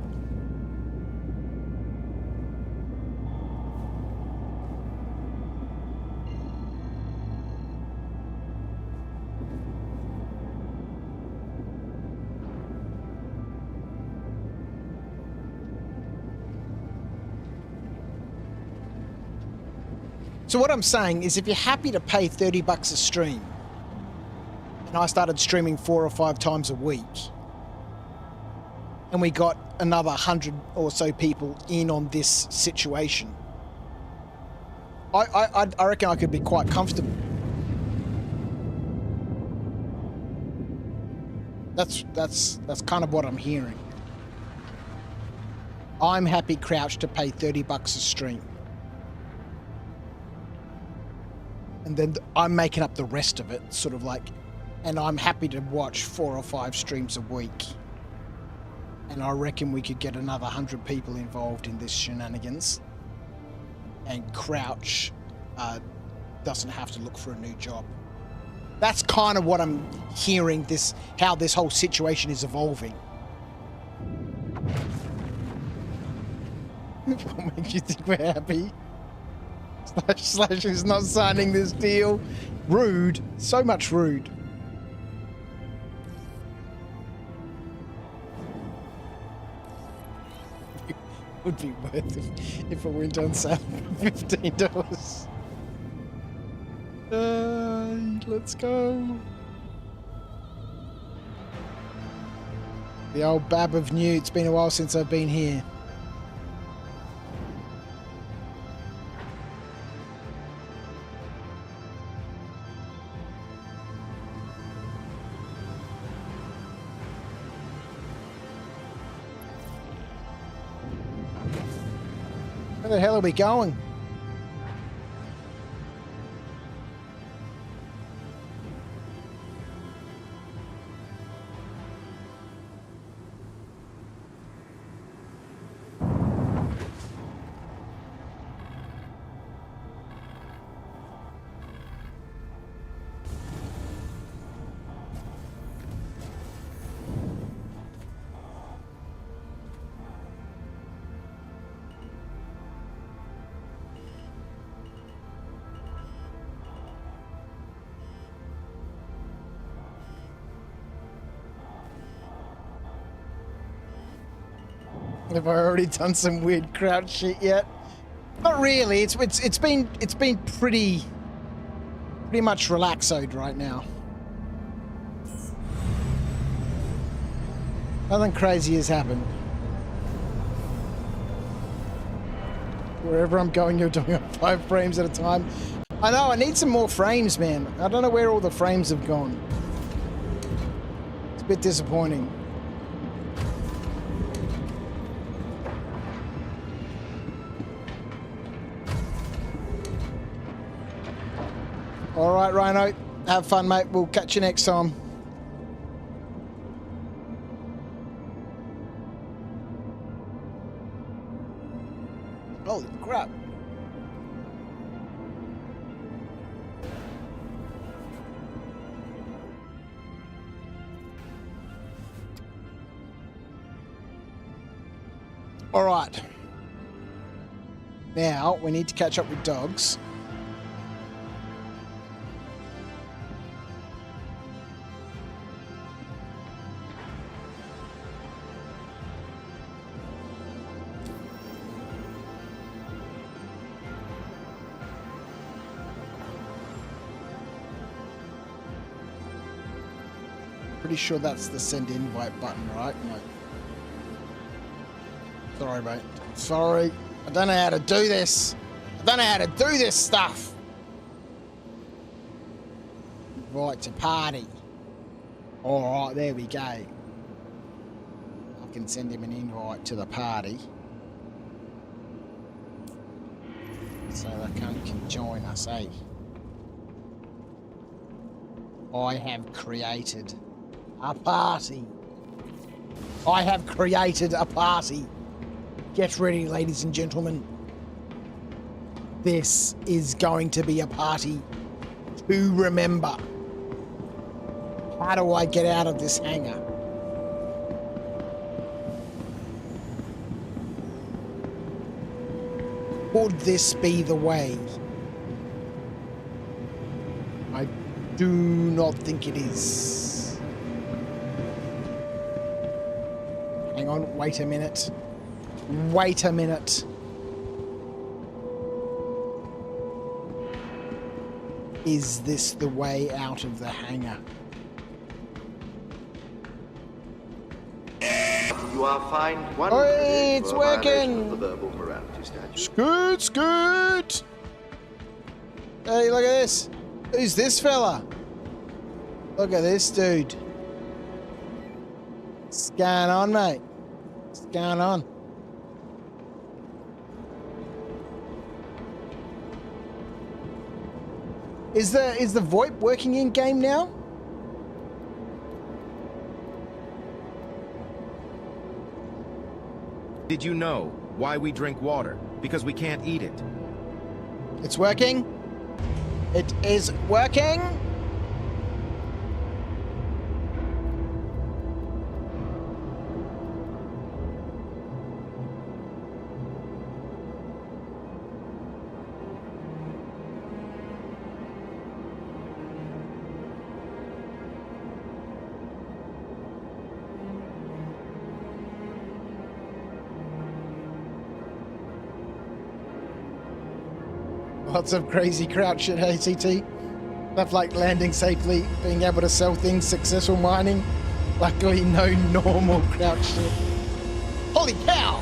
So what I'm saying is if you're happy to pay 30 bucks a stream, and I started streaming 4 or 5 times a week, and we got another 100 or so people in on this situation, I reckon I could be quite comfortable. That's kind of what I'm hearing. I'm happy, Crouch, to pay 30 bucks a stream. And then I'm making up the rest of it, sort of like, and I'm happy to watch 4 or 5 streams a week. And I reckon we could get another 100 people involved in this shenanigans. And Crouch doesn't have to look for a new job. That's kind of what I'm hearing, how this whole situation is evolving. What makes you think we're happy? Slash is not signing this deal. Rude. So much rude. It would be worth it if it went on sale for $15. Let's go. The old Bab of New. It's been a while since I've been here. Where the hell are we going? Have I already done some weird Crouch shit yet? Not really. It's been pretty much relaxoed right now. Nothing crazy has happened. Wherever I'm going, you're doing it 5 frames at a time. I know. I need some more frames, man. I don't know where all the frames have gone. It's a bit disappointing. All right, Rhino. Have fun, mate. We'll catch you next time. Holy crap. All right. Now, we need to catch up with dogs. Pretty sure that's the send invite button, right? No. Sorry, mate. Sorry. I don't know how to do this. I don't know how to do this stuff. Invite to party. All right, there we go. I can send him an invite to the party. So the cunt can join us, eh? I have created a party. I have created a party. Get ready, ladies and gentlemen. This is going to be a party to remember. How do I get out of this hangar? Could this be the way? I do not think it is. Hang on, wait a minute. Wait a minute. Is this the way out of the hangar? You are fined one Oi, credit it's for a violation working. of the verbal morality statute. Scoot, scoot! Hey, look at this. Who's this fella? Look at this dude. What's going on, mate? What's going on? Is the VoIP working in game now? Did you know why we drink water? Because we can't eat it. It's working. It is working. Lots of crazy crouch at ATT. Stuff like landing safely, being able to sell things, successful mining. Luckily, no normal crouch shit. Holy cow!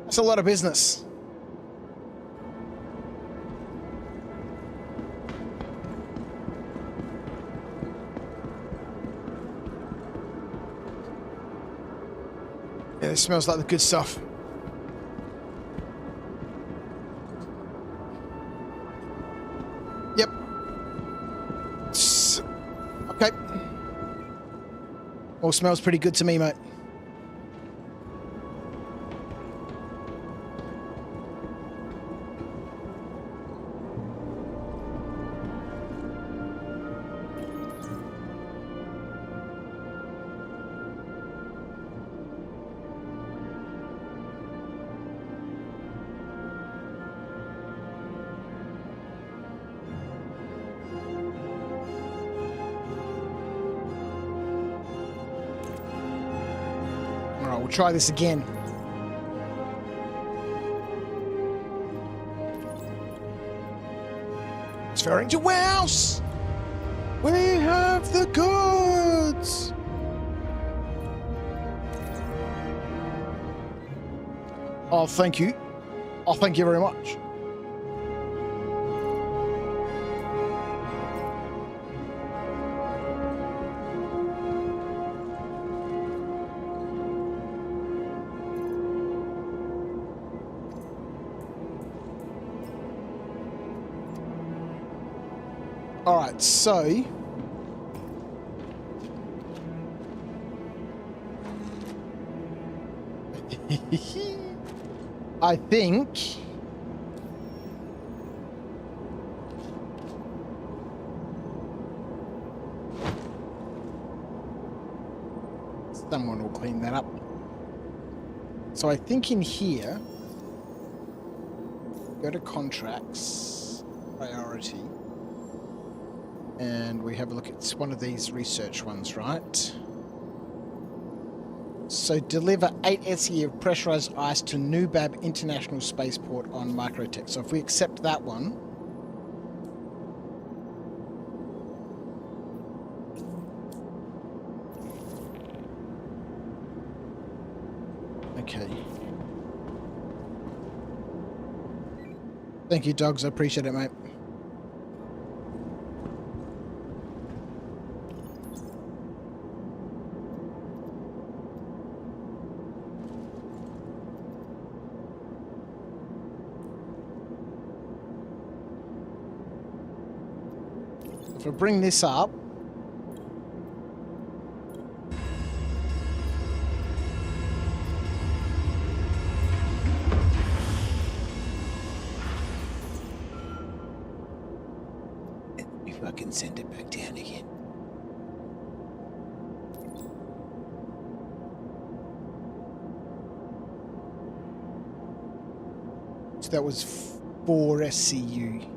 That's a lot of business. Yeah, this smells like the good stuff. Yep. Okay. All smells pretty good to me, mate. Alright, we'll try this again. Transferring to warehouse! We have the goods! Oh, thank you. Oh, thank you very much. All right, so I think someone will clean that up. So I think in here, go to contracts, priority. And we have a look at one of these research ones, right? So deliver 8 SE of pressurized ice to Nubab International Spaceport on Microtech. So if we accept that one, okay. Thank you, dogs. I appreciate it, mate. If I bring this up, can send it back down again. So that was 4 SCU.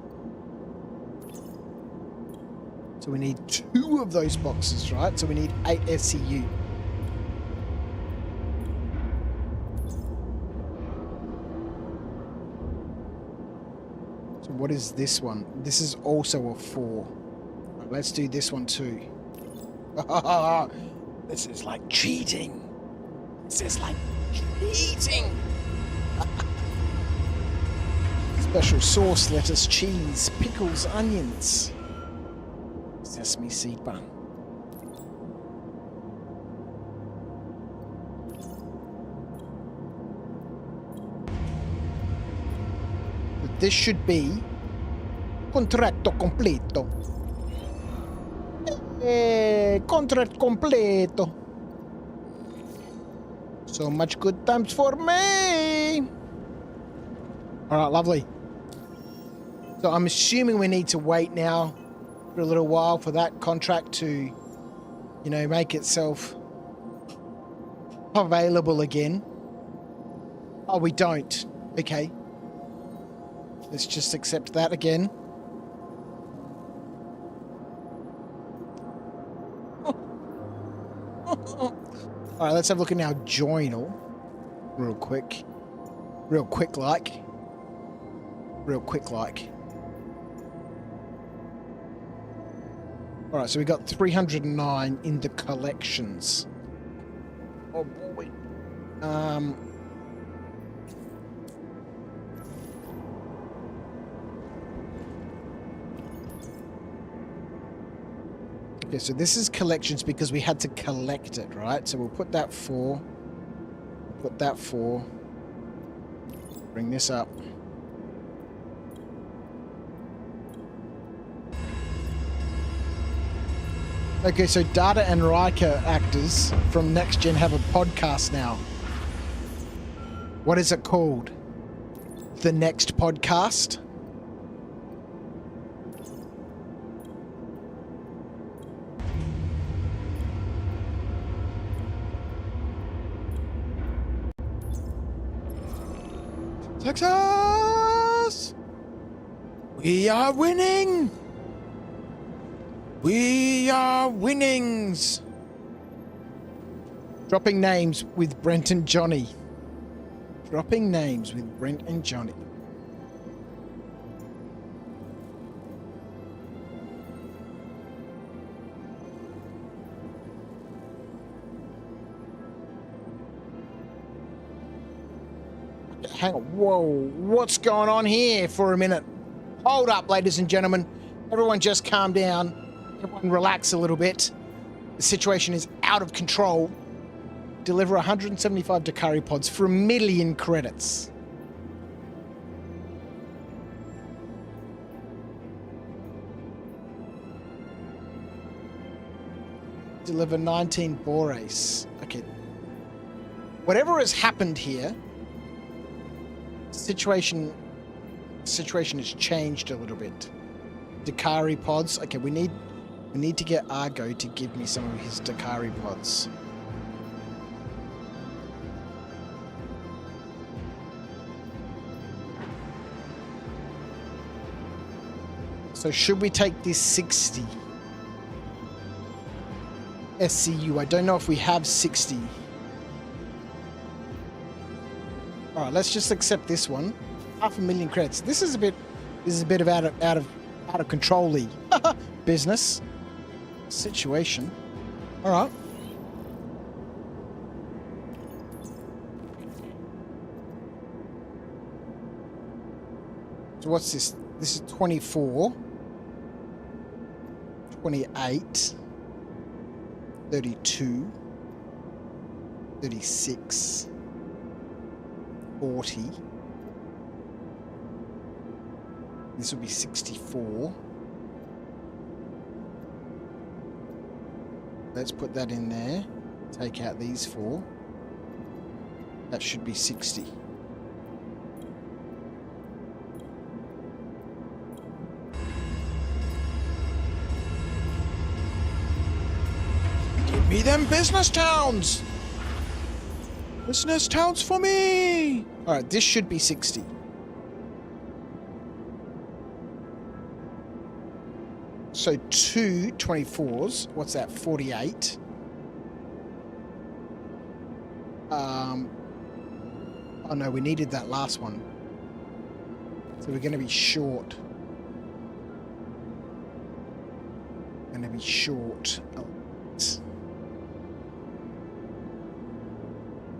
So we need 2 of those boxes, right? So we need 8 SCU. So what is this one? This is also a 4. Right, let's do this one too. This is like cheating. This is like cheating. Special sauce, lettuce, cheese, pickles, onions. Sesame seed bun. This should be contratto completo. Contract completo. So much good times for me. All right, lovely. So I'm assuming we need to wait now for a little while for that contract to, you know, make itself available again. Oh, we don't. Okay. Let's just accept that again. All right, let's have a look at now journal real quick. Real quick like. All right, so we got 309 in the collections. Oh boy. Okay, so this is collections because we had to collect it, right? So we'll put that 4. Put that 4. Bring this up. Okay, so Data and Riker actors from Next Gen have a podcast now. What is it called? The Next Podcast? Success! We are winning! We are winnings! Dropping names with Brent and Johnny. Dropping names with Brent and Johnny. Hang on. Whoa. What's going on here for a minute? Hold up, ladies and gentlemen. Everyone just calm down. Everyone relax a little bit. The situation is out of control. Deliver 175 Dakari pods for 1 million credits. Deliver 19 Borace. Okay. Whatever has happened here, situation has changed a little bit. Dakari pods. Okay, we need to get Argo to give me some of his Dakari pods. So should we take this 60 SCU? I don't know if we have 60. All right, let's just accept this one. 500,000 credits. This is a bit of out of control-y business situation. All right. So what's this? This is 24, 28, 32, 36, 40. This will be 64. Let's put that in there. Take out these 4. That should be 60. me them business towns! Business towns for me! Alright, this should be 60. So 2 24s. What's that? 48. Oh no, we needed that last one. So we're going to be short. Going to be short.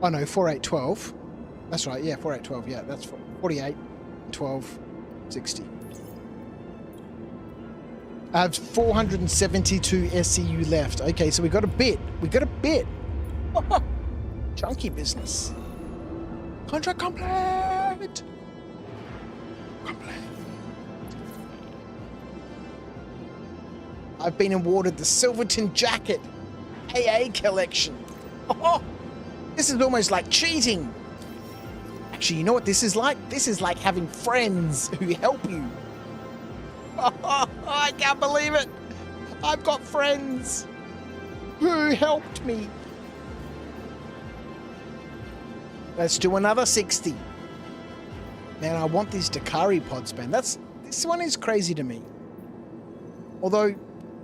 Oh no, 48 12. That's right. Yeah, 48 12. Yeah, that's 48 12 60. I have 472 SCU left. Okay, so we got a bit. We got a bit. Chunky business. Contract complete. Complete. I've been awarded the Silverton Jacket AA collection. Oh, this is almost like cheating. Actually, you know what this is like? This is like having friends who help you. Oh, I can't believe it. I've got friends who helped me. Let's do another 60. Man, I want these Dakari pods, man. This one is crazy to me. Although,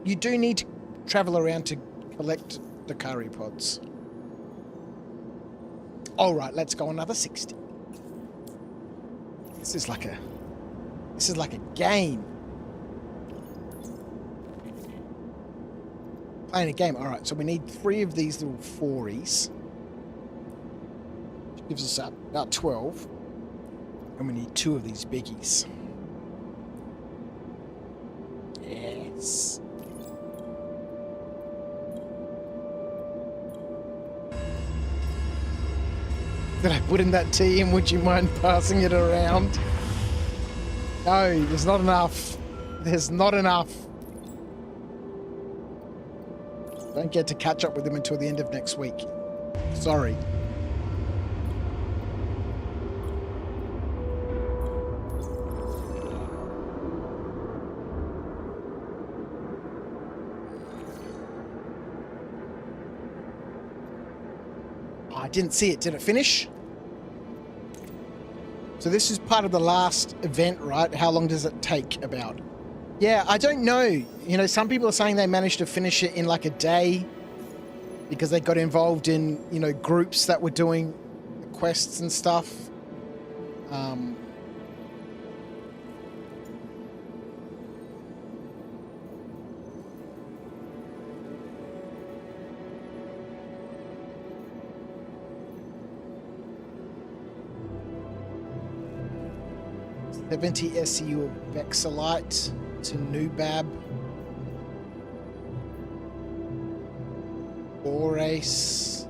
you do need to travel around to collect Dakari pods. Alright, let's go another 60. This is like a game. Playing a game. Alright, so we need 3 of these little 4s. Which gives us about 12. And we need 2 of these biggies. Yes. Did I put in that tea and would you mind passing it around? No, there's not enough. There's not enough. Don't get to catch up with him until the end of next week. Sorry. I didn't see it. Did it finish? So this is part of the last event, right? How long does it take about? Yeah, I don't know. You know, some people are saying they managed to finish it in like a day because they got involved in, you know, groups that were doing quests and stuff. $70 SCU of Vexilite to Nubab. Borace.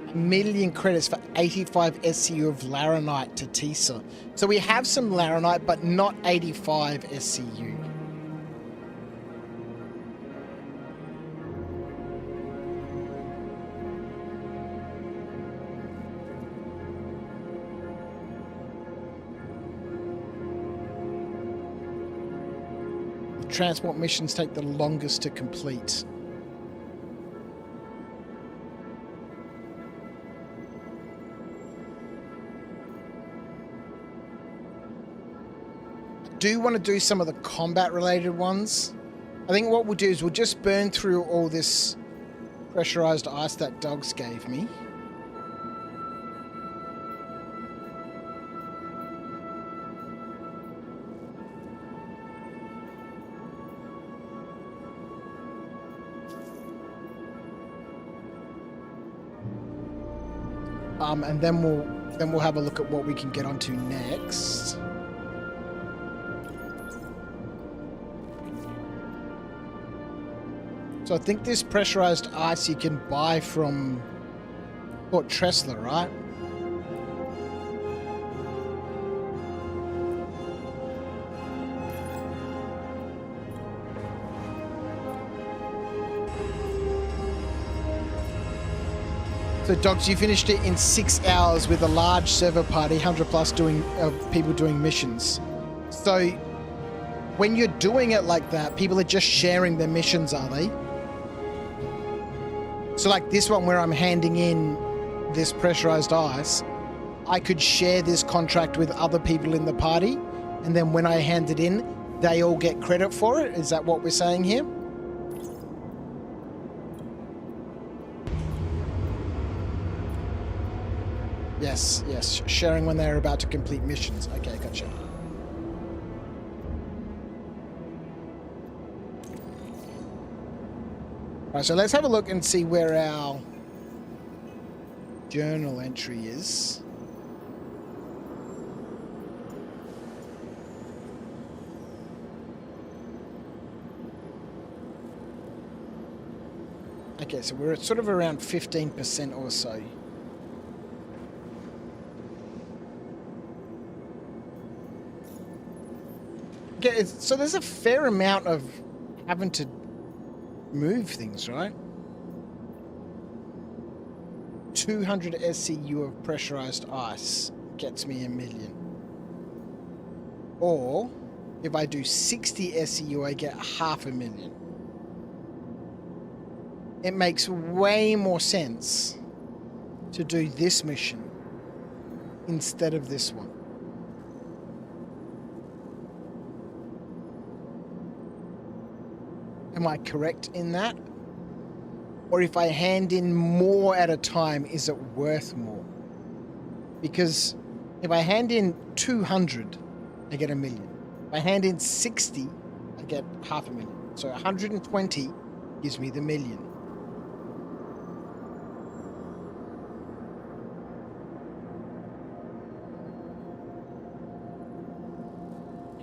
A million credits for 85 SCU of Laranite to Tisa. So we have some Laranite, but not 85 SCU. Transport missions take the longest to complete. I do want to do some of the combat related ones. I think what we'll do is we'll just burn through all this pressurized ice that dogs gave me. And then we'll have a look at what we can get onto next. So I think this pressurized ice you can buy from Port Tressler, right? So, Dogs, you finished it in 6 hours with a large server party, 100 plus people doing missions. So, when you're doing it like that, people are just sharing their missions, are they? So, like this one where I'm handing in this pressurized ice, I could share this contract with other people in the party, and then when I hand it in, they all get credit for it? Is that what we're saying here? Yes, yes. Sharing when they're about to complete missions. Okay, gotcha. Alright, so let's have a look and see where our journal entry is. Okay, so we're at sort of around 15% or so. Okay, so there's a fair amount of having to move things, right? 200 SCU of pressurized ice gets me 1 million. Or, if I do 60 SCU, I get 500,000. It makes way more sense to do this mission instead of this one. Am I correct in that? Or if I hand in more at a time, is it worth more? Because if I hand in 200, I get 1 million. If I hand in 60, I get 500,000. So 120 gives me the 1 million.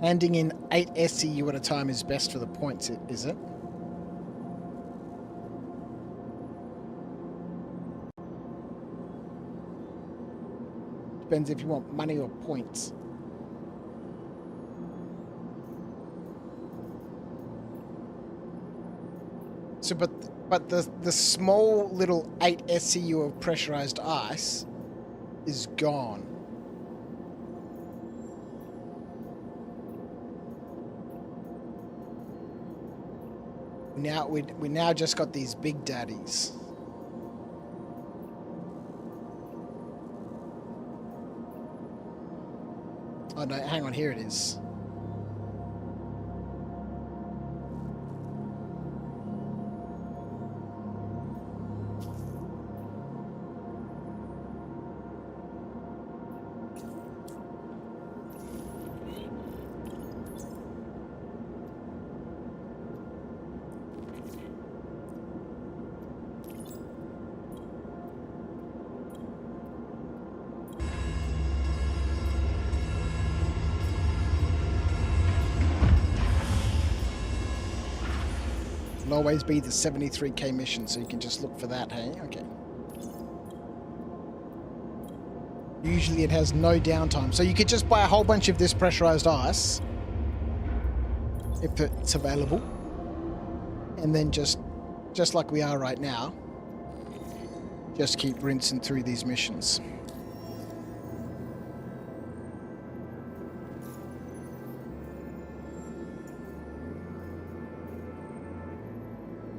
Handing in 8 SCU at a time is best for the points, is it? Depends if you want money or points. So, but the small little 8 SCU of pressurized ice is gone. Now we now just got these big daddies. Oh no, hang on, here it is. It'll always be the 73k mission, so you can just look for that, hey? Okay. Usually it has no downtime, so you could just buy a whole bunch of this pressurized ice, if it's available, and then just like we are right now, just keep rinsing through these missions.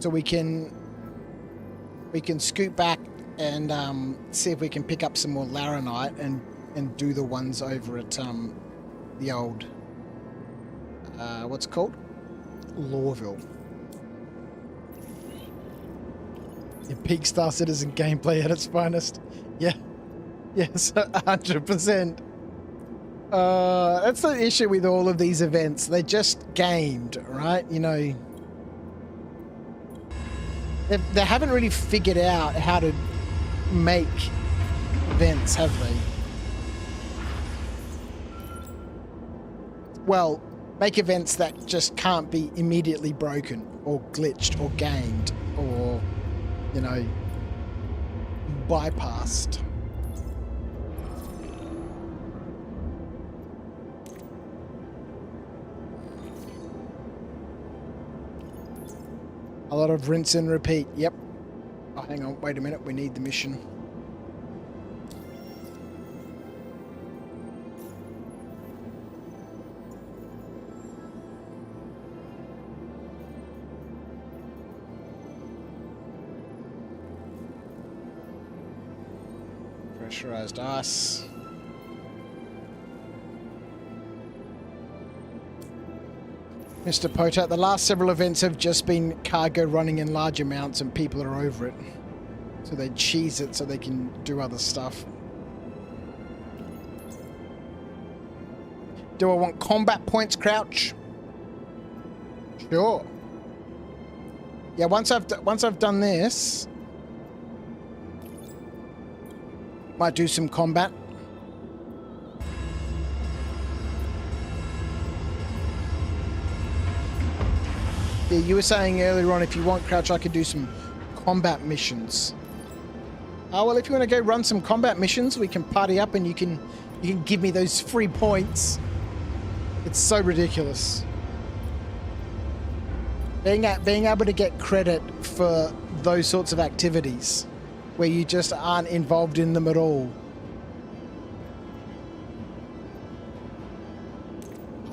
So we can scoot back and see if we can pick up some more Laranite and do the ones over at the old what's it called? Lawville. Yeah, peak Star Citizen gameplay at its finest. Yeah. Yes, 100%. That's the issue with all of these events. They're just gamed, right? You know, they haven't really figured out how to make events, have they? Well, make events that just can't be immediately broken or glitched or gamed or, you know, bypassed. A lot of rinse and repeat. Yep. Oh, hang on. Wait a minute. We need the mission. Pressurized ice. Mr. Potat, the last several events have just been cargo running in large amounts and people are over it. So they cheese it so they can do other stuff. Do I want combat points, Crouch? Sure. Yeah, once I've done this, might do some combat. Yeah, you were saying earlier on if you want, Crouch, I could do some combat missions. Oh, well, if you want to go run some combat missions, we can party up and you can give me those free points. It's so ridiculous. Being able to get credit for those sorts of activities where you just aren't involved in them at all.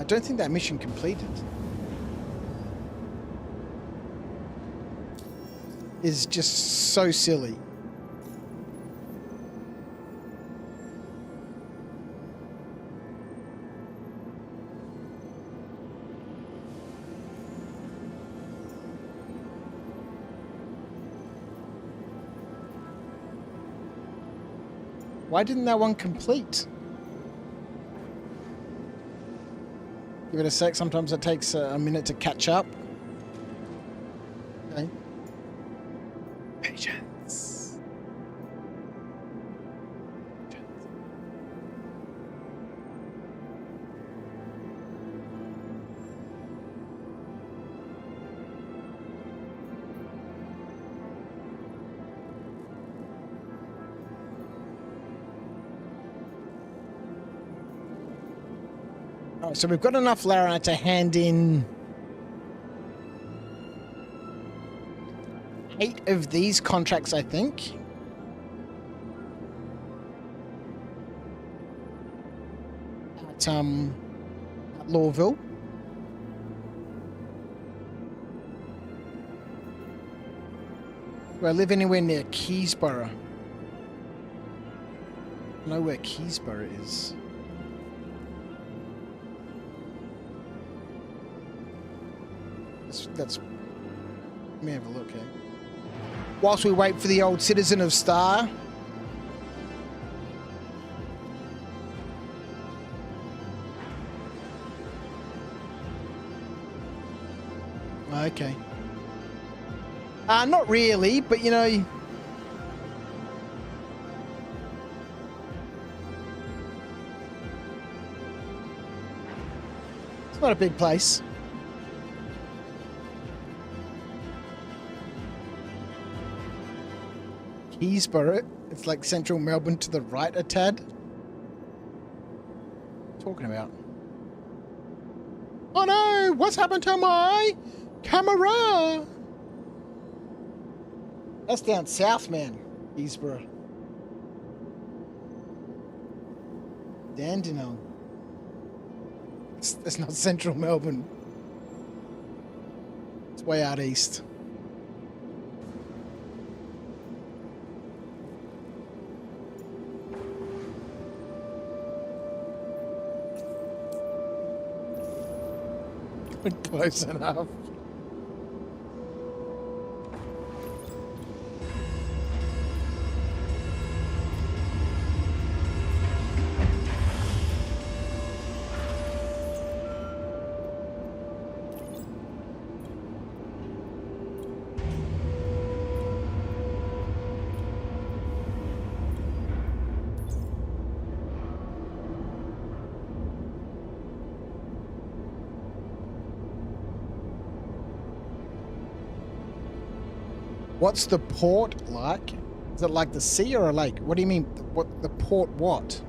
I don't think that mission completed. Is just so silly. Why didn't that one complete? Give it a sec. Sometimes it takes a minute to catch up. Okay. Patience. All right, so we've got enough Lara to hand in 8 of these contracts, I think. At Lawville. Do I live anywhere near Keysborough? I know where Keysborough is. That's let me have a look here. Whilst we wait for the old citizen of Star. Okay. Not really, but you know. It's not a big place. Keysborough, it's like central Melbourne to the right a tad. What are you talking about? Oh no! What's happened to my camera? That's down south, man. Keysborough. Dandenong. It's not central Melbourne. It's way out east. Close enough. What's the port like? Is it like the sea or a lake? What do you mean? What the port what?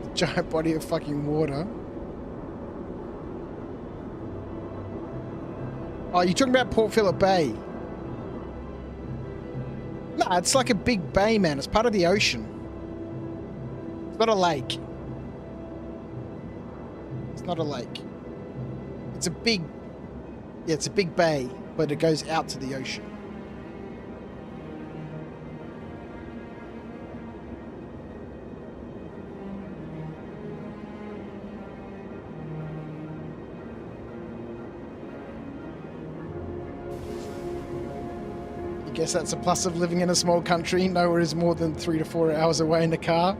A giant body of fucking water. Oh, you're talking about Port Phillip Bay? Nah, it's like a big bay, man. It's part of the ocean. It's not a lake. It's not a lake. It's a big... Yeah, it's a big bay, but it goes out to the ocean. I guess that's a plus of living in a small country. Nowhere is more than 3 to 4 hours away in a car.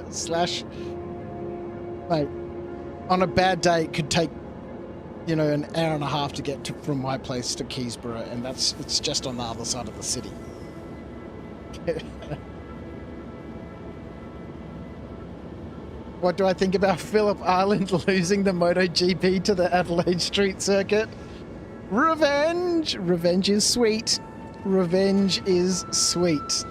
Slash... Mate, on a bad day, it could take, you know, an hour and a half to get from my place to Keysborough, and it's just on the other side of the city. What do I think about Phillip Island losing the MotoGP to the Adelaide Street Circuit? Revenge! Revenge is sweet. Revenge is sweet.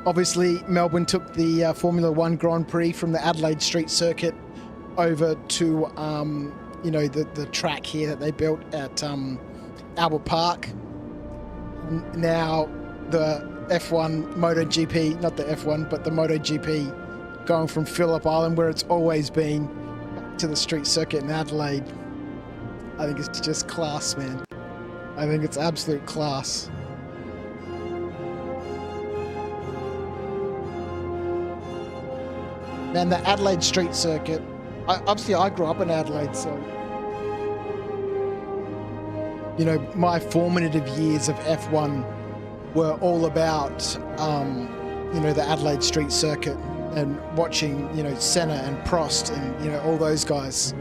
Obviously, Melbourne took the Formula One Grand Prix from the Adelaide Street Circuit over to, you know, the track here that they built at Albert Park. Now, the F1 MotoGP, not the F1, but the MotoGP going from Phillip Island, where it's always been, to the street circuit in Adelaide. I think it's just class, man. I think it's absolute class. Man, the Adelaide Street Circuit. Obviously, I grew up in Adelaide, so... You know, my formative years of F1 were all about, you know, the Adelaide Street Circuit and watching, you know, Senna and Prost and, you know, all those guys.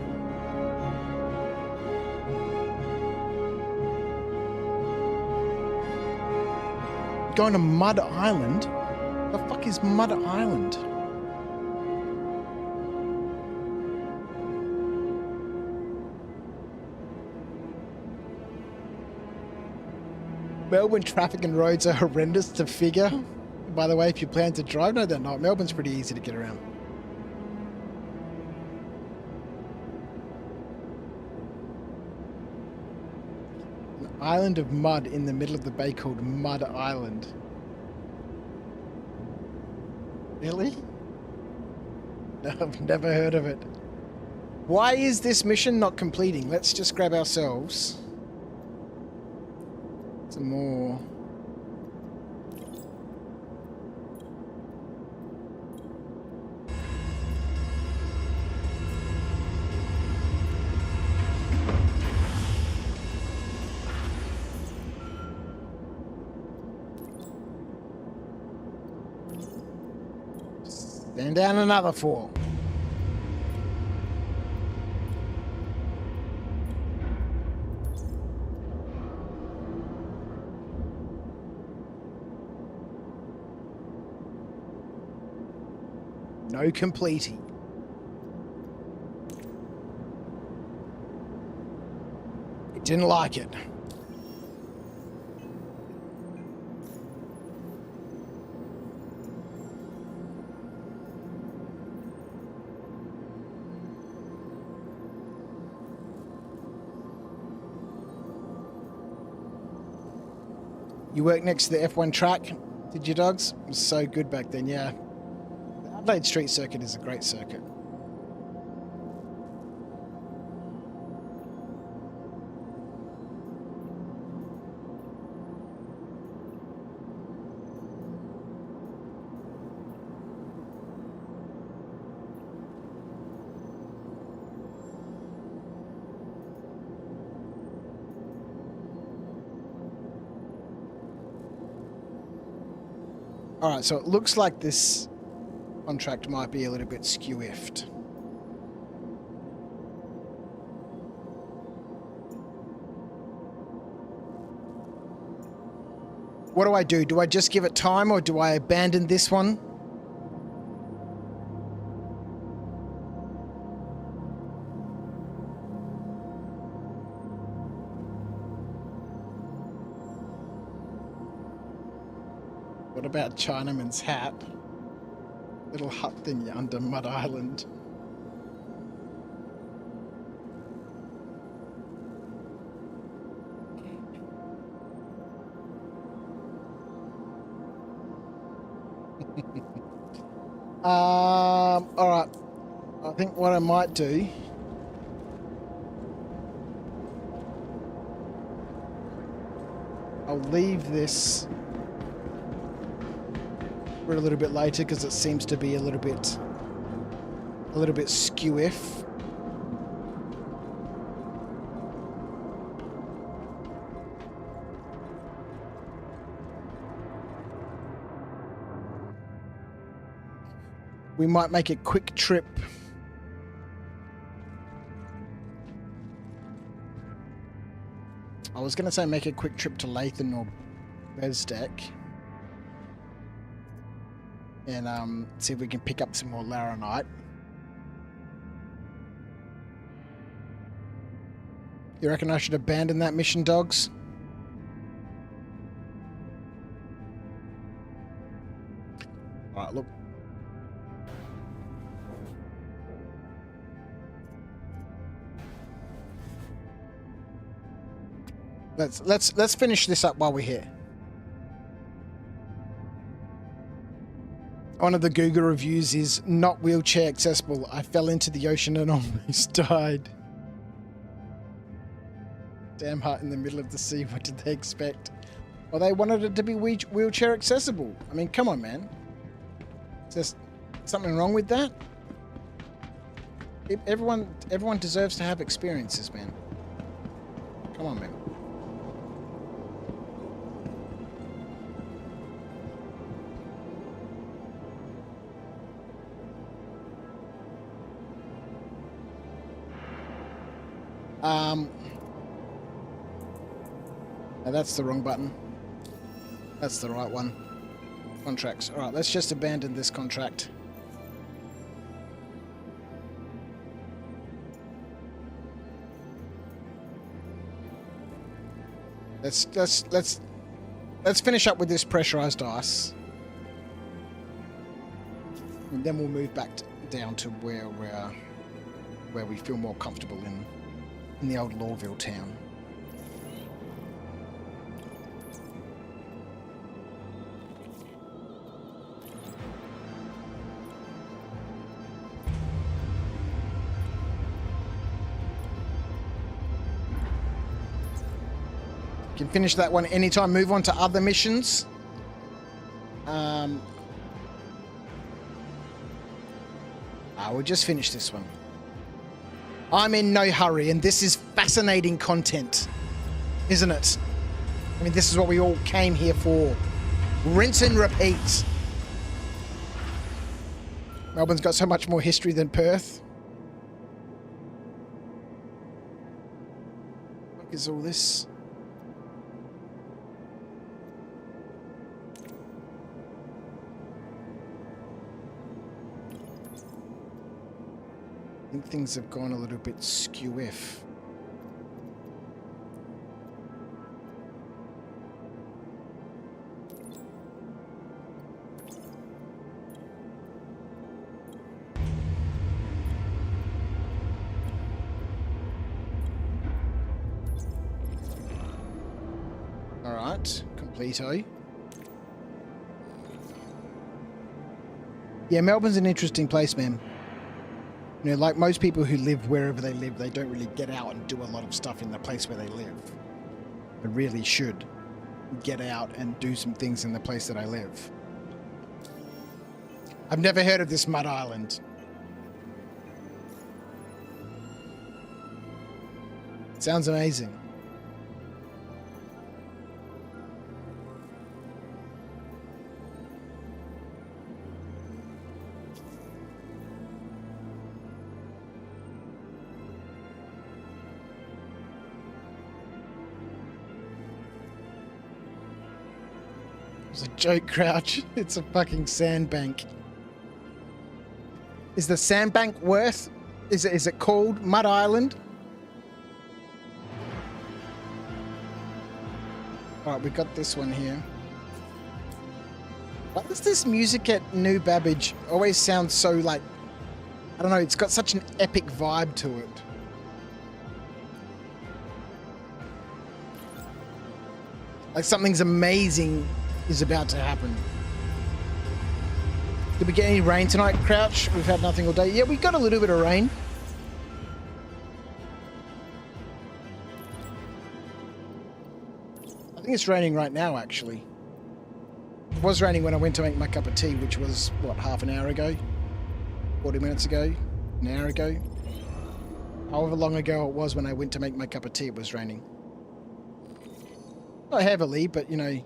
Going to Mud Island? The fuck is Mud Island? Melbourne traffic and roads are horrendous to figure. By the way, if you plan to drive, no, they're not. Melbourne's pretty easy to get around. An island of mud in the middle of the bay called Mud Island. Really? No, I've never heard of it. Why is this mission not completing? Let's just grab ourselves some more. Stand down another 4. No completing. It didn't like it. You worked next to the F1 track, did you, dogs? It was so good back then, yeah. The Adelaide Street Circuit is a great circuit. All right, so it looks like this contract might be a little bit skew-iffed. What do I do? Do I just give it time or do I abandon this one? What about Chinaman's hat? Little hut thing under Mud Island. All right. I think what I might do. I'll leave this for a little bit later because it seems to be a little bit skew-if. We might make a quick trip. I was going to say make a quick trip to Lathan or Bezdek. And see if we can pick up some more Laranite. You reckon I should abandon that mission, dogs? Alright, look. Let's finish this up while we're here. One of the Google reviews is not wheelchair accessible. I fell into the ocean and almost died. Damn heart in the middle of the sea. What did they expect? Well, they wanted it to be wheelchair accessible. I mean, come on, man. Is there something wrong with that? Everyone deserves to have experiences, man. Come on, man. No, that's the wrong button. That's the right one. Contracts. All right, let's just abandon this contract. Let's finish up with this pressurized ice, and then we'll move back down to where we feel more comfortable in the old Lawville town. Can finish that one anytime. Move on to other missions. We'll just finish this one. I'm in no hurry, and this is fascinating content, isn't it? I mean, this is what we all came here for. Rinse and repeat. Melbourne's got so much more history than Perth. What is all this? I think things have gone a little bit skew-if. All right, completo. Yeah, Melbourne's an interesting place, man. You know, like most people who live wherever they live, they don't really get out and do a lot of stuff in the place where they live. I really should get out and do some things in the place that I live. I've never heard of this mud island. Sounds amazing. It's a joke, Crouch. It's a fucking sandbank. Is the sandbank worth? Is it called Mud Island? Alright, we got this one here. Why does this music at New Babbage always sound so like... I don't know, it's got such an epic vibe to it. Like something's amazing is about to happen. Did we get any rain tonight, Crouch? We've had nothing all day. Yeah, we got a little bit of rain. I think it's raining right now, actually. It was raining when I went to make my cup of tea, which was, what, half an hour ago? 40 minutes ago? An hour ago? However long ago it was when I went to make my cup of tea, it was raining. Not heavily, but, you know...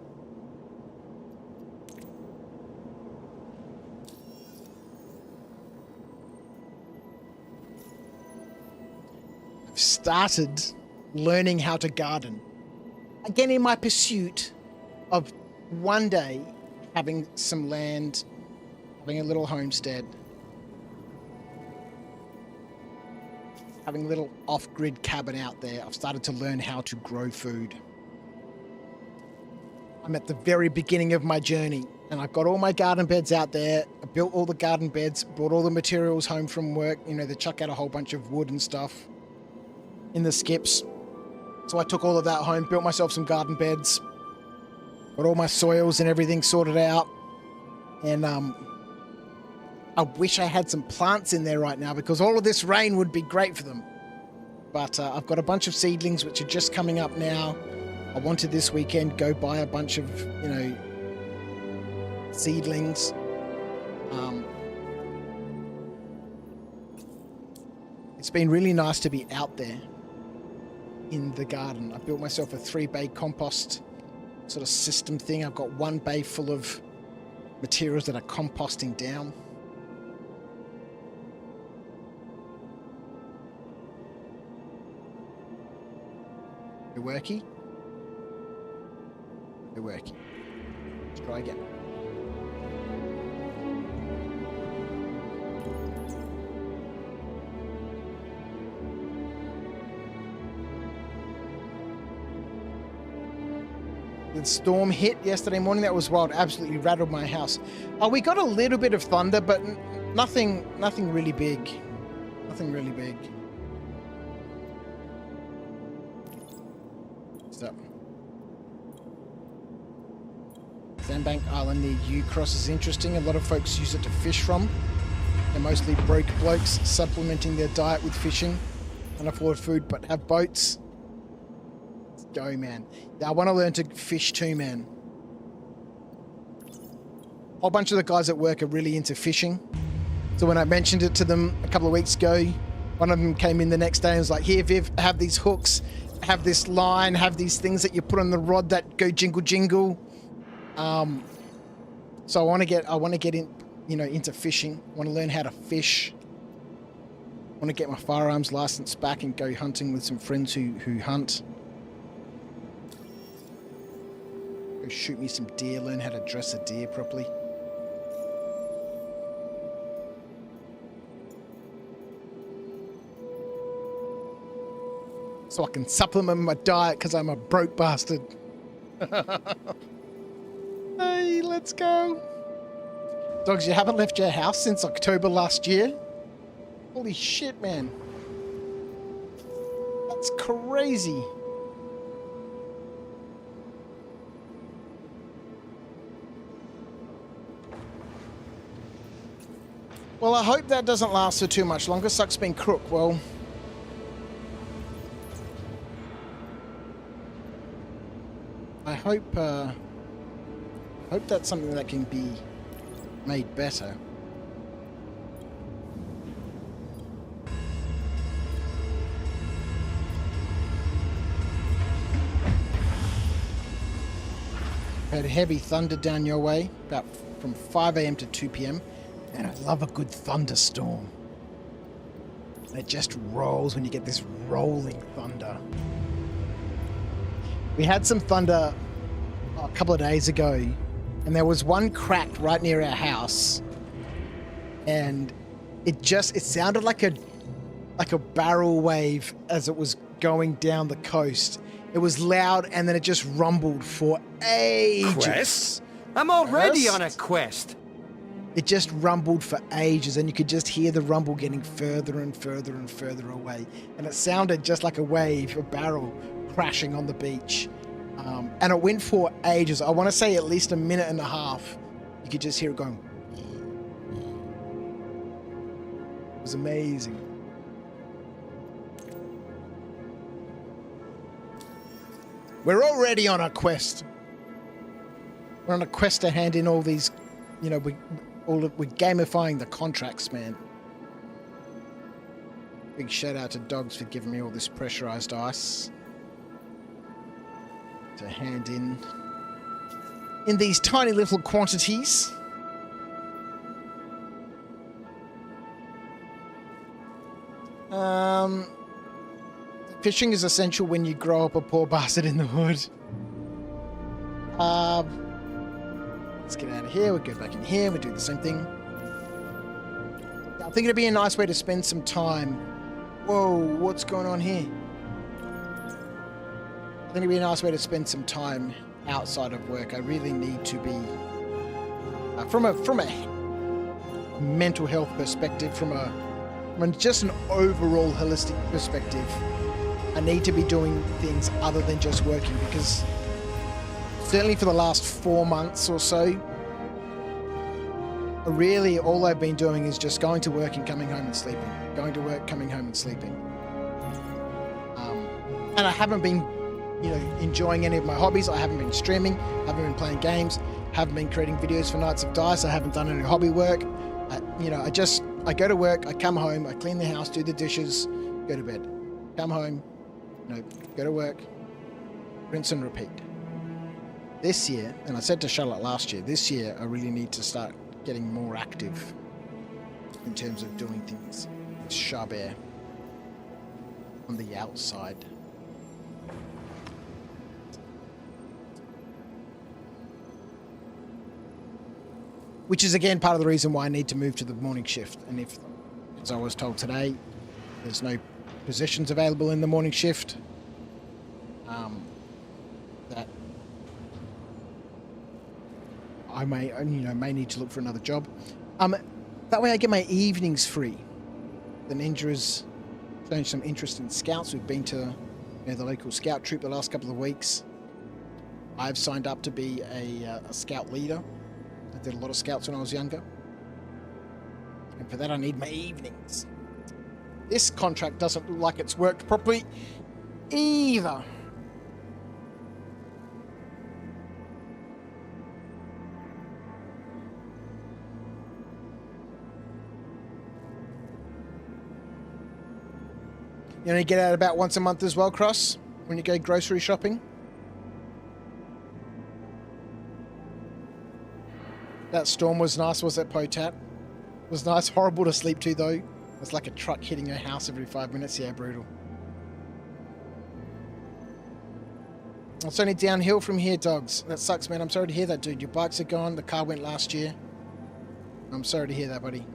I've started learning how to garden. Again, in my pursuit of one day having some land, having a little homestead, having a little off-grid cabin out there, I've started to learn how to grow food. I'm at the very beginning of my journey, and I've got all my garden beds out there. I built all the garden beds, brought all the materials home from work. You know, they chuck out a whole bunch of wood and stuff in the skips. So I took all of that home, built myself some garden beds, got all my soils and everything sorted out. And I wish I had some plants in there right now because all of this rain would be great for them. But I've got a bunch of seedlings which are just coming up now. I wanted this weekend go buy a bunch of, you know, seedlings. It's been really nice to be out there in the garden. I built myself a 3-bay compost sort of system thing. I've got 1 bay full of materials that are composting down. You're worky? You're worky. Let's try again. The storm hit yesterday morning. That was wild. Absolutely rattled my house. We got a little bit of thunder, but nothing really big. Nothing really big. So, Sandbank Island near U-Cross is interesting. A lot of folks use it to fish from. They're mostly broke blokes supplementing their diet with fishing. Can't afford food, but have boats. Let's go, man. Yeah, I want to learn to fish too, man. A whole bunch of the guys at work are really into fishing. So when I mentioned it to them a couple of weeks ago, one of them came in the next day and was like, here, Viv, have these hooks, have this line, have these things that you put on the rod that go jingle jingle. So I want to get in, you know, into fishing. I want to learn how to fish. I want to get my firearms license back and go hunting with some friends who hunt. Go shoot me some deer, learn how to dress a deer properly. So I can supplement my diet because I'm a broke bastard. Hey, let's go. Dogs, you haven't left your house since October last year? Holy shit, man. That's crazy. Well, I hope that doesn't last for too much longer. Sucks being crook. Well, I hope that's something that can be made better. Had heavy thunder down your way, about from 5 a.m. to 2 p.m. And I love a good thunderstorm. And it just rolls when you get this rolling thunder. We had some thunder a couple of days ago, and there was one crack right near our house, and it sounded like a barrel wave as it was going down the coast. It was loud, and then it just rumbled for ages. Quest? I'm already Quest? on a quest. It just rumbled for ages, and you could just hear the rumble getting further and further and further away. And it sounded just like a wave, a barrel crashing on the beach. And it went for ages. I want to say at least a minute and a half. You could just hear it going. was amazing. We're already on a quest. We're on a quest to hand in all these, you know, we're gamifying the contracts, man. Big shout out to Dogs for giving me all this pressurized ice to hand in these tiny little quantities. Fishing is essential when you grow up a poor bastard in the hood. Let's get out of here. We'll go back in here. We'll do the same thing. I think it'd be a nice way to spend some time. Whoa, what's going on here? I think it'd be a nice way to spend some time outside of work. I really need to be, from a mental health perspective, from just an overall holistic perspective, I need to be doing things other than just working, because certainly for the last 4 months or so, really all I've been doing is just going to work and coming home and sleeping. Going to work, coming home and sleeping. And I haven't been, you know, enjoying any of my hobbies. I haven't been streaming, haven't been playing games, haven't been creating videos for Nights of Dice. I haven't done any hobby work. I go to work, I come home, I clean the house, do the dishes, go to bed. Come home, go to work, rinse and repeat. This year, and I said to Charlotte last year, this year I really need to start getting more active in terms of doing things with sharp air on the outside. Which is again part of the reason why I need to move to the morning shift. And if, as I was told today, there's no positions available in the morning shift, that I may need to look for another job. That way I get my evenings free. The Ninja has shown some interest in scouts. We've been to the local scout troop the last couple of weeks. I've signed up to be a scout leader. I did a lot of scouts when I was younger. And for that I need my evenings. This contract doesn't look like it's worked properly either. You only get out about once a month as well, Cross, when you go grocery shopping. That storm was nice, was it, Potat? It was nice, horrible to sleep to though. It's like a truck hitting a house every 5 minutes. Yeah, brutal. It's only downhill from here, Dogs. That sucks, man. I'm sorry to hear that, dude. Your bikes are gone. The car went last year. I'm sorry to hear that, buddy.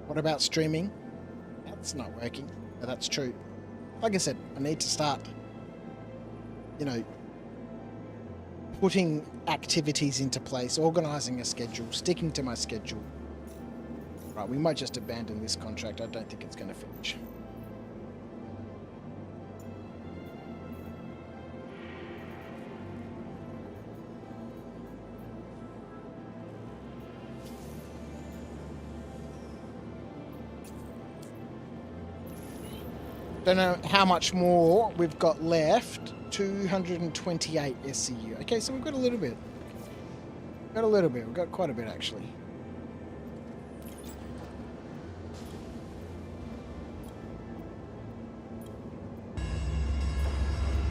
What about streaming? That's not working. But that's true. Like I said, I need to start, putting activities into place, organising a schedule, sticking to my schedule. Right, we might just abandon this contract. I don't think it's going to finish. Don't know how much more we've got left. 228 SCU. Okay, so we've got a little bit. We've got quite a bit, actually.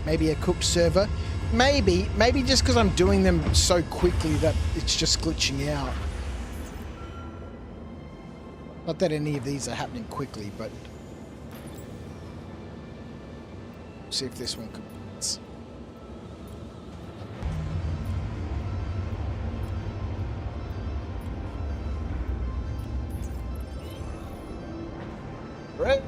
Maybe a cooked server. Maybe just because I'm doing them so quickly that it's just glitching out. Not that any of these are happening quickly, but see if this one completes. Hooray!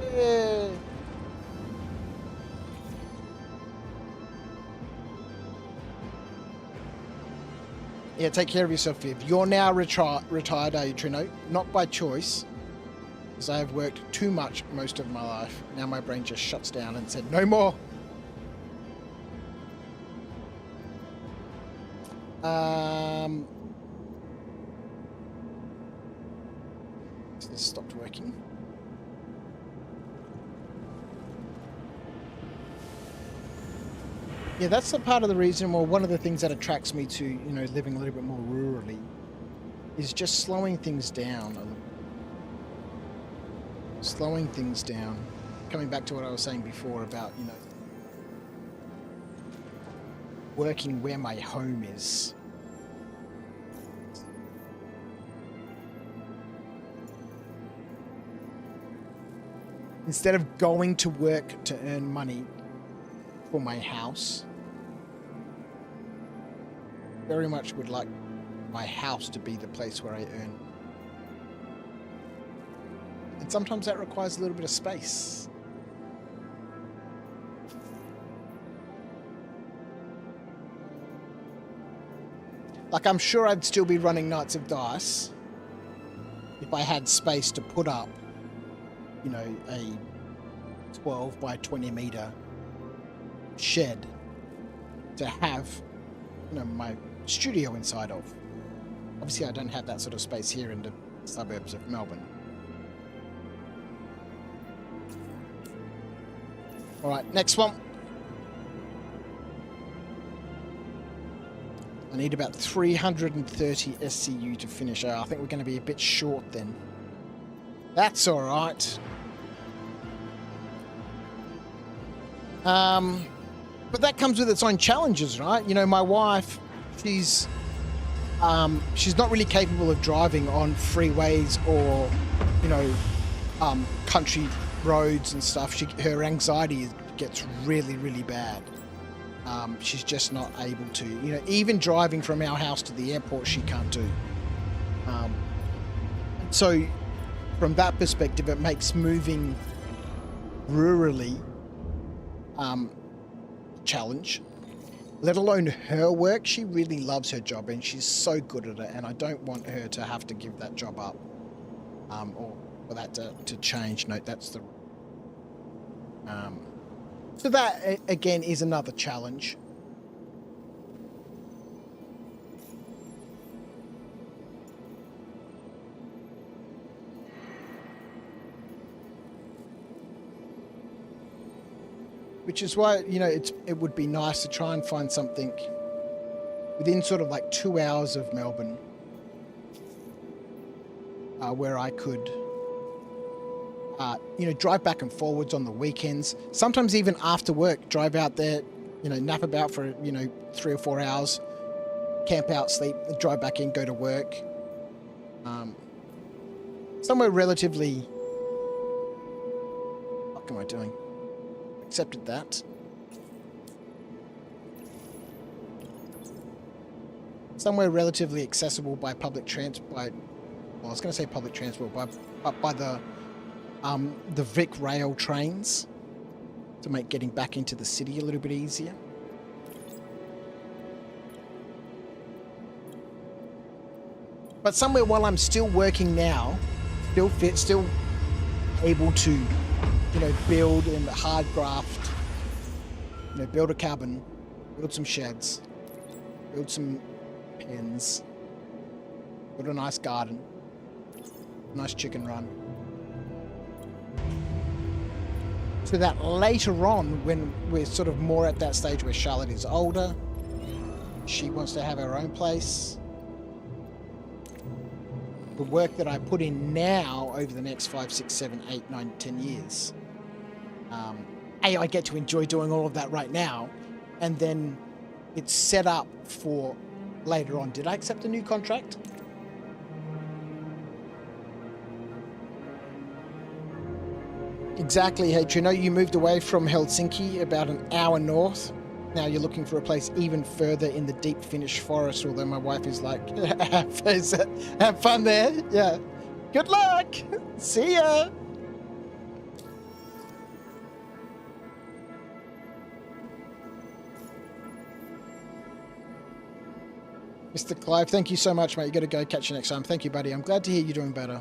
Yeah, take care of yourself, Viv. You're now retired, are you, Trino? Not by choice, because I have worked too much most of my life. Now my brain just shuts down and said, no more. This stopped working. Yeah, that's the part of the reason, well, one of the things that attracts me to, you know, living a little bit more rurally is just slowing things down a little. Slowing things down. Coming back to what I was saying before about, you know, working where my home is. Instead of going to work to earn money for my house, very much would like my house to be the place where I earn. And sometimes that requires a little bit of space. Like, I'm sure I'd still be running Knights of Dice if I had space to put up, you know, a 12 by 20 meter shed to have, you know, my studio inside of. Obviously, I don't have that sort of space here in the suburbs of Melbourne. All right, next one. I need about 330 SCU to finish. I think we're going to be a bit short then. That's all right. But that comes with its own challenges, right? You know, my wife, she's not really capable of driving on freeways or, you know, country roads and stuff. Her anxiety gets really, really bad. She's just not able to, you know, even driving from our house to the airport, she can't do. So from that perspective, it makes moving rurally a challenge, let alone her work. She really loves her job and she's so good at it, and I don't want her to have to give that job up, or for that to change. Note, that's the so that again is another challenge. Which is why, you know, it would be nice to try and find something within sort of like 2 hours of Melbourne, where I could, you know, drive back and forwards on the weekends. Sometimes even after work, drive out there, you know, nap about for, you know, 3 or 4 hours, camp out, sleep, drive back in, go to work. Somewhere relatively... What am I doing? Accepted that. Somewhere relatively accessible by public transport. Well, I was going to say public transport, by the Vic rail trains to make getting back into the city a little bit easier. But somewhere while I'm still working now, still fit, still able to, you know, build and hard graft, you know, build a cabin, build some sheds, build some pens, build a nice garden, nice chicken run. So that later on, when we're sort of more at that stage where Charlotte is older, she wants to have her own place, the work that I put in now over the next 5, 6, 7, 8, 9, 10 years, I get to enjoy doing all of that right now, and then it's set up for later on. Did I accept a new contract? Exactly, hey Trino, you moved away from Helsinki about an hour north. Now you're looking for a place even further in the deep Finnish forest, although my wife is like, have fun there. Yeah. Good luck. See ya. Mr. Clive, thank you so much, mate. You got to go. Catch you next time. Thank you, buddy. I'm glad to hear you're doing better.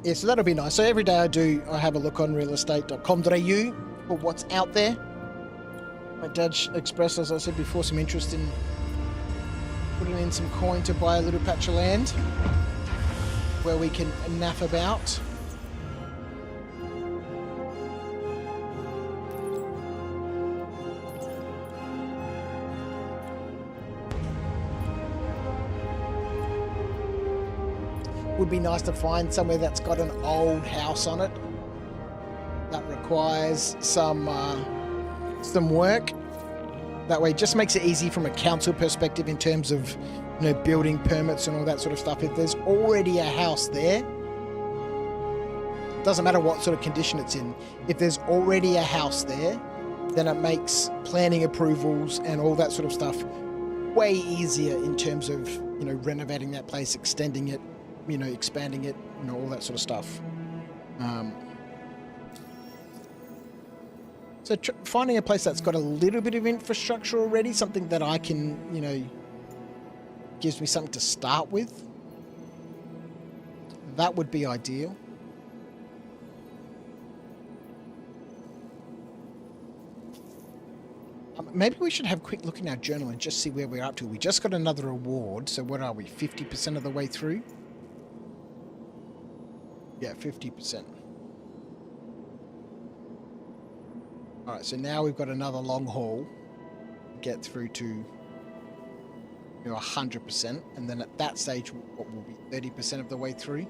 Yeah, so that'll be nice. So every day I have a look on realestate.com.au for what's out there. My dad expressed, as I said before, some interest in putting in some coin to buy a little patch of land where we can naff about. Would be nice to find somewhere that's got an old house on it that requires some work. That way it just makes it easy from a council perspective in terms of, you know, building permits and all that sort of stuff. If there's already a house there, it doesn't matter what sort of condition it's in. If there's already a house there, then it makes planning approvals and all that sort of stuff way easier in terms of, you know, renovating that place, extending it, you know, expanding it, you know, all that sort of stuff. So finding a place that's got a little bit of infrastructure already, something that I can, you know, gives me something to start with, that would be ideal. Maybe we should have a quick look in our journal and just see where we're up to. We just got another award, so what are we, 50% of the way through? Yeah, 50%. Alright, so now we've got another long haul to get through to, you know, 100%, and then at that stage, what will be 30% of the way through?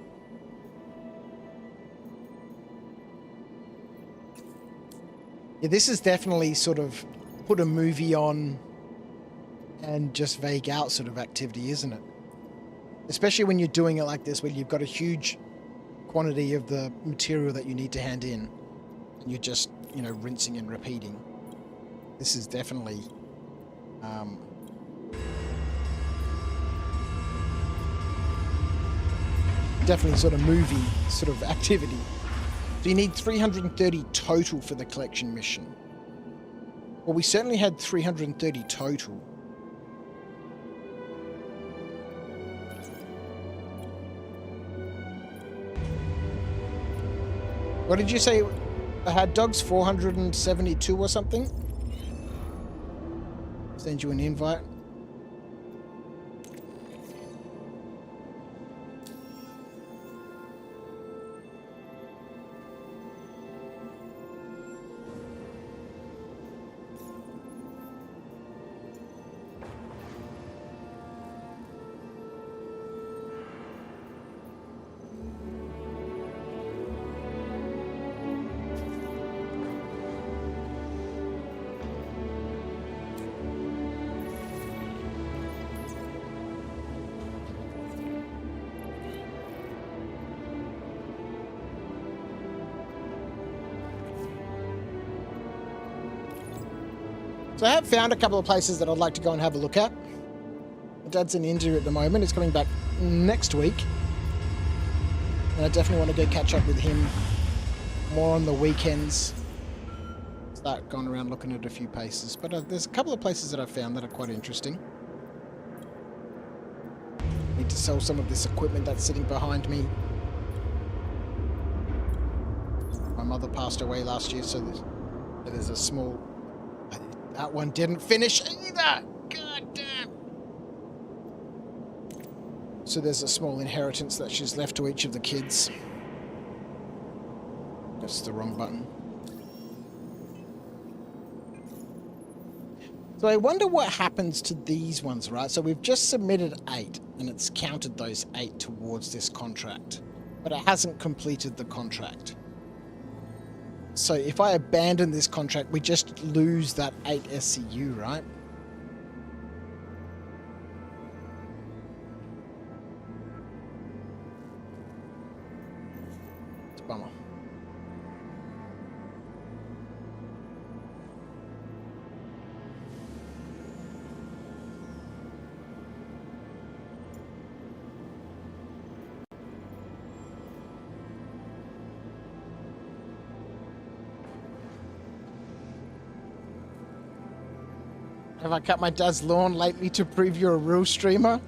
Yeah, this is definitely sort of put a movie on and just vague out sort of activity, isn't it? Especially when you're doing it like this, where you've got a huge quantity of the material that you need to hand in, and you're just, you know, rinsing and repeating. This is definitely definitely sort of movie sort of activity. So you need 330 total for the collection mission. Well, we certainly had 330 total. What did you say? I had dogs 472 or something? Send you an invite. So I have found a couple of places that I'd like to go and have a look at. My dad's in India at the moment. He's coming back next week. And I definitely want to go catch up with him more on the weekends. Start going around looking at a few places. But there's a couple of places that I've found that are quite interesting. Need to sell some of this equipment that's sitting behind me. My mother passed away last year, so there's a small... That one didn't finish either! God damn! So there's a small inheritance that she's left to each of the kids. That's the wrong button. So I wonder what happens to these ones, right? So we've just submitted 8, and it's counted those 8 towards this contract. But it hasn't completed the contract. So if I abandon this contract, we just lose that 8 SCU, right? It's a bummer. Have I cut my dad's lawn lately to prove you're a real streamer?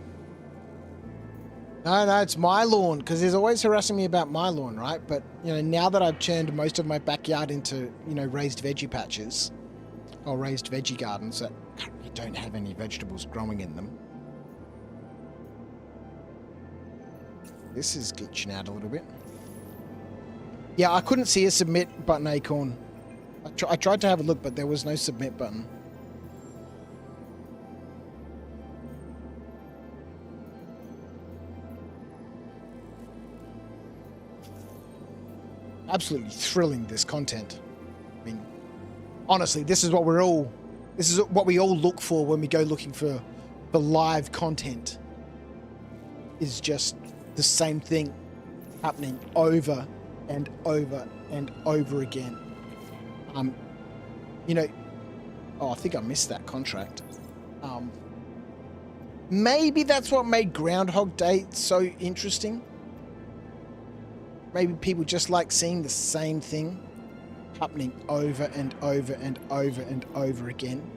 No, it's my lawn, because he's always harassing me about my lawn, right? But, you know, now that I've turned most of my backyard into, you know, raised veggie patches, or raised veggie gardens that currently don't have any vegetables growing in them. This is glitching out a little bit. Yeah, I couldn't see a submit button, Acorn. I tried to have a look, but there was no submit button. Absolutely thrilling, this content. I mean, honestly, this is what we all look for when we go looking for live content. Is just the same thing happening over and over and over again. You know, oh, I think I missed that contract. Maybe that's what made Groundhog Day so interesting. Maybe people just like seeing the same thing happening over and over and over and over again.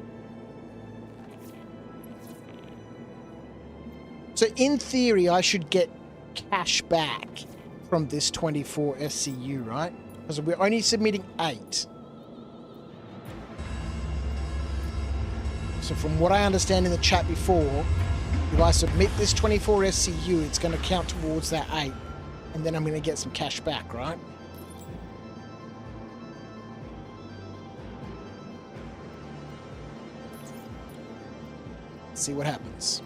So in theory, I should get cash back from this 24 SCU, right? Because we're only submitting 8. So from what I understand in the chat before, if I submit this 24 SCU, it's going to count towards that 8. And then I'm going to get some cash back, right? See what happens.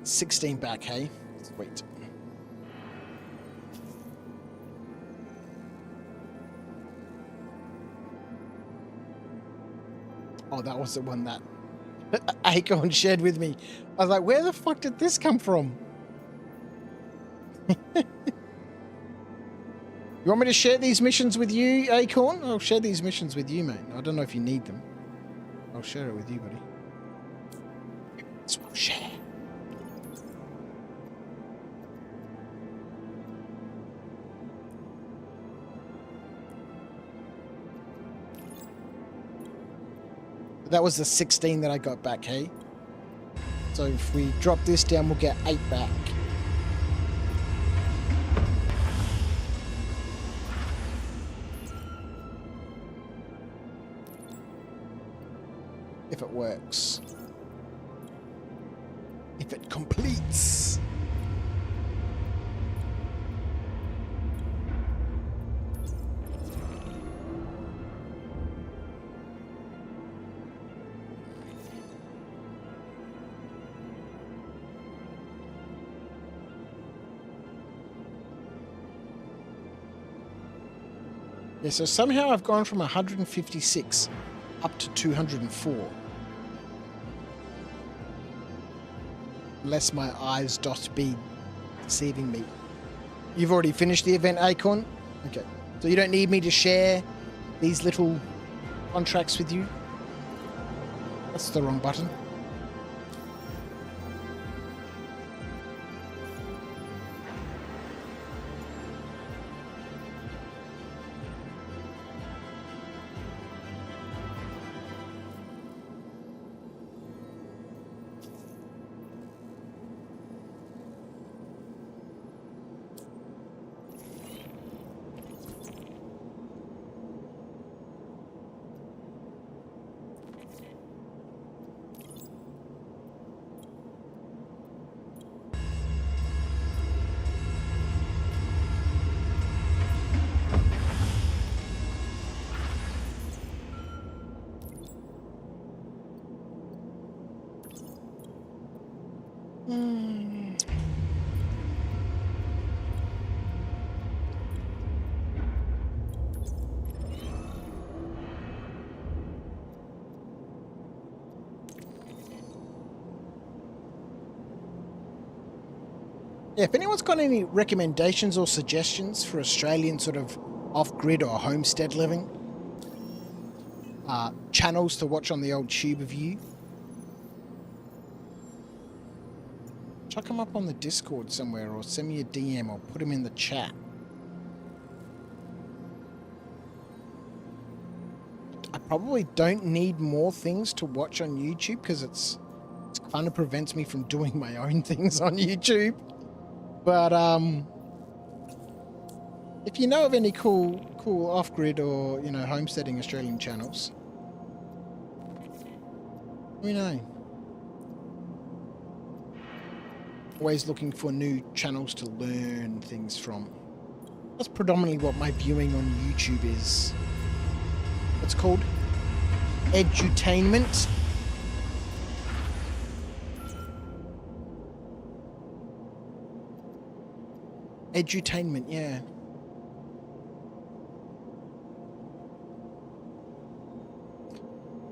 $16 back, hey? Sweet. Oh, that was the one that Acorn shared with me. I was like, where the fuck did this come from? You want me to share these missions with you, Acorn? I'll share these missions with you, mate. I don't know if you need them. I'll share it with you, buddy. So I'll share. That was the 16 that I got back, hey? So if we drop this down, we'll get 8 back. If it works. If it completes. Yeah, so somehow I've gone from 156 up to 204. Unless my eyes dot be deceiving me. You've already finished the event, Acorn? Okay. So you don't need me to share these little contracts with you? That's the wrong button. Yeah, if anyone's got any recommendations or suggestions for Australian sort of off-grid or homestead living, channels to watch on the old tube of you. Chuck them up on the Discord somewhere, or send me a DM, or put them in the chat. I probably don't need more things to watch on YouTube because it's kind of prevents me from doing my own things on YouTube. But if you know of any cool off-grid or, you know, homesteading Australian channels, let me know. Always looking for new channels to learn things from. That's predominantly what my viewing on YouTube is. What's it called? Edutainment. Edutainment, yeah.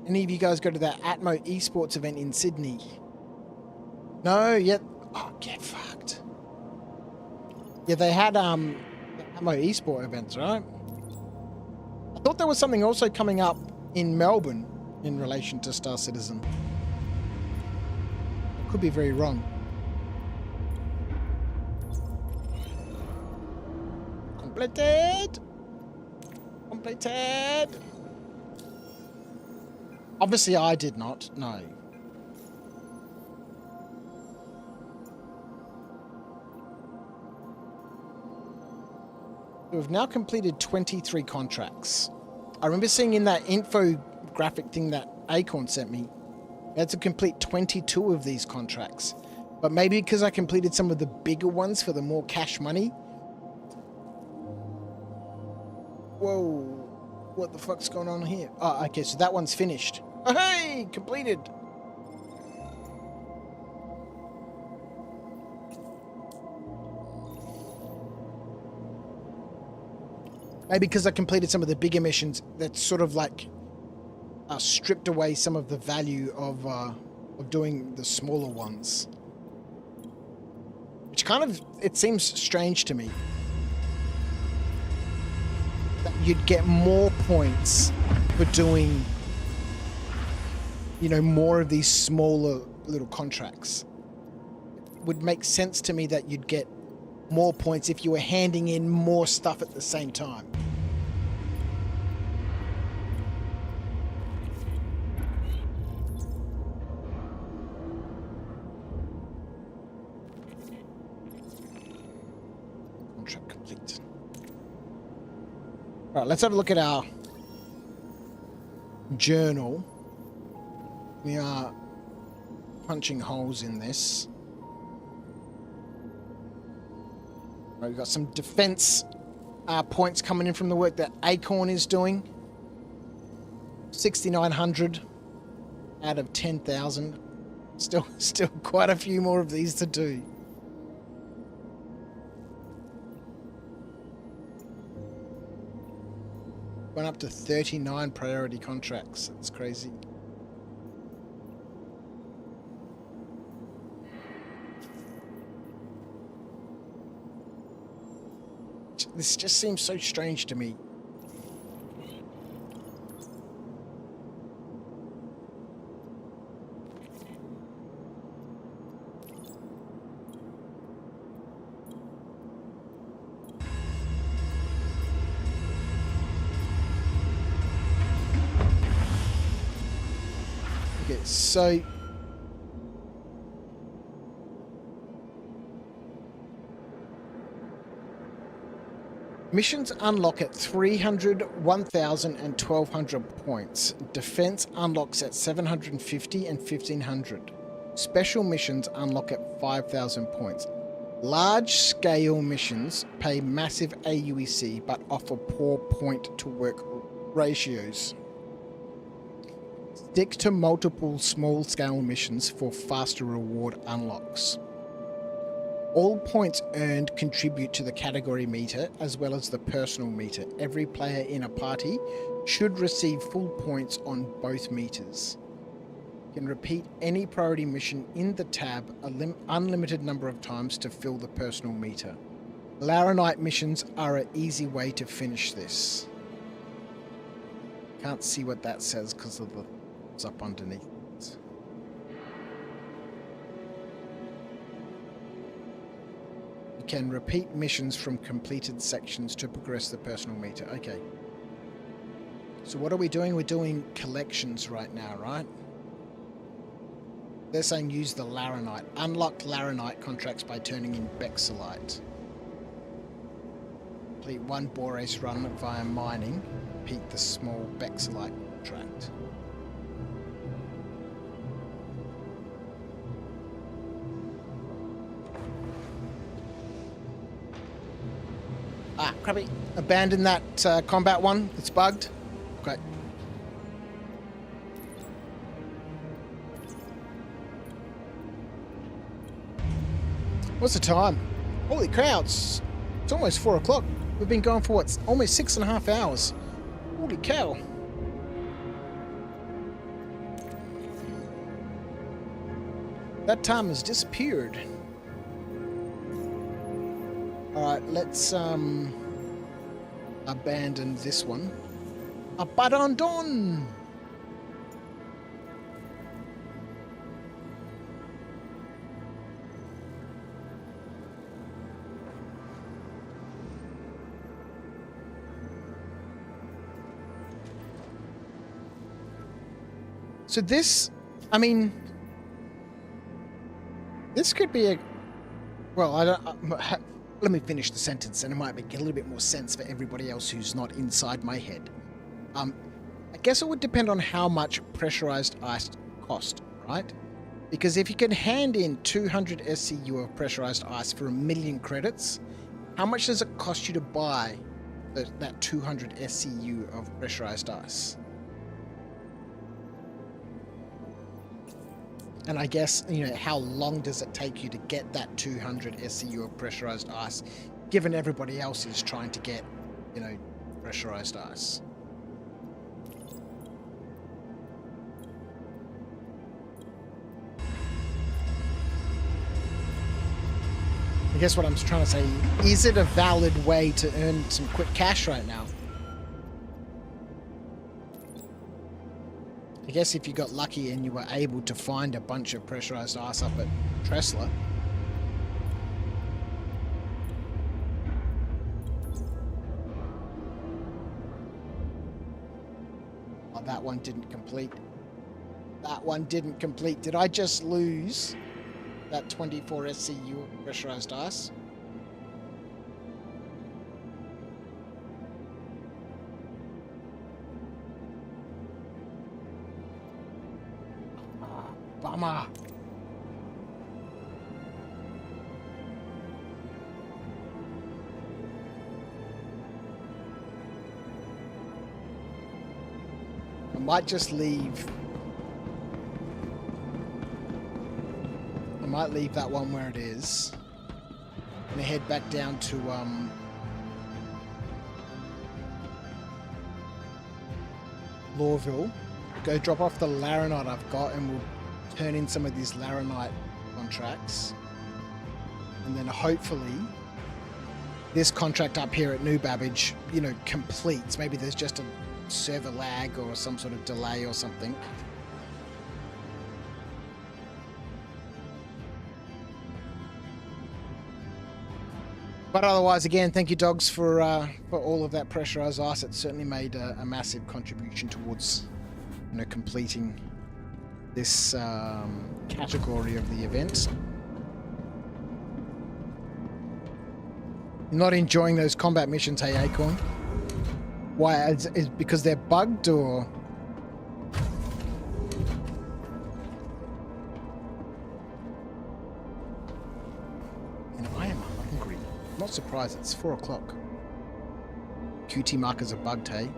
Any of you guys go to that Atmo esports event in Sydney? No, yet. Oh, get fucked. Yeah, they had Atmo esport events, right? I thought there was something also coming up in Melbourne in relation to Star Citizen. I could be very wrong. Completed. Completed. Obviously, I did not. No. We've now completed 23 contracts. I remember seeing in that infographic thing that Acorn sent me, I had to complete 22 of these contracts. But maybe because I completed some of the bigger ones for the more cash money. Whoa. What the fuck's going on here? Oh, okay, so that one's finished. Oh, hey! Completed! Maybe because I completed some of the bigger missions, that's sort of like stripped away some of the value of doing the smaller ones. Which kind of, it seems strange to me. That you'd get more points for doing, you know, more of these smaller little contracts. It would make sense to me that you'd get more points if you were handing in more stuff at the same time. Contract complete. All right, let's have a look at our journal. We are punching holes in this. We've got some defense points coming in from the work that Acorn is doing. 6,900 out of 10,000. Still quite a few more of these to do. Went up to 39 priority contracts. That's crazy. This just seems so strange to me. Okay, so missions unlock at 300, 1,000 and 1,200 points. Defense unlocks at 750 and 1,500. Special missions unlock at 5,000 points. Large-scale missions pay massive AUEC but offer poor point-to-work ratios. Stick to multiple small-scale missions for faster reward unlocks. All points earned contribute to the category meter as well as the personal meter. Every player in a party should receive full points on both meters. You can repeat any priority mission in the tab unlimited number of times to fill the personal meter. Laranite missions are an easy way to finish this. Can't see what that says because of the it's up underneath. You can repeat missions from completed sections to progress the personal meter. Okay. So what are we doing? We're doing collections right now, right? They're saying use the Laranite. Unlock Laranite contracts by turning in Bexelite. Complete one Borace run via mining. Repeat the small Bexelite contract. Ah, crappy. Abandon that combat one. It's bugged. Okay. What's the time? Holy cow, it's almost 4 o'clock. We've been going for what? Almost 6.5 hours. Holy cow. That time has disappeared. Alright, let's abandon this one. Abandon! So this, I mean, this could be a, well, I don't, let me finish the sentence and it might make a little bit more sense for everybody else who's not inside my head. I guess it would depend on how much pressurized ice cost, right? Because if you can hand in 200 SCU of pressurized ice for 1,000,000 credits, how much does it cost you to buy that 200 SCU of pressurized ice? And I guess, you know, how long does it take you to get that 200 SCU of pressurized ice, given everybody else is trying to get, you know, pressurized ice? I guess what I'm trying to say, is it a valid way to earn some quick cash right now? I guess if you got lucky and you were able to find a bunch of pressurized ice up at Tressler. Oh, that one didn't complete. That one didn't complete. Did I just lose that 24 SCU pressurized ice? Bummer. I might just leave. I might leave that one where it is. I'm gonna head back down to Lawville. Go drop off the Laranite I've got and we'll turn in some of these Laranite contracts. And then hopefully this contract up here at New Babbage, you know, completes. Maybe there's just a server lag or some sort of delay or something. But otherwise, again, thank you, dogs, for all of that pressurized ice. It certainly made a massive contribution towards, you know, completing this category of the event. You're not enjoying those combat missions, hey Acorn? Why? Is because they're bugged, or? And I am hungry. I'm not surprised, it's 4 o'clock. QT markers are bugged, hey?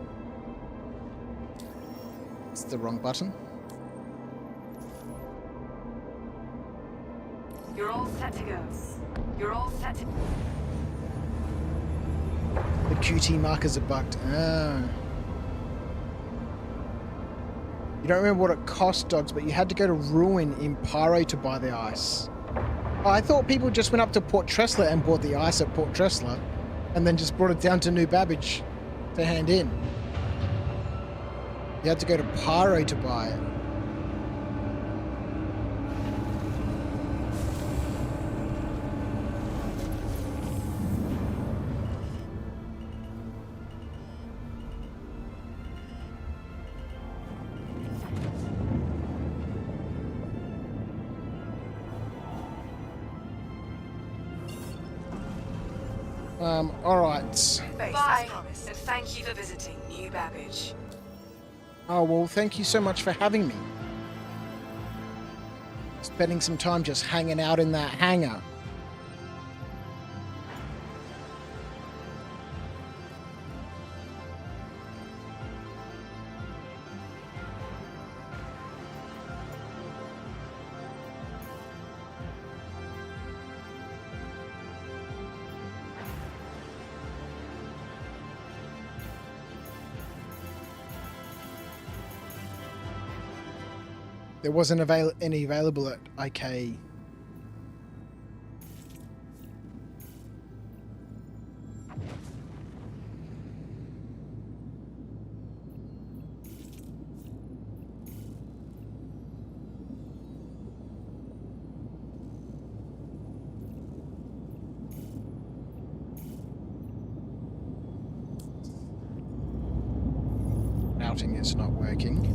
It's the wrong button. You're all set to go. You're all set to... The QT markers are bugged. Ah. You don't remember what it cost, dogs, but you had to go to Ruin in Pyro to buy the ice. Oh, I thought people just went up to Port Tressler and bought the ice at Port Tressler and then just brought it down to New Babbage to hand in. You had to go to Pyro to buy it. All right. Bye, and thank you for visiting New Babbage. Oh, well, thank you so much for having me. Spending some time just hanging out in that hangar. There wasn't any available at IK. Routing is not working.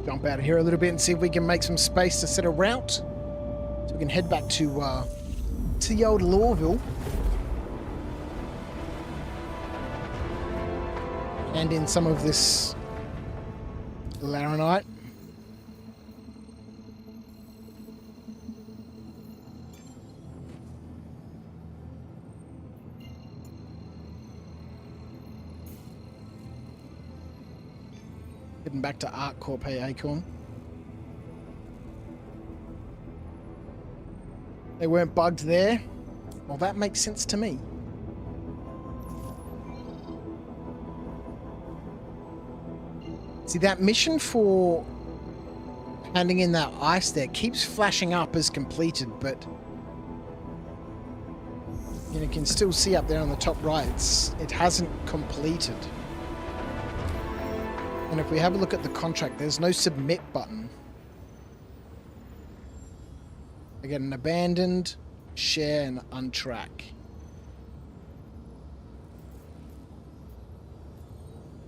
Jump out of here a little bit and see if we can make some space to set a route, so we can head back to the old Lawville. And in some of this Laranite. Heading back to ArcCorp, hey Acorn. They weren't bugged there. Well, that makes sense to me. See, that mission for handing in that ice there keeps flashing up as completed, but you can still see up there on the top right, it hasn't completed. And if we have a look at the contract, there's no submit button. Again, abandoned, share, and untrack.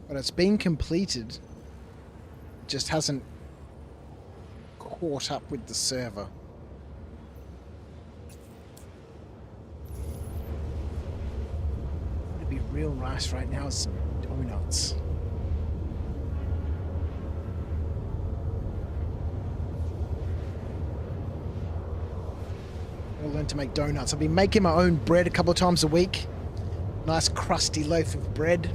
But it's been completed. It just hasn't caught up with the server. It'd be real nice right now is some donuts. I'll learn to make donuts. I've been making my own bread a couple of times a week. Nice crusty loaf of bread.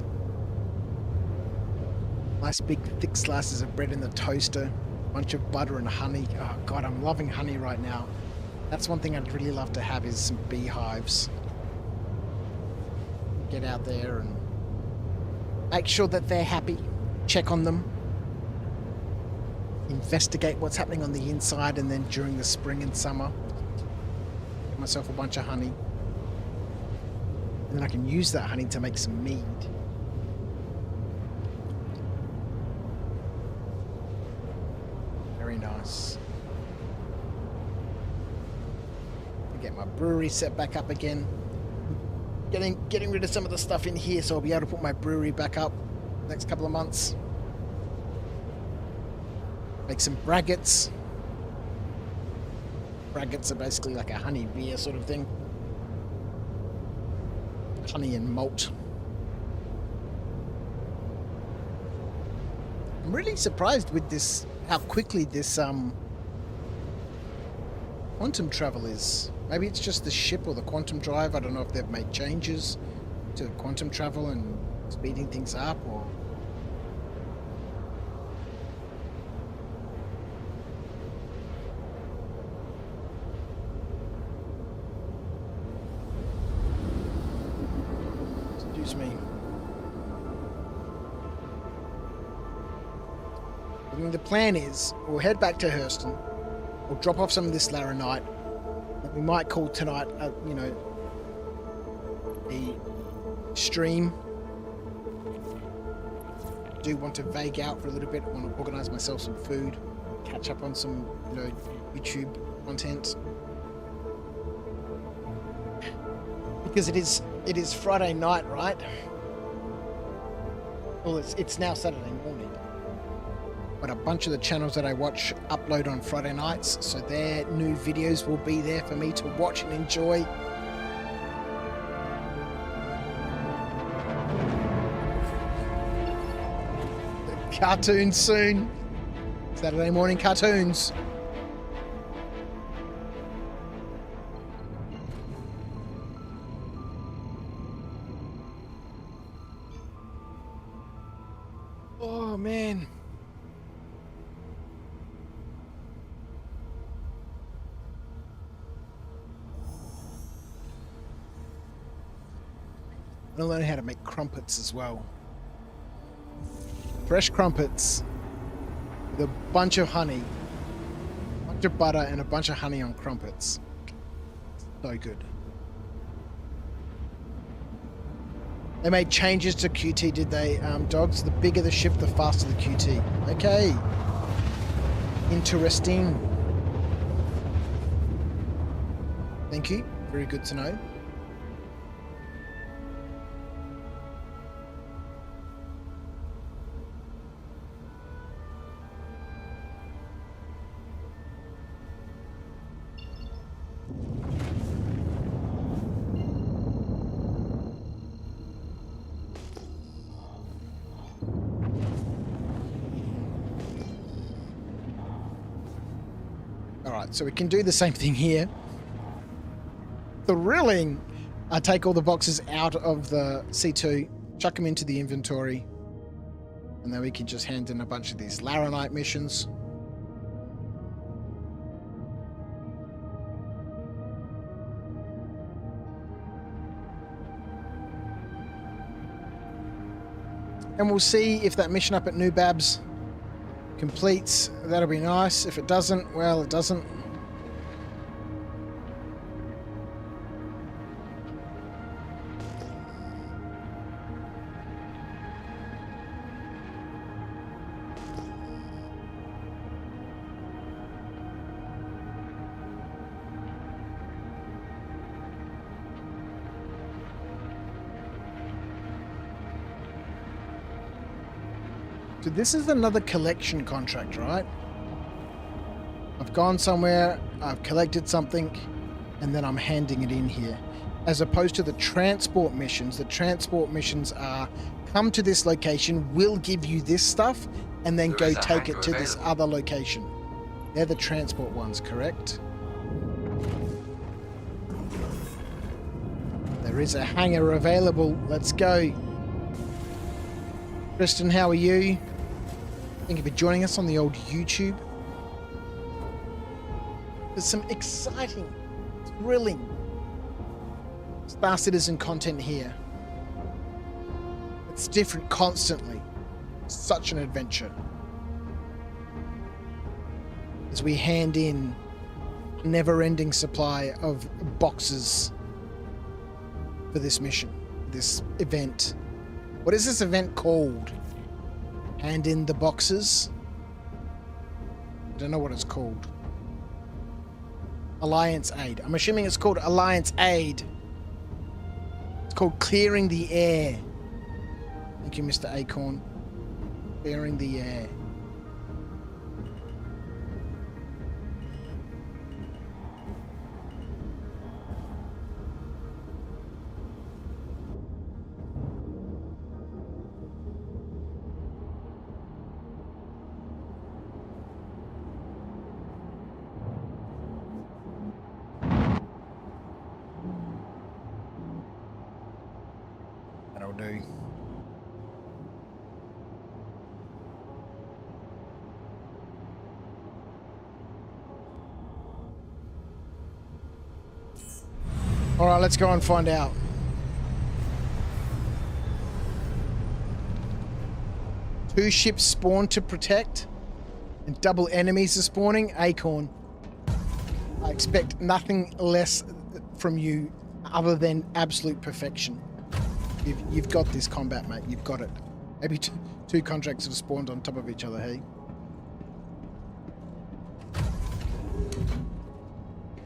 Nice big thick slices of bread in the toaster. Bunch of butter and honey. Oh God, I'm loving honey right now. That's one thing I'd really love to have is some beehives. Get out there and make sure that they're happy. Check on them. Investigate what's happening on the inside, and then during the spring and summer, get myself a bunch of honey. And then I can use that honey to make some mead. Very nice. Get my brewery set back up again. Getting rid of some of the stuff in here, so I'll be able to put my brewery back up next couple of months. Make some braggots. Braggots are basically like a honey beer sort of thing. Honey and malt. I'm really surprised with this, how quickly this quantum travel is. Maybe it's just the ship or the quantum drive. I don't know if they've made changes to quantum travel and speeding things up, or Excuse me. I mean, the plan is we'll head back to Hurston. We'll drop off some of this laranite. And we might call tonight, a stream. I do want to vague out for a little bit. I want to organise myself some food, catch up on some, YouTube content. Because it is Friday night, right? Well, it's now Saturday morning. But a bunch of the channels that I watch upload on Friday nights, so their new videos will be there for me to watch and enjoy. The cartoons soon. Saturday morning cartoons. Oh, man. I learn how to make crumpets as well. Fresh crumpets with a bunch of honey, a bunch of butter, and a bunch of honey on crumpets. So good. They made changes to QT, did they, dogs? The bigger the ship, the faster the QT. Okay. Interesting. Thank you. Very good to know. Alright, so we can do the same thing here. Thrilling! I take all the boxes out of the C2, chuck them into the inventory, and then we can just hand in a bunch of these laranite missions. And we'll see if that mission up at New Babs completes. That'll be nice. If it doesn't, well, it doesn't. So this is another collection contract, right? I've gone somewhere, I've collected something, and then I'm handing it in here. As opposed to the transport missions. The transport missions are, come to this location, we'll give you this stuff, and then go take it to this other location. They're the transport ones, correct? There is a hangar available. Let's go. Kristen, how are you? Thank you for joining us on the old YouTube. There's some exciting, thrilling Star Citizen content here. It's different constantly. Such an adventure. As we hand in a never-ending supply of boxes for this mission, this event. What is this event called? Hand in the boxes? I don't know what it's called. Alliance Aid. I'm assuming it's called Alliance Aid. It's called Clearing the Air. Thank you, Mr. Acorn. Clearing the air. That'll do. All right, let's go and find out. 2 ships spawn to protect, and double enemies are spawning. Acorn, I expect nothing less from you other than absolute perfection. You've got this combat, mate. You've got it. Maybe two contracts have spawned on top of each other, hey?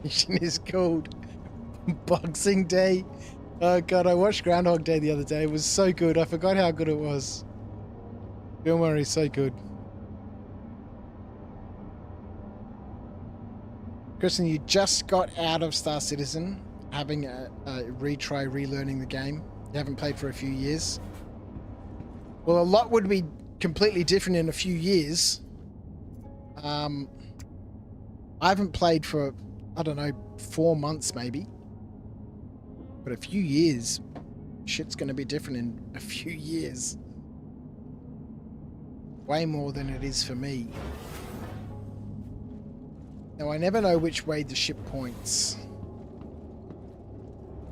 Mission is called Boxing Day. Oh god, I watched Groundhog Day the other day. It was so good. I forgot how good it was. Bill Murray's so good. Kristen, you just got out of Star Citizen, having a retry, relearning the game. You haven't played for a few years. Well, a lot would be completely different in a few years. I haven't played for, I don't know, 4 months maybe. But a few years, shit's going to be different in a few years. Way more than it is for me. Now, I never know which way the ship points.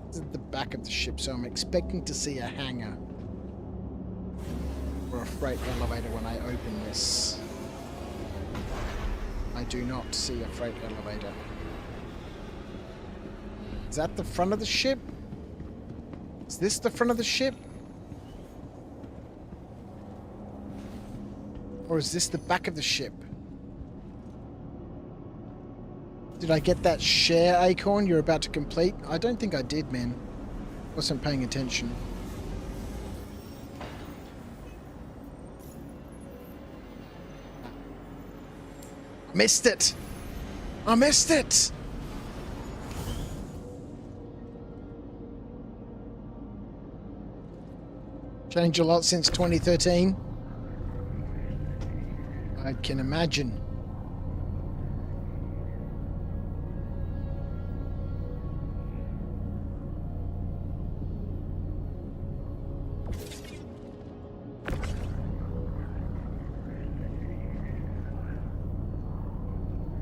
This is the back of the ship, so I'm expecting to see a hangar or a freight elevator when I open this. I do not see a freight elevator. Is that the front of the ship? Is this the front of the ship? Or is this the back of the ship? Did I get that share, Acorn, you're about to complete? I don't think I did, man. Wasn't paying attention. Missed it! I missed it! Changed a lot since 2013. I can imagine.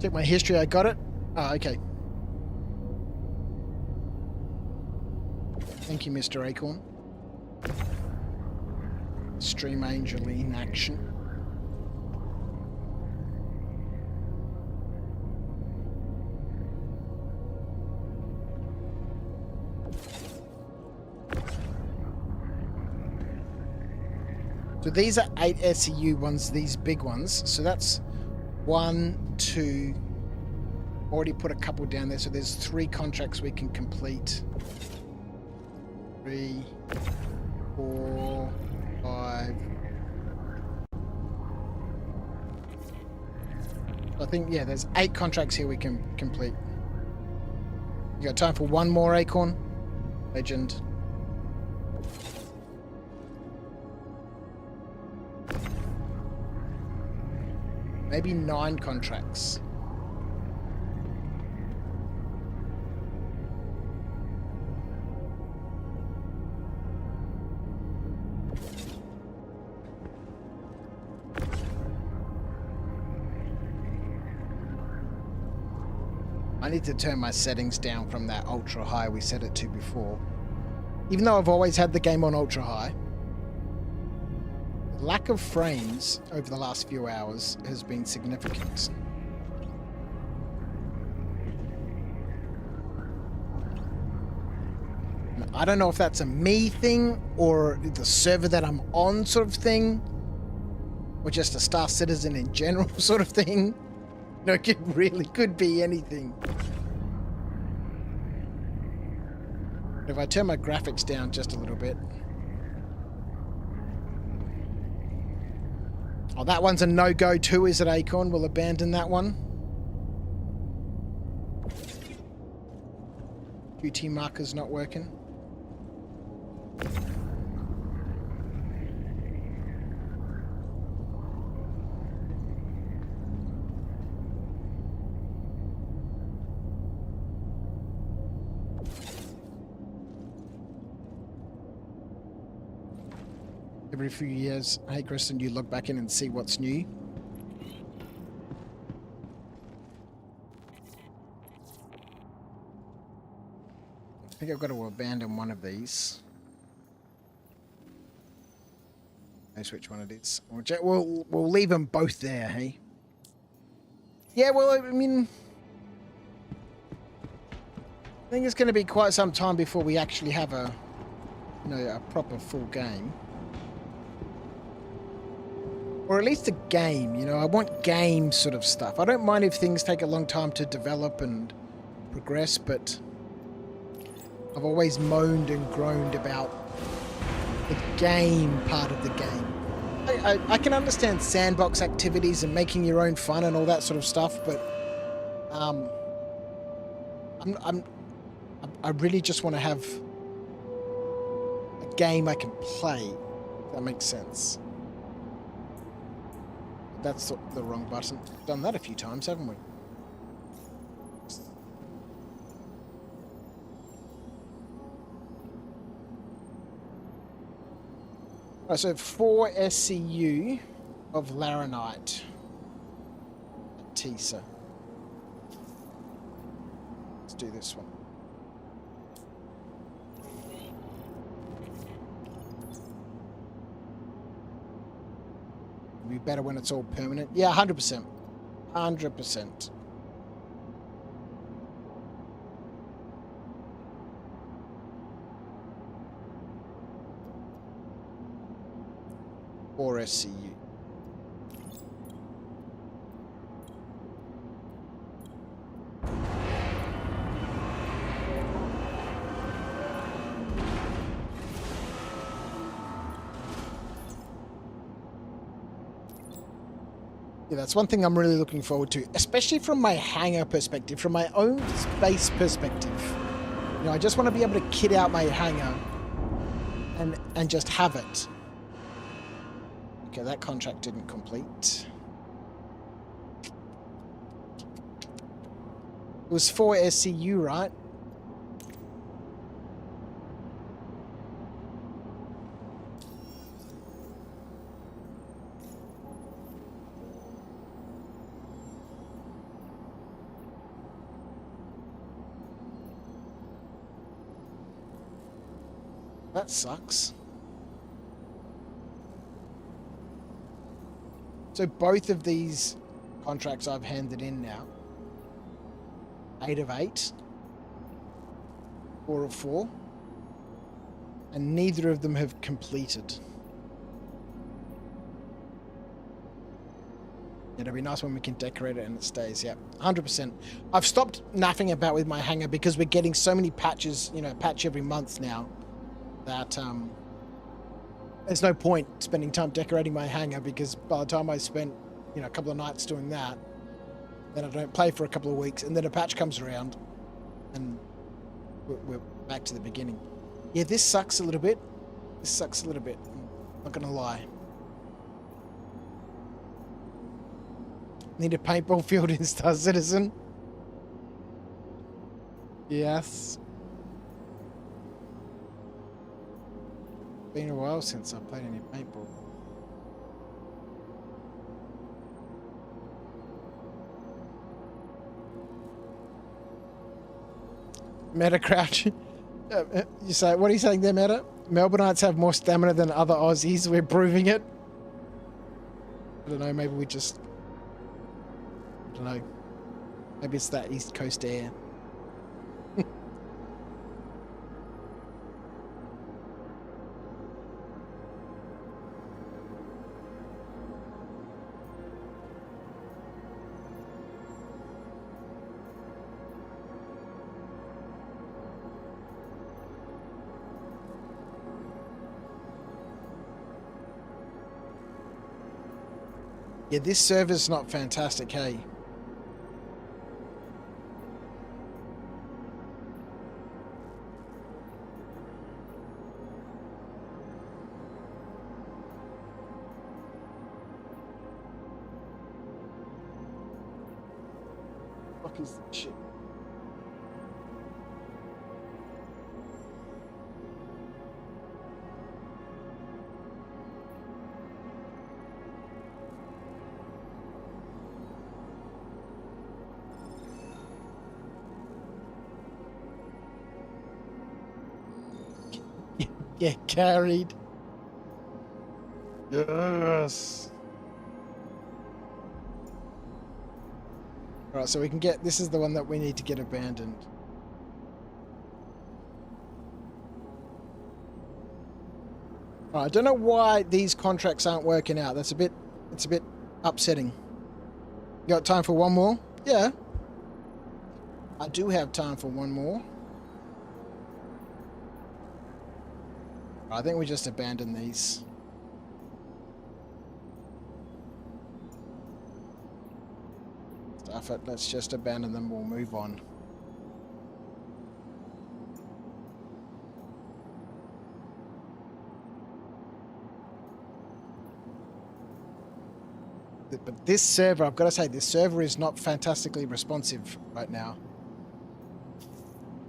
Check my history, I got it. Oh, okay. Thank you, Mr. Acorn. Stream Angel in action. So these are 8 SEU ones, these big ones. So that's 1, 2. Already put a couple down there, so there's 3 contracts we can complete. 3, 4, 5. I think, yeah, there's 8 contracts here we can complete. You got time for one more, Acorn? Legend. Maybe 9 contracts. I need to turn my settings down from that ultra high we set it to before. Even though I've always had the game on ultra high, the lack of frames over the last few hours has been significant. I don't know if that's a me thing or the server that I'm on sort of thing, or just a Star Citizen in general sort of thing. No, it really could be anything. If I turn my graphics down just a little bit. Oh, that one's a no-go too, is it, Acorn? We'll abandon that one. QT marker's not working. Every few years, hey Kristen, you log back in and see what's new. I think I've got to abandon one of these. Knows which one it is. We'll leave them both there, hey? Yeah, well, I mean, I think it's going to be quite some time before we actually have a proper full game. Or at least a game, I want game sort of stuff. I don't mind if things take a long time to develop and progress, but I've always moaned and groaned about the game part of the game. I can understand sandbox activities and making your own fun and all that sort of stuff, but I really just want to have a game I can play. If that makes sense. That's the wrong button. Done that a few times, haven't we? Right, so 4 SCU of Laranite at Tisa. Let's do this one. It'll be better when it's all permanent. Yeah, 100%. 100%. Or SCU. Yeah, that's one thing I'm really looking forward to, especially from my hangar perspective, from my own space perspective. I just want to be able to kit out my hangar and just have it. Okay, that contract didn't complete. It was 4 SCU, right? That sucks. So both of these contracts I've handed in now. 8 of 8. 4 of 4. And neither of them have completed. It'll be nice when we can decorate it and it stays, yeah. 100%. I've stopped naffing about with my hangar because we're getting so many patches, patch every month now, that there's no point spending time decorating my hangar, because by the time I spent, a couple of nights doing that, then I don't play for a couple of weeks, and then a patch comes around, and we're back to the beginning. Yeah, this sucks a little bit. This sucks a little bit. I'm not gonna lie. Need a paintball field in Star Citizen? Yes. Been a while since I played any paintball. Meta Crouch. You say, what are you saying there, Meta? Melbourneites have more stamina than other Aussies. We're proving it. I don't know, maybe we just... I don't know. Maybe it's that East Coast air. Yeah, this server's not fantastic, hey? What is that shit? Get carried. Yes. Alright, so we can get... This is the one that we need to get abandoned. Alright, I don't know why these contracts aren't working out. That's a bit... It's a bit upsetting. You got time for one more? Yeah. I do have time for one more. I think we just abandon these. Stuff it. Let's just abandon them. We'll move on. But this server, I've got to say, this server is not fantastically responsive right now.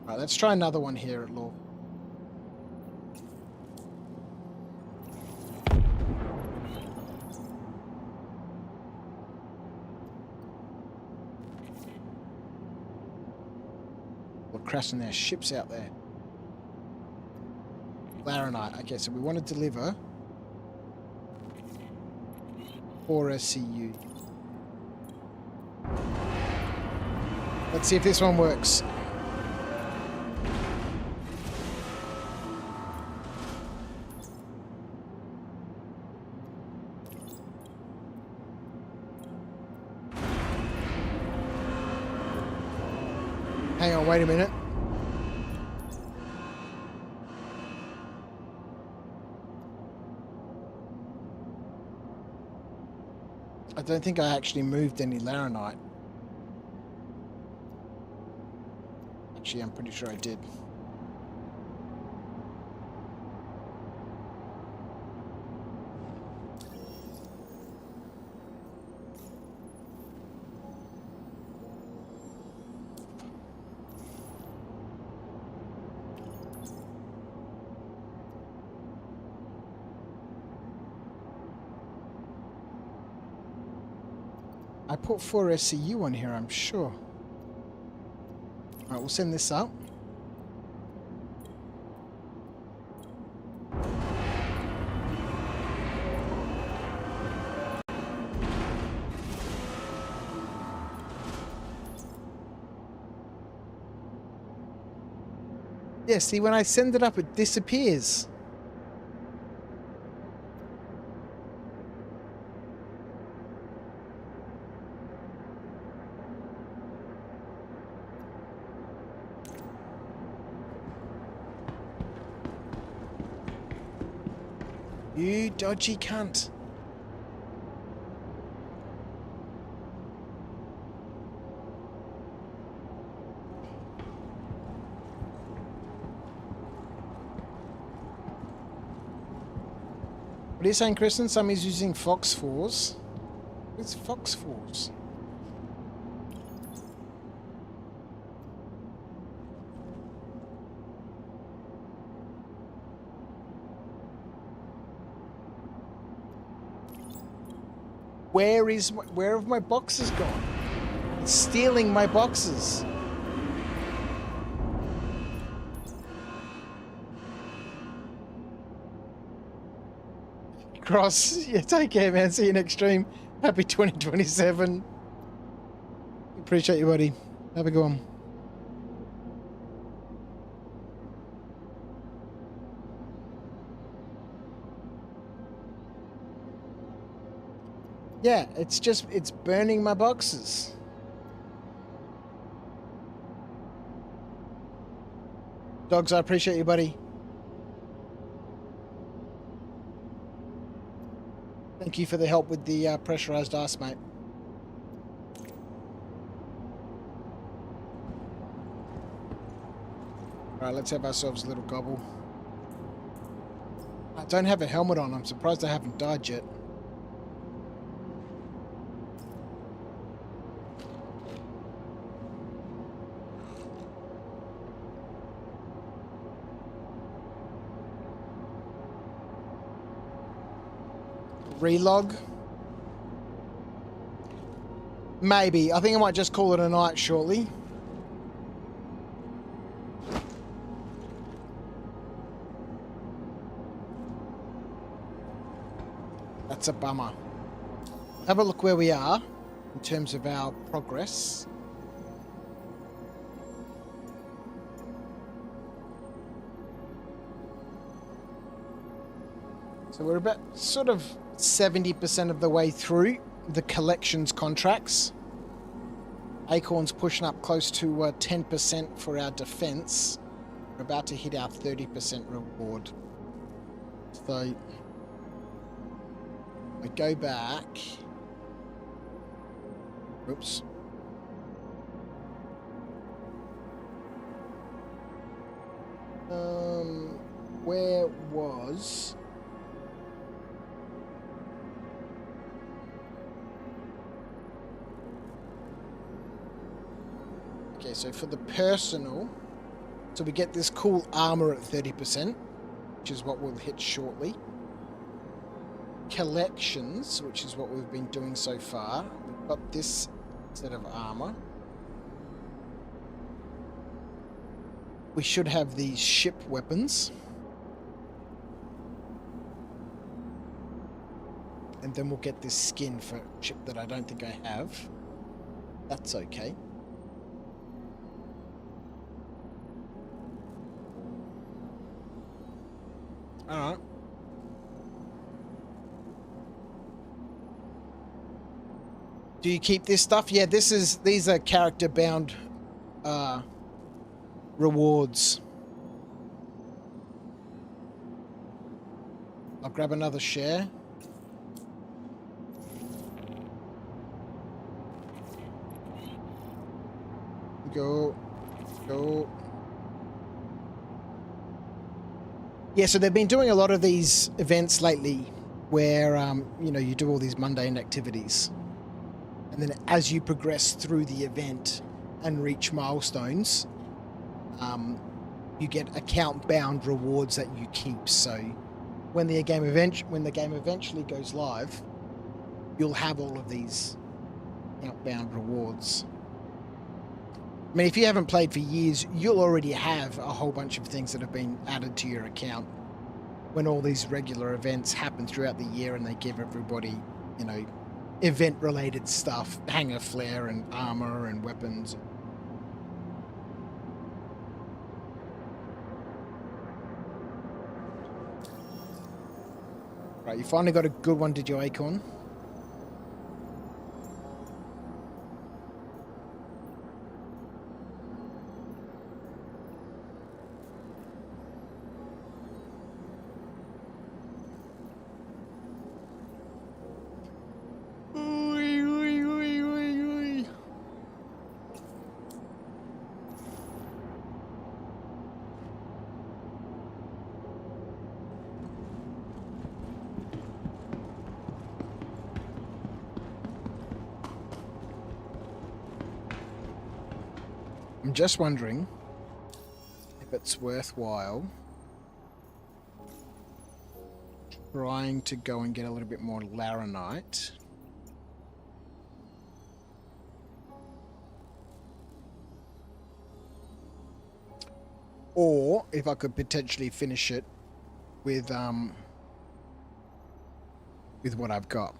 Alright, let's try another one here at Law. We're crashing their ships out there. Laranite. Okay, so we want to deliver 4 SCU. Let's see if this one works. Hang on, wait a minute. I don't think I actually moved any Laranite. Actually, I'm pretty sure I did. I put 4 SCU on here, I'm sure. Alright, we'll send this up. Yeah, see, when I send it up, it disappears. You dodgy cunt. What are you saying, Kristen? Somebody's using Fox 4s. What's Fox 4s? Where have my boxes gone? It's stealing my boxes. Cross, yeah, take care, man. See you next stream. Happy 2027. Appreciate you, buddy. Have a good one. Yeah, it's burning my boxes. Dogs, I appreciate you, buddy. Thank you for the help with the pressurized ice, mate. Alright, let's have ourselves a little gobble. I don't have a helmet on. I'm surprised I haven't died yet. Relog? Maybe. I think I might just call it a night shortly. That's a bummer. Have a look where we are in terms of our progress. So we're about sort of 70% of the way through the collections contracts. Acorn's pushing up close to 10% for our defense. We're about to hit our 30% reward. So I go back. Oops. Where was... Okay, so for the personal, so we get this cool armor at 30%, which is what we'll hit shortly. Collections, which is what we've been doing so far. We've got this set of armor. We should have these ship weapons. And then we'll get this skin for ship that I don't think I have. That's okay. Alright. Do you keep this stuff? Yeah, these are character bound rewards. I'll grab another share. Go. Yeah, so they've been doing a lot of these events lately where, you do all these mundane activities. And then as you progress through the event and reach milestones, you get account-bound rewards that you keep. So when the game eventually goes live, you'll have all of these account-bound rewards. I mean, if you haven't played for years, you'll already have a whole bunch of things that have been added to your account when all these regular events happen throughout the year and they give everybody, event-related stuff, hanger flare and armor and weapons. Right, you finally got a good one, did you, Acorn? I'm just wondering if it's worthwhile trying to go and get a little bit more Laranite. Or if I could potentially finish it with what I've got.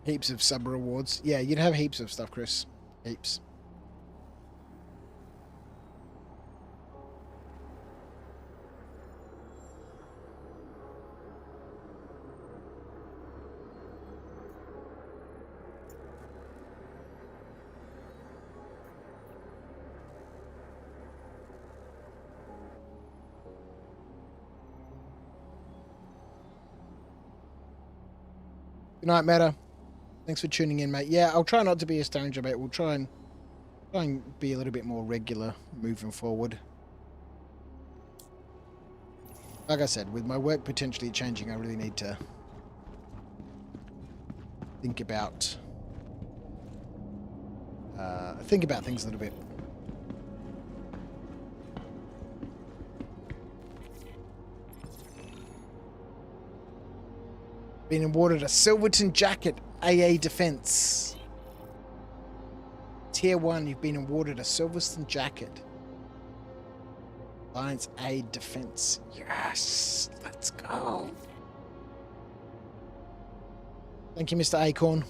Heaps of sub rewards. Yeah, you'd have heaps of stuff, Chris. Heaps. Good night, Meta. Thanks for tuning in, mate. Yeah, I'll try not to be a stranger, mate. We'll try and be a little bit more regular moving forward. Like I said, with my work potentially changing, I really need to think about things a little bit. Been awarded a Silverton jacket, AA Defense. Tier 1, you've been awarded a Silverstone jacket. Alliance Aid Defense. Yes, let's go. Thank you, Mr. Acorn.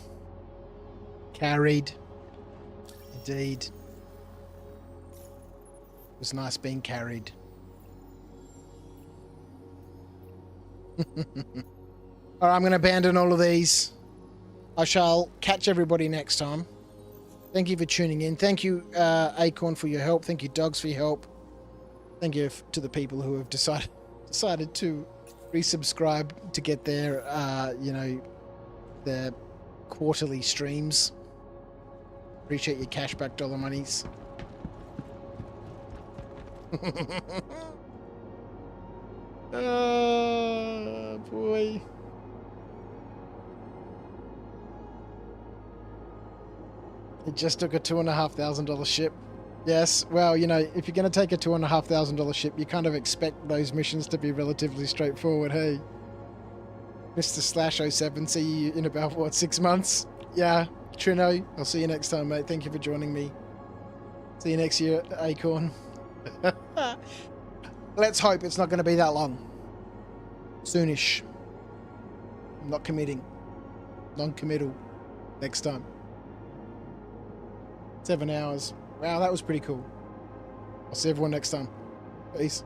Carried. Indeed. It was nice being carried. Alright, I'm going to abandon all of these. I shall catch everybody next time. Thank you for tuning in. Thank you, Acorn, for your help. Thank you, Dogs, for your help. Thank you to the people who have decided to resubscribe to get their, their quarterly streams. Appreciate your cashback dollar monies. Oh, boy. It just took a $2,500 ship. Yes, well, you know, if you're going to take a $2,500 ship, you kind of expect those missions to be relatively straightforward, hey? Mr. Slash 07, see you in about, what, 6 months? Yeah, Trino, I'll see you next time, mate. Thank you for joining me. See you next year, Acorn. Let's hope it's not going to be that long. Soonish. I'm not committing. Non-committal. Next time. 7 hours. Wow, that was pretty cool. I'll see everyone next time. Peace.